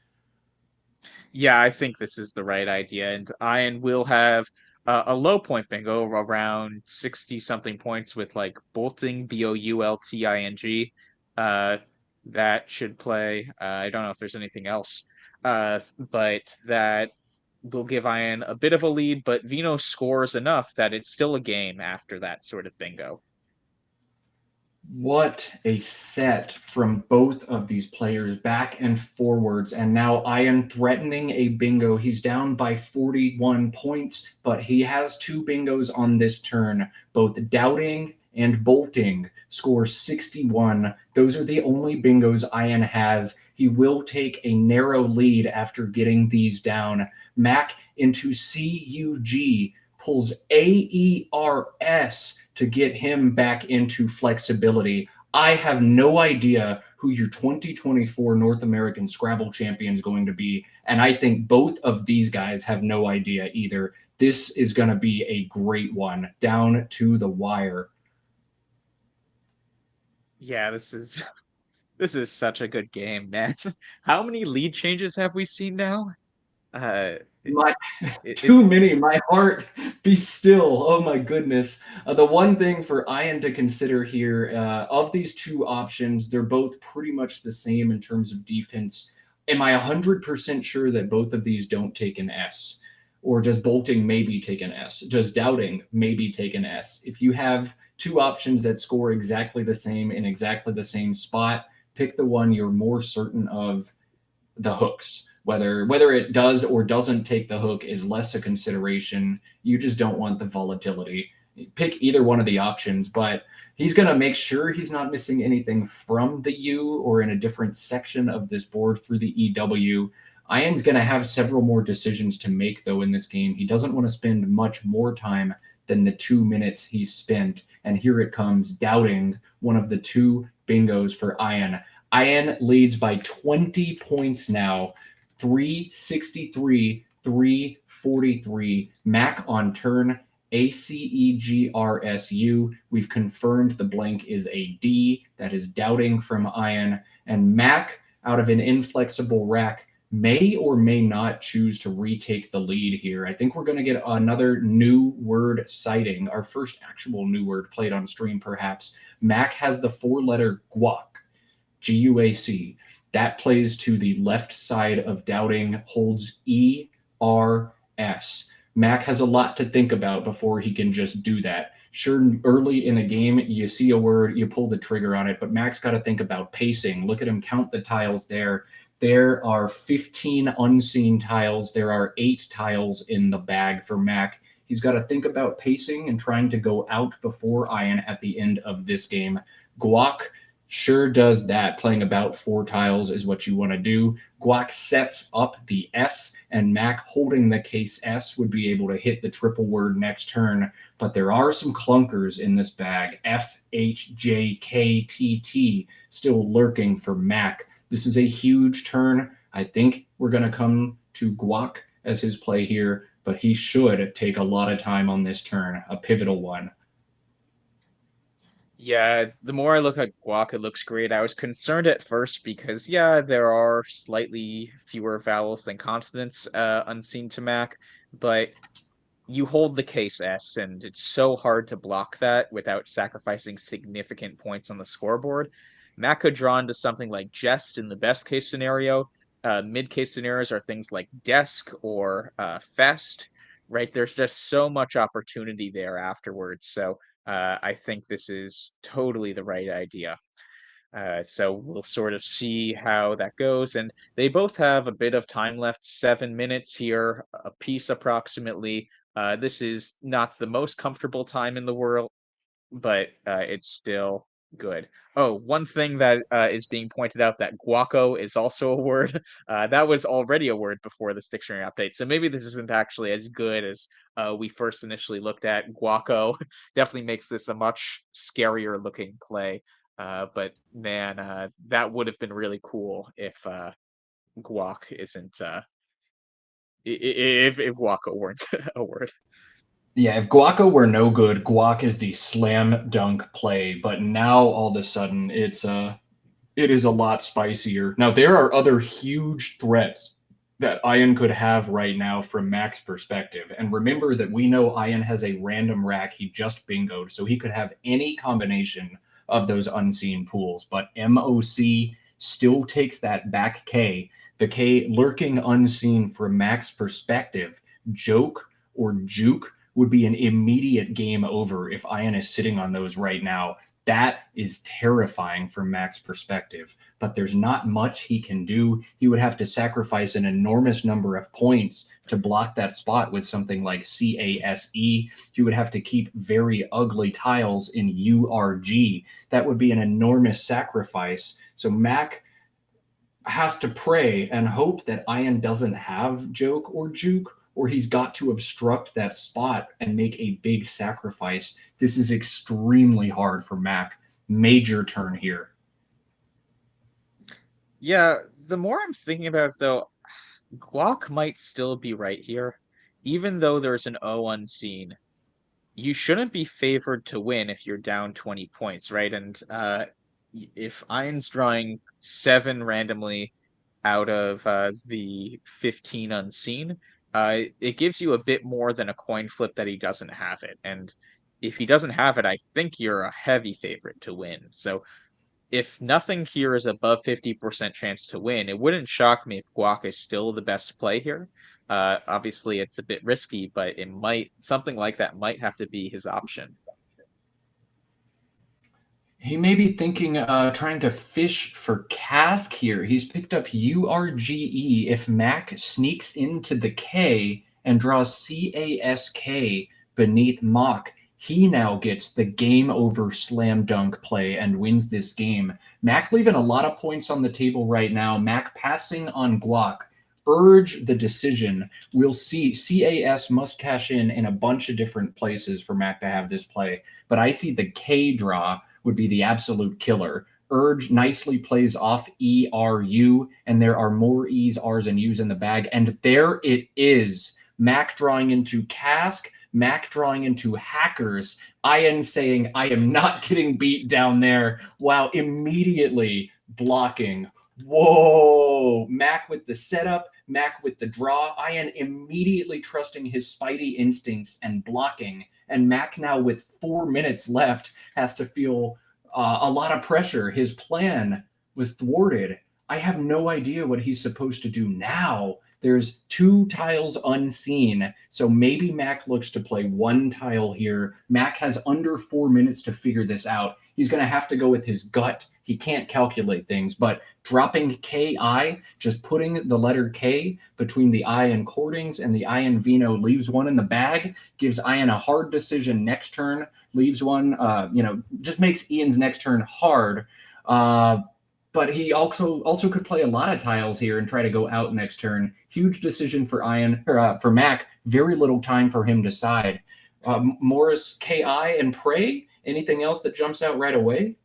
Yeah, I think this is the right idea, and Ian will have a low point bingo around 60 something points with like bolting, BOULTING. That should play. I don't know if there's anything else, but that will give Ian a bit of a lead. But Vino scores enough that it's still a game after that sort of bingo. What a set from both of these players, back and forwards. And now Ian threatening a bingo. He's down by 41 points, but he has 2 bingos on this turn. Both Doubting and Bolting score 61. Those are the only bingos Ian has. He will take a narrow lead after getting these down. Mack into CUG, pulls AERS to get him back into flexibility. I have no idea who your 2024 North American Scrabble champion is going to be. And I think both of these guys have no idea either. This is going to be a great one, down to the wire. Yeah, this is such a good game, man. How many lead changes have we seen now? Uh, My too it's many. My heart be still. Oh my goodness. The one thing for Ian to consider here, of these two options, they're both pretty much the same in terms of defense. Am I 100% sure that both of these don't take an S? Or does bolting maybe take an S? Does doubting maybe take an S? If you have two options that score exactly the same in exactly the same spot, pick the one you're more certain of the hooks. Whether it does or doesn't take the hook is less a consideration. You just don't want the volatility. Pick either one of the options, but he's going to make sure he's not missing anything from the U or in a different section of this board through the EW. Ian's going to have several more decisions to make, though, in this game. He doesn't want to spend much more time than the 2 minutes he's spent. And here it comes, doubting one of the two bingos for Ian. Ian leads by 20 points now, 363, 343. Mack on turn, ACEGRSU. We've confirmed the blank is a D. That is doubting from Ian. And Mack, out of an inflexible rack, may or may not choose to retake the lead here. I think we're going to get another new word sighting, our first actual new word played on stream, perhaps. Mack has the four-letter guac. GUAC. That plays to the left side of doubting, holds ERS. Mack has a lot to think about before he can just do that. Sure, early in a game, you see a word, you pull the trigger on it, but Mack's got to think about pacing. Look at him count the tiles there. There are 15 unseen tiles. There are 8 tiles in the bag for Mack. He's got to think about pacing and trying to go out before Ian at the end of this game. Guac sure does that. Playing about 4 tiles is what you want to do. Guac sets up the S, and Mack holding the case S would be able to hit the triple word next turn. But there are some clunkers in this bag. F, H, J, K, T, T still lurking for Mack. This is a huge turn. I think we're going to come to Guac as his play here, but he should take a lot of time on this turn, a pivotal one. Yeah, the more I look at guac, it looks great. I was concerned at first because, yeah, there are slightly fewer vowels than consonants unseen to Mac, but you hold the case S, and it's so hard to block that without sacrificing significant points on the scoreboard. Mac could draw into something like jest in the best case scenario. Mid case scenarios are things like desk or fest, right? There's just so much opportunity there afterwards. So I think this is totally the right idea. So we'll sort of see how that goes. And they both have a bit of time left, 7 minutes here, a piece approximately. This is not the most comfortable time in the world, but it's still good. Oh, one thing that is being pointed out, that guaco is also a word. That was already a word before this dictionary update. So maybe this isn't actually as good as we first initially looked at. Guaco definitely makes this a much scarier looking play. But man, that would have been really cool if guac isn't if guaco weren't a word. Yeah, if Guaco were no good, Guac is the slam dunk play. But now all of a sudden, it is a lot spicier. Now there are other huge threats that Ian could have right now from Mack's perspective. And remember that we know Ian has a random rack he just bingoed, so he could have any combination of those unseen pools. But MOC still takes that back K. The K lurking unseen from Mack's perspective. Joke or juke would be an immediate game over if Ian is sitting on those right now. That is terrifying from Mack's perspective, but there's not much he can do. He would have to sacrifice an enormous number of points to block that spot with something like CASE. He would have to keep very ugly tiles in URG. That would be an enormous sacrifice. So Mack has to pray and hope that Ian doesn't have joke or juke, or he's got to obstruct that spot and make a big sacrifice. This is extremely hard for Mack. major turn here. Yeah, the more I'm thinking about it, though, Guac might still be right here. Even though there's an O unseen, you shouldn't be favored to win if you're down 20 points, right? And if Iron's drawing 7 randomly out of the 15 unseen, it gives you a bit more than a coin flip that he doesn't have it. And if he doesn't have it, I think you're a heavy favorite to win. So if nothing here is above 50% chance to win, it wouldn't shock me if Guac is still the best play here. Obviously, it's a bit risky, but it might something like that might have to be his option. He may be thinking, trying to fish for cask here. He's picked up URGE. If Mac sneaks into the K and draws CASK beneath Mock, he now gets the game over slam dunk play and wins this game. Mac leaving a lot of points on the table right now. Mac passing on Guac. Urge the decision. We'll see. CAS must cash in a bunch of different places for Mac to have this play. But I see the K draw would be the absolute killer. Urge nicely plays off ERU, and there are more E's, R's, and U's in the bag. And there it is. Mac drawing into cask, Mac drawing into hackers, Ian saying, I am not getting beat down there. Wow, immediately blocking. Whoa, Mac with the setup, Mac with the draw, Ian immediately trusting his spidey instincts and blocking. And Mac now with 4 minutes left has to feel a lot of pressure. His plan was thwarted. I have no idea what he's supposed to do now. There's 2 tiles unseen, so maybe Mac looks to play 1 tile here. Mac has under 4 minutes to figure this out. He's going to have to go with his gut. He can't calculate things, but dropping KI, just putting the letter K between the I and Cordings and the I and Vino leaves 1 in the bag, gives Ian a hard decision next turn, leaves 1, just makes Ian's next turn hard. But he also could play a lot of tiles here and try to go out next turn. Huge decision for for Mac. Very little time for him to decide. Morris, KI, and Prey. Anything else that jumps out right away?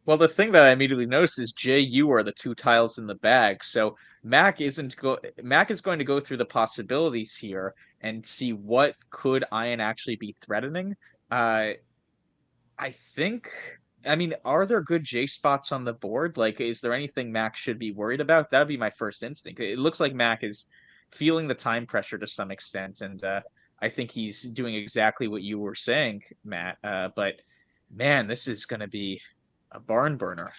Well, the thing that I immediately noticed is JU are the 2 tiles in the bag. So Mac is going to go through the possibilities here and see what could Ian actually be threatening. I think, I mean, are there good J spots on the board? Like, is there anything Mac should be worried about? That'd be my first instinct. It looks like Mac is feeling the time pressure to some extent, and I think he's doing exactly what you were saying, Matt. But man, this is going to be a barn burner.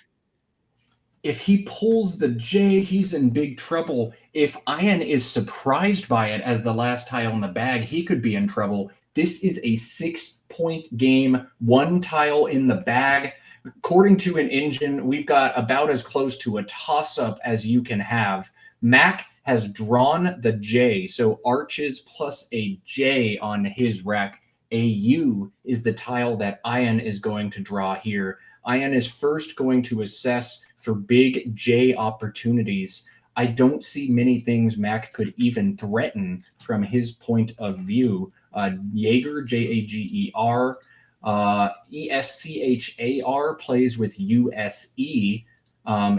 If he pulls the J, he's in big trouble. If Ian is surprised by it as the last tile in the bag, he could be in trouble. This is a 6-point game, 1 tile in the bag. According to an engine, we've got about as close to a toss-up as you can have. Mac has drawn the J, so arches plus a J on his rack. A U is the tile that Ian is going to draw here. Ian is first going to assess for big J opportunities. I don't see many things Mac could even threaten from his point of view. Jaeger, Jager, ESCHAR plays with USE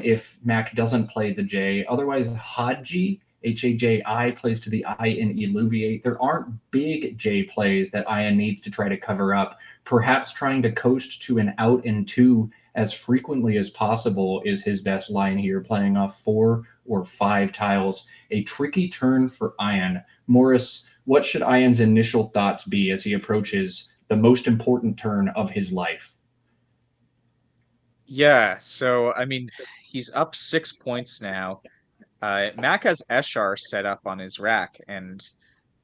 if Mac doesn't play the J. Otherwise, Haji, HAJI, plays to the I in Illuviate. There aren't big J plays that Ian needs to try to cover up. Perhaps trying to coast to an out and 2 as frequently as possible is his best line here, playing off 4 or 5 tiles. A tricky turn for Ian. Morris, what should Ian's initial thoughts be as he approaches the most important turn of his life? Yeah, so I mean, he's up 6 points now. Mac has Eshar set up on his rack, and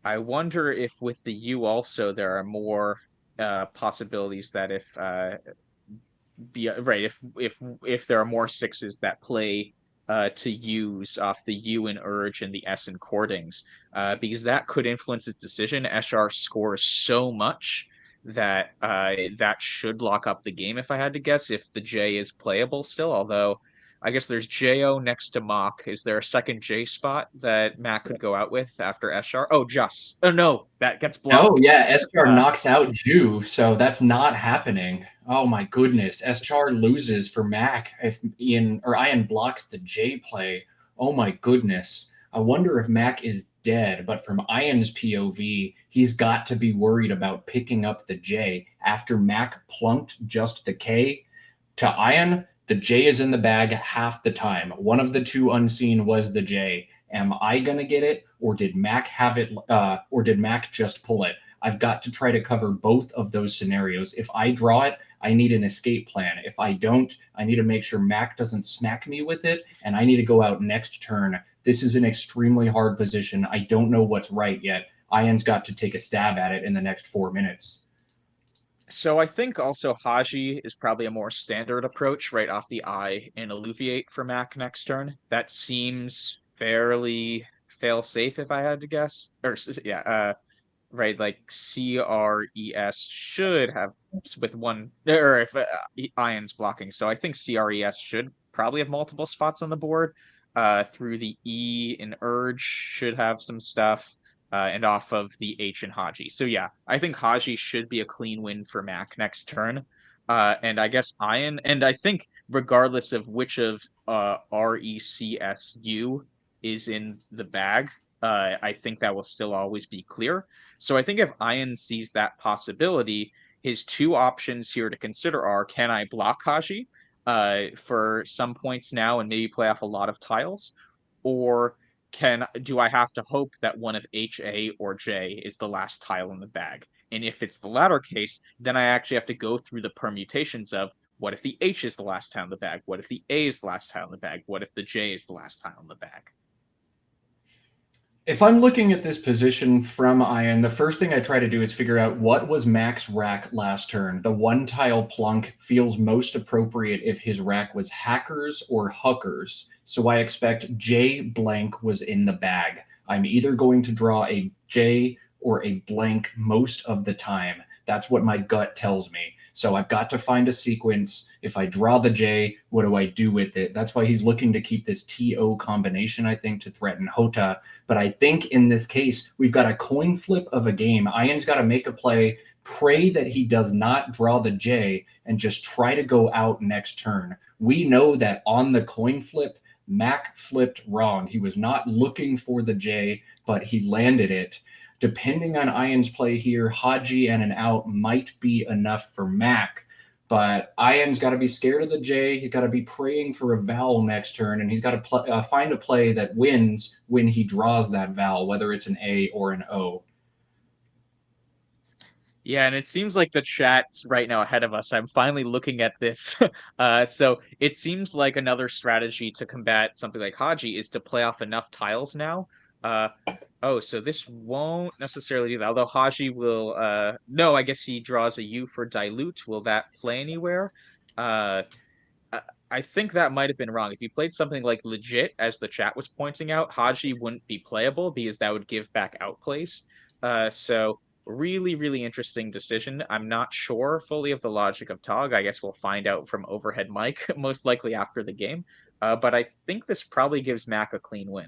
I wonder if with the U also there are more possibilities that if there are more 6s that play to use off the U and Urge and the S and Cordings, because that could influence his decision. Eshar scores so much that that should lock up the game, if I had to guess, if the J is playable still, although I guess there's JO next to Mock. Is there a second J spot that Mac could go out with after Eshar? Oh, Just. Oh, no, that gets blocked. Oh, yeah, Eshar knocks out Ju, so that's not happening. Oh my goodness. Eschar loses for Mac if Ian blocks the J play. Oh my goodness. I wonder if Mac is dead, but from Ian's POV, he's got to be worried about picking up the J. After Mac plunked just the K to Ian, the J is in the bag half the time. One of the two unseen was the J. Am I gonna get it, or did Mac have it, or did Mac just pull it? I've got to try to cover both of those scenarios. If I draw it, I need an escape plan. If I don't, I need to make sure Mac doesn't smack me with it, and I need to go out next turn. This is an extremely hard position. I don't know what's right yet. Ian's got to take a stab at it in the next 4 minutes. So I think also Haji is probably a more standard approach right off the eye and Alluviate for Mac next turn. That seems fairly fail safe if I had to guess. Or yeah, right, like CRES should have with one, or if Iron's blocking. So I think CRES should probably have multiple spots on the board. Through the E and Urge should have some stuff, and off of the H and Haji. So yeah, I think Haji should be a clean win for Mac next turn. And I guess Iron, and I think regardless of which of RECSU is in the bag, I think that will still always be clear. So I think if Ian sees that possibility, his two options here to consider are: can I block Haji for some points now and maybe play off a lot of tiles, or do I have to hope that one of H, A, or J is the last tile in the bag? And if it's the latter case, then I actually have to go through the permutations of: what if the H is the last tile in the bag? What if the A is the last tile in the bag? What if the J is the last tile in the bag? If I'm looking at this position from Ian, the first thing I try to do is figure out what was Mac's rack last turn. The one tile plunk feels most appropriate if his rack was hackers or huckers. So I expect J blank was in the bag. I'm either going to draw a J or a blank most of the time. That's what my gut tells me. So I've got to find a sequence. If I draw the J, what do I do with it? That's why he's looking to keep this TO combination, I think, to threaten Hota. But I think in this case, we've got a coin flip of a game. Ian's got to make a play, pray that he does not draw the J, and just try to go out next turn. We know that on the coin flip, Mac flipped wrong. He was not looking for the J, but he landed it. Depending on Ian's play here, Haji and an out might be enough for Mac. But Ian's got to be scared of the J. He's got to be praying for a vowel next turn, and he's got to find a play that wins when he draws that vowel, whether it's an A or an O. Yeah, and it seems like the chat's right now ahead of us. I'm finally looking at this. So it seems like another strategy to combat something like Haji is to play off enough tiles now. Oh, so this won't necessarily do that. Although Haji will, no, I guess he draws a U for dilute. Will that play anywhere? Uh, I think that might have been wrong. If you played something like legit, as the chat was pointing out, Haji wouldn't be playable because that would give back outplays. So really, really interesting decision. I'm not sure fully of the logic of Tog. I guess we'll find out from Overhead Mike, most likely after the game. But I think this probably gives Mac a clean win.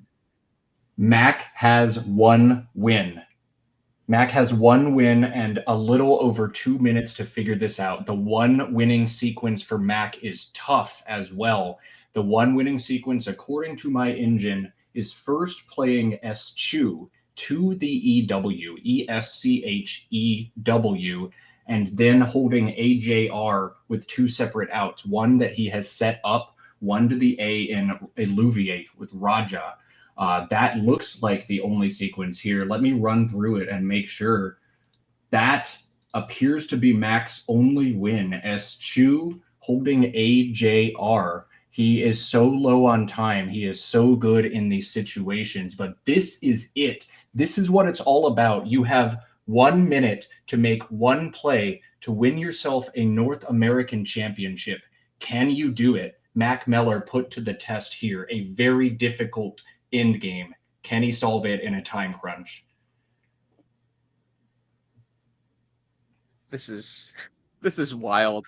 Mac has one win. Mac has one win and a little over 2 minutes to figure this out. The one winning sequence for Mac is tough as well. The one winning sequence, according to my engine, is first playing Eschew to the EW, ESCHEW, and then holding AJR with two separate outs, one that he has set up, one to the A in Alluviate with Raja. That looks like the only sequence here. Let me run through it and make sure. That appears to be Mac's only win. Eschew holding AJR. He is so low on time. He is so good in these situations, but this is it. This is what it's all about. You have 1 minute to make one play to win yourself a North American championship. Can you do it? Mack Meller put to the test here. A very difficult end game. Can he solve it in a time crunch? This is wild.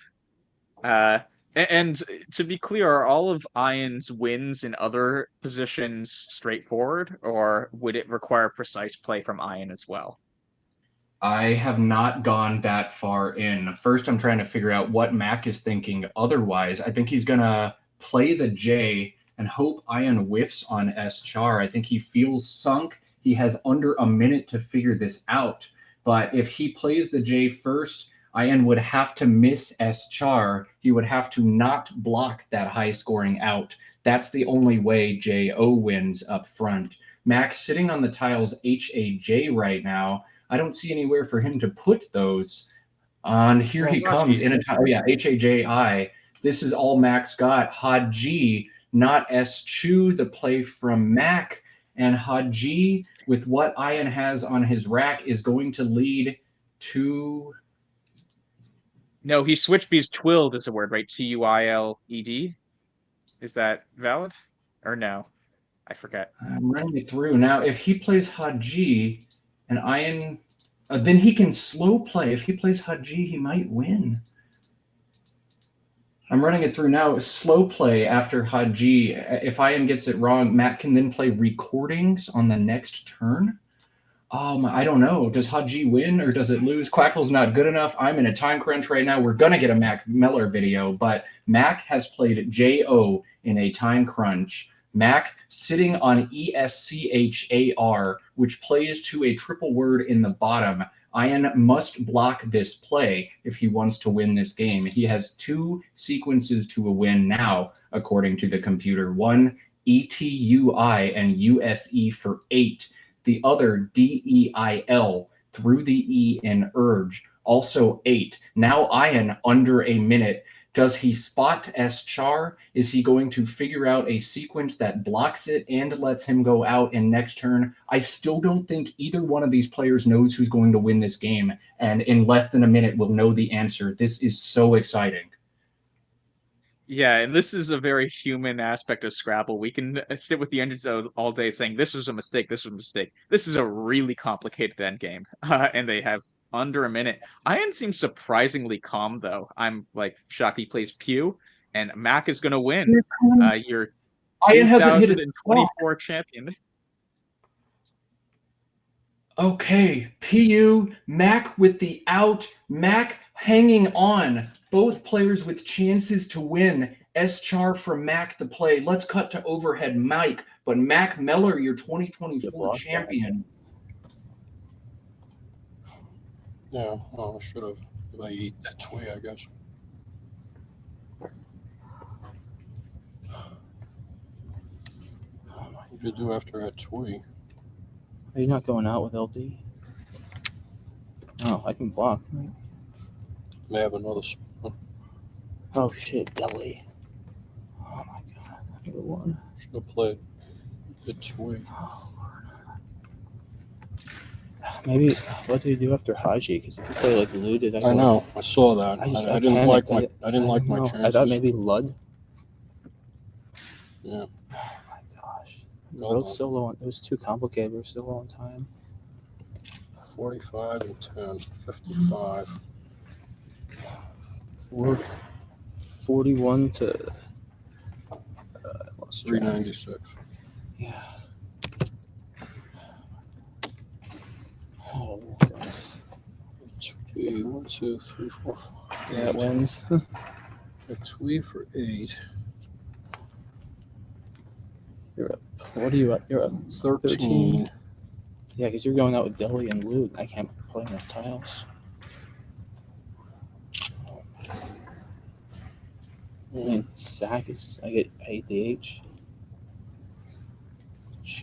And to be clear, are all of Ian's wins in other positions straightforward, or would it require precise play from Ian as well? I have not gone that far in. First, I'm trying to figure out what Mac is thinking otherwise. I think he's going to play the J and hope Ian whiffs on S char. I think he feels sunk. He has under a minute to figure this out. But if he plays the J first, Ian would have to miss S char. He would have to not block that high scoring out. That's the only way JO wins up front. Mac sitting on the tiles HAJ right now. I don't see anywhere for him to put those. On here he comes in a tile. Oh yeah, HAJI. This is all Mac's got. Haji, not S Chu, the play from Mac. And Haji, with what Ian has on his rack, is going to lead to. No, he switched because twilled is a word, right? TUILED. Is that valid? Or no? I forget. I'm running it through. Now, if he plays Haji and Ian, then he can slow play. If he plays Haji, he might win. I'm running it through now. Slow play after Haji. If Ian gets it wrong, Matt can then play recordings on the next turn. I don't know. Does Haji win or does it lose? Quackle's not good enough. I'm in a time crunch right now. We're going to get a Mack Meller video, but Mac has played JO in a time crunch. Mac sitting on ESCHAR, which plays to a triple word in the bottom. Ian must block this play if he wants to win this game. He has 2 sequences to a win now, according to the computer. One, ETUI and USE for 8. The other, DEIL, through the E in urge, also 8. Now Ian under a minute. Does he spot S char? Is he going to figure out a sequence that blocks it and lets him go out in next turn? I still don't think either one of these players knows who's going to win this game, and in less than a minute we'll know the answer. This is so exciting. Yeah, and this is a very human aspect of Scrabble. We can sit with the engines all day saying this was a mistake, this was a mistake. This is a really complicated endgame, and they have under a minute. Ian seems surprisingly calm, though. I'm like shocked he plays Pew, and Mac is going to win. Your Ian hasn't hit his 2024 champion. Okay, PU, Mac with the out, Mac hanging on. Both players with chances to win. S char for Mac to play. Let's cut to overhead Mike, but Mack Meller, your 2024 champion. Yeah, I should have. If I eat that twee, I guess. What do you do after that twee? Are you not going out with LD? Oh, I can block. Right? May have another spot. Oh shit, Deli. Oh my god, I could have won. Should have played the twee. Maybe what do you do after Haji? Because if you play like Lud, I know. I saw that. I didn't like my. I didn't like my chances. I thought maybe Lud. Yeah. Oh my gosh. It was so low. It was too complicated. We were so low on time. 45 and 10. 55. 41 to 396. Yeah. Oh, goodness. Twee, 1, 2, 3, 4. Yeah, it wins. A twee for 8. You're up. What are you up? You're up 13. Yeah, because you're going out with Deli and Lud. I can't play enough tiles. I mean, sack is. I get the H.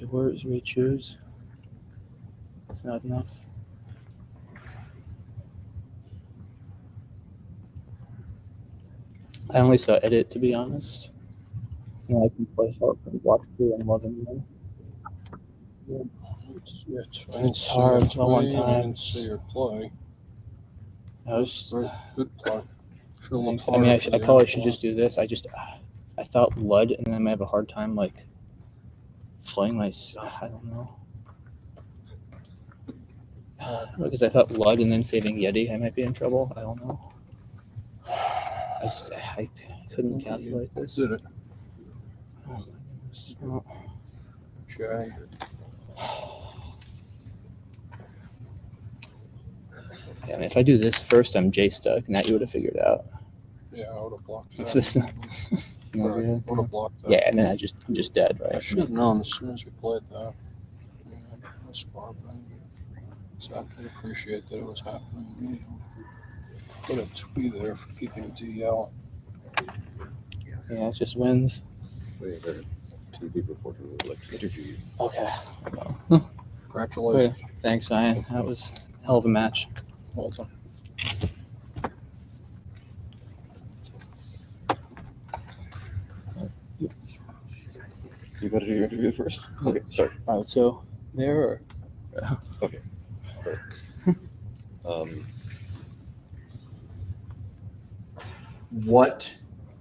Where's we choose? It's not enough. I only saw edit, to be honest. No, I can play help and watch 2 and 11. It's hard. Low on time. I didn't see your play. I was good play. I mean, I probably should just do this. I thought Lud, and then I might have a hard time like playing my. I don't know. Because I thought Lud and then saving Yeti, I might be in trouble. I don't know. I couldn't calculate this. Did it? Oh my goodness. Oh. Jay. Yeah, I mean, if I do this first, I'm J stuck, and that you would have figured out. Yeah, I would have blocked If that. this- Right, would have blocked that. Yeah, and then I'm just dead, right? I should have known as soon as you played that. Yeah, that's far, but I exactly appreciate that it was happening. You know, put a twee there for keeping DL. Yeah, it just wins. Wait, the TV reporter would like to interview you. Okay. Congratulations. Thanks, Ian. That was a hell of a match. Well done. You got to do your interview first. Okay, sorry. All right, so there. Okay. Um, What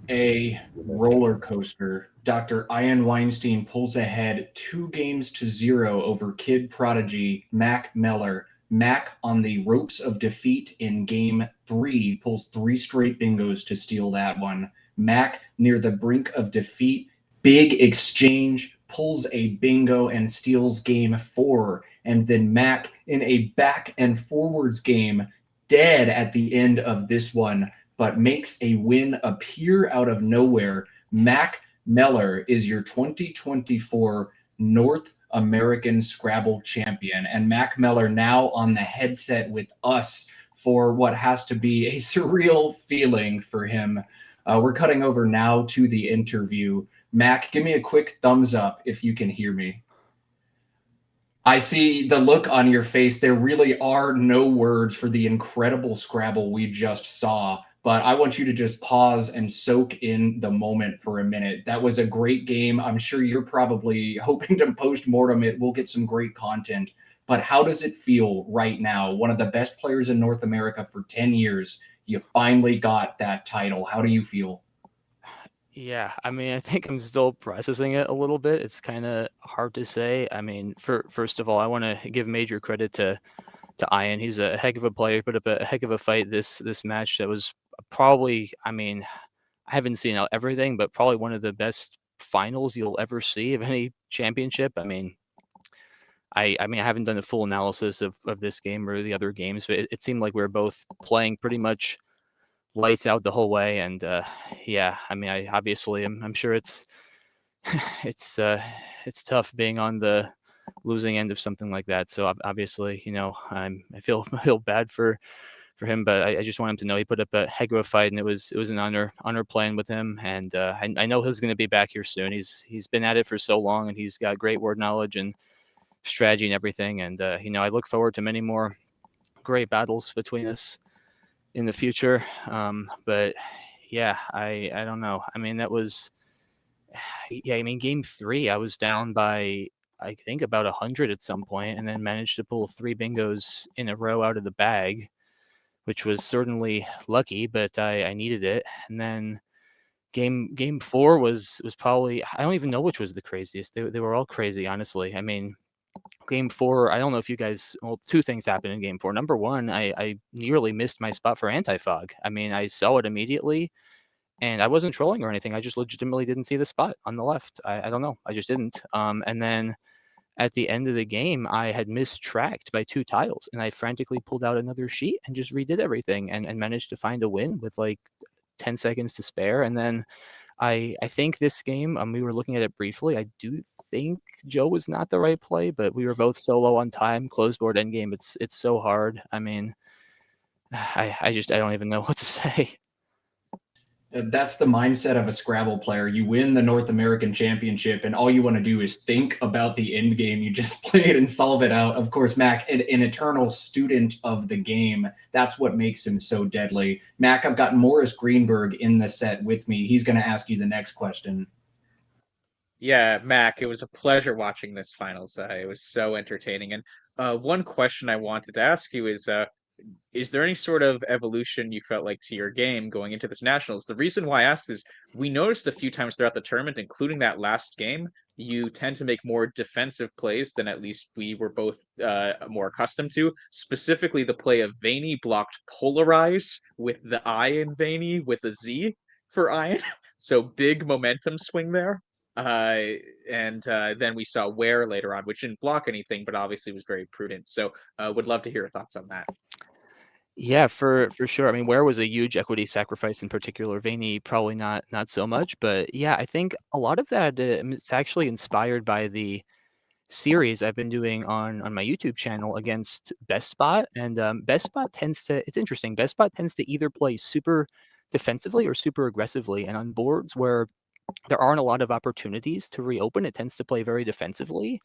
a roller coaster. Dr. Ian Weinstein pulls ahead 2-0 over kid prodigy Mack Meller. Mack on the ropes of defeat in game 3 pulls 3 straight bingos to steal that one. Mack near the brink of defeat. Big exchange, pulls a bingo and steals game 4. And then Mack in a back and forwards game, dead at the end of this one, but makes a win appear out of nowhere. Mack Meller is your 2024 North American Scrabble champion. And Mack Meller now on the headset with us for what has to be a surreal feeling for him. We're cutting over now to the interview. Mack, give me a quick thumbs up if you can hear me. I see the look on your face. There really are no words for the incredible Scrabble we just saw, but I want you to just pause and soak in the moment for a minute. That was a great game. I'm sure you're probably hoping to post-mortem it. We'll get some great content, but how does it feel right now? One of the best players in North America for 10 years. You finally got that title. How do you feel? Yeah, I mean, I think I'm still processing it a little bit. It's kind of hard to say. I mean, first of all, I want to give major credit to Ian. He's a heck of a player. Put up a heck of a fight this match. That was probably, I mean, I haven't seen everything, but probably one of the best finals you'll ever see of any championship. I mean, I haven't done a full analysis of this game or the other games, but it seemed like we were both playing pretty much lights out the whole way. And yeah, I mean, I'm sure it's it's tough being on the losing end of something like that. So obviously, I feel bad for him, but I just want him to know he put up a heck of a fight, and it was an honor playing with him. And I know he's going to be back here soon. He's been at it for so long, and he's got great word knowledge and strategy and everything. And I look forward to many more great battles between us in the future. But yeah, I don't know. I mean, that was, yeah, I mean, game 3, I was down by, I think, about 100 at some point, and then managed to pull 3 bingos in a row out of the bag, which was certainly lucky, but I needed it. And then game 4 was probably, I don't even know which was the craziest. They were all crazy, honestly. I mean, game 4, I don't know if you guys, well, 2 things happened in game 4. Number 1, I nearly missed my spot for anti-fog. I mean, I saw it immediately, and I wasn't trolling or anything. I just legitimately didn't see the spot on the left. I don't know. I just didn't. And then at the end of the game, I had mistracked by 2 tiles, and I frantically pulled out another sheet and just redid everything and managed to find a win with like 10 seconds to spare. And then I think this game, we were looking at it briefly. I do think Joe was not the right play, but we were both so low on time. Closed board endgame. It's so hard. I mean, I don't even know what to say. That's the mindset of a Scrabble player. You win the North American Championship, and all you want to do is think about the end game you just played and solve it out. Of course, Mack, an eternal student of the game. That's what makes him so deadly. Mack, I've got Morris Greenberg in the set with me. He's going to ask you the next question. Yeah, Mac, it was a pleasure watching this finals. It was so entertaining. And one question I wanted to ask you is there any sort of evolution you felt like to your game going into this nationals? The reason why I asked is we noticed a few times throughout the tournament, including that last game, you tend to make more defensive plays than at least we were both more accustomed to. Specifically, the play of Vaney blocked Polarize with the I in Vaney with a Z for Iron. So big momentum swing there. And then we saw Ware later on, which didn't block anything, but obviously was very prudent. So would love to hear your thoughts on that. Yeah, for sure. I mean, Ware was a huge equity sacrifice in particular. Vaney probably not so much, but yeah, I think a lot of that it's actually inspired by the series I've been doing on my YouTube channel against Best Spot, and Best Spot tends to. It's interesting. Best Spot tends to either play super defensively or super aggressively, and on boards where there aren't a lot of opportunities to reopen, it tends to play very defensively.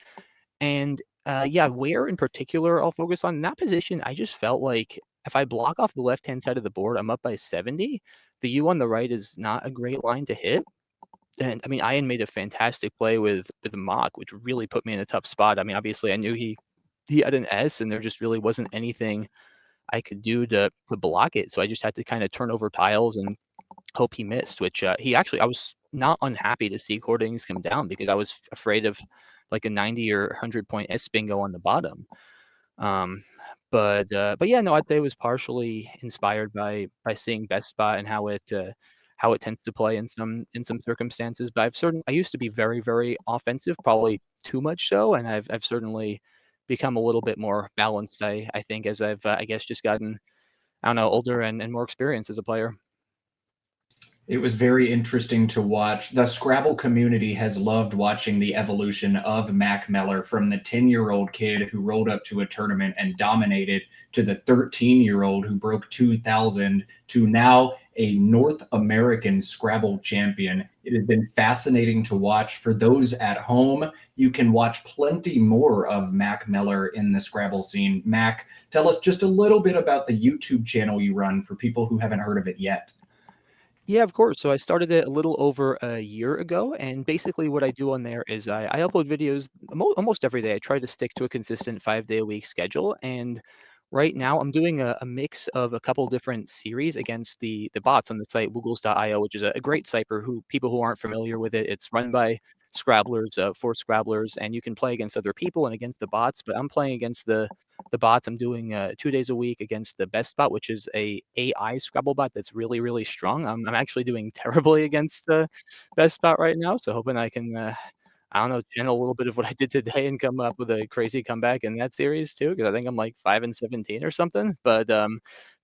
And, yeah, where in particular I'll focus on in that position, I just felt like if I block off the left-hand side of the board, I'm up by 70. The U on the right is not a great line to hit. And I mean, Ian made a fantastic play with the mock, which really put me in a tough spot. I mean, obviously, I knew he had an S, and there just really wasn't anything I could do to block it. So I just had to kind of turn over tiles and hope he missed, which he actually, I was not unhappy to see Cordings come down because I was afraid of like a 90 or 100 point S bingo on the bottom. Um, but yeah, no, I'd say it was partially inspired by seeing Best Spot and how it tends to play in some circumstances. But I used to be very offensive, probably too much so, and I've certainly become a little bit more balanced. I think as I've I guess just gotten I don't know older and more experience as a player. It was very interesting to watch. The Scrabble community has loved watching the evolution of Mack Meller from the 10-year-old kid who rolled up to a tournament and dominated to the 13-year-old who broke 2000 to now a North American Scrabble champion. It has been fascinating to watch. For those at home, you can watch plenty more of Mack Meller in the Scrabble scene. Mac, tell us just a little bit about the YouTube channel you run for people who haven't heard of it yet. Yeah, of course. So I started it a little over a year ago, and basically what I do on there is I upload videos almost every day. I try to stick to a consistent 5 day a week schedule, and right now I'm doing a mix of a couple different series against the bots on the site Woogles.io, which is a great site for who people who aren't familiar with it. It's run by Scrabblers, for Scrabblers, and you can play against other people and against the bots. But I'm playing against the bots. I'm doing 2 days a week against the best bot, which is a AI Scrabble bot that's really strong. I'm actually doing terribly against the best bot right now, so hoping I can I don't know, channel a little bit of what I did today and come up with a crazy comeback in that series too, because I think I'm like 5-17 or something. But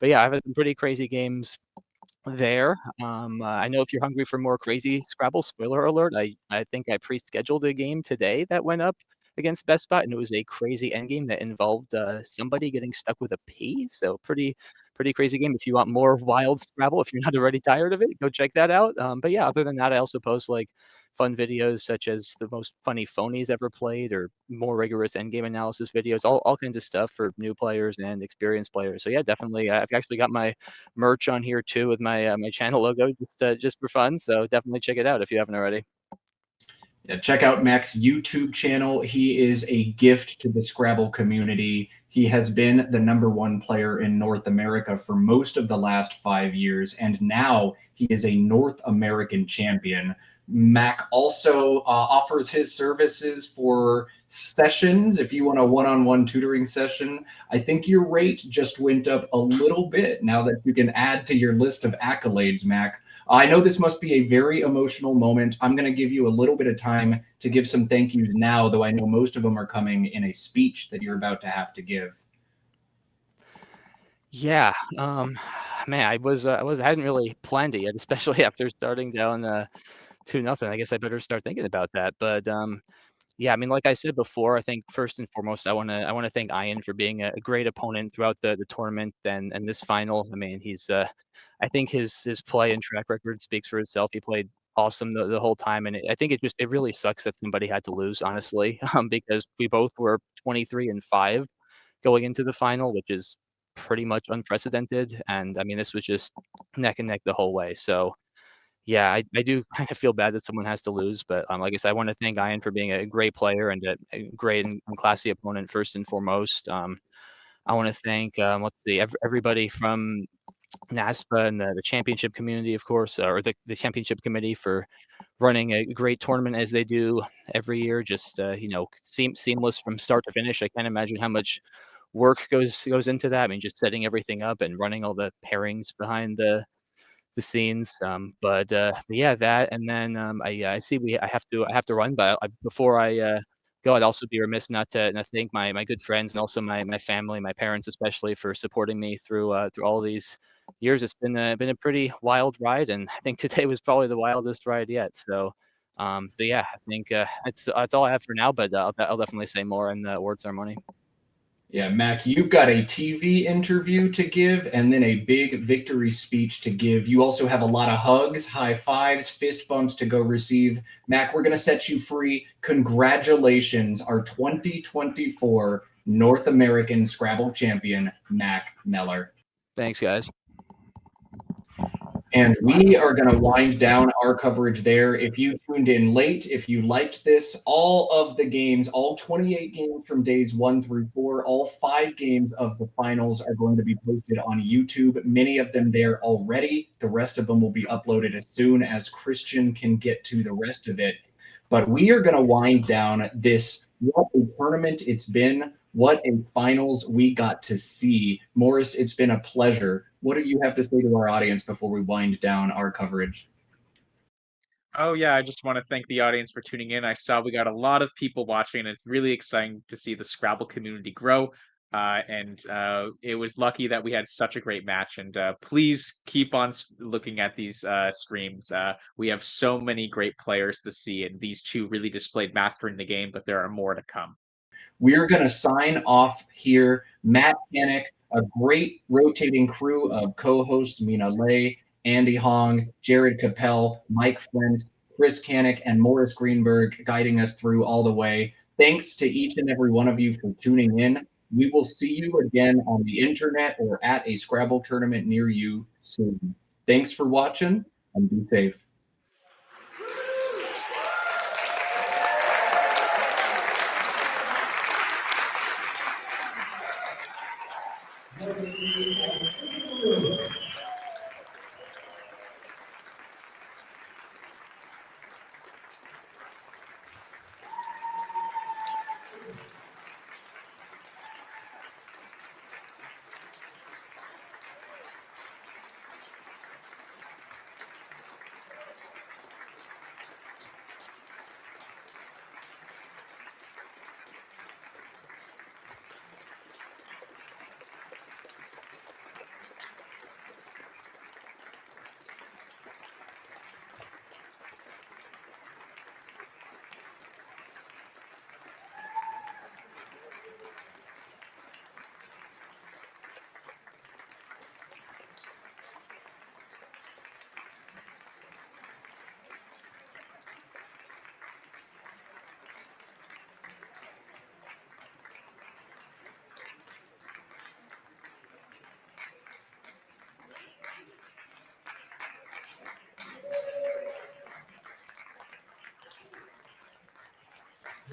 yeah, I've had some pretty crazy games there. I know if you're hungry for more crazy Scrabble, spoiler alert, I think I pre-scheduled a game today that went up against Best Spot, and it was a crazy endgame that involved somebody getting stuck with a P. So pretty crazy game. If you want more wild Scrabble, if you're not already tired of it, go check that out. But yeah, other than that, I also post like fun videos such as the most funny phonies ever played or more rigorous endgame analysis videos, all kinds of stuff for new players and experienced players. So yeah, definitely. I've actually got my merch on here too with my channel logo just for fun. So definitely check it out if you haven't already. Yeah, check out Mac's YouTube channel. He is a gift to the Scrabble community. He has been the #1 player in North America for most of the last 5 years, and now he is a North American champion. Mac also offers his services for sessions. If you want a one-on-one tutoring session, I think your rate just went up a little bit now that you can add to your list of accolades, Mac. I know this must be a very emotional moment. I'm going to give you a little bit of time to give some thank yous now, though I know most of them are coming in a speech that you're about to have to give. Yeah, man, I hadn't really planned it yet, especially after starting down 2-0. I guess I better start thinking about that. But yeah, I mean, like I said before, I think first and foremost, I wanna thank Ian for being a great opponent throughout the tournament and this final. I mean, he's I think his play and track record speaks for itself. He played awesome the whole time, and I think it really sucks that somebody had to lose, honestly, because we both were 23-5 going into the final, which is pretty much unprecedented. And I mean, this was just neck and neck the whole way. So yeah, I do kind of feel bad that someone has to lose, but, like I said, I wanna thank Ian for being a great player and a great and classy opponent first and foremost. I wanna thank, let's see, everybody from NASPA and the championship community, of course, or the championship committee for running a great tournament as they do every year, just, seamless from start to finish. I can't imagine how much work goes into that. I mean, just setting everything up and running all the pairings behind the scenes. But yeah, that and then I see I have to run, but before I go. I'd also be remiss not to thank my good friends and also my family, my parents especially, for supporting me through all these years. It's been a pretty wild ride, and I think today was probably the wildest ride yet. So yeah, I think that's all I have for now. But I'll definitely say more in the award ceremony. Yeah, Mac, you've got a TV interview to give and then a big victory speech to give. You also have a lot of hugs, high fives, fist bumps to go receive. Mac, we're going to set you free. Congratulations, our 2024 North American Scrabble champion, Mack Meller. Thanks, guys. And we are going to wind down our coverage there. If you tuned in late, if you liked this, all of the games, all 28 games from days 1 through 4, all 5 games of the finals are going to be posted on YouTube. Many of them there already. The rest of them will be uploaded as soon as Christian can get to the rest of it. But we are going to wind down this, what a tournament it's been. What a finals we got to see. Morris, it's been a pleasure. What do you have to say to our audience before we wind down our coverage? Oh yeah, I just want to thank the audience for tuning in. I saw we got a lot of people watching, and it's really exciting to see the Scrabble community grow. And it was lucky that we had such a great match. And please keep on looking at these streams. We have so many great players to see, and these two really displayed mastery in the game, but there are more to come. We're going to sign off here. Matt Canik, a great rotating crew of co-hosts, Mina Lay, Andy Hong, Jared Capel, Mike Flint, Chris Canik, and Morris Greenberg guiding us through all the way. Thanks to each and every one of you for tuning in. We will see you again on the internet or at a Scrabble tournament near you soon. Thanks for watching, and be safe.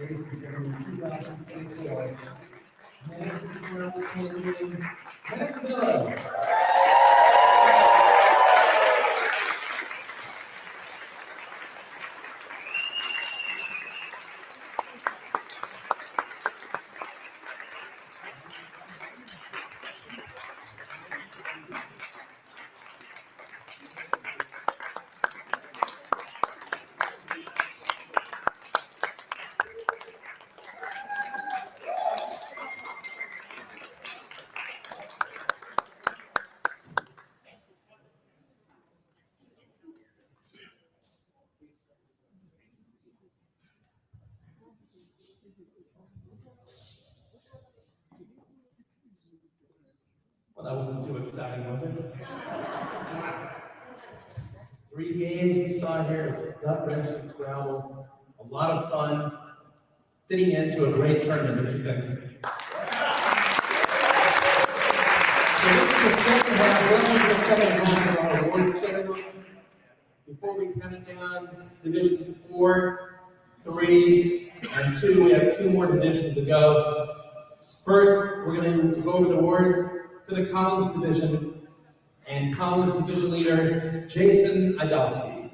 Ladies and gentlemen, 2024 National Champion, Mack Meller. Well, that wasn't too exciting, was it? 3 games we saw here, gut-wrenching Scrabble, a lot of fun, fitting into a great tournament, don't you think? So this is the second half, welcome to the second half of our awards ceremony. Before we count it down, divisions 4, 3, and 2, we have 2 more divisions to go. First, we're going to go over the awards for the Collins division, and Collins division leader, Jason Idalski.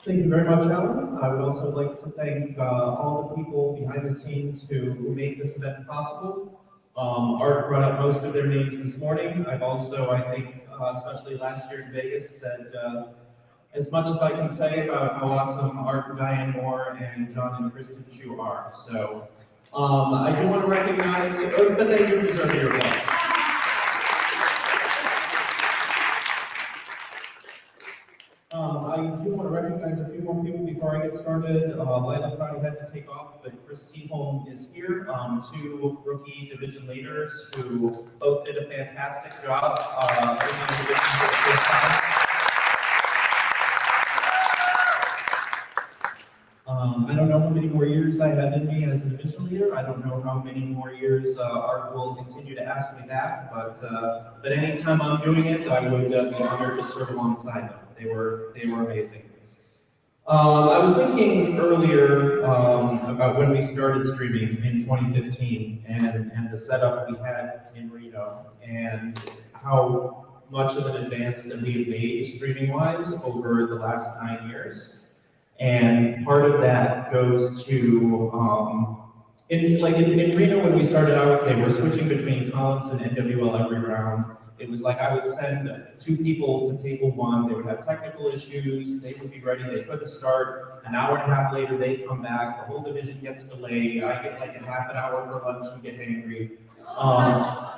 Thank you very much, Alan. I would also like to thank all the people behind the scenes who made this event possible. Art brought up most of their names this morning. I've also, I think, especially last year in Vegas. And as much as I can say about how awesome Art, Diane Moore, and John and Kristen Chu are. So I do want to recognize, but they do deserve your applause. I do want to recognize a few more people before I get started. Lila probably had to take off, but Chris Seaholm is here. Two rookie division leaders who both did a fantastic job. Bringing the division for the first time. I don't know how many more years I have in me as a division leader. I don't know how many more years Art will continue to ask me back, but anytime I'm doing it, I would be honored to serve alongside them. They were amazing. I was thinking earlier about when we started streaming in 2015 and the setup we had in Reno and how much of an advance that we have made streaming-wise over the last 9 years. And part of that goes to, in Reno when we started out, they were switching between Collins and NWL every round. It was like I would send 2 people to table 1, they would have technical issues, they would be ready, they couldn't start, an hour and a half later they come back, the whole division gets delayed, I get like a half an hour for lunch and get angry.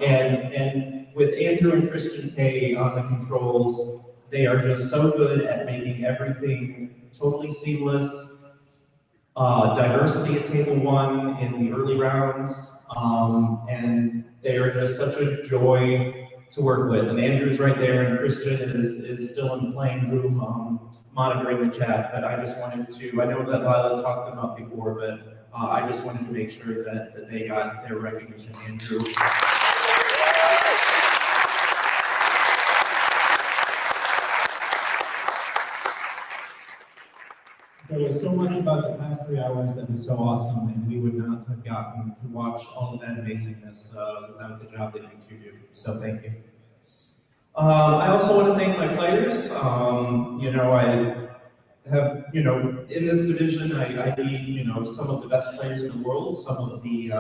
And with Andrew and Christian K on the controls, they are just so good at making everything totally seamless. Diversity at table 1 in the early rounds, and they are just such a joy to work with. And Andrew's right there, and Christian is still in the playing room, monitoring the chat. But I just wanted to, I know that Lila talked them up before, but I just wanted to make sure that they got their recognition. Andrew. There was so much about the past 3 hours that was so awesome, and we would not have gotten to watch all of that amazingness without the job that you two do. So thank you. I also want to thank my players. I have, in this division, I need, some of the best players in the world, some of the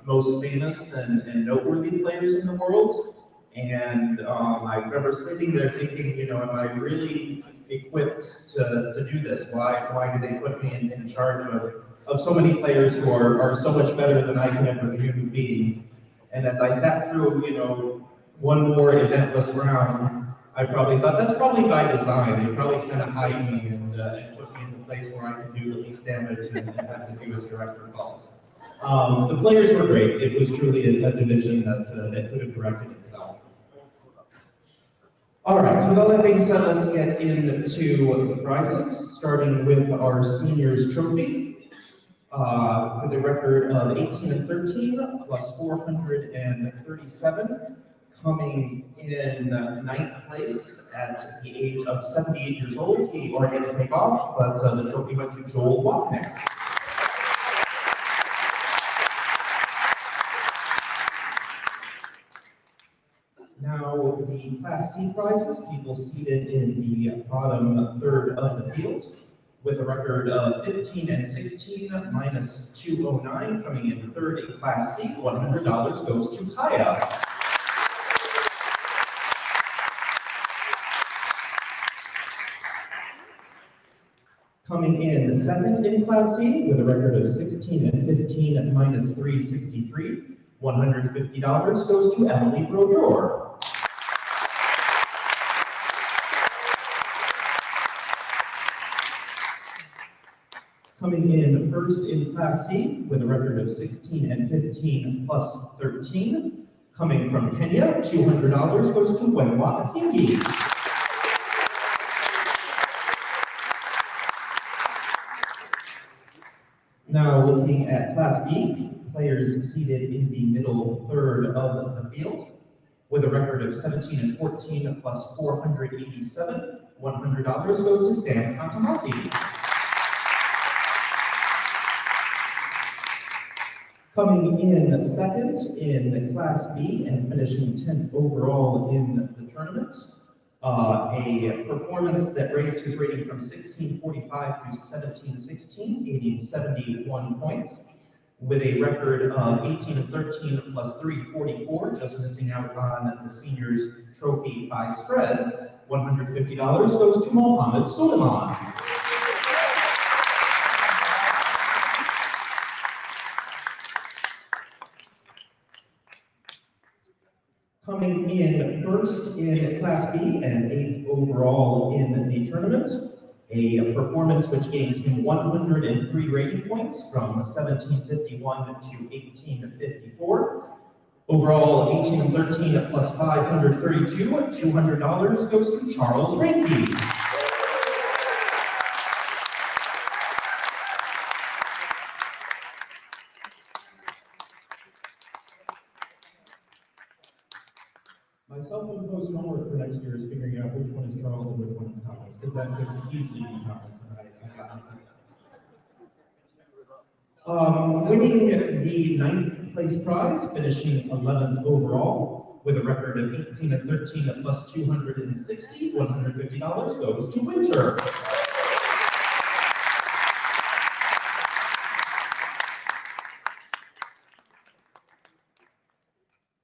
most famous and noteworthy players in the world. And I remember sitting there thinking, am I really equipped to do this? Why do they put me in charge of so many players who are so much better than I can ever dream of being? And as I sat through, one more eventless round, I probably thought that's probably by design. They probably kind of hide me and put me in a place where I can do the least damage and have the fewest director calls. The players were great. It was truly a division that could have corrected itself. All right, so with all that being said, let's get into the prizes, starting with our seniors trophy, with a record of 18 and 13, plus 437, coming in 9th place at the age of 78 years old. He already had to take off, but the trophy went to Joel Wapnick. Now, the Class C prizes, people seated in the bottom third of the field, with a record of 15 and 16, minus 209, coming in third in Class C. $100 goes to Kaya. Coming in second in Class C, with a record of 16 and 15, minus 363, $150 goes to Emily Brodeur. Coming in first in Class C with a record of 16 and 15 plus 13. Coming from Kenya, $200 goes to Wenwa Akingi. Now looking at Class B, players seated in the middle third of the field with a record of 17 and 14 plus 487. $100 goes to Sam Kantamasi. Coming in second in Class B and finishing 10th overall in the tournament, a performance that raised his rating from 1645 to 1716, gaining 71 points, with a record of 18 and 13 plus 3, 44, just missing out on the seniors trophy by spread. $150 goes to Mohammed Suleiman. Coming in first in Class B and 8th overall in the tournament, a performance which gained him 103 rating points from 1751 to 1854. Overall, 18 and 13 plus 532, $200 goes to Charles Reinke. My self-imposed homework for next year is figuring out which one is Charles and which one is Thomas, because that could easily be Thomas, and I got nothing. Winning the 9th place prize, finishing 11th overall, with a record of 18 and 13 plus 260, $150 goes to Winter.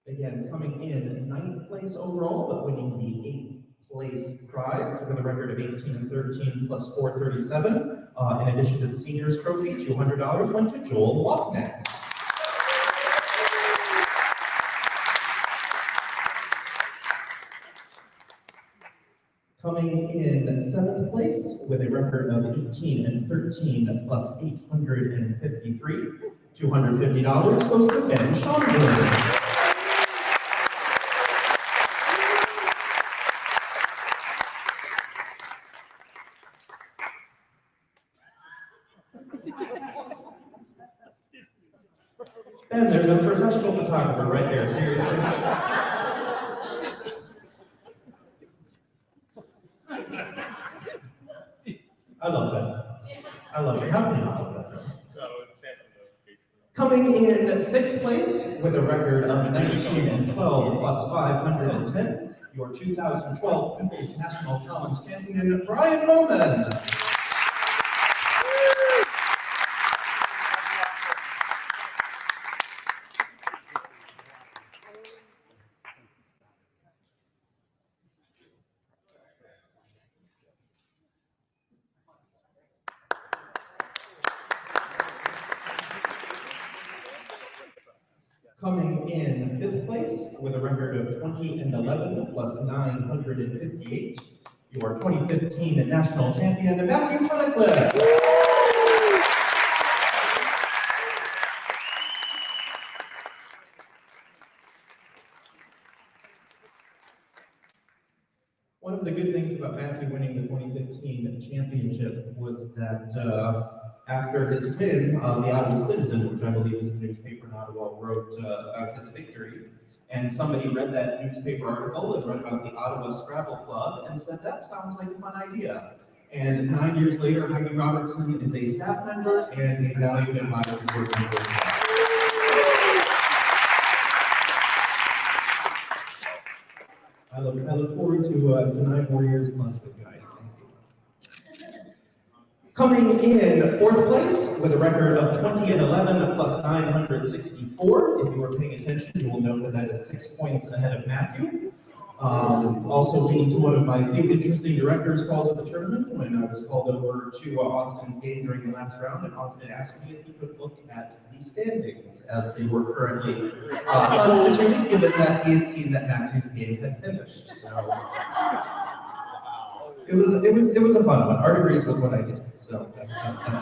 Again, coming in 9th place overall, but winning the 8th place prize with a record of 18 and 13 plus 437. In addition to the seniors trophy, $200 went to Joel Wapnick. Coming in 7th place with a record of 18 and 13 plus 853, $250 goes to Ben Schomburg. And there's a professional photographer right there, seriously. I love that. I love it. How can you not love that? Coming in 6th place with a record of 19 and 12 plus 510, your 2012 People's National Challenge champion, Brian Bowman. Coming in 5th place with a record of 20 and 11 plus 958, your 2015 national champion, Matthew Tunnicliffe. One of the good things about Matthew winning the 2015 championship was that after his win, the Ottawa Citizen, which I believe is the newspaper in Ottawa, wrote about his victory. And somebody read that newspaper article and read about the Ottawa Scrabble Club and said, that sounds like a fun idea. And 9 years later, Heidi Robertson is a staff member and a valued advisor to board member. I look forward to 9 more years plus with guys. Coming in 4th place with a record of 20 and 11 plus 964. If you were paying attention, you will note that that is 6 points ahead of Matthew. Also leading to one of my few interesting director's calls of the tournament when I was called over to Austin's game during the last round, and Austin asked me if he could look at the standings as they were currently constituted, given that he had seen that Matthew's game had finished. So it was a fun one. Art agrees with what I did, so that's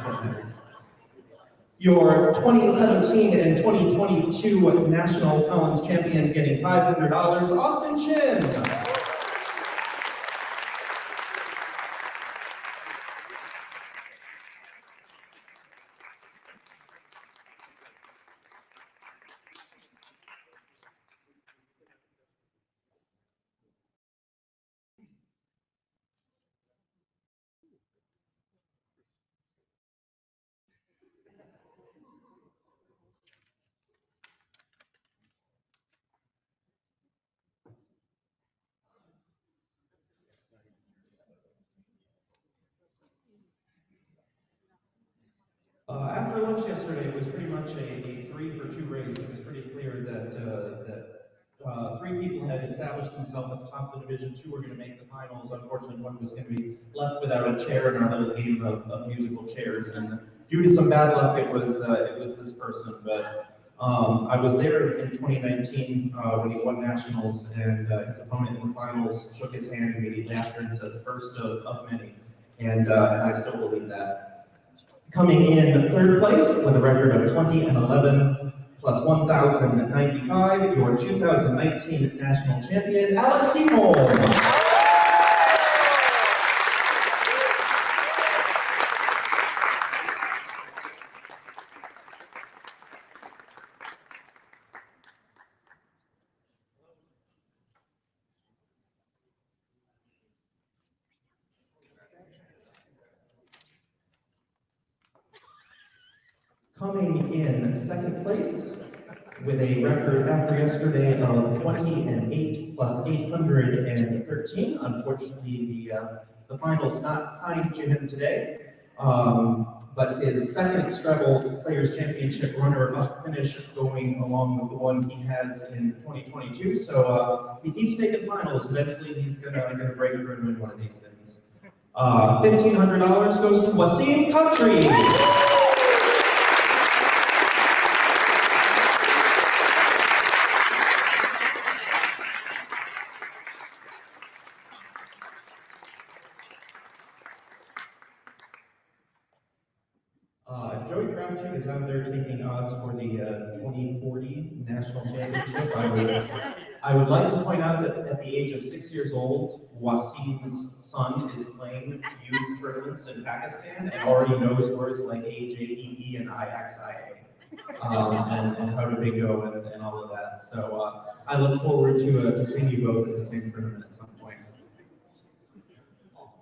what matters. Your 2017 and 2022 National Collins Champion getting $500, Austin Chin. watched yesterday, it was pretty much a 3-for-2 race. It was pretty clear that three people had established themselves at the top of the division. Two were going to make the finals. Unfortunately, one was going to be left without a chair in our little game of musical chairs. And due to some bad luck, it was this person. But I was there in 2019 when he won nationals, and his opponent in the finals shook his hand immediately after and said the first of many. And I still believe that. Coming in third place with a record of 20-11 plus 1,095, your 2019 national champion, Alex Seymour. Coming in second place with a record after yesterday of 20-8 plus 813. Unfortunately, the finals not kind to him today, but his second Scrabble Players Championship runner-up finish going along with the one he has in 2022. So he keeps taking finals. Eventually, he's gonna break through and win one of these things. $1,500 goes to Wasim Country. If Joey Kravchuk is out there taking odds for the 2040 National Championship, I would like to point out that at the age of 6 years old, Wasim's son is playing youth tournaments in Pakistan and already knows words like AJEE and IXIA, and how to bingo and all of that. So I look forward to seeing you both at the same tournament at some point.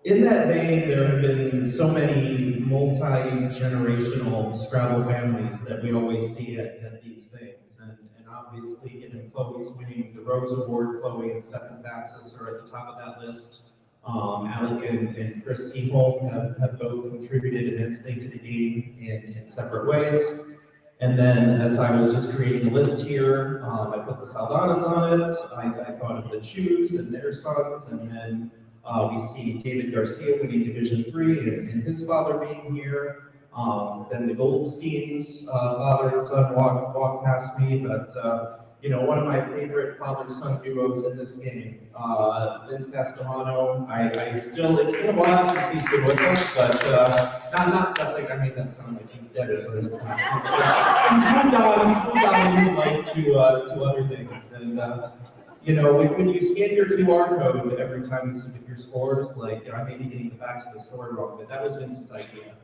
In that vein, there have been so many multi-generational Scrabble families that we always see at these things. And obviously, given Chloe's winning the Rose Award, Chloe and Stefan Fatsis are at the top of that list. Alec and Chris Seaholm have both contributed immensely to the game in separate ways. And then, as I was just creating a list here, I put the Saldanas on it. I thought of the Chews and their sons, and then we see David Garcia winning Division III and his father being here. Then the Goldsteins, father and son, walk past me, but one of my favorite father-son duos in this game, Vince Castellano. It's been a while since he's been with us, but not that like I made that sound like he's dead or something. He's moved on in his life to other things, and when you scan your QR code every time you submit your scores, I may be getting the facts of the story wrong, but that was Vince's idea.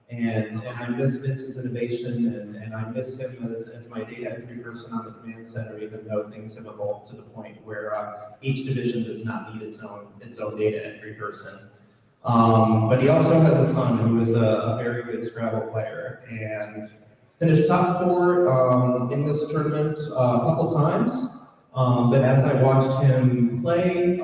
And I miss Vince's innovation, and I miss him as my data entry person on the command center, even though things have evolved to the point where each division does not need its own data entry person. But he also has a son who is a very good Scrabble player, and finished top 4 in this tournament a couple times. But as I watched him play,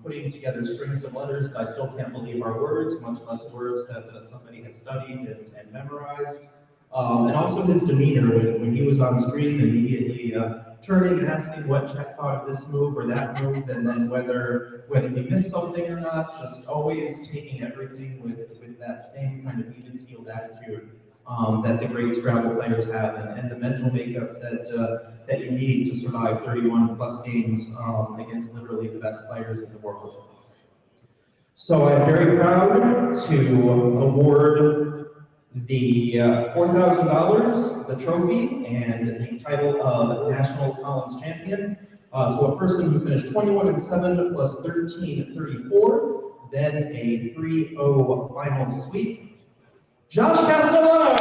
putting together strings of letters, but I still can't believe our words, much less words that somebody has studied and memorized. And also his demeanor when he was on screen, immediately turning and asking what Jack thought of this move or that move, and then whether he missed something or not, just always taking everything with that same kind of even-keeled attitude that the great Scrabble players have, and the mental makeup that you need to survive 31 plus games against literally the best players in the world. So I'm very proud to award the $4,000, the trophy, and the title of National Collins Champion to a person who finished 21-7 plus 13-34, then a 3-0 final sweep, Josh Castellano.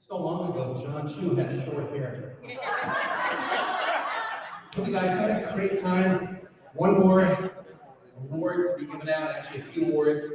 So long ago, John Chu had short hair. Hope you guys had a great time. One more award to be given out, actually a few awards.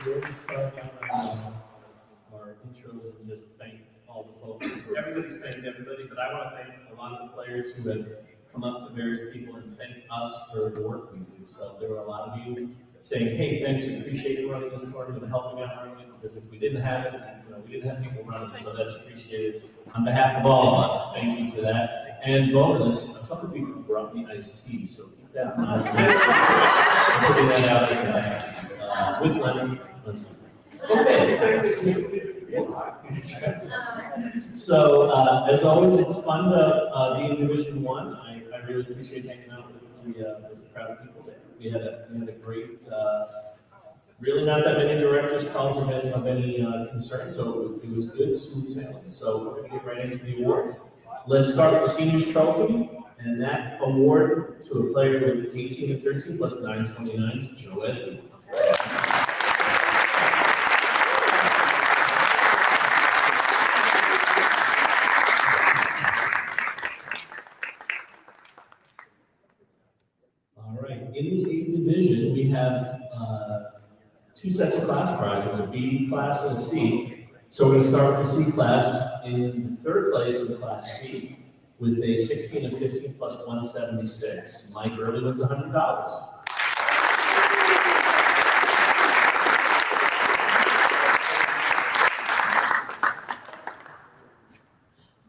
We'll start our intros and just thank all the folks. Everybody's thanked everybody, but I want to thank a lot of the players who have come up to various people and thanked us for the work we do. So there were a lot of you saying, hey, thanks, we appreciate you running this tournament and helping out running it, because if we didn't have it, we didn't have people running it, so that's appreciated. On behalf of all of us, thank you for that. And bonus, a couple of people brought me iced tea, so keep that in mind. I'm putting that out as with Lennon. Okay. So, as always, it's fun to be in Division 1. I really appreciate hanging out with the crowd of people there. We had a great, really not that many directors' calls of any concern, so it was good, smooth sailing. So we're going to get right into the awards. Let's start with the Seniors Trophy, and that award to a player with 18 and 13 plus 929s, Joe Edley. In the A division, we have two sets of class prizes, a B class and a C. So we're going to start with the C class. In third place in Class C with a 16 and 15 plus 176. Mike Early wins $100.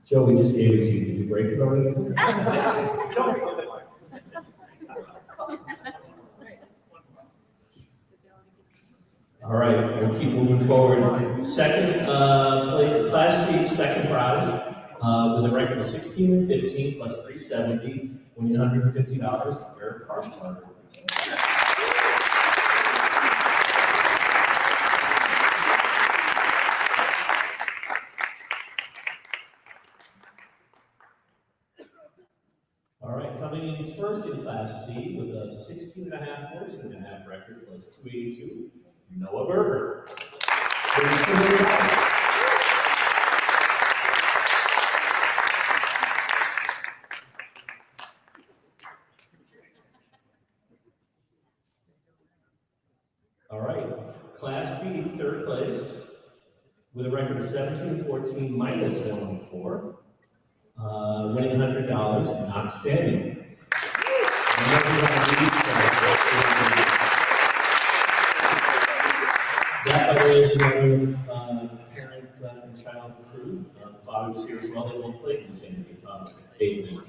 Joe, we just gave it to you. Did you break it already? All right, we'll keep moving forward. Second, Class C, second prize, with a record of 16 and 15 plus 370, winning $150, Eric Karshner. All right, coming in first in Class C with a 16.5, 14.5 record plus 282. Noah Berger. All right, Class B, third place, with a record of 17 14 minus 114, winning $100, Knox Daniel. That, by the way, is another parent and child crew. The father was here as well. They both played in the same game.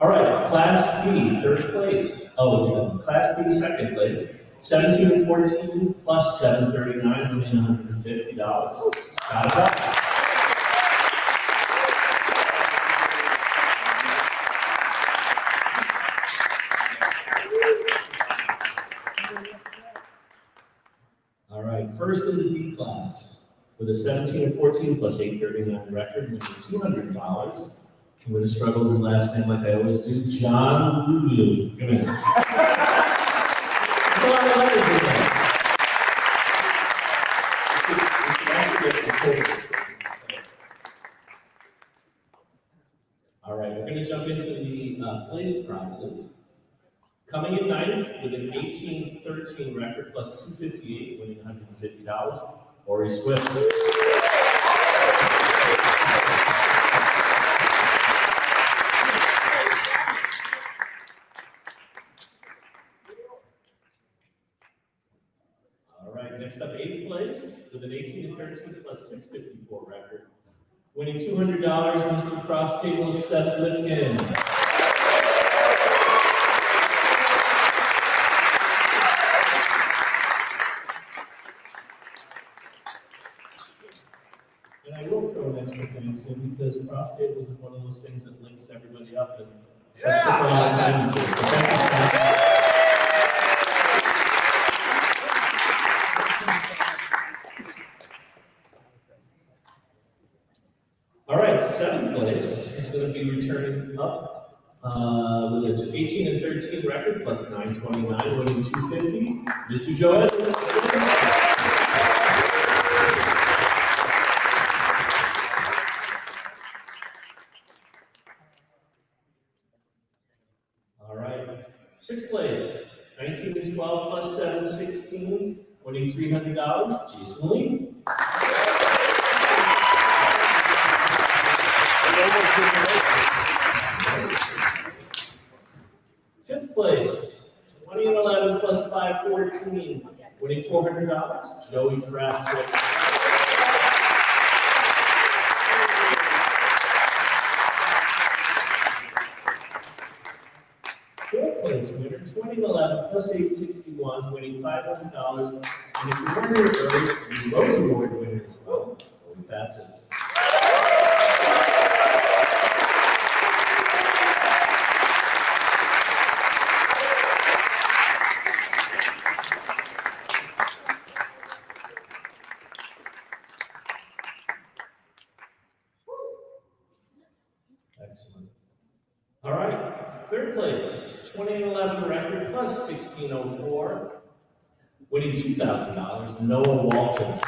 All right, Class B, third place. Oh, Class B, second place. 17 and 14 plus 739, winning $150. Scott Buck. All right, first in the B class with a 17 and 14 plus 839 record, winning $200. I'm going to struggle with his last name like I always do. John Lulu. Come in. All right, we're going to jump into the place prizes. Coming in ninth with an 18-13 record plus 258, winning $150, Ori Swift. next up, 8th place with an 18 and 13 plus 654 record. Winning $200, Mr. Cross Table Seth Lipkin. And I will throw an extra thanks in because Cross Tables is one of those things that links everybody up and so puts a lot of time into it. So thank you, Seth. All right, 7th place is going to be returning up with an 18 and 13 record plus 929, winning 250. Mr. Joe Edwards. All right, 6th place, 19 and 12 plus 716, winning $300. Jason Lee. Fifth place, 20 and 11 plus 514, winning $400. Joey Kraft. Fourth place winner, 20 and 11 plus 861, winning $500. And if you're wondering, the Rose Award winner as well, Joey Fatsis. Excellent. All right, 3rd place, 20 and 11 record plus 1604, winning $2,000, Noah Walton.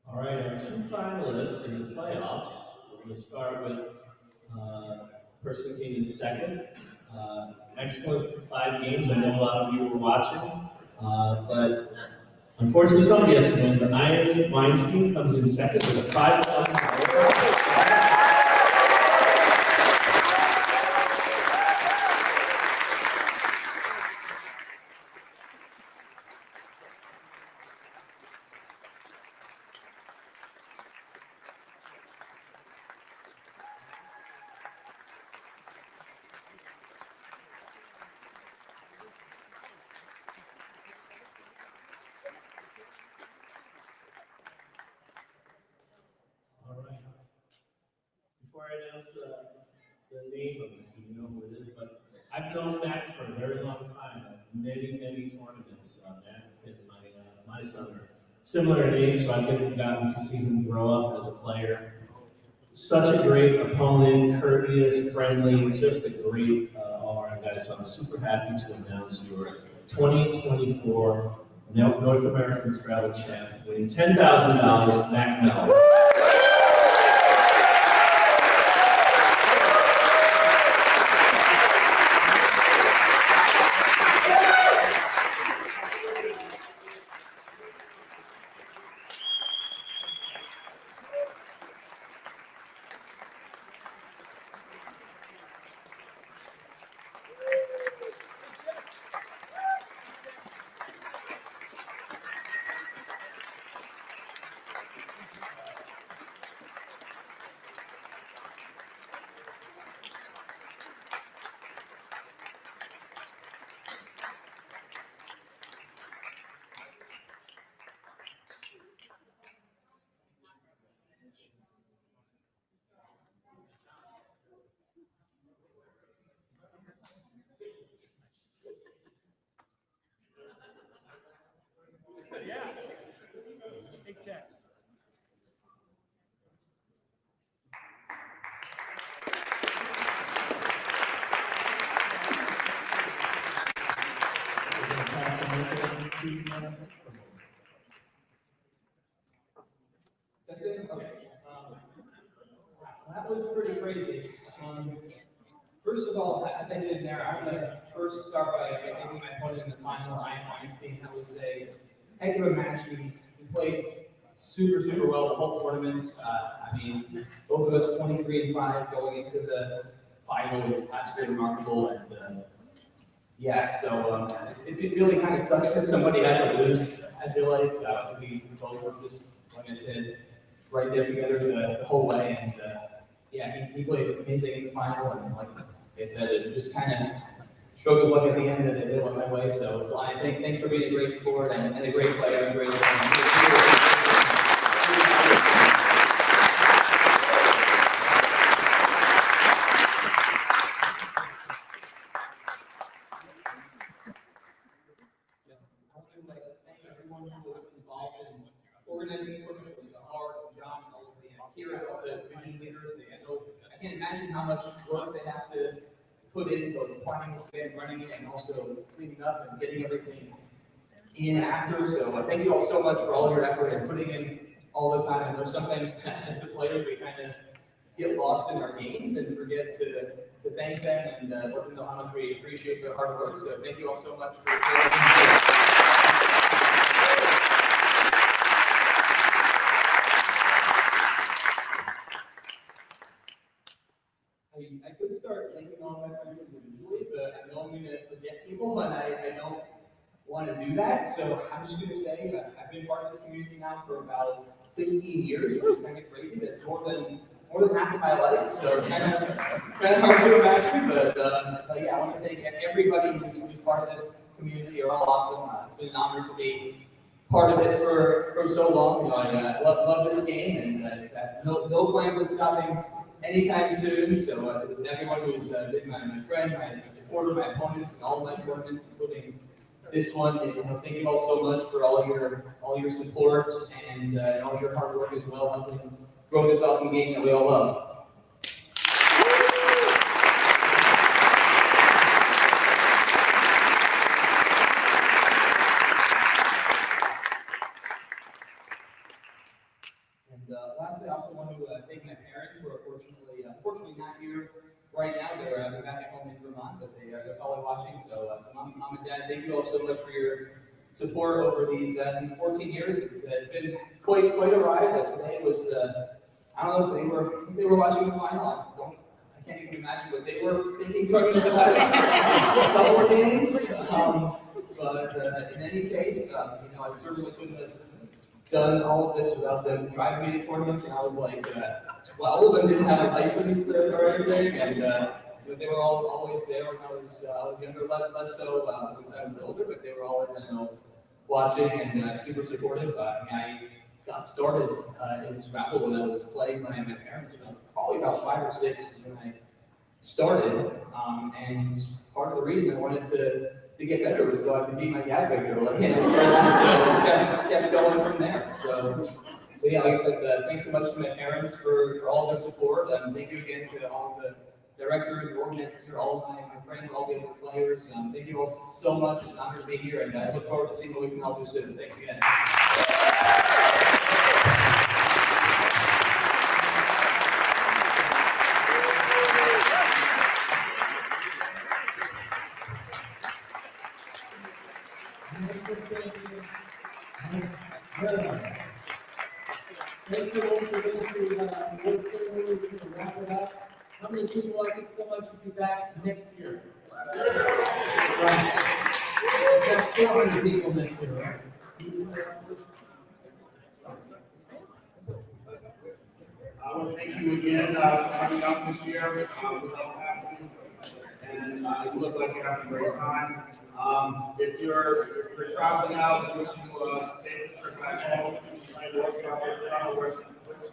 All right, our 2 finalists in the playoffs. We're going to start with person who came in 2nd. Excellent 5 games. I know a lot of you were watching, but unfortunately somebody has to win. But Ian Weinstein comes in 2nd with a $5,000. Before I announce the name of this, you know who it is, but I've known Mack for a very long time, many tournaments. Mack and my son are similar in age, so I've gotten to see him grow up as a player. Such a great opponent, courteous, friendly, just a great all-around guy. So I'm super happy to announce your 2024 North American Scrabble champ, winning $10,000, Mack Meller. Big check. That's it? Okay. That was pretty crazy. First of of all, as I did there, I'm going to first start by thanking my opponent in the final, Ryan Weinstein. That was a heck of a match. We played super well the whole tournament. I mean, both of us 23-5 going into the final is absolutely remarkable. And yeah, so it really kind of sucks that somebody had to lose. I feel like we both were just, like I said, right there together the whole way. And yeah, he played amazing in the final. And like I said, it just kind of struggled luck at the end that it went my way. So I think thanks for being a great sport and a great player and great. Organizing the tournament was hard, John, all of the Kira, all the division leaders. I can't imagine how much work they have to put in, both planning the span, running it, and also cleaning up and getting everything in after. So thank you all so much for all your effort and putting in all the time. I know sometimes as the players we kind of get lost in our games and forget to thank them and let them know how much we appreciate their hard work. So thank you all so much for I could start thanking all my friends individually, but I know I'm going to forget people, and I don't want to do that. So I'm just going to say I've been part of this community now for about 15 years, which is kind of crazy. That's more than half of my life. So kind of hard to imagine, but yeah, I want to thank everybody who's part of this community. You're all awesome. It's been an honor to be part of it for so long. You know, I love this game, and no plans on stopping anytime soon. So everyone who's been my friend, my supporter, my opponents, and all of my tournaments, including this one, thank you all so much for all your support and all your hard work as well, helping grow this awesome game that we all love. Lastly, I also want to thank my parents who are unfortunately not here right now. They're back at home in Vermont, but they're probably watching. So, Mom and Dad, thank you all so much for your support over these 14 years. It's been quite a ride. But today was I don't know if they were watching the final. I can't even imagine what they were thinking towards the last couple of games. But in any case, I certainly couldn't have done all of this without them driving me to tournaments when I was like 12 and didn't have a license or anything, and they were always there when I was younger, less so once I was older, but they were always watching and super supportive. I got started in Scrabble when I was playing my parents. When I was probably about 5 or 6 when I started, and part of the reason I wanted to get better was so I could beat my dad regularly, and it kept going from there. So yeah, like I said, thanks so much to my parents for all their support, and thank you again to all the directors, organizers, all of my friends, all the other players. Thank you all so much. It's an honor to be here, and I look forward to seeing what we can all do soon. Thanks again. Thank you all for listening to work ceremony. We're going to wrap it up. How many people like it so much to be back next year? Right. That's 400 people next year, right? I want to thank you again for coming out this year. We love having you. And it looked like you're having a great time. If you're traveling out, wish you a safe trip back home. Wish you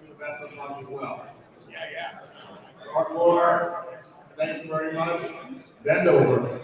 the best of luck as well. Dark Lord, thank you very much. Bend over.